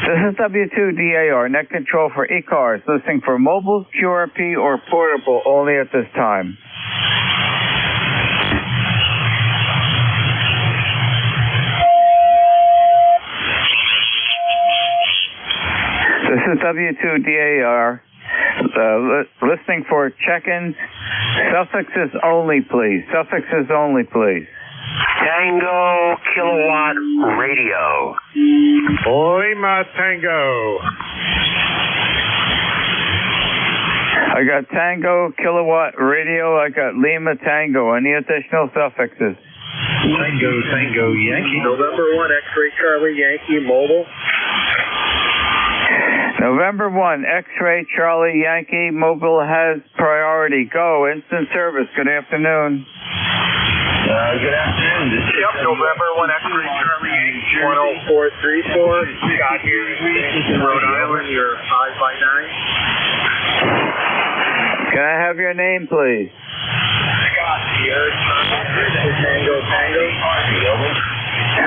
Speaker 16: This is W2DAR, net control for ECARS, listening for mobiles, QRP, or portable only at this time. This is W2DAR, listening for check-ins. Suffixes only, please. Suffixes only, please.
Speaker 6: Tango Kilowatt Radio.
Speaker 10: Lima Tango.
Speaker 16: I got Tango Kilowatt Radio. I got Lima Tango. Any additional suffixes?
Speaker 7: Tango Yankee. November 1 X-Ray Charlie Yankee mobile.
Speaker 16: November 1, X-Ray Charlie Yankee, mobile has priority. Go, instant service. Good afternoon.
Speaker 22: Good afternoon.
Speaker 2: Yep, November 1 X-Ray Charlie Yankee,
Speaker 22: 10434. Scott here in Rhode Island. You're 5x9.
Speaker 16: Can I have your name, please?
Speaker 22: Scott here. Tango.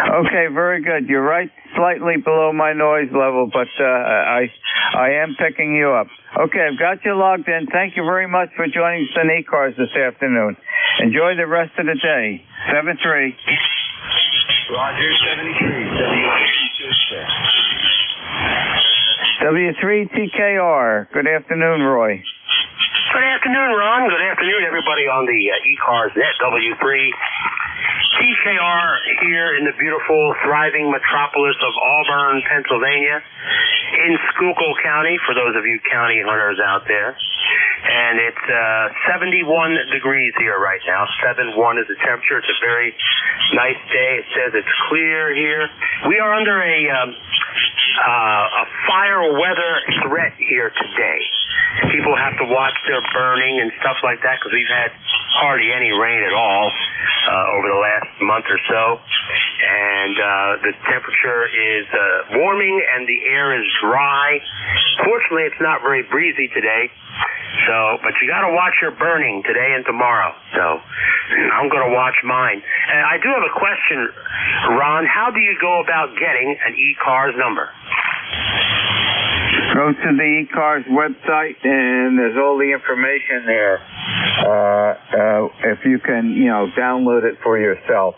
Speaker 16: Okay, very good. You're right slightly below my noise level, but I am picking you up. Okay, I've got you logged in. Thank you very much for joining us in ECARS this afternoon. Enjoy the rest of the day. 7-3.
Speaker 22: Roger, 73.
Speaker 16: W3TKR. Good afternoon, Roy.
Speaker 6: Good afternoon, Ron. Good afternoon, everybody on the ECARS Net W3. TKR here in the beautiful, thriving metropolis of Auburn, Pennsylvania, in Schuylkill County, for those of you county hunters out there. And it's 71 degrees here right now. 71 is the temperature. It's a very nice day. It says it's clear here. We are under a fire weather threat here today. People have to watch their burning and stuff like that because we've had hardly any rain at all over the last month or so. and the temperature is warming and the air is dry. Fortunately, it's not very breezy today. So, but you got to watch your burning today and tomorrow. So, I'm going to watch mine. And I do have a question, Ron. How do you go about getting an ECARS number?
Speaker 16: Go to the ECARS website, and there's all the information there. If you can, download it for yourself.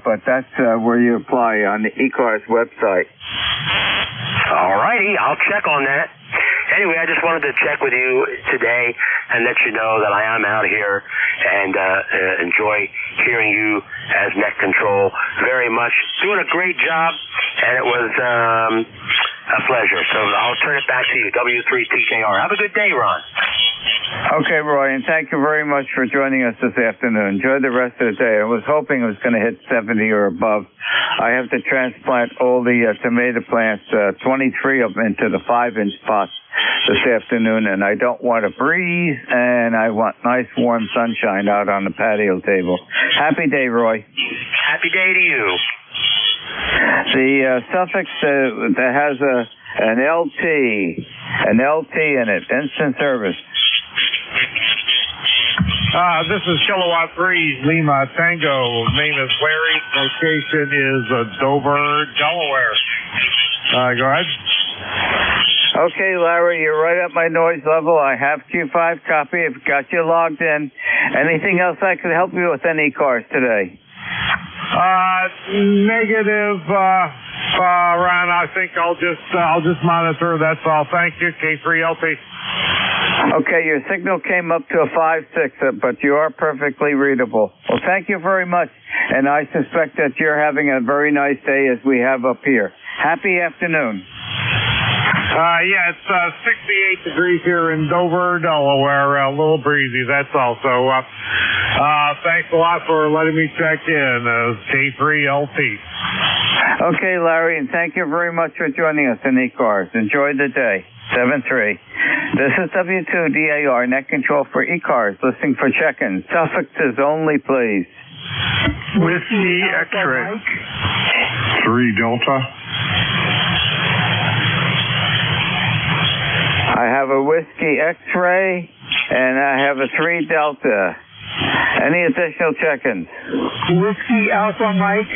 Speaker 16: But that's where you apply on the ECARS website.
Speaker 6: All righty, I'll check on that. Anyway, I just wanted to check with you today and let you know that I am out here and enjoy hearing you as Net Control very much. Doing a great job, and it was a pleasure. So I'll turn it back to you, W3TKR. Have a good day, Ron.
Speaker 16: Okay, Roy, and thank you very much for joining us this afternoon. Enjoy the rest of the day. I was hoping it was going to hit 70 or above. I have to transplant all the tomato plants, 23 of them, into the 5-inch pots this afternoon, and I don't want a breeze, and I want nice warm sunshine out on the patio table. Happy day, Roy.
Speaker 6: Happy day to you.
Speaker 16: The suffix that has an LT in it, instant service.
Speaker 10: This is Kilowatt 3 Lima Tango. Name is Larry. Location is Dover, Delaware. Go ahead.
Speaker 16: Okay, Larry, you're right at my noise level. I have Q5 copy. I've got you logged in. Anything else I could help you with any cars today?
Speaker 10: Negative, Ron. I think I'll just monitor. That's all. Thank you, K3LP.
Speaker 16: Okay, your signal came up to a 5.6, but you are perfectly readable. Well, thank you very much, and I suspect that you're having a very nice day as we have up here. Happy afternoon.
Speaker 10: Yeah, it's 68 degrees here in Dover, Delaware. A little breezy, that's all. So, thanks a lot for letting me check in, K3LP.
Speaker 16: Okay, Larry, and thank you very much for joining us in ECARS. Enjoy the day. 7-3. This is W2DAR, Net Control for ECARS. Listening for check-ins. Suffixes only, please.
Speaker 8: Whiskey X-ray. 3 Delta.
Speaker 16: I have a Whiskey X-ray, and I have a 3 Delta. Any additional check-ins?
Speaker 20: Whiskey Alpha Mike.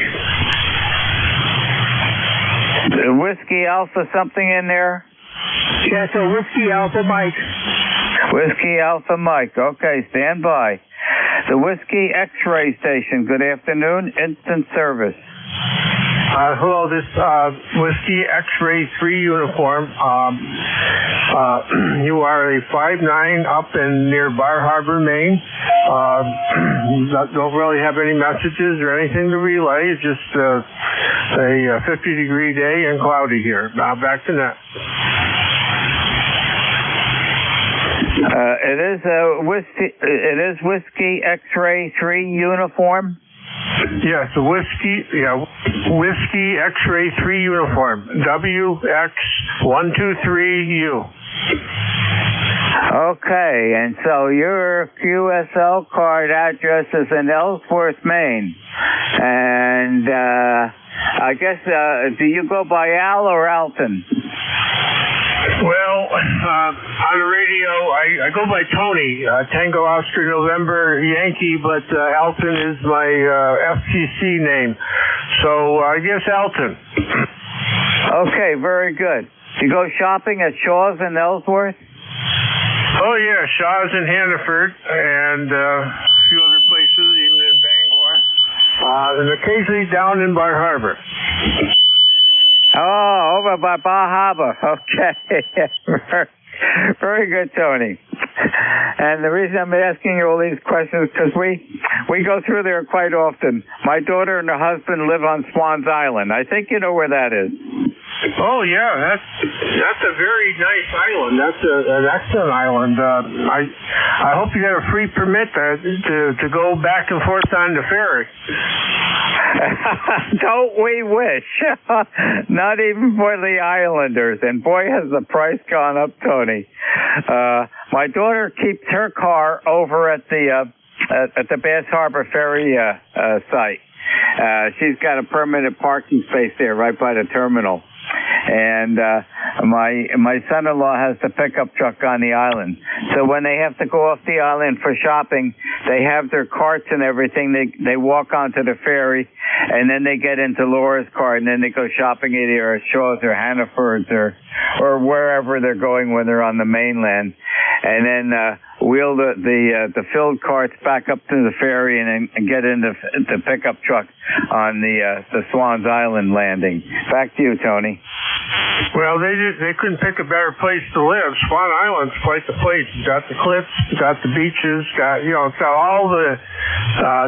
Speaker 16: Whiskey Alpha something in there?
Speaker 20: Yes, a Whiskey Alpha Mike.
Speaker 16: Whiskey Alpha Mike. Okay, stand by. The Whiskey X-ray station. Good afternoon. Instant service.
Speaker 7: Hello, this Whiskey X-ray 3 uniform. You are a 5-9 up in near Bar Harbor, Maine. Don't really have any messages or anything to relay. It's just a 50-degree day and cloudy here. Back to net.
Speaker 16: It is Whiskey X-ray 3 uniform.
Speaker 7: Yes, Whiskey X-ray 3 uniform, WX123U.
Speaker 16: Okay, and so your QSL card address is in Ellsworth, Maine, and I guess do you go by Al or Alton?
Speaker 7: Well, on the radio, I go by Tony, Tango Oscar November Yankee, but Alton is my FCC name. So I guess Alton.
Speaker 16: Okay, very good. You go shopping at Shaw's in Ellsworth?
Speaker 7: Oh, yeah, Shaw's in Hannaford and a few other places, even in Bangor, and occasionally down in Bar Harbor.
Speaker 16: Oh, over by Bar Harbor. Okay. Very good, Tony. And the reason I'm asking you all these questions is because we go through there quite often. My daughter and her husband live on Swans Island. I think you know where that is.
Speaker 7: Oh, yeah, that's a very nice island. That's an excellent island. I hope you get a free permit to go back and forth on the ferry.
Speaker 16: Don't we wish? Not even for the islanders. And boy, has the price gone up, Tony. My daughter keeps her car over at the Bass Harbor Ferry site. She's got a permanent parking space there right by the terminal. And my son-in-law has the pickup truck on the island. So when they have to go off the island for shopping, they have their carts and everything. They walk onto the ferry, and then they get into Laura's car, and then they go shopping either at Shaw's or Hannaford's or wherever they're going when they're on the mainland. And then wheel the filled carts back up to the ferry and get in the pickup truck on the Swans Island landing. Back to you, Tony.
Speaker 7: Well, they couldn't pick a better place to live. Swan Island's quite the place. You got the cliffs, you got the beaches, it's got all the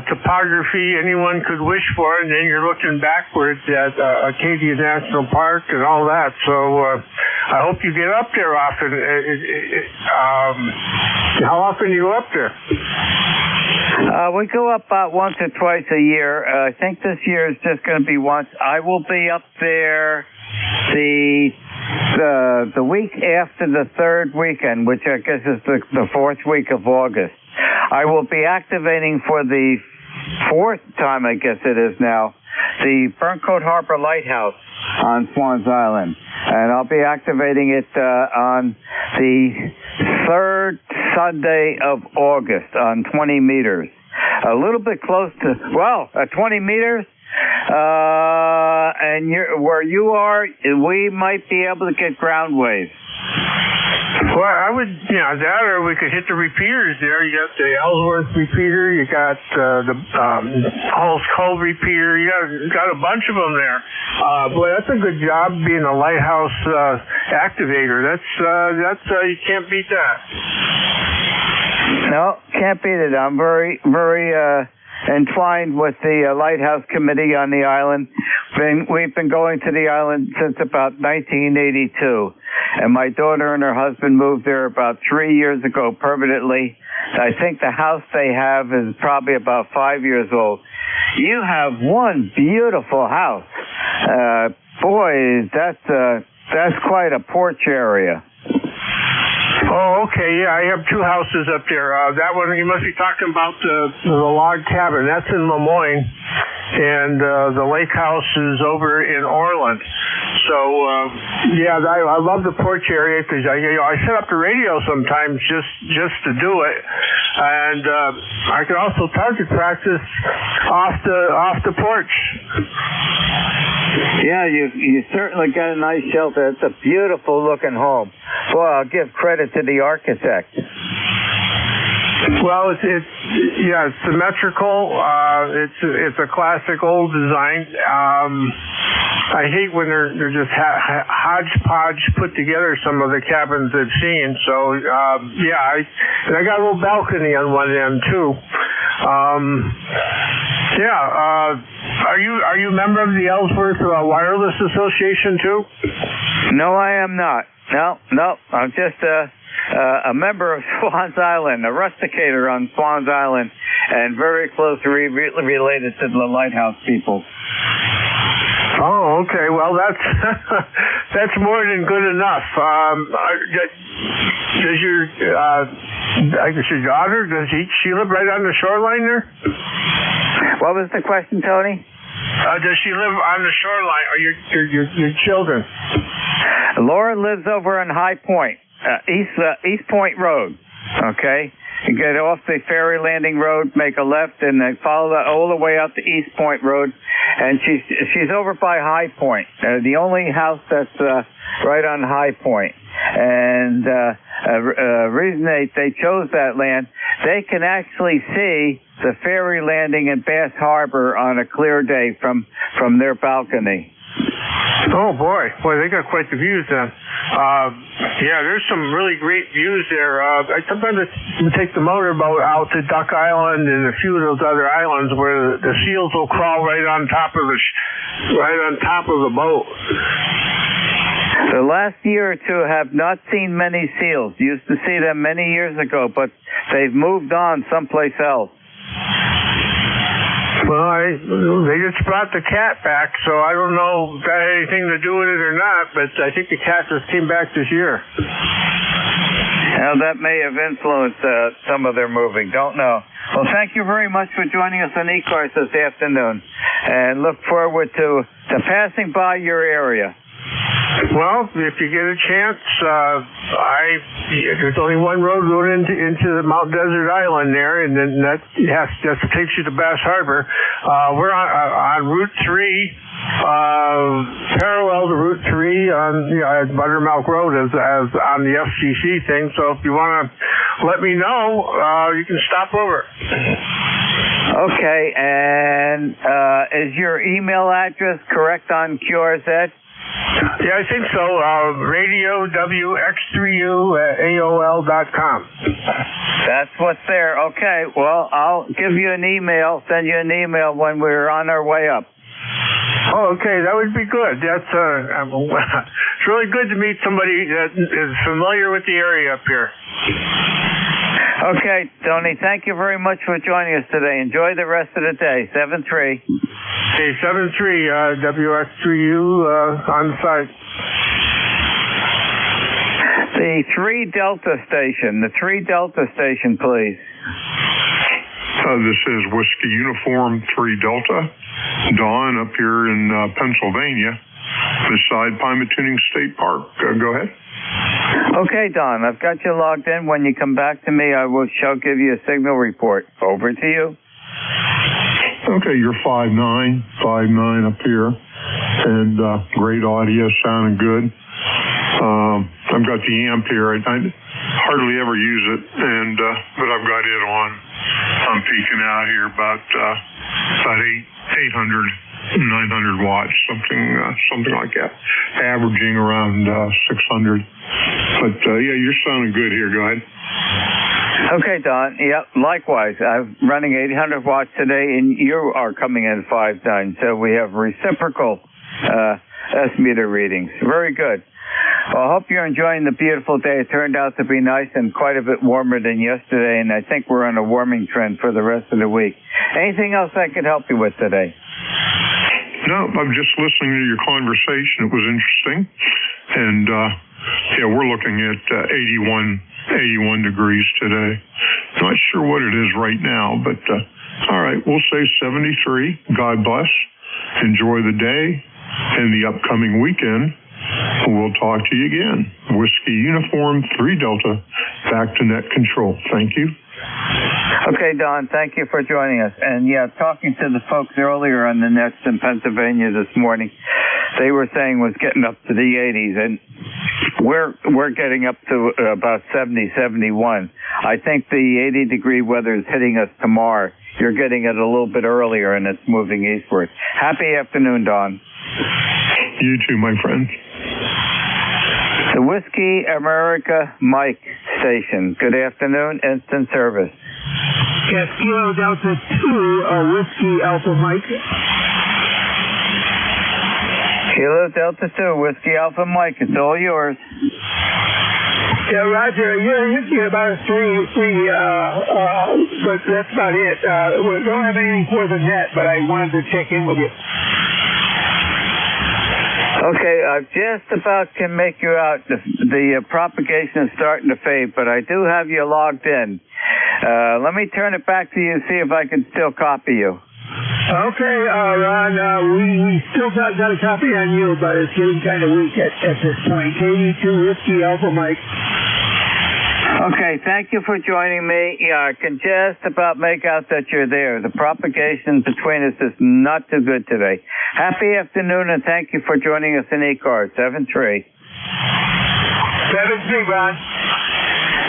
Speaker 7: topography anyone could wish for, and then you're looking backwards at Acadia National Park and all that. So I hope you get up there often. How often do you go up there?
Speaker 16: We go up about once or twice a year. I think this year is just going to be once. I will be up there the week after the third weekend, which I guess is the fourth week of August. I will be activating for the fourth time, I guess it is now, the Burncoat Harbor Lighthouse on Swans Island. And I'll be activating it on the third Sunday of August on 20 meters. A little bit close to, 20 meters. And where you are, we might be able to get ground waves.
Speaker 7: Well, I would, that or we could hit the repeaters there. You got the Ellsworth repeater, you got the Halls Cove repeater, you got a bunch of them there. Boy, that's a good job being a lighthouse activator. That's you can't beat that.
Speaker 16: No, can't beat it. I'm very, very entwined with the Lighthouse Committee on the island. We've been going to the island since about 1982. And my daughter and her husband moved there about 3 years ago permanently. I think the house they have is probably about 5 years old. You have one beautiful house. Boy, that's quite a porch area.
Speaker 7: Oh, okay. Yeah, I have two houses up there. That one, you must be talking about the log cabin. That's in Lemoyne. And the lake house is over in Orland. So, I love the porch area because I set up the radio sometimes just to do it. And I can also target practice off the porch.
Speaker 16: Yeah, you certainly got a nice shelter. It's a beautiful looking home. Boy, I'll give credit to the architect.
Speaker 7: Well, it's symmetrical. It's a classic old design. I hate when they're just hodgepodge put together some of the cabins I've seen. So and I got a little balcony on one end too. Are you a member of the Ellsworth Wireless Association too?
Speaker 16: No, I am not. No. I'm just a member of Swans Island, a rusticator on Swans Island, and very closely related to the Lighthouse people.
Speaker 7: Oh, okay. Well, that's that's more than good enough. Does your daughter, does she live right on the shoreline there?
Speaker 16: What was the question, Tony?
Speaker 7: Does she live on the shoreline, or your children?
Speaker 16: Laura lives over in High Point, East Point Road. Okay, you get off the ferry landing road, make a left, and then follow all the way out to East Point Road, and she's over by High Point, the only house that's right on High Point. And reason they chose that land, they can actually see the ferry landing in Bass Harbor on a clear day from their balcony.
Speaker 7: Oh boy, they got quite the views then. There's some really great views there. Sometimes I take the motorboat out to Duck Island and a few of those other islands where the seals will crawl right on top of the boat.
Speaker 16: The last year or two have not seen many seals. Used to see them many years ago, but they've moved on someplace else.
Speaker 7: Well, they just brought the cat back, so I don't know if that had anything to do with it or not, but I think the cat just came back this year.
Speaker 16: Now, that may have influenced some of their moving. Don't know. Well, thank you very much for joining us on ECARS this afternoon, and look forward to passing by your area.
Speaker 7: Well, if you get a chance, there's only one road going into the Mount Desert Island there, and then that just takes you to Bass Harbor. We're on Route 3, parallel to Route 3 on Buttermilk Road as on the FCC thing. So if you want to let me know, you can stop over.
Speaker 16: Okay, and is your email address correct on QRZ?
Speaker 7: Yeah, I think so. Radio WX3U at AOL.com.
Speaker 16: That's what's there. Okay, well, I'll give you an email, send you an email when we're on our way up.
Speaker 7: Oh, okay, that would be good. That's it's really good to meet somebody that is familiar with the area up here.
Speaker 16: Okay, Tony, thank you very much for joining us today. Enjoy the rest of the day. 7-3.
Speaker 7: Okay, 7-3, WX3U on site.
Speaker 16: The 3 Delta station, please.
Speaker 17: This is Whiskey Uniform 3 Delta. Don up here in Pennsylvania, beside Pymatuning State Park. Go ahead.
Speaker 16: Okay, Don, I've got you logged in. When you come back to me, I shall give you a signal report. Over to you.
Speaker 17: Okay, you're 5.9 up here, and great audio, sounding good. I've got the amp here. I hardly ever use it, and but I've got it on. I'm peaking out here about 800, 900 watts, something like that, averaging around 600. But yeah, you're sounding good here. Go ahead.
Speaker 16: Okay, Don. Yep, likewise. I'm running 800 watts today, and you are coming in 5.9, so we have reciprocal S-meter readings. Very good. Well, I hope you're enjoying the beautiful day. It turned out to be nice and quite a bit warmer than yesterday, and I think we're on a warming trend for the rest of the week. Anything else I could help you with today?
Speaker 17: No, I'm just listening to your conversation. It was interesting. And, yeah, we're looking at 81 degrees today. Not sure what it is right now, but, all right, we'll say 73. God bless. Enjoy the day and the upcoming weekend. We'll talk to you again. Whiskey Uniform 3 Delta, back to net control. Thank you.
Speaker 16: Okay, Don, thank you for joining us. And yeah, talking to the folks earlier on the nets in Pennsylvania this morning, they were saying was getting up to the 80s, and we're getting up to about 70, 71. I think the 80-degree weather is hitting us tomorrow. You're getting it a little bit earlier, and it's moving eastward. Happy afternoon, Don.
Speaker 17: You too, my friend.
Speaker 16: The Whiskey America Mike station. Good afternoon, instant service.
Speaker 20: Yes, Kilo Delta 2, Whiskey Alpha Mike.
Speaker 16: Kilo Delta 2, Whiskey Alpha Mike. It's all yours.
Speaker 20: Yeah, Roger, you're here about three, but that's about it. We don't have anything for the net, but I wanted to check in with you.
Speaker 16: Okay, I just about can make you out. The propagation is starting to fade, but I do have you logged in. Let me turn it back to you, see if I can still copy you.
Speaker 20: Okay, Ron, we still got a copy on you, but it's getting kind of weak at this point. 82 Whiskey Alpha Mike.
Speaker 16: Okay, thank you for joining me. Yeah, I can just about make out that you're there. The propagation between us is not too good today. Happy afternoon, and thank you for joining us in ECARS 7-3.
Speaker 20: 7-3, Ron.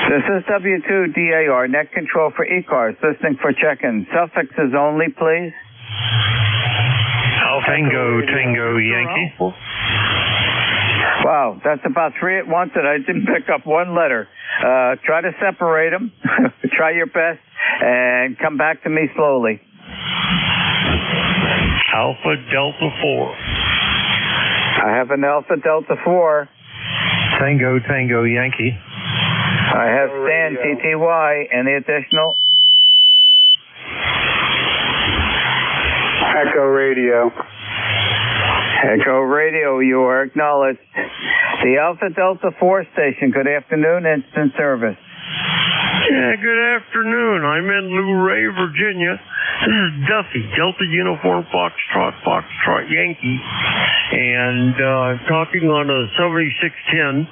Speaker 16: This is W2DAR, net control for ECARS, listening for check-in. Suffixes only, please.
Speaker 18: Tango, Yankee.
Speaker 16: Wow, that's about 3 at once, and I didn't pick up one letter. Try to separate them. Try your best, and come back to me slowly.
Speaker 18: Alpha Delta 4.
Speaker 16: I have an Alpha Delta 4.
Speaker 18: Tango, Yankee.
Speaker 16: I have Stan, TTY. Any additional?
Speaker 22: Echo Radio.
Speaker 16: Echo Radio, you are acknowledged. The Alpha Delta 4 station, good afternoon, instant service.
Speaker 5: Yeah, good afternoon. I'm in Luray, Virginia. This is Duffy, Delta Uniform Foxtrot Yankee, and talking on a 7610.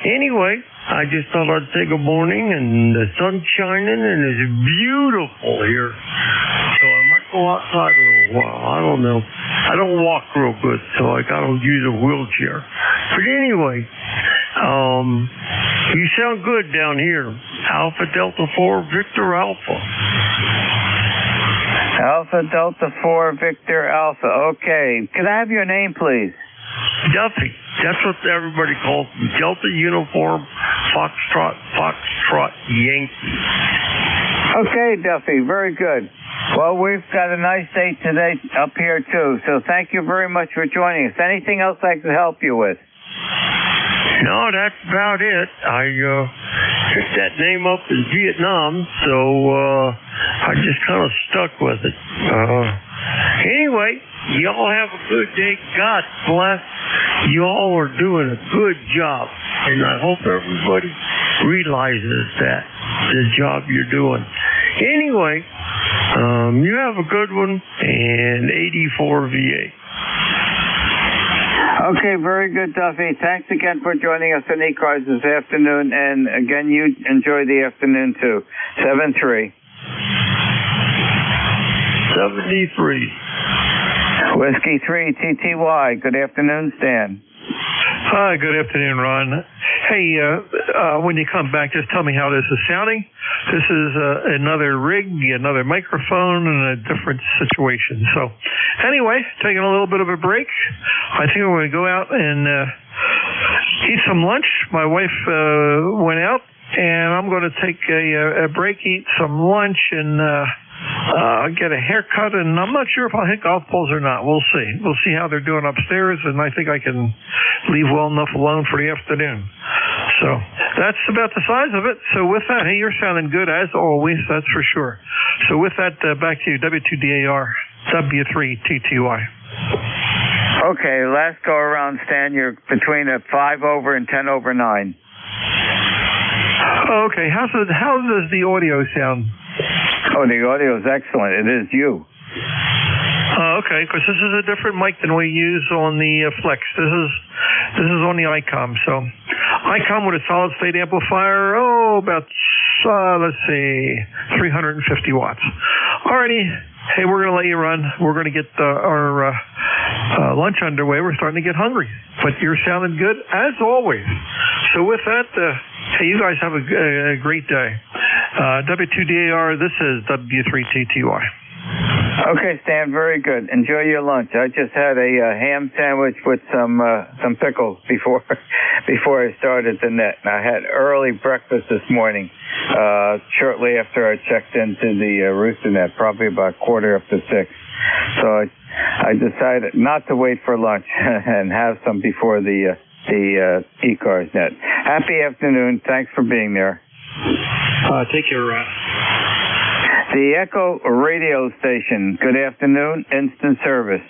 Speaker 5: Anyway, I just thought I'd say good morning, and the sun's shining, and it's beautiful here. So I might go outside a little while. I don't know. I don't walk real good, so I gotta use a wheelchair. But anyway, you sound good down here. Alpha Delta 4, Victor Alpha.
Speaker 16: Alpha Delta 4, Victor Alpha. Okay. Can I have your name, please?
Speaker 5: Duffy. That's what everybody calls me. Delta Uniform Foxtrot Yankee.
Speaker 16: Okay, Duffy. Very good. Well, we've got a nice day today up here, too. So thank you very much for joining us. Anything else I can help you with?
Speaker 5: No, that's about it. I picked that name up in Vietnam, so I just kind of stuck with it. Anyway, y'all have a good day. God bless. Y'all are doing a good job, and I hope everybody realizes that, the job you're doing. Anyway, you have a good one, and 84 VA.
Speaker 16: Okay, very good, Duffy. Thanks again for joining us on ECARS this afternoon, and again, you enjoy the afternoon too. 73.
Speaker 5: 73.
Speaker 16: Whiskey 3, TTY. Good afternoon, Stan.
Speaker 10: Hi, good afternoon, Ron. Hey, when you come back, just tell me how this is sounding. This is another rig, another microphone, and a different situation. So, anyway, taking a little bit of a break. I think we're going to go out and eat some lunch. My wife went out, and I'm going to take a break, eat some lunch, and get a haircut, and I'm not sure if I'll hit golf balls or not. We'll see. We'll see how they're doing upstairs, and I think I can leave well enough alone for the afternoon. So that's about the size of it. So with that, hey, you're sounding good as always, that's for sure. So with that, back to you, W2DAR, W3TTY.
Speaker 16: Okay, last go around, Stan, you're between a 5 over and 10 over 9.
Speaker 10: Okay, how does the audio sound?
Speaker 16: Oh, the audio is excellent. It is you.
Speaker 10: Okay, because this is a different mic than we use on the Flex. This is on the ICOM. So ICOM with a solid state amplifier, about, let's see, 350 watts. Alrighty. Hey, we're going to let you run. We're going to get our lunch underway. We're starting to get hungry. But you're sounding good, as always. So with that, hey, you guys have a great day. W2DAR, this is W3TTY.
Speaker 16: Okay, Stan, very good. Enjoy your lunch. I just had a ham sandwich with some pickles before I started the net. And I had early breakfast this morning, shortly after I checked into the rooster net, probably about 6:15. So I decided not to wait for lunch and have some before the ECARS net. Happy afternoon. Thanks for being there.
Speaker 10: Take care, Ron.
Speaker 16: The Echo Radio Station. Good afternoon. Instant service.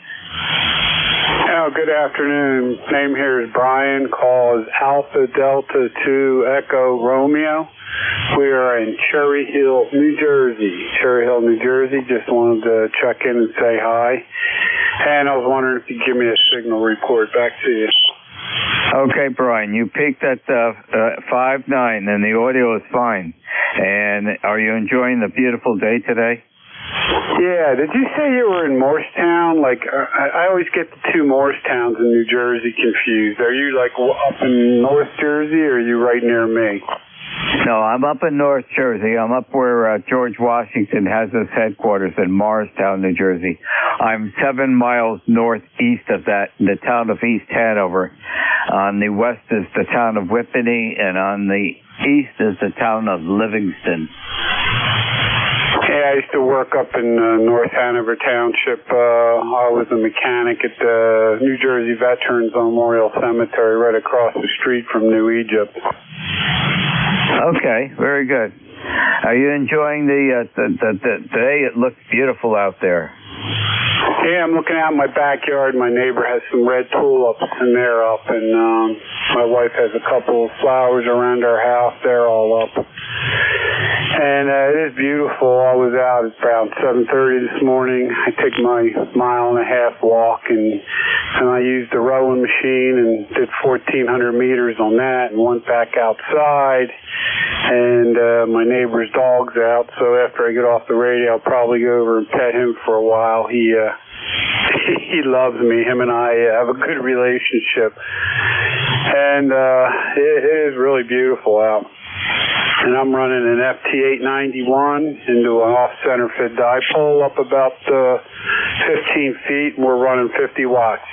Speaker 22: Oh, good afternoon. Name here is Brian. Call is Alpha Delta 2 Echo Romeo. We are in Cherry Hill, New Jersey. Cherry Hill, New Jersey. Just wanted to check in and say hi. And I was wondering if you could give me a signal report. Back to you.
Speaker 16: Okay, Brian, you peaked at 5.9, and the audio is fine. And are you enjoying the beautiful day today?
Speaker 22: Yeah, did you say you were in Morristown? Like, I always get the two Morristowns in New Jersey confused. Are you, like, up in North Jersey, or are you right near me?
Speaker 16: No, I'm up in North Jersey. I'm up where George Washington has his headquarters in Morristown, New Jersey. I'm 7 miles northeast of that, in the town of East Hanover. On the west is the town of Whippany, and on the east is the town of Livingston.
Speaker 22: Yeah, I used to work up in North Hanover Township. I was a mechanic at the New Jersey Veterans Memorial Cemetery right across the street from New Egypt.
Speaker 16: Okay, very good. Are you enjoying the day? It looks beautiful out there.
Speaker 22: Yeah, I'm looking out in my backyard. My neighbor has some red tulips, and they're up. And my wife has a couple of flowers around our house. They're all up. And it is beautiful. I was out at around 7:30 this morning. I took my 1.5 mile walk, and I used the rowing machine and did 1,400 meters on that, and went back outside. And my neighbor's dog's out, so after I get off the radio, I'll probably go over and pet him for a while. He loves me. Him and I have a good relationship, and it is really beautiful out. And I'm running an FT891 into an off-center fit dipole up about 15 feet, and we're running 50 watts.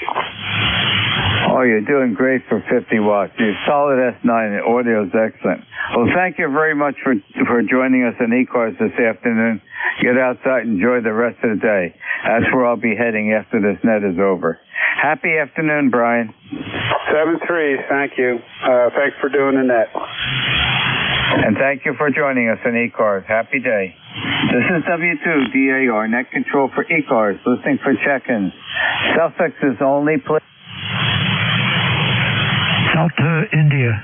Speaker 16: Oh, you're doing great for 50 watts. You're solid S9. The audio is excellent. Well, thank you very much for joining us on ECARS this afternoon. Get outside and enjoy the rest of the day. That's where I'll be heading after this net is over. Happy afternoon, Brian.
Speaker 22: 7-3, thank you. Thanks for doing the net.
Speaker 16: And thank you for joining us on ECARS. Happy day. This is W2DAR, net control for ECARS, listening for check-ins. Suffix's only place.
Speaker 11: Delta India.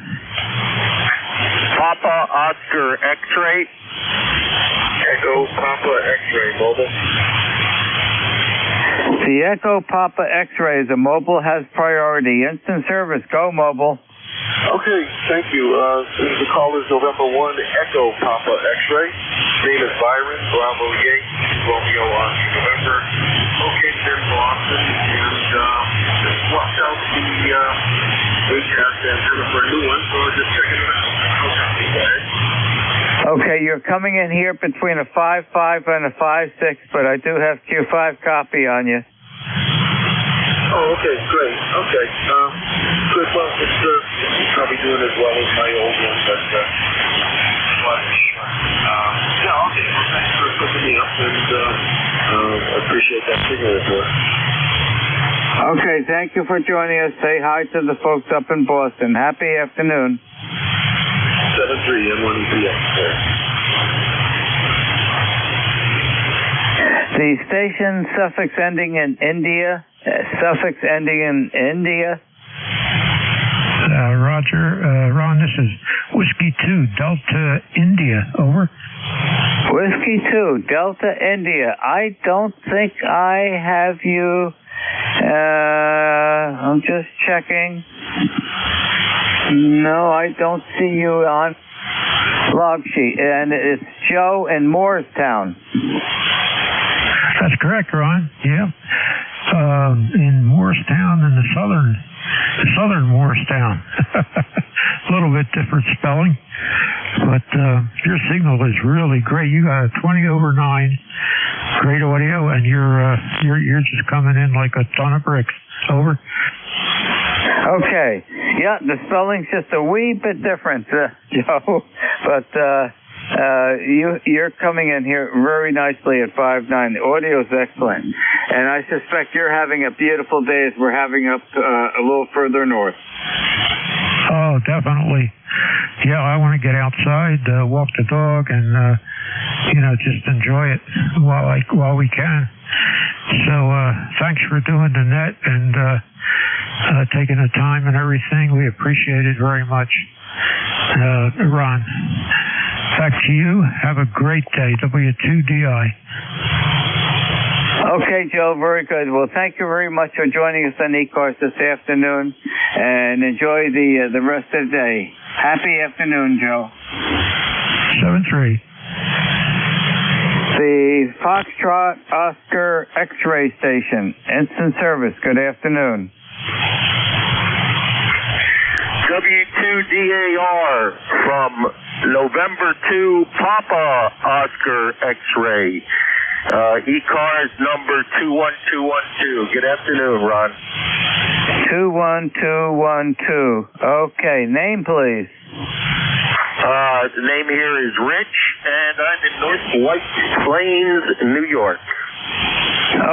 Speaker 2: Papa Oscar X-ray. Echo Papa X-ray, mobile.
Speaker 16: The Echo Papa X-ray is a mobile, has priority. Instant service. Go mobile.
Speaker 2: Okay, thank you. The call is November 1, Echo Papa X-ray. Name is Byron, Bravo Yankee, Romeo Oscar November. Okay, there's Boston, and just swapped out the ACAS antenna for a new one, so just checking it out.
Speaker 16: Okay, you're coming in here between a 5.5 and a 5.6, but I do have Q5 copy on you.
Speaker 2: Oh, okay, great. Okay. Good. Well, it's probably doing as well as my old one, but yeah, okay. Well, thanks for putting me up, and I appreciate that signal report.
Speaker 16: Okay, thank you for joining us. Say hi to the folks up in Boston. Happy afternoon.
Speaker 2: 7-3 M1EPX there.
Speaker 16: The station suffix ending in India. Suffix ending in India.
Speaker 11: Roger. Ron, this is Whiskey 2, Delta India. Over.
Speaker 16: Whiskey 2, Delta India. I don't think I have you. I'm just checking. No, I don't see you on log sheet. And it's Joe in Morristown.
Speaker 11: That's correct, Ron. Yeah. In Morristown, in the southern Morristown. A little bit different spelling, but your signal is really great. You got a 20/9, great audio, and you're just coming in like a ton of bricks. Over.
Speaker 16: Okay. Yeah, the spelling's just a wee bit different, Joe, but you're coming in here very nicely at 5.9. The audio is excellent, and I suspect you're having a beautiful day as we're having up a little further north.
Speaker 11: Oh, definitely. Yeah, I want to get outside, walk the dog, and just enjoy it while we can. So thanks for doing the net and taking the time and everything. We appreciate it very much, Ron. Back to you. Have a great day. W2DI.
Speaker 16: Okay, Joe, very good. Well, thank you very much for joining us on ECARS this afternoon, and enjoy the rest of the day. Happy afternoon, Joe.
Speaker 11: 7-3.
Speaker 16: The Foxtrot Oscar X-ray station, instant service. Good afternoon.
Speaker 2: W2DAR from November 2 Papa Oscar X-ray. ECARS number 21212. Good afternoon, Ron.
Speaker 16: 21212. Okay, name please.
Speaker 2: The name here is Rich, and I'm in North White Plains, New York.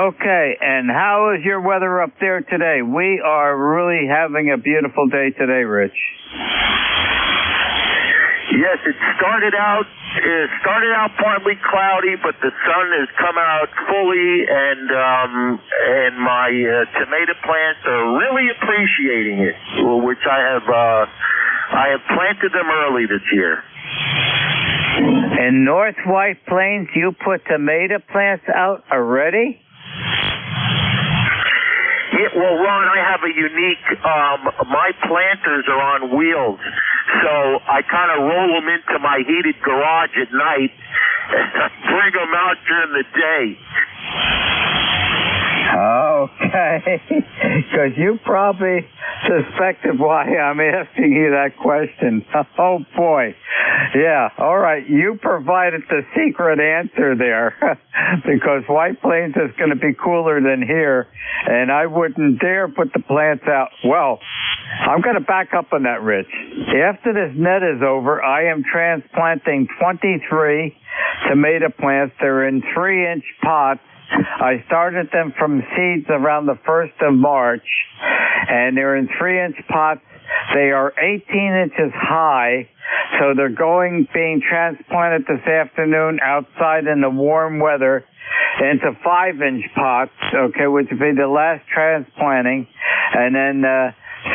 Speaker 16: Okay, and how is your weather up there today? We are really having a beautiful day today, Rich.
Speaker 2: Yes, it started out partly cloudy, but the sun has come out fully, and my tomato plants are really appreciating it, which I have planted them early this year.
Speaker 16: In North White Plains, you put tomato plants out already?
Speaker 2: Yeah, well, Ron, I have a unique, my planters are on wheels, so I kind of roll them into my heated garage at night, and I bring them out during the day.
Speaker 16: Okay, because you probably suspected why I'm asking you that question. Oh, boy. Yeah, all right. You provided the secret answer there, because White Plains is going to be cooler than here, and I wouldn't dare put the plants out. Well, I'm going to back up on that, Rich. After this net is over, I am transplanting 23 tomato plants. They're in 3-inch pots. I started them from seeds around the 1st of March, and they're in 3-inch pots. They are 18 inches high, so they're being transplanted this afternoon outside in the warm weather into 5-inch pots, okay, which would be the last transplanting. And then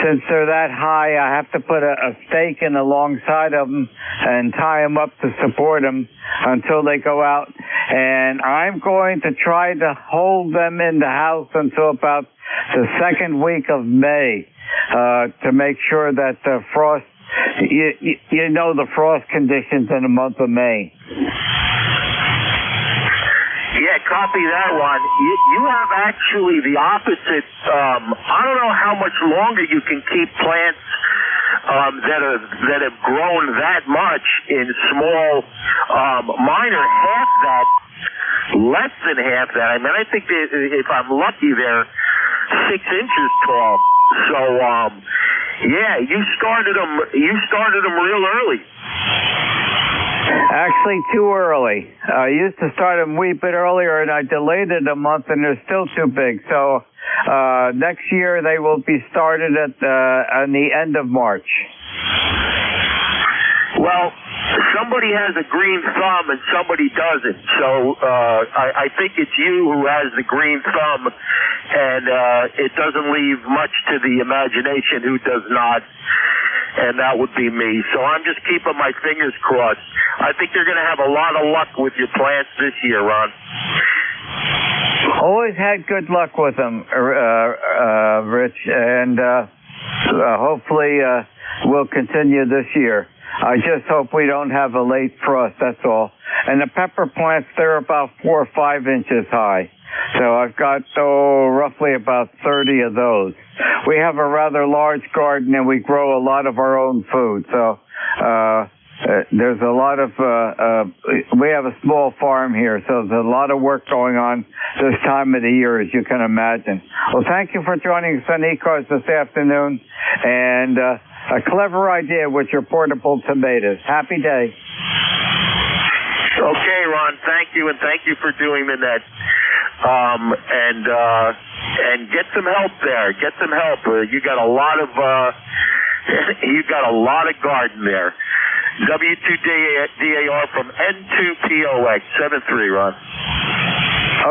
Speaker 16: since they're that high, I have to put a stake in alongside of them and tie them up to support them until they go out. And I'm going to try to hold them in the house until about the 2nd week of May to make sure that the frost, you know the frost conditions in the month of May.
Speaker 2: Yeah, copy that one. You have actually the opposite. I don't know how much longer you can keep plants that have grown that much in small. Mine are half that, less than half that. I mean, I think if I'm lucky, they're 6 inches tall. So, yeah, you started them real early.
Speaker 16: Actually, too early. I used to start them a wee bit earlier, and I delayed it a month, and they're still too big. So next year they will be started on the end of March.
Speaker 2: Well, somebody has a green thumb and somebody doesn't. So I think it's you who has the green thumb, and it doesn't leave much to the imagination who does not. And that would be me. So I'm just keeping my fingers crossed. I think you're going to have a lot of luck with your plants this year, Ron.
Speaker 16: Always had good luck with them, Rich, and hopefully we'll continue this year. I just hope we don't have a late frost, that's all. And the pepper plants, they're about 4 or 5 inches high. So I've got, roughly about 30 of those. We have a rather large garden, and we grow a lot of our own food. So there's a lot of, we have a small farm here, so there's a lot of work going on this time of the year, as you can imagine. Well, thank you for joining us on ECARS this afternoon, and a clever idea with your portable tomatoes. Happy day.
Speaker 2: Okay, Ron, thank you, and thank you for doing the net. And get some help there. Get some help. You got a lot of garden there. W2DAR from N2POX 73, Ron.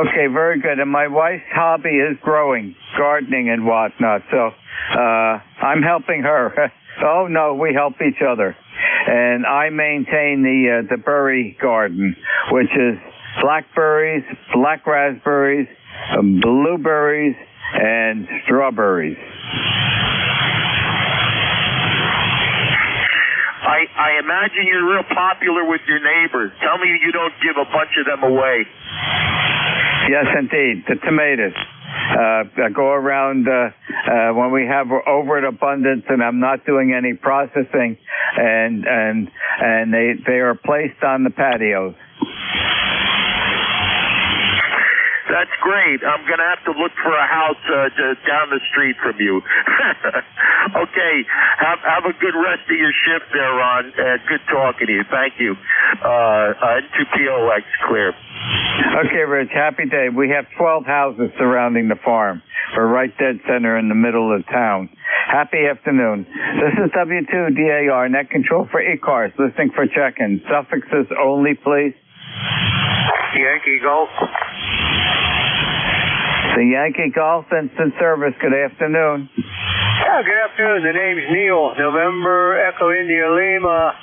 Speaker 16: Okay, very good. And my wife's hobby is growing, gardening and whatnot. So I'm helping her. Oh no, we help each other. And I maintain the berry garden, which is blackberries, black raspberries, blueberries, and strawberries.
Speaker 2: I imagine you're real popular with your neighbors. Tell me you don't give a bunch of them away.
Speaker 16: Yes, indeed. The tomatoes. I go around when we have overabundance and I'm not doing any processing, and they are placed on the patios.
Speaker 2: That's great. I'm going to have to look for a house down the street from you. Okay. Have a good rest of your shift there, Ron. Good talking to you. Thank you. N2POX clear.
Speaker 16: Okay, Rich. Happy day. We have 12 houses surrounding the farm. We're right dead center in the middle of town. Happy afternoon. This is W2DAR, net control for ECARS, listening for check-in. Suffixes only, please.
Speaker 2: Yankee Golf.
Speaker 16: The Yankee Golf Instant Service, good afternoon.
Speaker 2: Yeah, good afternoon. The name's Neil. November Echo India Lima,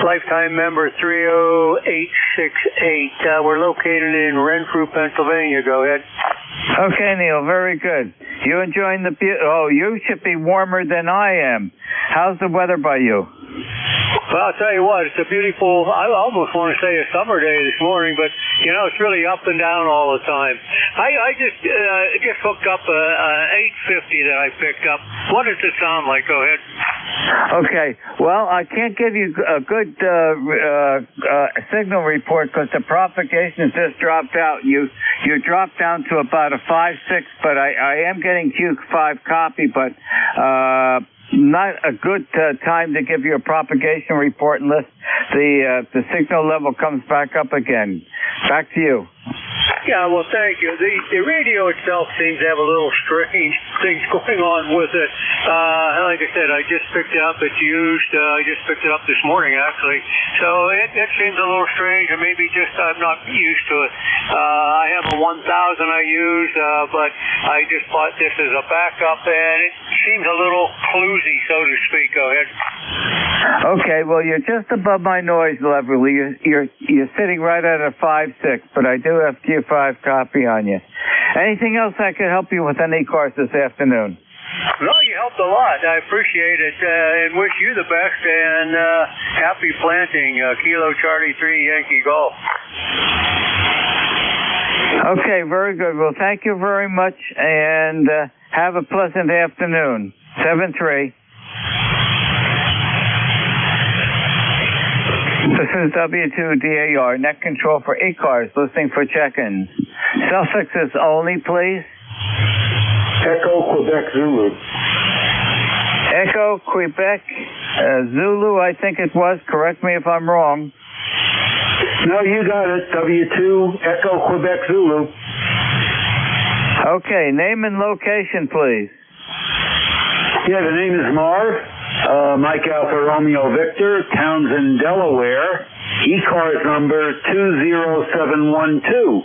Speaker 2: lifetime member 30868. We're located in Renfrew, Pennsylvania. Go ahead.
Speaker 16: Okay, Neil, very good. You enjoying the you should be warmer than I am. How's the weather by you?
Speaker 2: Well, I'll tell you what, it's a beautiful, I almost want to say a summer day this morning, but, you know, it's really up and down all the time. I just hooked up a 850 that I picked up. What does it sound like? Go ahead.
Speaker 16: Okay, well, I can't give you a good signal report because the propagation just dropped out. You dropped down to about a 5.6, but I am getting Q5 copy, but not a good time to give you a propagation report unless the signal level comes back up again. Back to you.
Speaker 2: Yeah, well, thank you. The radio itself seems to have a little strange things going on with it. Like I said, I just picked it up. It's used. I just picked it up this morning, actually. So it seems a little strange, and maybe just I'm not used to it. I have a 1000 I use, but I just bought this as a backup, and it seems a little cluesy, so to speak. Go ahead.
Speaker 16: Okay, well, you're just above my noise level. You're sitting right at a 5.6, but I do have Q5 copy on you. Anything else I could help you with on ECARS this afternoon?
Speaker 2: No, you helped a lot. I appreciate it, and wish you the best, and happy planting. Kilo Charlie 3 Yankee Golf.
Speaker 16: Okay, very good. Well, thank you very much, and have a pleasant afternoon. 7-3. This is W2DAR, net control for ECARS, listening for check-ins. Suffixes only, please.
Speaker 2: Echo Quebec Zulu.
Speaker 16: Echo Quebec Zulu, I think it was. Correct me if I'm wrong.
Speaker 2: No, you got it. W2 Echo Quebec Zulu.
Speaker 16: Okay, name and location, please.
Speaker 2: Yeah, the name is Marv. Mike Alpha Romeo Victor, Townsend, Delaware. ECARS number 20712,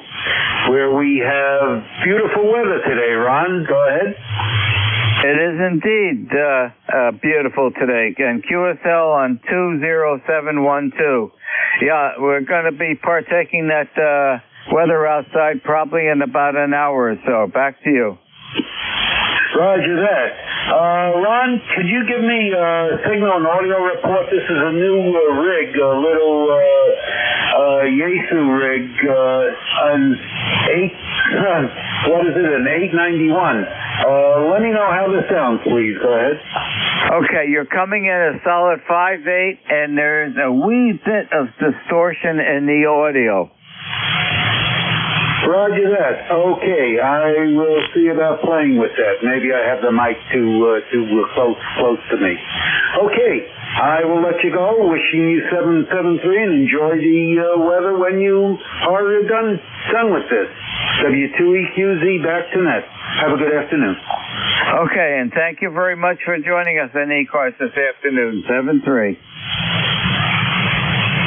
Speaker 2: where we have beautiful weather today. Ron, go ahead.
Speaker 16: It is indeed beautiful today. And QSL on 20712. Yeah, we're going to be partaking that weather outside probably in about an hour or so. Back to you.
Speaker 2: Roger that. Ron, could you give me a signal and audio report? This is a new rig, a little Yaesu rig, an 891. Let me know how this sounds, please. Go ahead.
Speaker 16: Okay, you're coming in a solid 5.8, and there's a wee bit of distortion in the audio.
Speaker 2: Roger that. Okay, I will see about playing with that. Maybe I have the mic too close to me. Okay, I will let you go. Wishing you 773 and enjoy the weather when you are done with this. W2EQZ back to net. Have a good afternoon.
Speaker 16: Okay, and thank you very much for joining us on ECARS this afternoon. 7-3.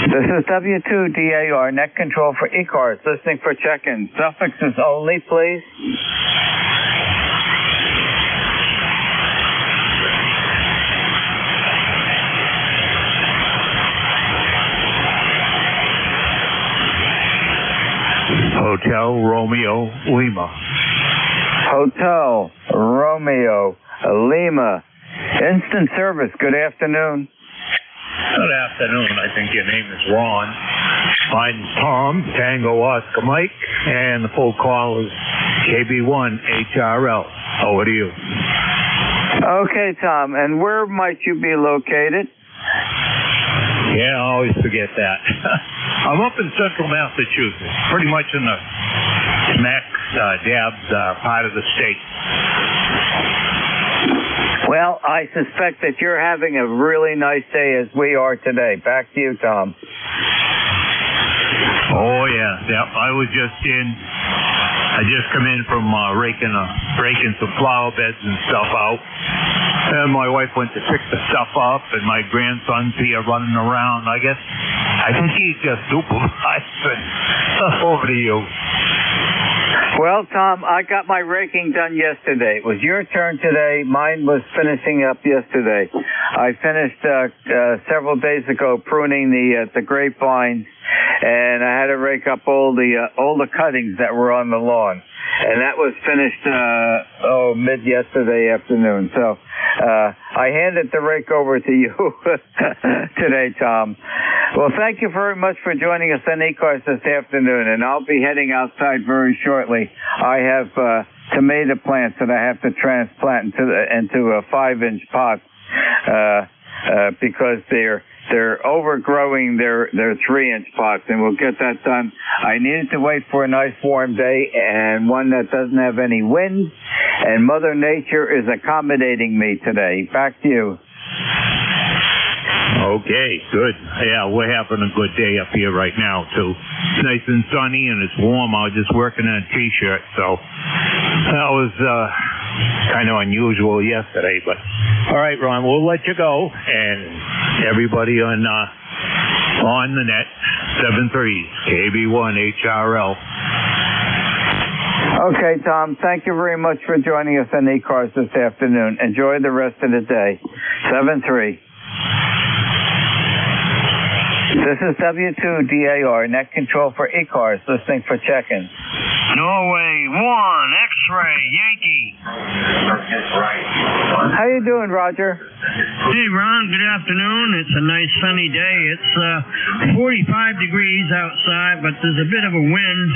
Speaker 16: This is W2DAR, net control for ECARS, listening for check-in. Suffixes only, please.
Speaker 11: Hotel Romeo Lima.
Speaker 16: Hotel Romeo Lima. Instant service, good afternoon.
Speaker 11: Good afternoon. I think your name is Ron. I'm Tom, Tango Oscar Mike, and the full call is KB1HRL. Over to you.
Speaker 16: Okay, Tom, and where might you be located?
Speaker 11: Yeah, I always forget that. I'm up in central Massachusetts, pretty much in the smack dab part of the state.
Speaker 16: Well, I suspect that you're having a really nice day as we are today. Back to you, Tom.
Speaker 11: Oh, yeah. I just come in from breaking some flower beds and stuff out.
Speaker 9: And my wife went to pick the stuff up, and my grandson's here running around. I think he's just supervising. Over to you.
Speaker 16: Well, Tom, I got my raking done yesterday. It was your turn today. Mine was finishing up yesterday. I finished several days ago pruning the grapevines, and I had to rake up all the cuttings that were on the lawn. And that was finished mid yesterday afternoon. So I handed the rake over to you today, Tom. Well, thank you very much for joining us on ECARS this afternoon, and I'll be heading outside very shortly. I have tomato plants that I have to transplant into a 5-inch pot because they're overgrowing their 3-inch pots, and we'll get that done. I needed to wait for a nice warm day and one that doesn't have any wind, and Mother Nature is accommodating me today. Back to you.
Speaker 9: Okay, good. Yeah, we're having a good day up here right now, too. It's nice and sunny, and it's warm. I was just working in a T-shirt, so that was kind of unusual yesterday. But all right, Ron, we'll let you go, and everybody on the net, 73 KB1HRL.
Speaker 16: Okay, Tom, thank you very much for joining us on ECARS this afternoon. Enjoy the rest of the day. 73. This is W2DAR, net control for ECARS, listening for check-in.
Speaker 5: Norway 1, X-ray, Yankee.
Speaker 16: How you doing, Roger?
Speaker 5: Hey, Ron, good afternoon. It's a nice sunny day. It's 45 degrees outside, but there's a bit of a wind,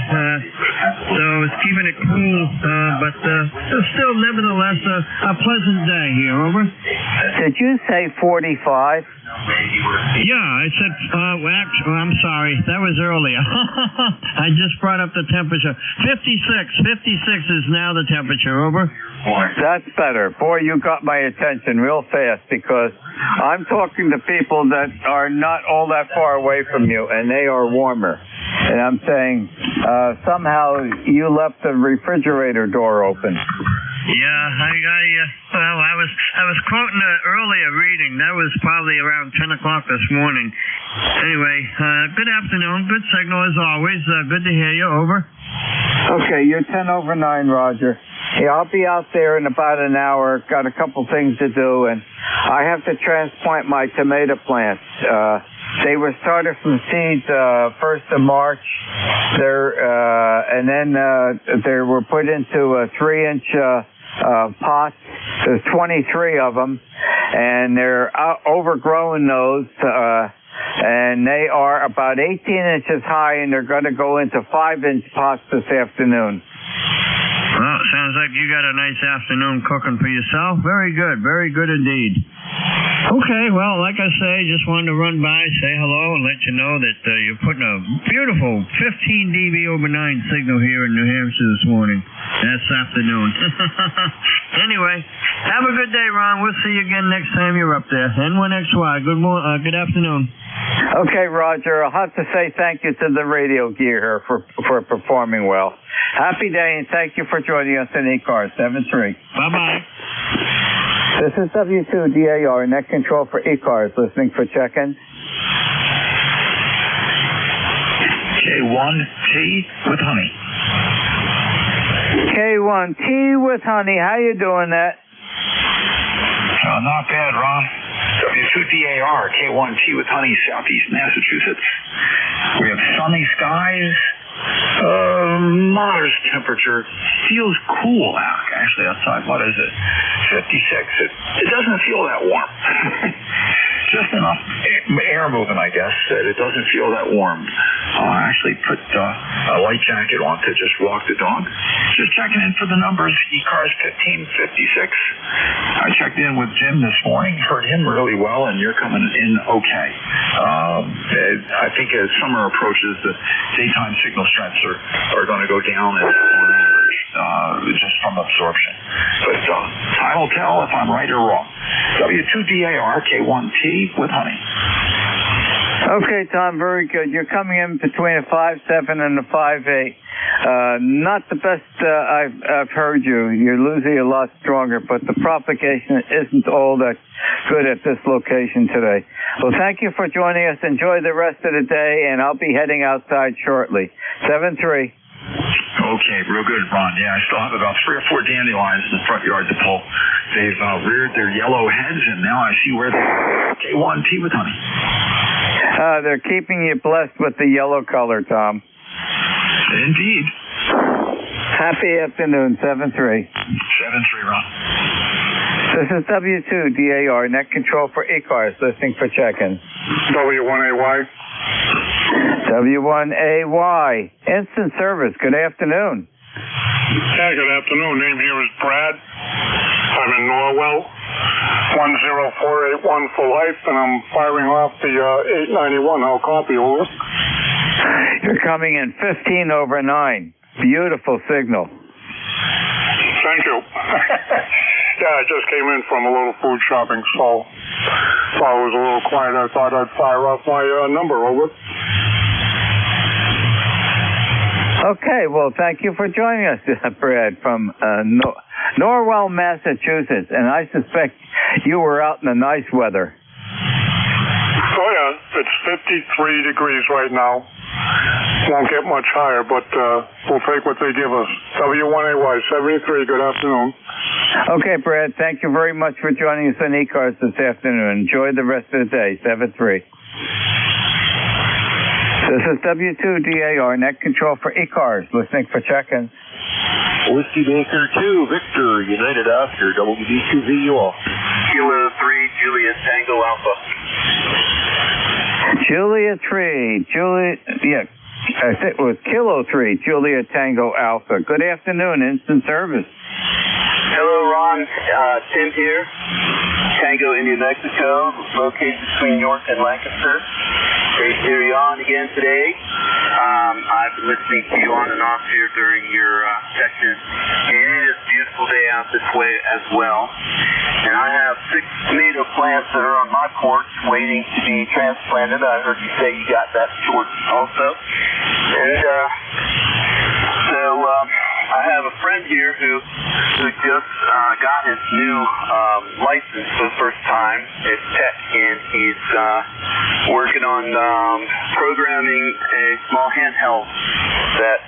Speaker 5: so it's keeping it cool, but it's still nevertheless a pleasant day here, over.
Speaker 16: Did you say 45?
Speaker 5: Yeah, I said, I'm sorry, that was earlier. I just brought up the temperature. 56 is now the temperature, over.
Speaker 16: That's better. Boy, you got my attention real fast because I'm talking to people that are not all that far away from you, and they are warmer. And I'm saying somehow you left the refrigerator door open.
Speaker 5: Yeah, I was quoting an earlier reading. That was probably around 10 o'clock this morning. Anyway, good afternoon. Good signal as always. Good to hear you. Over.
Speaker 16: Okay, you're 10 over 9, Roger. Yeah, I'll be out there in about an hour. Got a couple things to do, and I have to transplant my tomato plants. They were started from seeds 1st of March. And then they were put into a 3-inch pots. There's 23 of them, and they're overgrown those. And they are about 18 inches high, and they're going to go into 5-inch pots this afternoon.
Speaker 5: Well, it sounds like you got a nice afternoon cooking for yourself. Very good indeed. Okay, well, like I say, just wanted to run by, say hello, and let you know that you're putting a beautiful 15 dB over 9 signal here in New Hampshire this morning. That's afternoon. Anyway, have a good day, Ron. We'll see you again next time you're up there. N1XY, good afternoon.
Speaker 16: Okay, Roger, I'll have to say thank you to the radio gear here for performing well. Happy day, and thank you for joining us in ECARS 73.
Speaker 5: Bye-bye.
Speaker 16: This is W2DAR, net control for ECARS, listening for check-in.
Speaker 21: K1T with honey.
Speaker 16: K1T with honey, how you doing that?
Speaker 21: Not bad, Ron. W2DAR, K1T with honey, Southeast Massachusetts. We have sunny skies, modest temperature. Feels cool out, actually, outside. What is it? 56. It doesn't feel that warm. Just enough air moving, I guess, that it doesn't feel that warm. I actually put a light jacket on to just walk the dog. Just checking in for the numbers. ECARS 1556. I checked in with Jim this morning, heard him really well, and you're coming in okay. I think as summer approaches, the daytime signal strengths are going to go down on average, just from absorption. But time will tell if I'm right or wrong. W2DAR, K1T with honey.
Speaker 16: Okay, Tom, very good. You're coming in between a 5.7 and a 5.8. Not the best I've heard you. You're losing a lot stronger, but the propagation isn't all that good at this location today. Well, thank you for joining us. Enjoy the rest of the day, and I'll be heading outside shortly. 7-3.
Speaker 21: Okay, real good, Ron. Yeah, I still have about 3 or 4 dandelions in the front yard to pull. They've reared their yellow heads, and now I see where they're K1 tea with honey.
Speaker 16: They're keeping you blessed with the yellow color, Tom.
Speaker 21: Indeed.
Speaker 16: Happy afternoon, 7-3.
Speaker 21: 7-3, Ron.
Speaker 16: This is W2DAR, net control for ECARS, listening for check-in.
Speaker 1: W1AY.
Speaker 16: W1AY, instant service, good afternoon.
Speaker 1: Yeah, good afternoon. Name here is Brad. I'm in Norwell, 10481 for life, and I'm firing off the 891. I'll copy, over.
Speaker 16: You're coming in 15 over 9. Beautiful signal.
Speaker 1: Thank you. Yeah, I just came in from a little food shopping, so while I was a little quiet, I thought I'd fire off my number, over.
Speaker 16: Okay, well, thank you for joining us, Brad, from Norwell, Massachusetts, and I suspect you were out in the nice weather.
Speaker 1: Oh, yeah, it's 53 degrees right now. Won't get much higher, but we'll take what they give us. W1AY 73, good afternoon.
Speaker 16: Okay, Brad, thank you very much for joining us on ECARS this afternoon. Enjoy the rest of the day, 7-3. This is W2DAR, net control for ECARS, listening for check-in.
Speaker 12: Whiskey Baker 2, Victor, United Oscar, WD2VUL.
Speaker 15: Kilo 3, Juliet Tango Alpha.
Speaker 16: I think it was Kilo 3, Juliet Tango Alpha. Good afternoon, instant service.
Speaker 15: Hello, Ron. Tim here. Tango, India, Mexico, located between York and Lancaster. Great to hear you on again today. I've been listening to you on and off here during your section. It is a beautiful day out this way as well. And I have 6 tomato plants that are on my porch waiting to be transplanted. I heard you say you got that short also. And I have a friend here who just got his new license for the first time. It's tech, and he's working on programming a small handheld that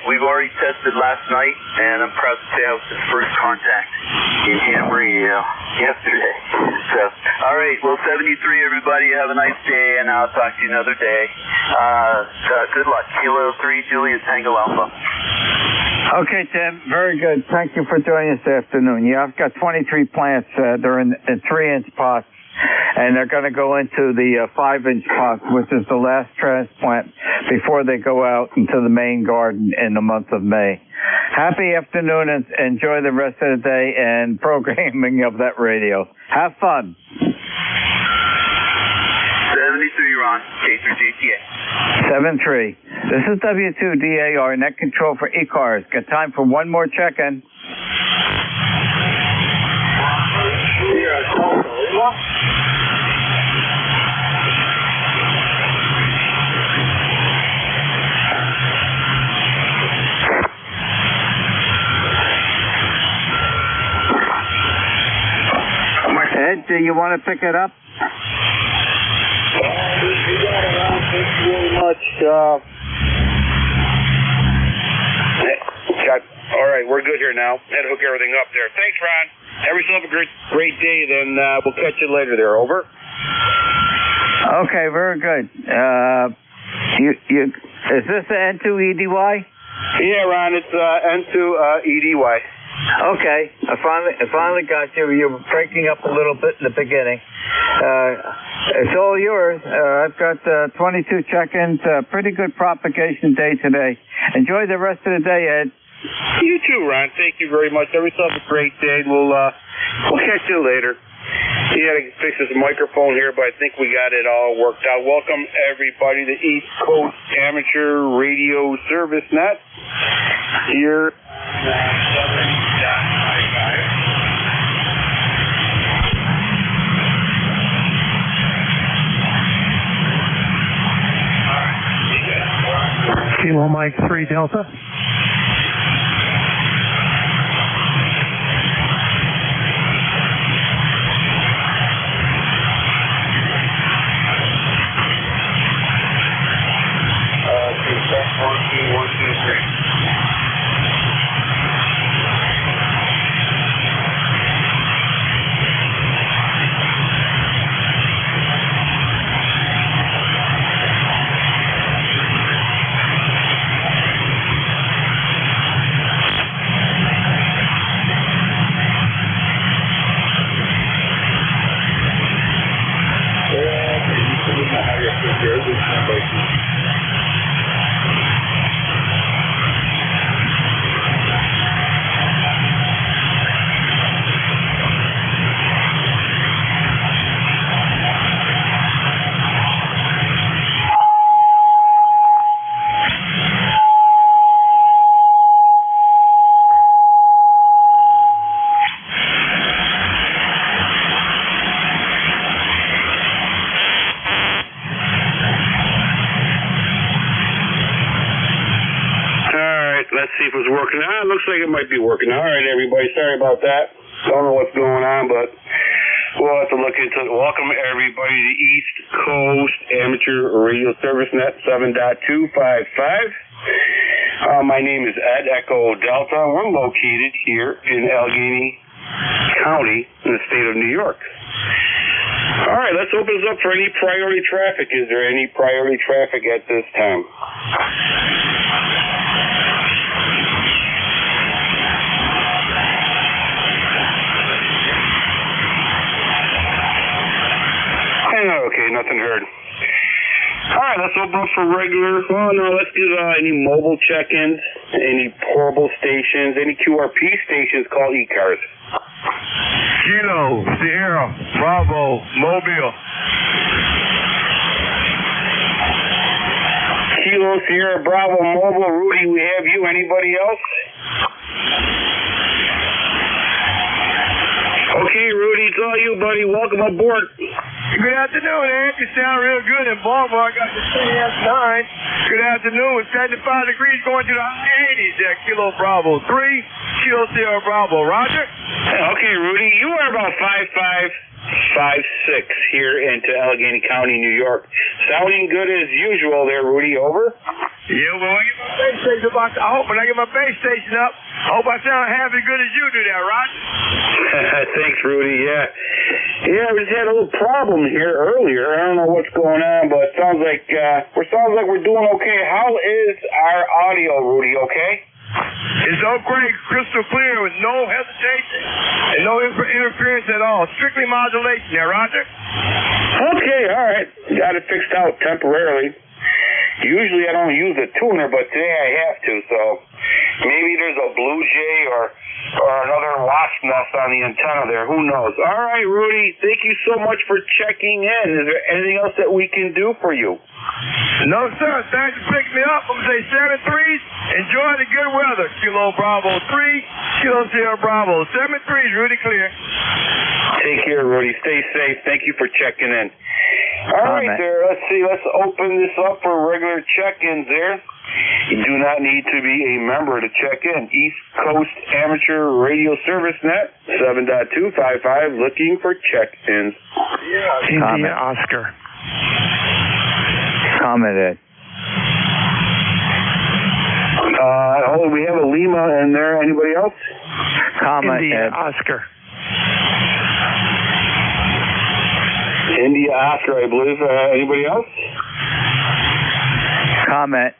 Speaker 15: we've already tested last night, and I'm proud to say I was his first contact in ham radio yesterday. So, all right, well, 73, everybody. Have a nice day, and I'll talk to you another day. Good luck. Kilo 3, Juliet Tango Alpha.
Speaker 16: Okay, Tim, very good. Thank you for joining us this afternoon. Yeah, I've got 23 plants. They're in 3-inch pots, and they're going to go into the 5-inch pots, which is the last transplant before they go out into the main garden in the month of May. Happy afternoon, and enjoy the rest of the day and programming of that radio. Have fun.
Speaker 15: 73, Ron. K3JTA.
Speaker 16: 7-3. This is W2DAR, net control for ECARS. Got time for one more check-in. Ed, do you want to pick it up?
Speaker 6: All right, we're good here now. Had to hook everything up there. Thanks, Ron. Have yourself a great day, then we'll catch you later there. Over.
Speaker 16: Okay, very good. Is this the N2EDY?
Speaker 6: Yeah, Ron, it's N2EDY.
Speaker 16: Okay, I finally got you. You were breaking up a little bit in the beginning. It's all yours. I've got 22 check-ins. Pretty good propagation day today. Enjoy the rest of the day, Ed.
Speaker 6: You too, Ron. Thank you very much. Have yourself a great day. We'll catch you later. He had to fix this microphone here, but I think we got it all worked out. Welcome, everybody, to East Coast Amateur Radio Service Net. Here.
Speaker 11: Kilo Mike 3 Delta.
Speaker 2: Let's see if it's working. It looks like it might be working. All right, everybody. Sorry about that. Don't know what's going on, but we'll have to look into it. Welcome, everybody, to East Coast Amateur Radio Service Net 7.255. My name is Ed Echo Delta. We're located here in Allegheny County in the state of New York. All right, let's open this up for any priority traffic. Is there any priority traffic at this time? Okay, nothing heard. All right, let's open up for regular. Oh, no, let's do any mobile check-ins, any portable stations, any QRP stations called ECARS.
Speaker 7: Kilo, Sierra, Bravo, Mobile.
Speaker 2: Kilo, Sierra, Bravo, Mobile. Rudy, we have you. Anybody else? Okay, Rudy, it's all you, buddy. Welcome aboard.
Speaker 7: Good afternoon, Ed. You sound real good in Baltimore. I got the CS9. Good afternoon. It's 75 degrees going to the high 80s at Kilo Bravo 3, Kilo Sierra Bravo. Roger?
Speaker 2: Okay, Rudy, you are about 5'5", 5'6" here into Allegheny County, New York. Sounding good as usual there, Rudy. Over?
Speaker 7: Yeah, well, when I get my base station up, I hope I sound half as good as you do there, Roger.
Speaker 2: Thanks, Rudy. Yeah, we just had a little problem here earlier. I don't know what's going on, but it sounds like we're doing okay. How is our audio, Rudy? Okay?
Speaker 7: It's all great, crystal clear, with no hesitation and no interference at all. Strictly modulation there, Roger.
Speaker 2: Okay, all right. Got it fixed out temporarily. Usually I don't use a tuner, but today I have to, so maybe there's a blue jay or another wasp nest on the antenna there. Who knows? All right, Rudy, thank you so much for checking in. Is there anything else that we can do for you?
Speaker 7: No, sir. Thanks for picking me up. I'm going to say 7-3s. Enjoy the good weather. Kilo Bravo 3, Kilo Sierra Bravo. 7-3s, Rudy clear.
Speaker 2: Take care, Rudy. Stay safe. Thank you for checking in. All right, there. Let's see. Let's open this up for regular check-ins there. You do not need to be a member to check in. East Coast Amateur Radio Service Net 7.255 looking for check-ins.
Speaker 14: India Oscar.
Speaker 16: Commented.
Speaker 2: We have a Lima in there. Anybody else?
Speaker 14: India Oscar.
Speaker 2: India Oscar, I believe. Anybody else?
Speaker 16: Comment,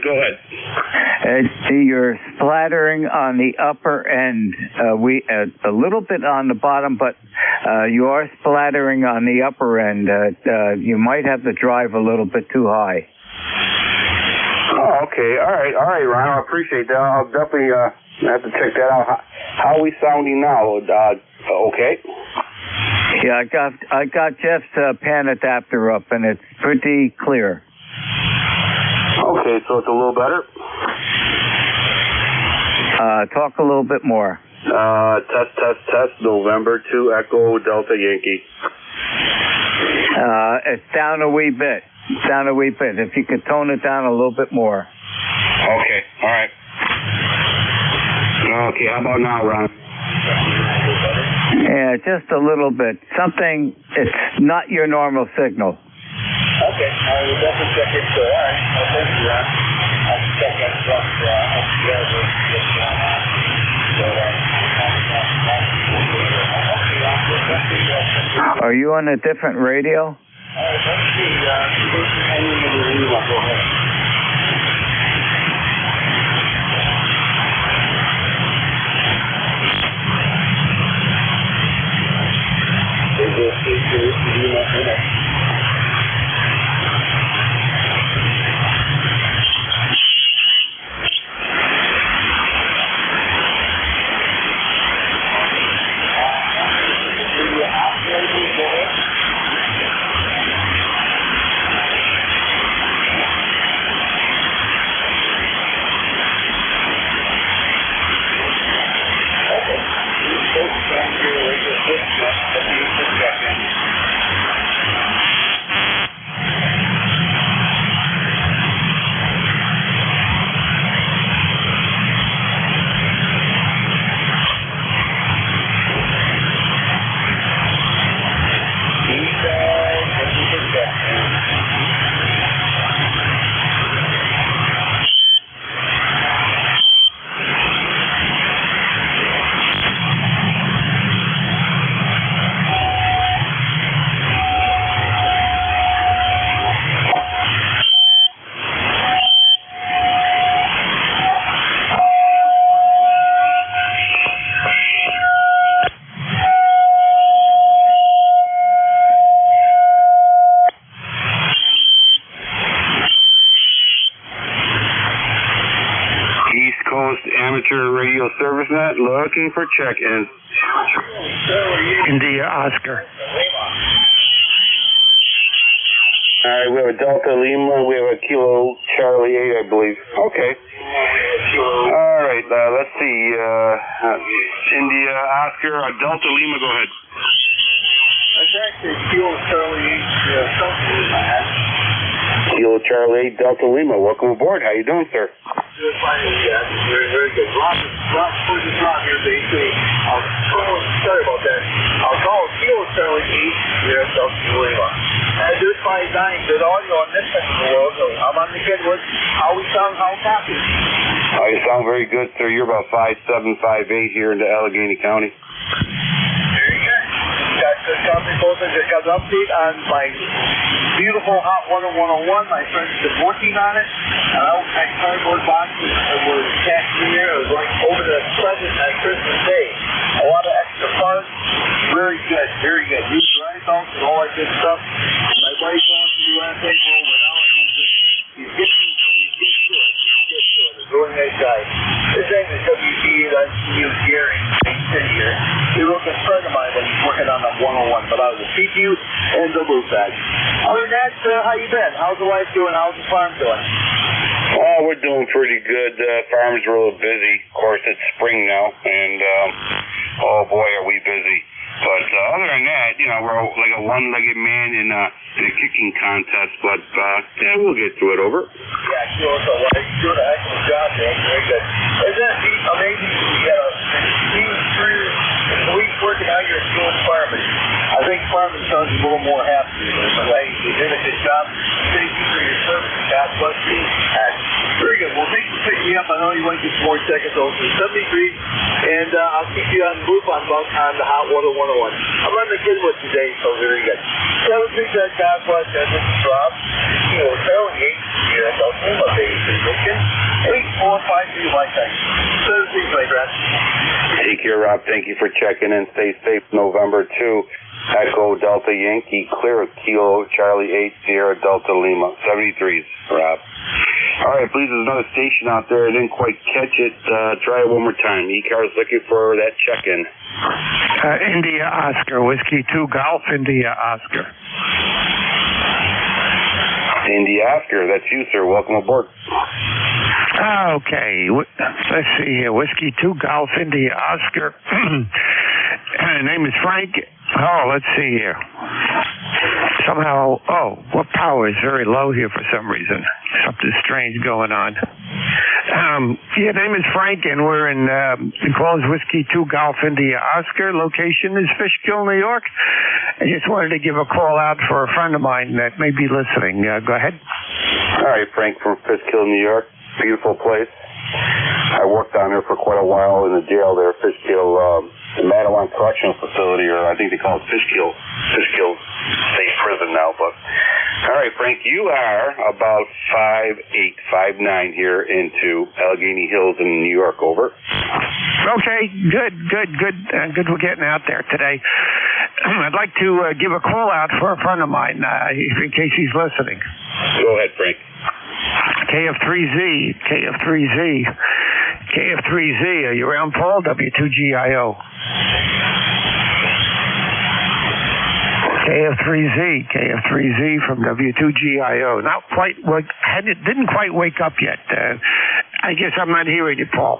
Speaker 2: go ahead.
Speaker 16: You're splattering on the upper end. A little bit on the bottom, but you are splattering on the upper end. You might have the drive a little bit too high.
Speaker 2: Oh, okay. All right, Ron. I appreciate that. I'll definitely have to check that out. How are we sounding now? Okay.
Speaker 16: Yeah, I got Jeff's pan adapter up, and it's pretty clear.
Speaker 2: Okay, so it's a little better?
Speaker 16: Talk a little bit more.
Speaker 2: Test, November 2, Echo Delta Yankee.
Speaker 16: It's down a wee bit. If you could tone it down a little bit more.
Speaker 2: Okay, all right. Okay, how about now, Ron?
Speaker 16: Yeah, just a little bit. It's not your normal signal.
Speaker 22: Okay, I will definitely check into it. All right, well, thank you, Ron. I'll check that stuff
Speaker 16: Are you on a different radio?
Speaker 22: All right, let's see. Go ahead.
Speaker 2: Amateur Radio Service Net, looking for check-ins.
Speaker 14: India Oscar.
Speaker 2: All right, we have a Delta Lima. We have a Kilo Charlie 8, I believe. Okay. All right, let's see. India Oscar, Delta Lima, go ahead.
Speaker 22: That's actually Kilo Charlie 8,
Speaker 2: Kilo Charlie 8, Delta Lima. Welcome aboard. How you doing, sir?
Speaker 22: Good, fine, yeah. Very, very good. Rob here, basically. Sorry about that. I'll call Kilo Charlie 8, here at Delta Lima. I do find good audio on this end of the world, so I'm on the good with how we sound, how copy.
Speaker 2: You sound very good, sir. You're about 5'7", 5'8" here into Allegheny County.
Speaker 22: Very good. Got the copy posted. Just got an update on my beautiful Hot Water 101. My friend's been working on it. My cardboard box was cashier. It was going over the present on Christmas Day. A lot of extra parts. Very good, very good. New dry belts and all that good stuff. My buddy calling from the USA went out and he's getting to it. He's a really nice guy. His name is WCU Gary. Here. He was a friend of mine when he's working on the 101, but I was a CPU and the loop bag. Other than that, how you been? How's the wife doing? How's the farm doing?
Speaker 2: Oh, we're doing pretty good. Farmers are a little busy. Of course, it's spring now, and oh boy, are we busy. But other than that, we're like a one-legged man in a kicking contest, but yeah, we'll get through it over.
Speaker 22: Yeah, sure. So you're doing a heck of a job, man. Very good. Isn't that amazing? You got a week working out your school farming. I think farming sounds a little more happy. You're doing a good job. Thank you for your service. God bless you. Very good. Well, thanks for picking me up. I know you want to get some more seconds over to 73, and I'll keep you on the loop on the Hot Water 101. I'm running the good with today, so very good. So I think that God bless you. This is Rob. Charlie 8, here at the Lima Bay Position. 8453 lifetime. So see you later,
Speaker 2: Take care, Rob. Thank you for checking in. Stay safe. November 2. Echo Delta Yankee, clear Kilo Charlie 8, Sierra Delta Lima. 73s, Rob. All right, please, there's another station out there. I didn't quite catch it. Try it one more time. ECARS looking for that check-in.
Speaker 14: India Oscar, Whiskey 2 Golf, India Oscar.
Speaker 2: India Oscar, that's you, sir. Welcome aboard.
Speaker 14: Okay, let's see here. Whiskey 2 Golf, India Oscar. Name is Frank. Oh, let's see here. Somehow, what power is very low here for some reason. Something strange going on. Your name is Frank, and we're in enclosed Whiskey 2 Golf India Oscar. Location is Fishkill, New York. I just wanted to give a call out for a friend of mine that may be listening. Go ahead.
Speaker 2: All right, Frank from Fishkill, New York. Beautiful place. I worked down there for quite a while in the jail there, Fishkill, the Madawan Correctional Facility, or I think they call it Fishkill State Prison now. But all right, Frank, you are about 5'8", 5'9" here into Allegheny Hills in New York. Over.
Speaker 14: Okay, good. Good we're getting out there today. I'd like to give a call out for a friend of mine, in case he's listening.
Speaker 2: Go ahead, Frank.
Speaker 14: KF3Z, are you around, Paul? W2GIO. KF3Z from W2GIO. Not quite, didn't quite wake up yet. I guess I'm not hearing you, Paul.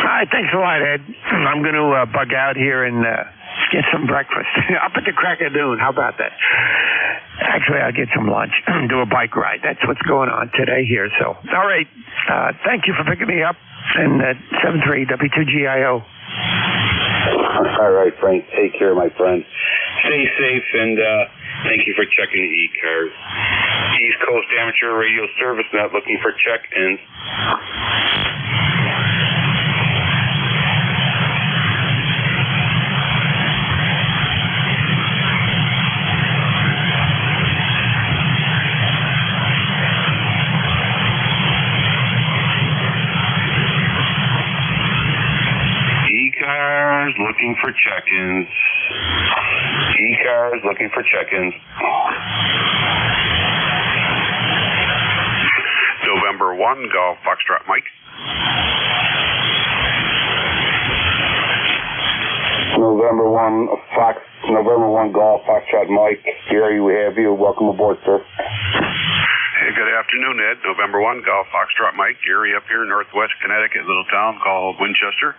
Speaker 14: All right, thanks a lot, Ed. I'm going to bug out here and get some breakfast. Up at the crack of noon. How about that? Actually, I'll get some lunch. Do a bike ride. That's what's going on today here. So, all right. Thank you for picking me up. And 73 W2GIO.
Speaker 2: All right, Frank. Take care, my friend. Stay safe, and thank you for checking the ECARS. East Coast Amateur Radio Service Net looking for check-ins. ECARS looking for check-ins. ECARS looking for check-ins.
Speaker 3: 1 Golf Foxtrot Mike.
Speaker 2: November 1 Golf Foxtrot Mike. Gary, we have you. Welcome aboard, sir.
Speaker 3: Hey, good afternoon, Ed. November 1 Golf Foxtrot Mike. Gary up here in northwest Connecticut, little town called Winchester.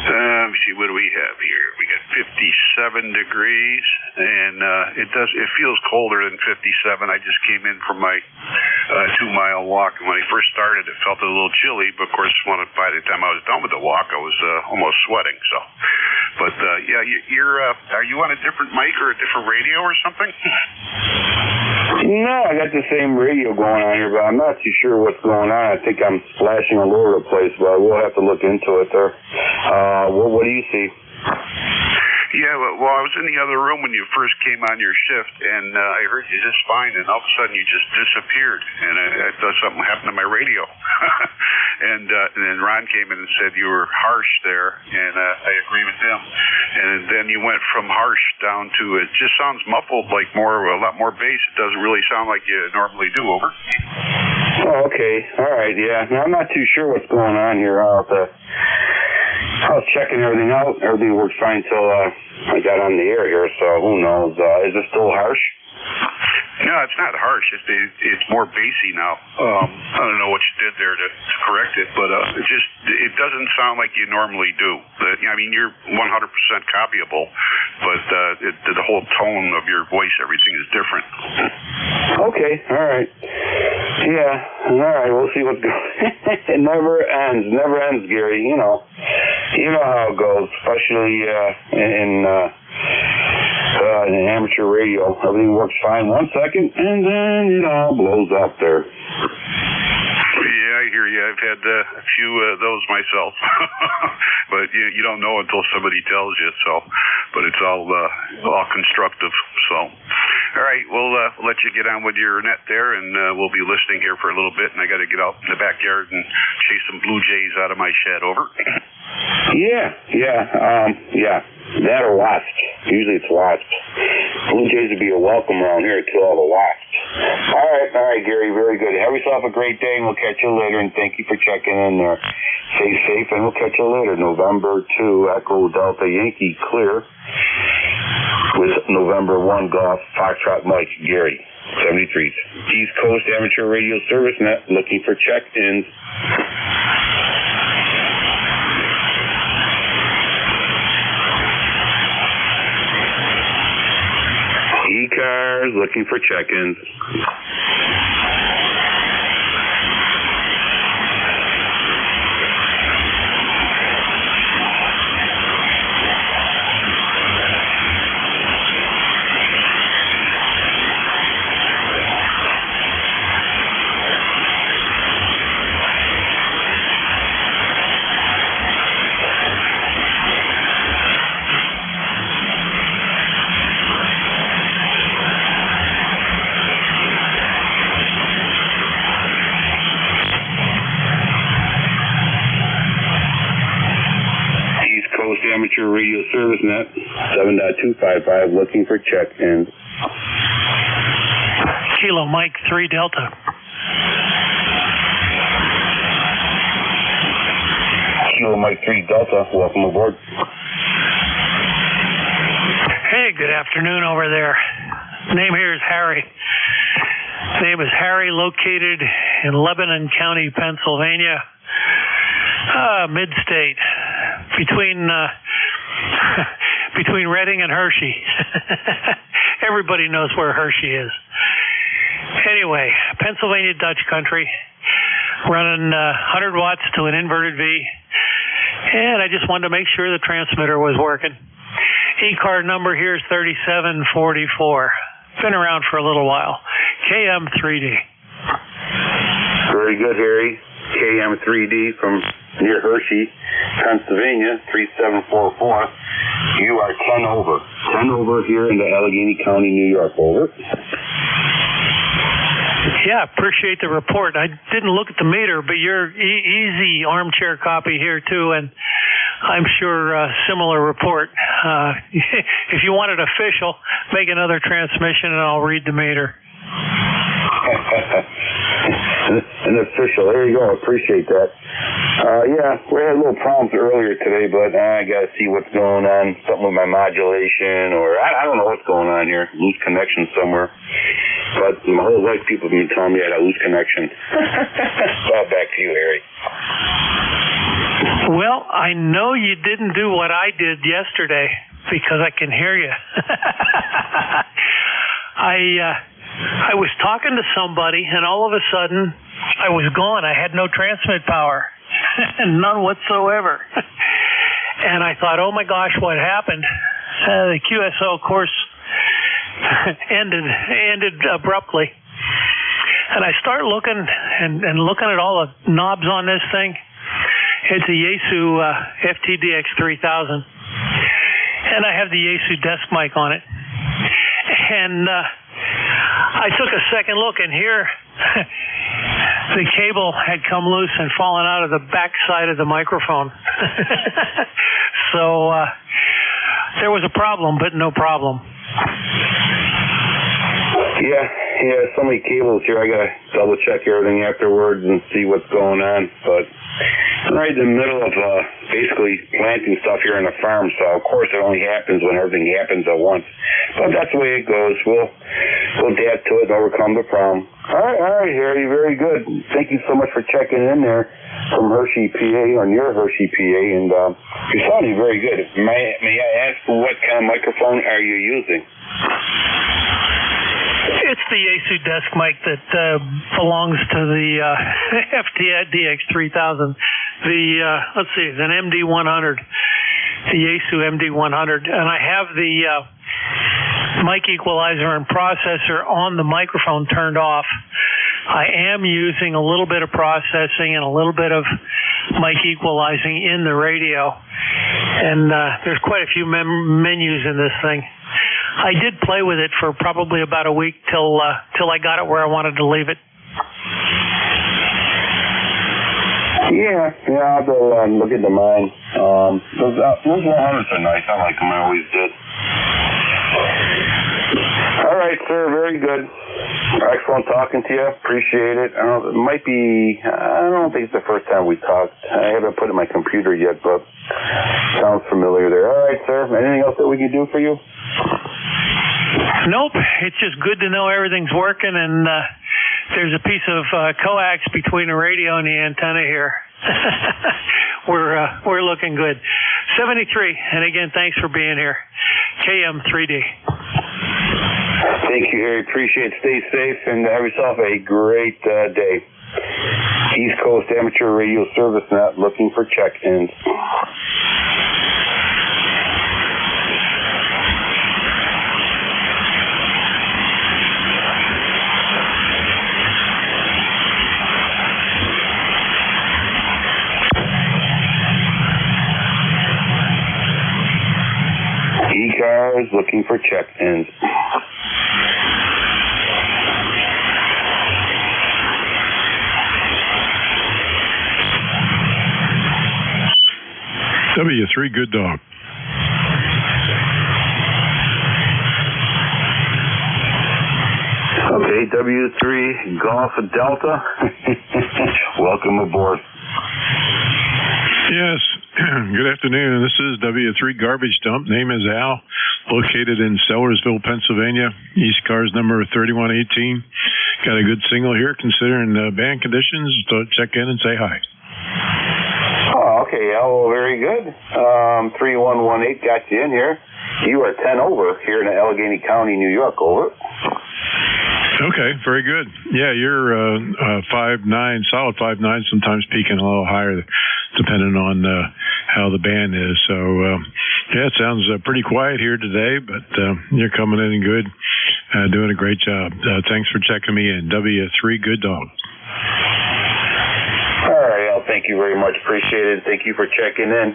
Speaker 3: Let me see, what do we have here? We got 57 degrees, and it feels colder than 57. I just came in from my 2-mile walk, and when I first started, it felt a little chilly, but of course, by the time I was done with the walk, I was almost sweating. So, but yeah, are you on a different mic or a different radio or something?
Speaker 2: No, I got the same radio going on here, but I'm not too sure what's going on. I think I'm splashing all over the place, but we'll have to look into it there. What do you see?
Speaker 3: Yeah, well, I was in the other room when you first came on your shift, and I heard you just fine, and all of a sudden you just disappeared, and I thought something happened to my radio. And then Ron came in and said you were harsh there, and I agree with him. And then you went from harsh down to it just sounds muffled, like a lot more bass. It doesn't really sound like you normally do. Over.
Speaker 2: Oh, okay. All right, yeah. Now, I'm not too sure what's going on here. I was checking everything out. Everything worked fine until I got on the air here, so who knows? Is it still harsh?
Speaker 3: No, it's not harsh. It's more bassy now. I don't know what you did there to correct it, but it doesn't sound like you normally do. I mean, you're 100% copyable, but the whole tone of your voice, everything is different.
Speaker 2: Okay, all right. Yeah, all right. We'll see what's going. It never ends, Gary. You know how it goes, especially in amateur radio. Everything works fine 1 second, and then it all blows up there.
Speaker 3: Yeah, I hear you. I've had a few of those myself, but you don't know until somebody tells you. So, but it's all constructive. So, all right, we'll let you get on with your net there, and we'll be listening here for a little bit. And I got to get out in the backyard and chase some blue jays out of my shed. Over. Yeah. That or wasps. Usually it's wasps. Blue jays would be a welcome around here to all the wasps. All right, Gary. Very good. Have yourself a great day, and we'll catch you later. And thank you for checking in there. Stay safe, and we'll catch you later. November 2 Echo Delta Yankee clear with November 1 Golf Foxtrot Mike. Gary, 73s. East Coast Amateur Radio Service Net looking for check-ins. ECARS looking for check-ins. Amateur Radio Service Net 7.255 looking for check-ins.
Speaker 11: Kilo Mike 3 Delta.
Speaker 2: Kilo Mike 3 Delta, welcome aboard.
Speaker 11: Hey, good afternoon over there. Name here is Harry. Name is Harry, located in Lebanon County, Pennsylvania. Mid-state. Between Reading and Hershey. Everybody knows where Hershey is. Anyway, Pennsylvania Dutch country, running 100 watts to an inverted V, and I just wanted to make sure the transmitter was working. ECARS number here is 3744. Been around for a little while. KM3D.
Speaker 2: Very good, Harry. KM3D from near Hershey, Pennsylvania, 3744. You are 10 over. 10 over here in the Allegheny County, New York. Over.
Speaker 11: Yeah, appreciate the report. I didn't look at the meter, but you're easy armchair copy here too, and I'm sure similar report. If you want it official, make another transmission and I'll read the meter.
Speaker 2: Unofficial. There you go. I appreciate that. Yeah, we had a little problems earlier today, but I got to see what's going on. Something with my modulation, or I don't know what's going on here. Loose connection somewhere. But my whole life, people have been telling me I had a loose connection. Back to you, Harry.
Speaker 4: Well, I know you didn't do what I did yesterday because I can hear you. I was talking to somebody, and all of a sudden, I was gone. I had no transmit power, none whatsoever. And I thought, oh my gosh, what happened? The QSO course ended abruptly. And I start looking and looking at all the knobs on this thing. It's a Yaesu FTDX 3000. And I have the Yaesu desk mic on it. And I took a second look, and here the cable had come loose and fallen out of the back side of the microphone. So there was a problem, but no problem.
Speaker 2: Yeah, so many cables here. I got to double check everything afterwards and see what's going on. But I'm right in the middle of basically planting stuff here on the farm, so of course it only happens when everything happens at once. But that's the way it goes. We'll adapt to it and overcome the problem. All right, Harry, very good. Thank you so much for checking in there from Hershey, PA, on your Hershey, PA, and you're sounding very good. May I ask what kind of microphone are you using?
Speaker 4: It's the Yaesu desk mic that belongs to the FTDX 3000. Let's see, it's an MD100, the Yaesu MD100, and I have the mic equalizer and processor on the microphone turned off. I am using a little bit of processing and a little bit of mic equalizing in the radio, and there's quite a few menus in this thing. I did play with it for probably about a week till I got it where I wanted to leave it.
Speaker 2: Yeah, I'll go look into mine. Those 100s are nice. I like them. I always did. All right, sir. Very good. Excellent talking to you. Appreciate it. I don't think it's the first time we talked. I haven't put it in my computer yet, but sounds familiar there. All right, sir. Anything else that we can do for you?
Speaker 4: Nope. It's just good to know everything's working, and there's a piece of coax between the radio and the antenna here. We're looking good. 73, and again, thanks for being here. KM3D.
Speaker 2: Thank you, Harry. Appreciate it. Stay safe and have yourself a great day. East Coast Amateur Radio Service Net looking for check-ins. ECARS looking for check-ins.
Speaker 13: W3, good dog.
Speaker 2: Okay, W3, Golf Delta. Welcome aboard.
Speaker 13: Yes, good afternoon. This is W3 Garbage Dump. Name is Al, located in Sellersville, Pennsylvania. ECARS number 3118. Got a good signal here considering band conditions. So check in and say hi.
Speaker 2: Oh, okay, Al, very good. 3118 got you in here. You are 10 over here in Allegheny County, New York. Over.
Speaker 13: Okay, very good. Yeah, you're 5'9", solid 5'9", sometimes peaking a little higher, depending on how the band is. So, yeah, it sounds pretty quiet here today, but you're coming in good, doing a great job. Thanks for checking me in. W3, good dog.
Speaker 2: All right, Al, thank you very much. Appreciate it. Thank you for checking in.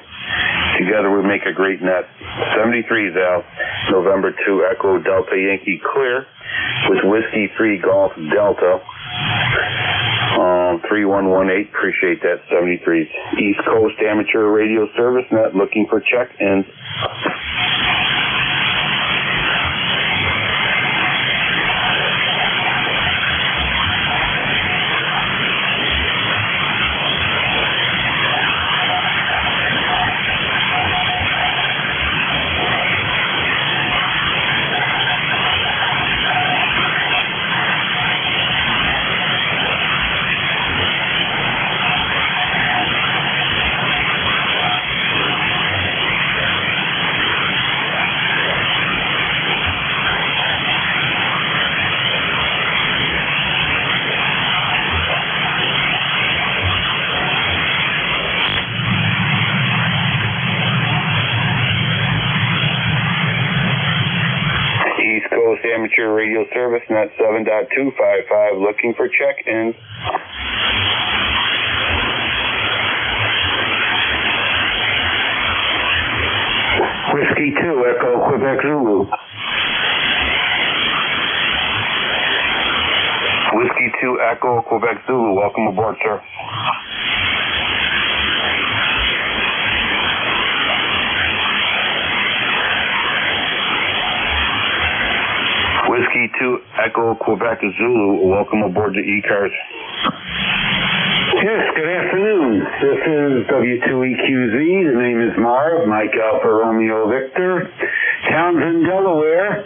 Speaker 2: Together we make a great net. 73 is Al. November 2, Echo Delta Yankee clear with Whiskey 3 Golf Delta. 3118, appreciate that. 73. East Coast Amateur Radio Service Net looking for check-ins. service, net 7.255, looking for check-ins. Whiskey 2, Echo Quebec Zulu. Whiskey 2, Echo Quebec Zulu, welcome aboard, sir. Whiskey 2, Echo Quebec Zulu, welcome aboard the ECARS. Yes, good afternoon. This is W2EQZ. The name is Marv, Mike Alpha Romeo Victor. Townsend, Delaware.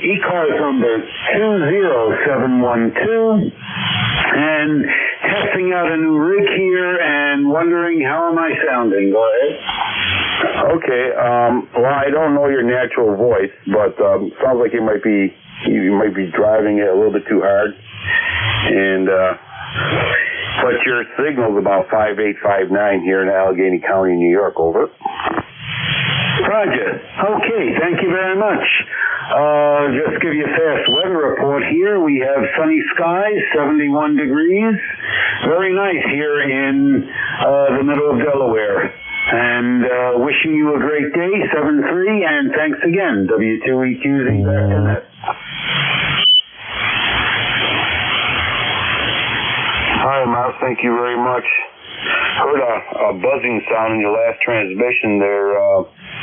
Speaker 2: ECARS number 20712. And testing out a new rig here and wondering how am I sounding. Go ahead. Okay, well, I don't know your natural voice, but sounds like you might be driving it a little bit too hard. And but your signal's about 5859 here in Allegheny County, New York. Over. Roger. Okay, thank you very much. Just give you a fast weather report here. We have sunny skies, 71 degrees. Very nice here in the middle of Delaware. And wishing you a great day, 7-3, and thanks again, W2EQZ back in it. Hi, Mark, thank you very much. Heard a buzzing sound in your last transmission there.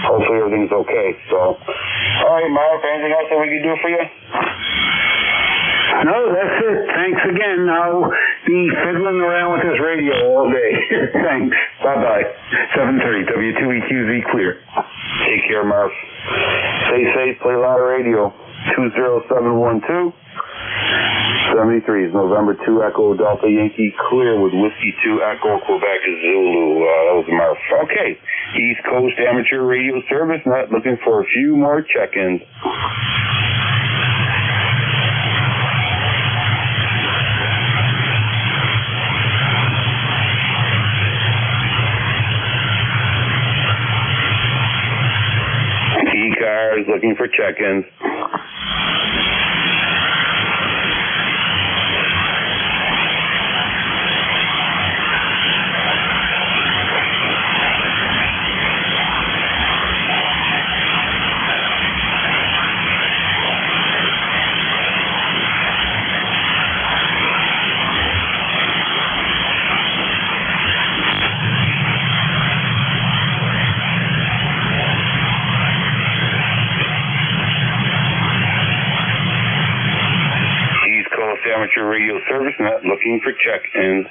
Speaker 2: Hopefully everything's okay. So, all right, Mark, anything else that we can do for you? No, that's it. Thanks again. I'll be fiddling around with this radio all day. Thanks. Bye-bye. 7:30, W2EQZ clear. Take care, Marv. Stay safe. Play a lot of radio. 20712. 73 is November 2 Echo Delta Yankee clear with Whiskey 2 Echo Quebec Zulu. That was Marv. Okay. East Coast Amateur Radio Service. Not looking for a few more check-ins. ECARS looking for check-ins. Amateur Radio Service, not looking for check-ins.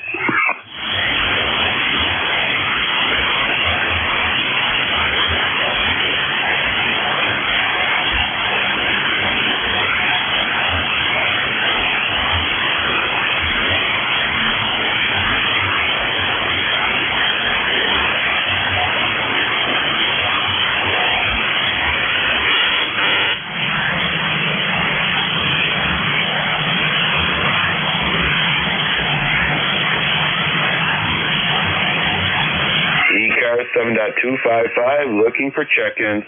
Speaker 2: ECARS 7.255, looking for check-ins.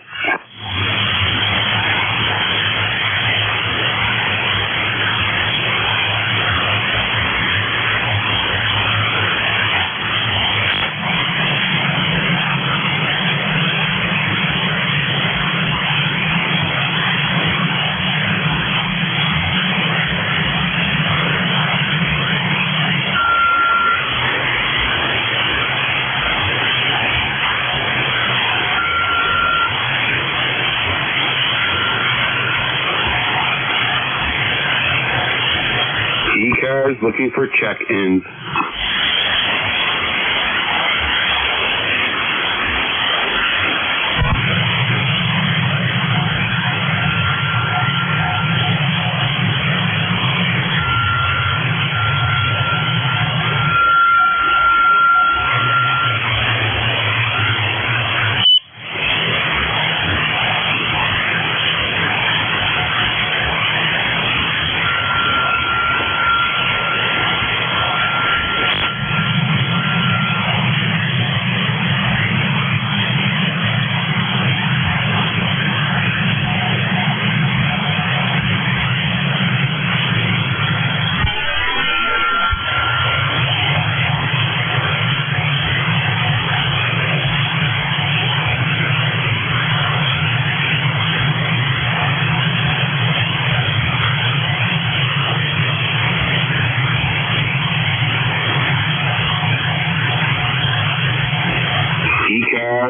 Speaker 2: ECARS looking for check-ins.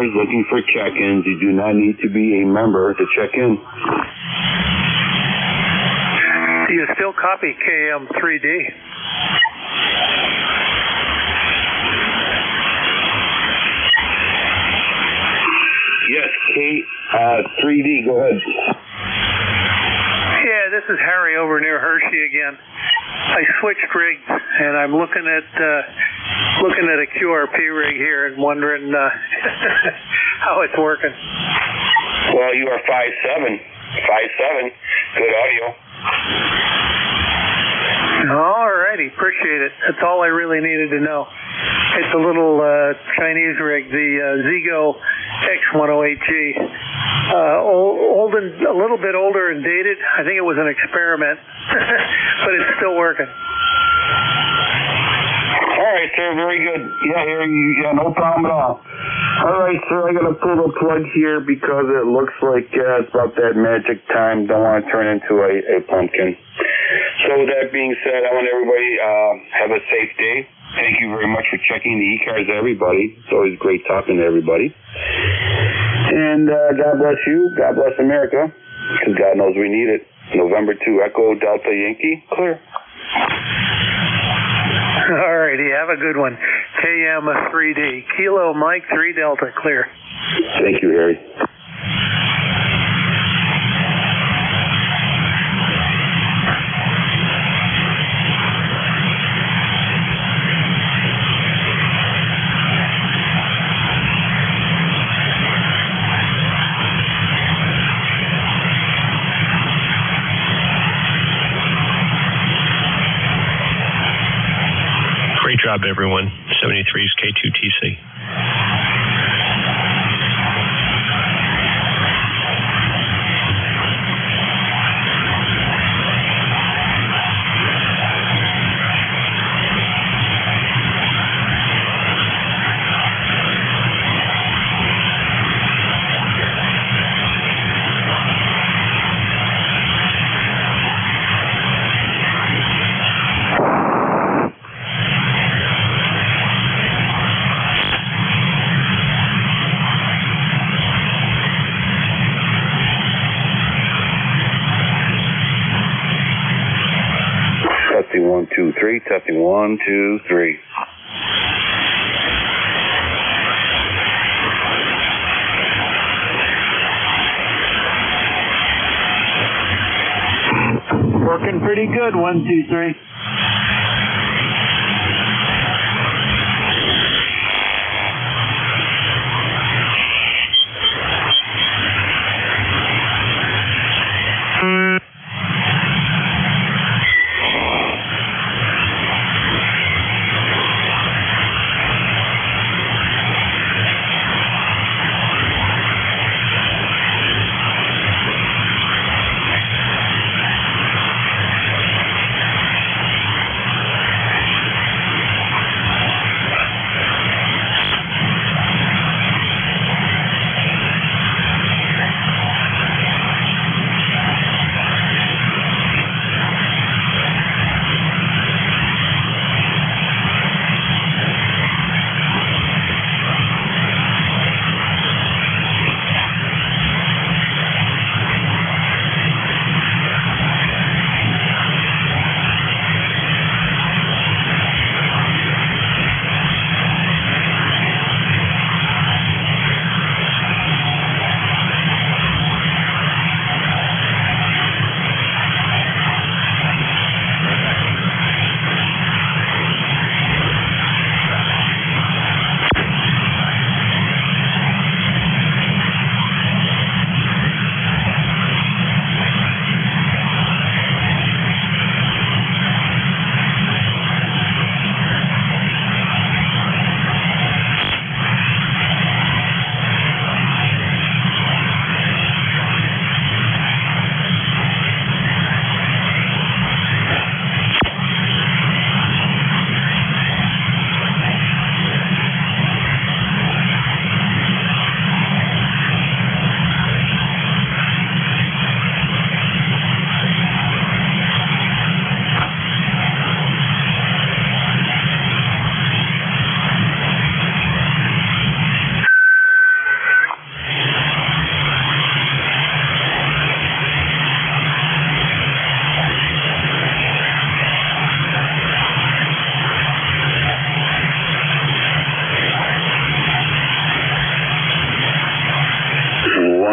Speaker 2: ECARS looking for check-ins. You do not need to be a member to check in.
Speaker 8: Do you still copy KM3D?
Speaker 2: Yes, K3D, go ahead.
Speaker 8: Yeah, this is Harry over near Hershey again. I switched rigs, and I'm looking at a QRP rig here and wondering how it's working.
Speaker 2: Well, you are 5'7". 5'7". Good audio.
Speaker 8: All righty, appreciate it. That's all I really needed to know. It's a little Chinese rig, the Zigo X108G. Old and a little bit older and dated. I think it was an experiment, but it's still working.
Speaker 2: All right, sir. Very good. Yeah, no problem at all. All right, sir. I got to pull the plug here because it looks like it's about that magic time. Don't want to turn into a pumpkin. So with that being said, I want everybody have a safe day. Thank you very much for checking the ECARS, everybody. It's always great talking to everybody. And God bless you. God bless America, because God knows we need it. November 2, Echo Delta Yankee, clear.
Speaker 8: All righty, have a good one. KM3D, Kilo Mike 3 Delta, clear.
Speaker 2: Thank you, Harry.
Speaker 19: Great job, everyone. 73's K2TC.
Speaker 2: Testing 1, 2, 3. Testing 1, 2, 3.
Speaker 7: Working pretty good. 1, 2, 3.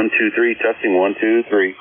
Speaker 2: 123, testing 123.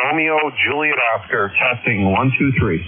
Speaker 2: Romeo Juliet Oscar, testing 1, 2, 3.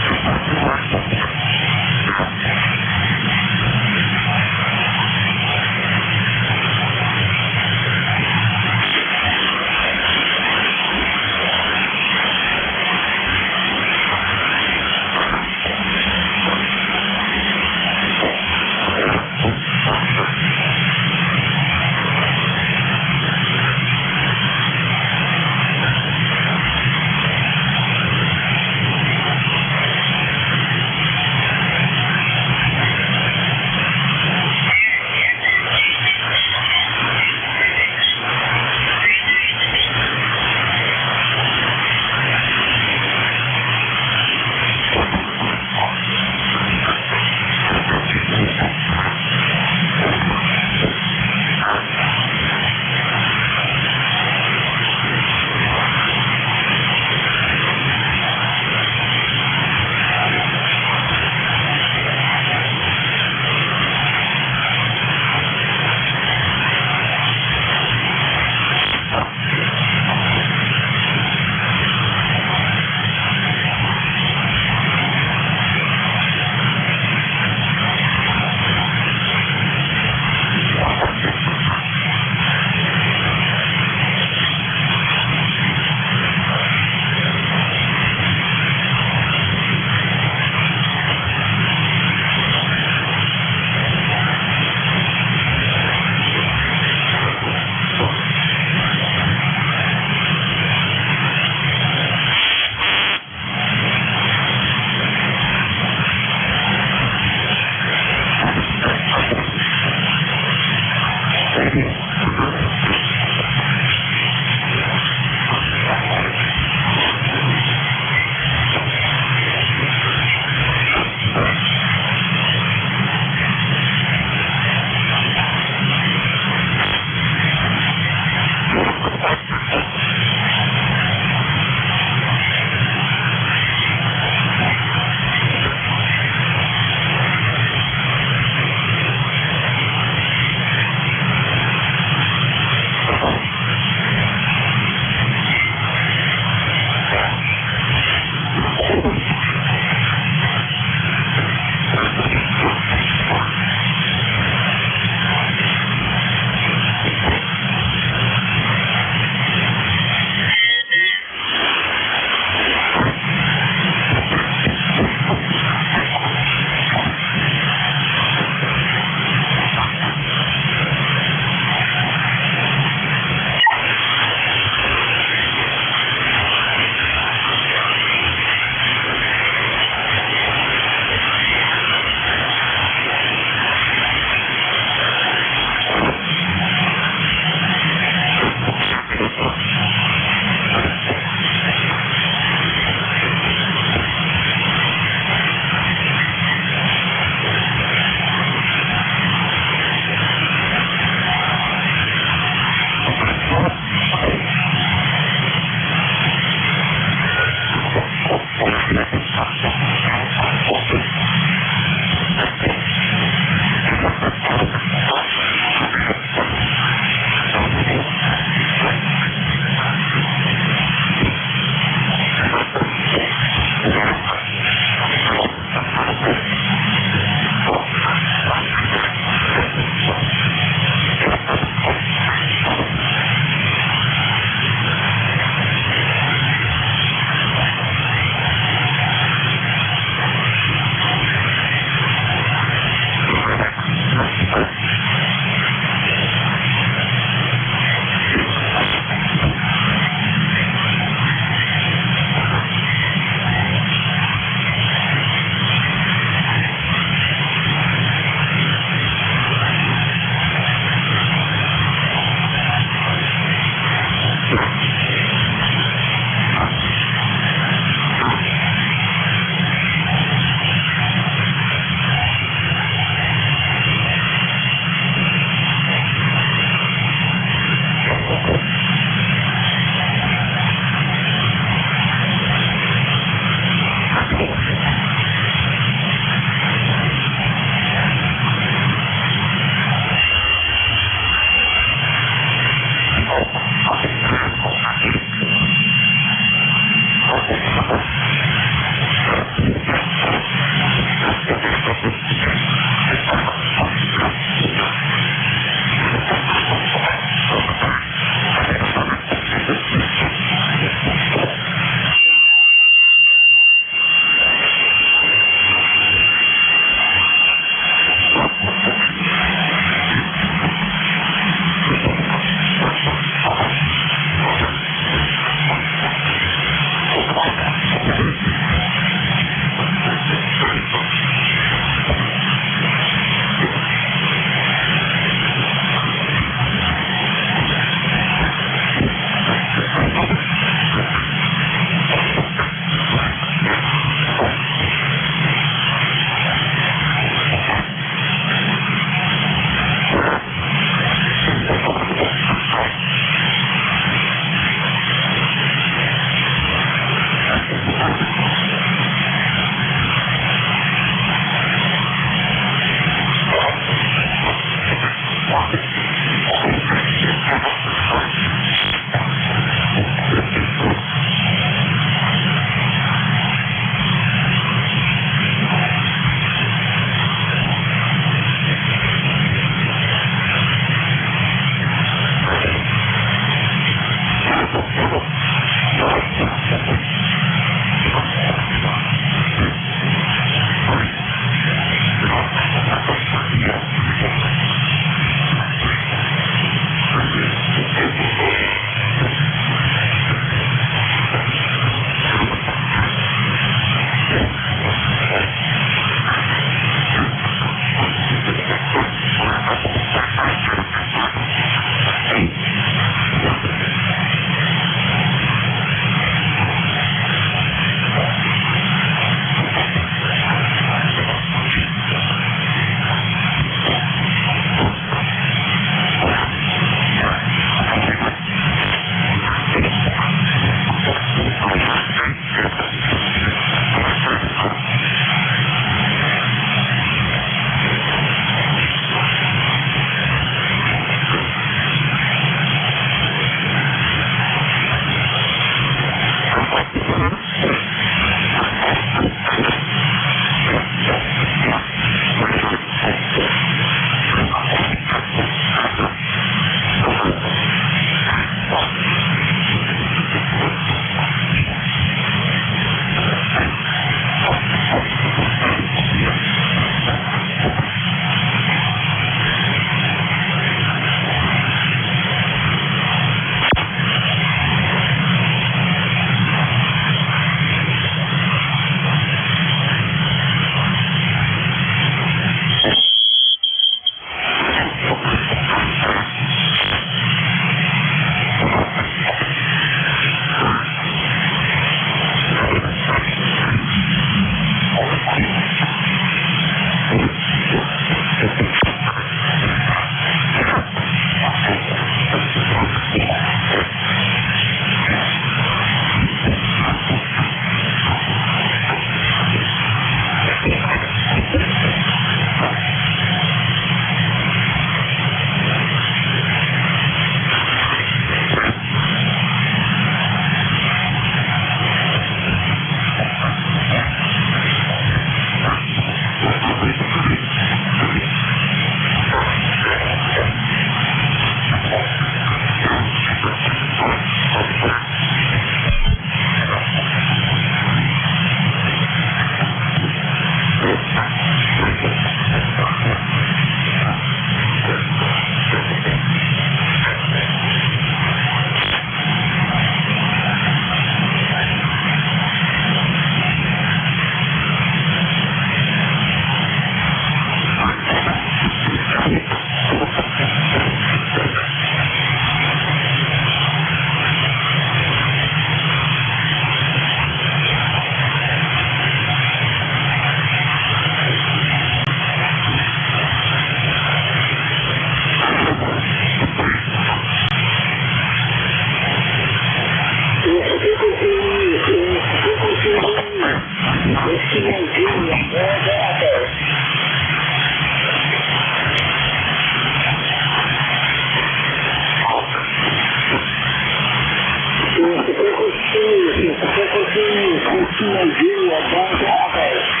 Speaker 2: Juliet Delta Echo.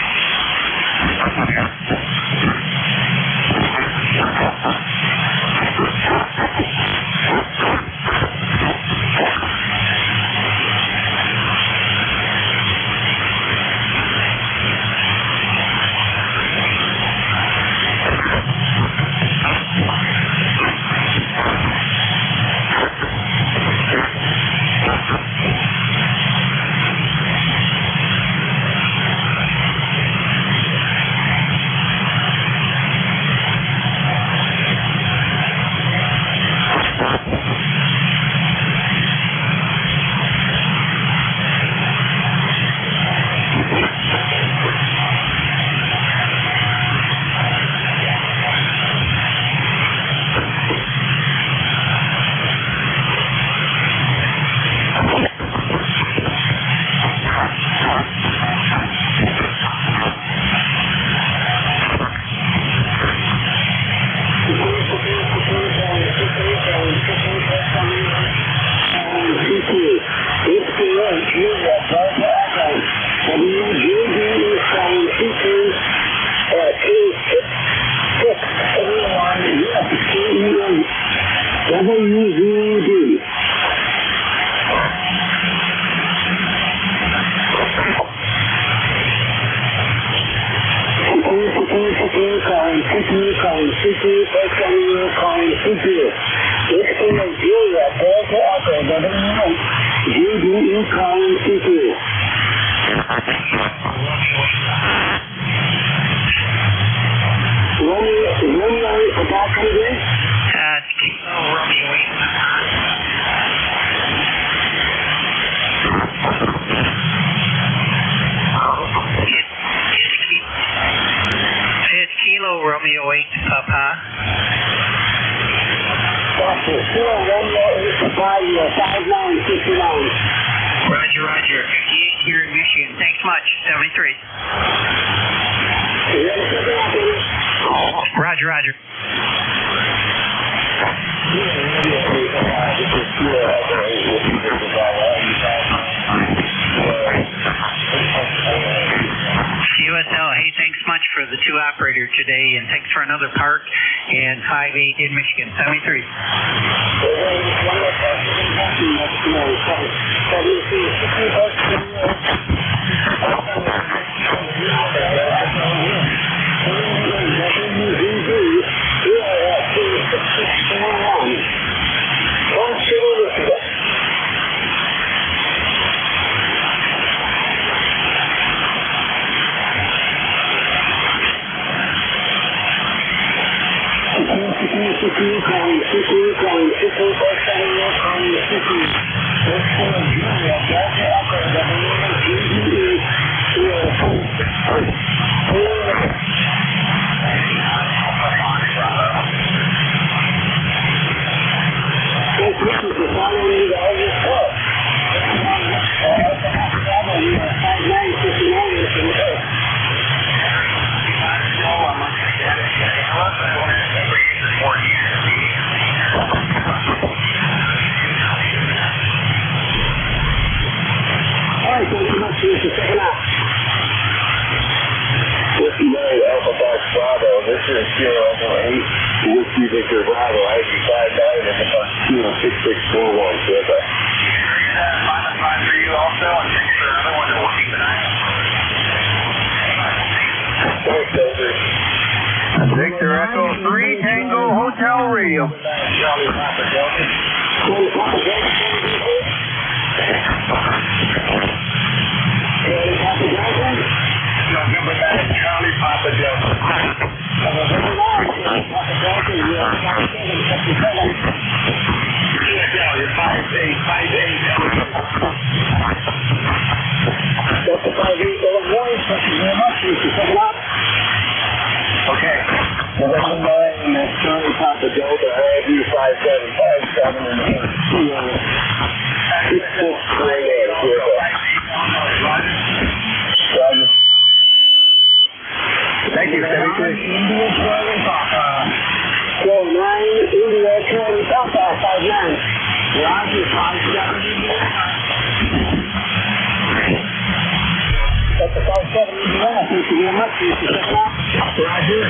Speaker 2: Delta 57 Indiana. Thank you very much. Roger.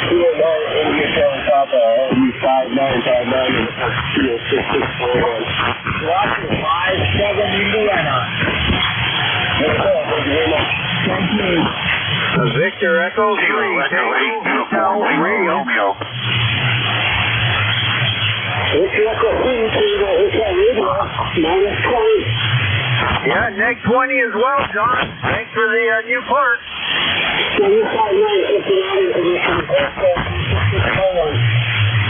Speaker 2: India Charlie Papa, LU5959 in the first 6641. Roger, 57 Indiana. Thank you very much. Thank you.
Speaker 21: Victor Echo 3, Echo Radio.
Speaker 2: Victor Echo 3 to the Hotel Radio, -20.
Speaker 21: Yeah, neg 20 as well, John. Thanks for the new part.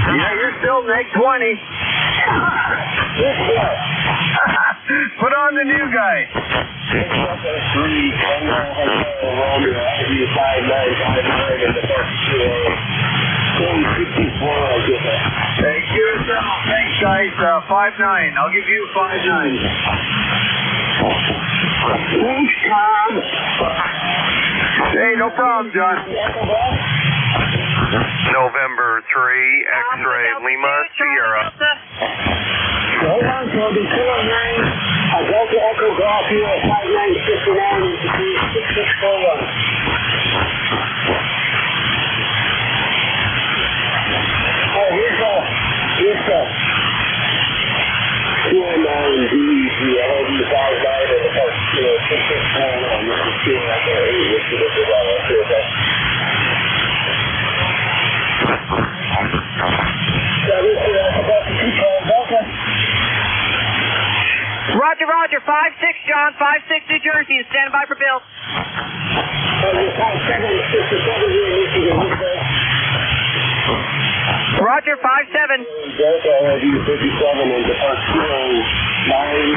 Speaker 21: Yeah, you're still neg 20. Put on the new guy. Thank you. Thanks, guys. 5-9. I'll give you 5-9.
Speaker 2: Thanks, Tom.
Speaker 21: Hey, no problem, John.
Speaker 17: November 3, X-Ray Lima, Sierra.
Speaker 2: Hold on, so I'll be 209. I'll go to Echo Golf here at 5959 and 6641. Oh, here's the 209DG, LD59 and the first 6641. This is being up there. This is the one. Okay.
Speaker 20: Roger, Roger. 5-6, John. 5-6, New Jersey. Stand by for Bill. Roger, 5-7.
Speaker 2: Delta LD57 and the first 209.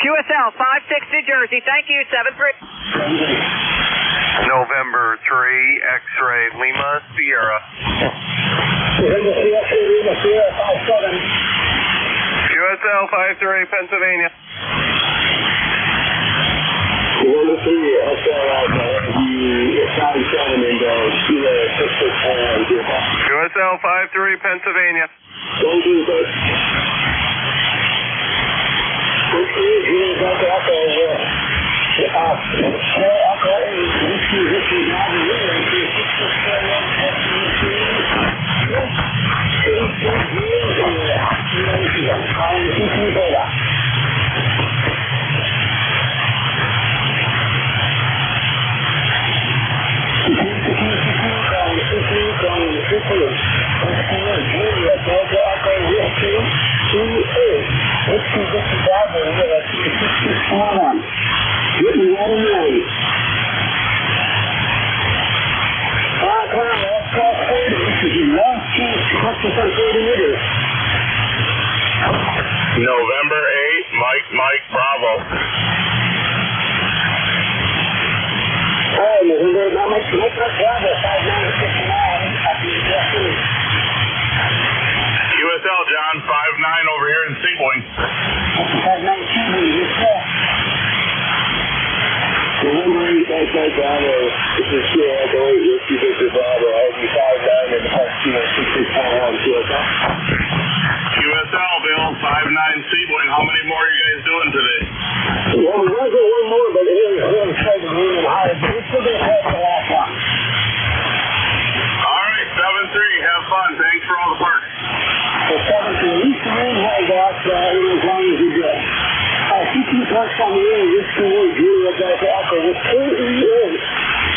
Speaker 20: QSL, 5-6, New Jersey. Thank you. 7-3.
Speaker 17: November 3, X-Ray Lima, Sierra. QSL 5-3, Pennsylvania. QSL 5-3, Pennsylvania. November 8, Mike, Bravo. QSL, John, 5-9 over here in Seapoint.
Speaker 2: November 8, Bravo. This is Echo 8, Whiskey Victor Bravo. LD59 and the first 6641 QSL.
Speaker 17: QSL, Bill, 5-9 Seapoint. How many more are you guys doing today?
Speaker 2: Well, we're going to do one more, but we're trying to move in higher. But we're still going to have the last one.
Speaker 17: All right, 7-3. Have fun. Thanks for all the parts.
Speaker 2: So 7-3. At least the rain held off as long as you did. CT parks on the air, Whiskey Wood, Julia Delta Echo with KEA.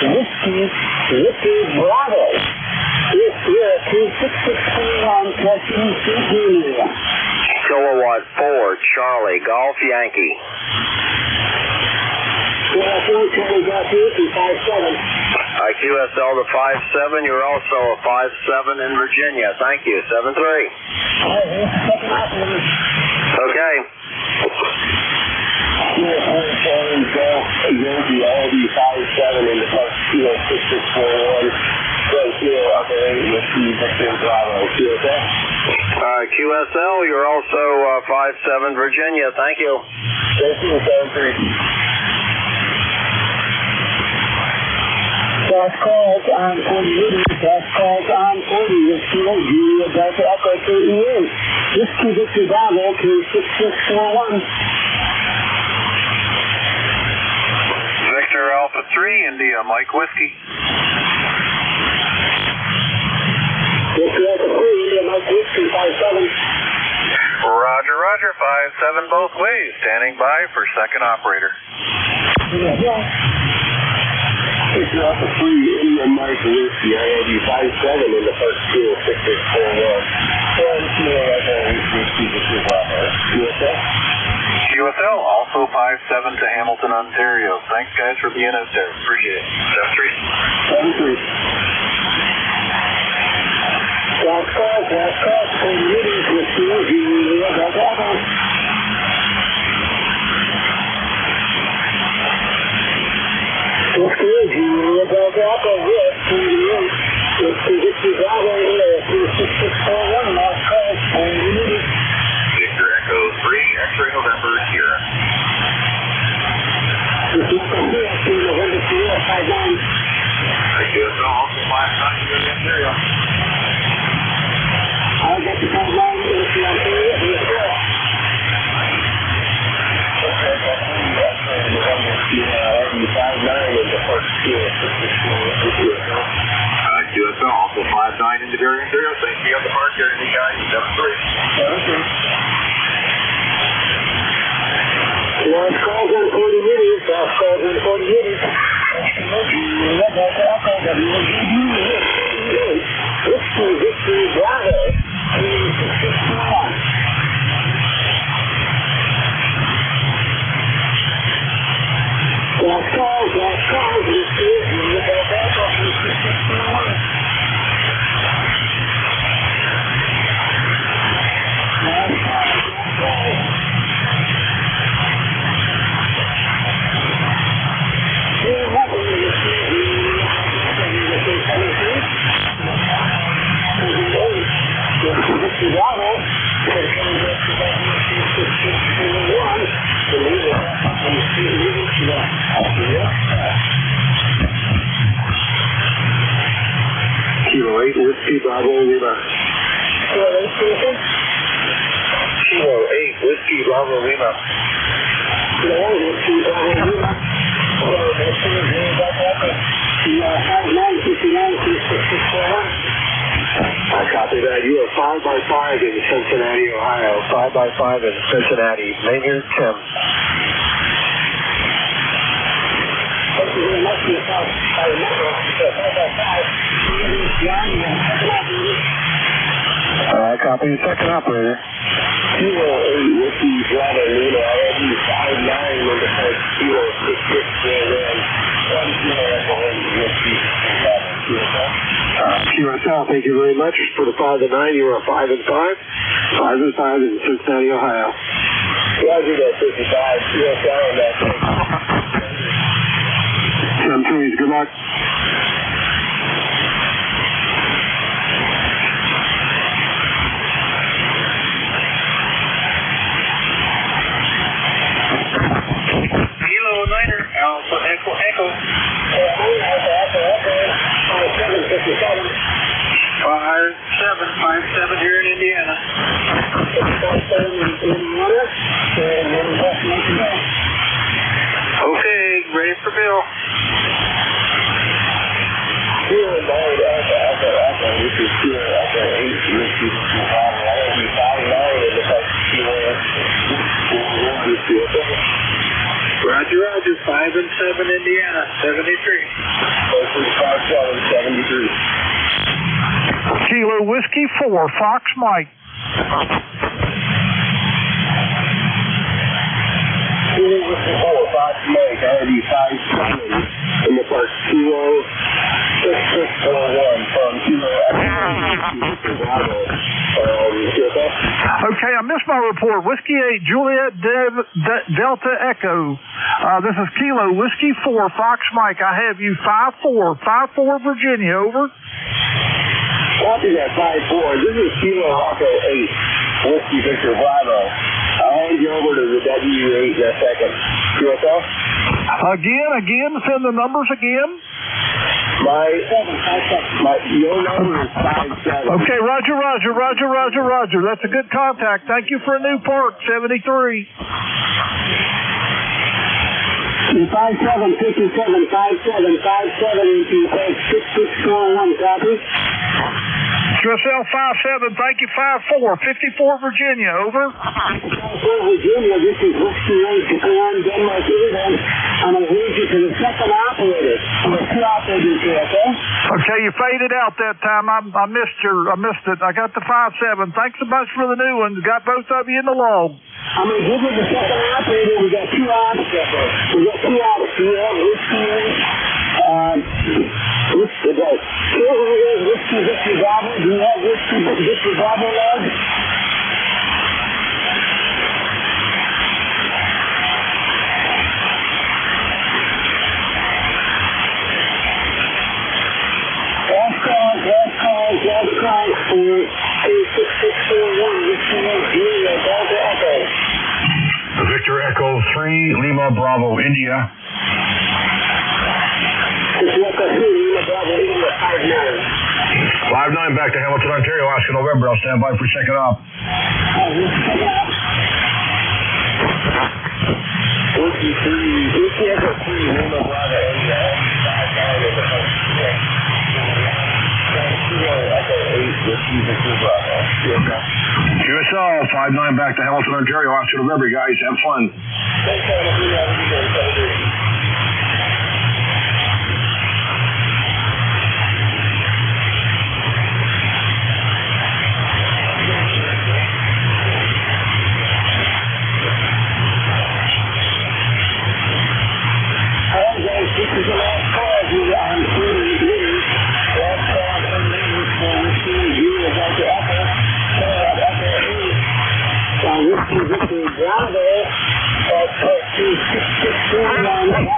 Speaker 2: Whiskey Bravo. This year, 2661 plus ECARS.
Speaker 17: Kilowatt 4, Charlie, Golf Yankee.
Speaker 2: Charlie Golf Yankee, 5-7.
Speaker 17: QSL to 5-7. You're also a 5-7 in Virginia. Thank you. 7-3. Okay.
Speaker 2: Yankee, LD57 in the first 6641.
Speaker 17: QSL, you're also 5-7 Virginia. Thank you.
Speaker 2: Thank you, 7-3. So
Speaker 22: Last calls on 40 meters. Last calls on 40 with Kilo Julia Delta Echo 38. Whiskey Victor Bravo to 6641.
Speaker 17: Victor Alpha 3, India Mike Whiskey.
Speaker 22: Victor Alpha 3, India Mike Whiskey 57.
Speaker 17: Roger, Roger, 57 both ways. Standing by for second operator.
Speaker 22: Victor Alpha 3, India Mike Whiskey, IAD 57 in the first Kilo 6641. One Kilo Echo Whiskey Victor Bravo. USL?
Speaker 17: QSL, also 57 to Hamilton, Ontario. Thanks, guys, for being out there. Appreciate it.
Speaker 22: 7-3. Last call, 40 meters with Kilo Julia Delta Echo. Whiskey Julia Delta Echo with 48. Whiskey Victor Bravo here, 6641. Last call, 40 meters.
Speaker 17: Victor Echo 3, X-ray November, Sierra.
Speaker 22: November Sierra 59.
Speaker 17: QSL, also 59 to Ontario.
Speaker 22: I'll get the 59 into Ontario.
Speaker 17: QSL, also 59 into Ontario. Thank you on the park here, guys. 7-3.
Speaker 22: Last calls on 40 meters. Last calls on 40 meters. Whiskey Victory Bravo. 6641. Last calls. Whiskey Bravo. 6641.
Speaker 17: Kilo 8, Whiskey Bravo, Lima. Kilo 8, Whiskey Bravo, Lima.
Speaker 22: I copy that. You are 5x5 in Cincinnati, Ohio. 5x5 in Cincinnati. Name here, Tim. I copy the second operator. Kilo 8 Whiskey Bravo Lima. IAD 59 in the first Kilo 6641. 1 Kilo Echo Whiskey Bravo. QSL, thank you very much for the 5 and 9. You are 5 and 5. 5 and 5 in Cincinnati, Ohio. Roger that 55. QSL on that. 10-3, good luck.
Speaker 8: Kilo 9er, Alpha Echo Echo. 57 here in Indiana. Okay, ready for Bill. Roger, Roger, 5 and 7 Indiana, 73.
Speaker 22: 73.
Speaker 10: Kilo Whiskey 4, Fox Mike.
Speaker 22: Kilo Whiskey 4, Fox Mike, IAD 57 in the first Kilo 6641 from Kilo Bravo.
Speaker 10: Okay, I missed my report. Whiskey 8, Juliet Delta Echo. This is Kilo Whiskey 4, Fox Mike. I have you 5-4 Virginia, over.
Speaker 22: Copy that 5-4. This is Kilo Echo 8, Whiskey Victor Bravo. I'll hand you over to the W8 in a second. QSL?
Speaker 10: Again, send the numbers again.
Speaker 2: Your number is 57.
Speaker 10: Okay, Roger. That's a good contact. Thank you for a new part, 73.
Speaker 2: 5757 into 6641, copy.
Speaker 10: QSL 57, thank you, 54, 54 Virginia, over.
Speaker 2: 54 Virginia, this is Whiskey 8, Japan, Denmark, England. I'm going to lead you to the second operator. There are two operators here, okay?
Speaker 10: Okay, you faded out that time. I missed it. I got the 57. Thanks a bunch for the new ones. Got both of you in the log.
Speaker 2: I'm going to give you the second operator. We got two operators. We got two operators. We have Whiskey 8. Whiskey Bravo. Do you have Whiskey Bravo log? Last call for 86641. Whiskey 8, Julia, Delta Echo.
Speaker 12: Victor Echo 3, Lima Bravo, India.
Speaker 2: Victor Echo 3, Lima Bravo, India,
Speaker 12: 59 back to Hamilton, Ontario, Oscar November. I'll stand by for second op.
Speaker 2: Victor Echo 3, Lima Bravo, India, 59.
Speaker 12: QSL 59 back to Hamilton, Ontario, Oscar November, guys. Have fun.
Speaker 2: This is the last call. I'm last call from Julia, Delta Echo. Whiskey Bravo, 6641.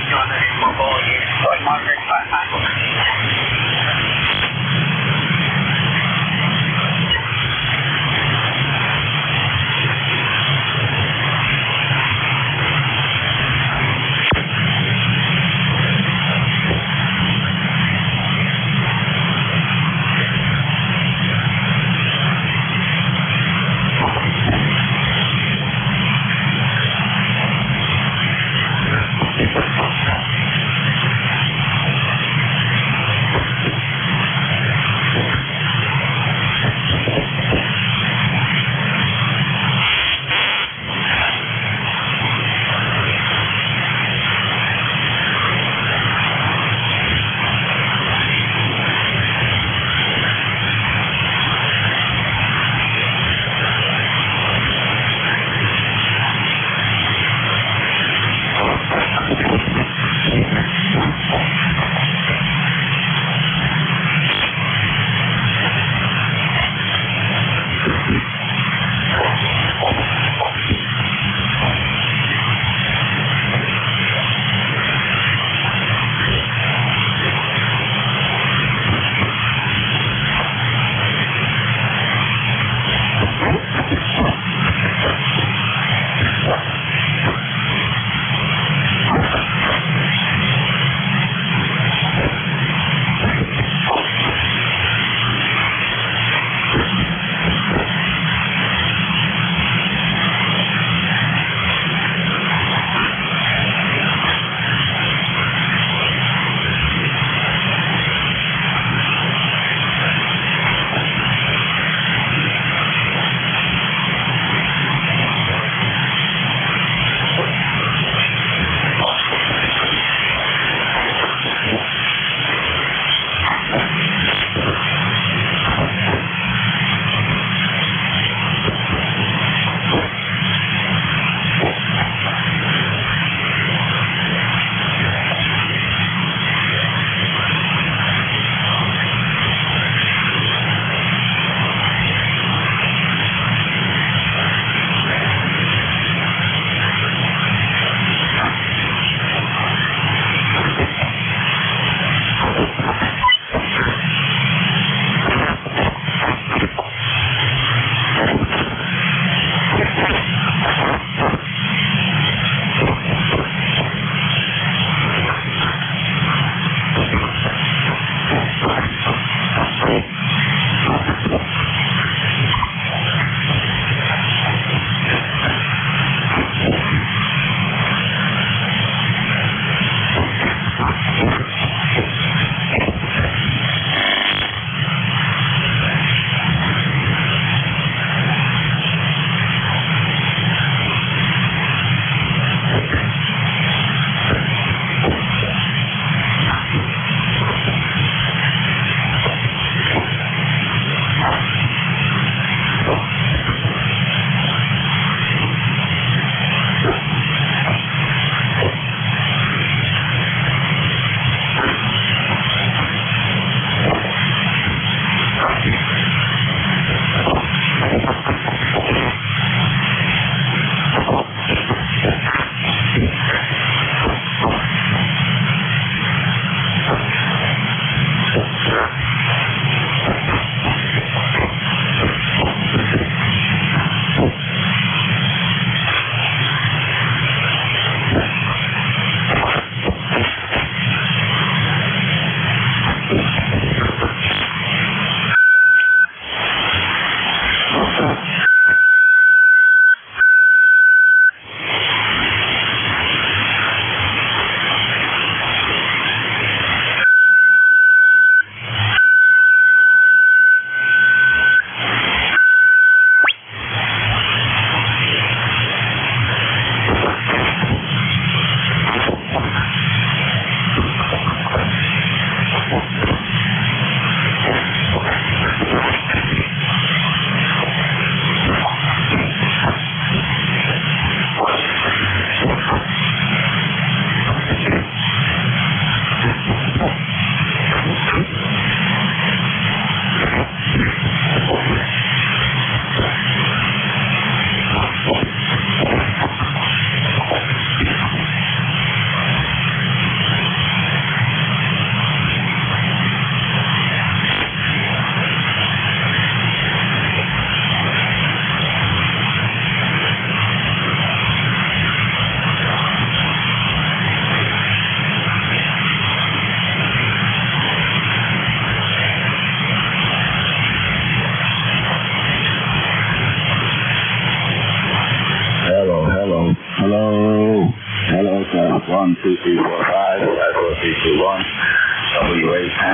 Speaker 22: you want any more volume. So I'm monitoring 5 5.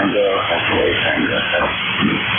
Speaker 16: Tango, Echo 8 Tango.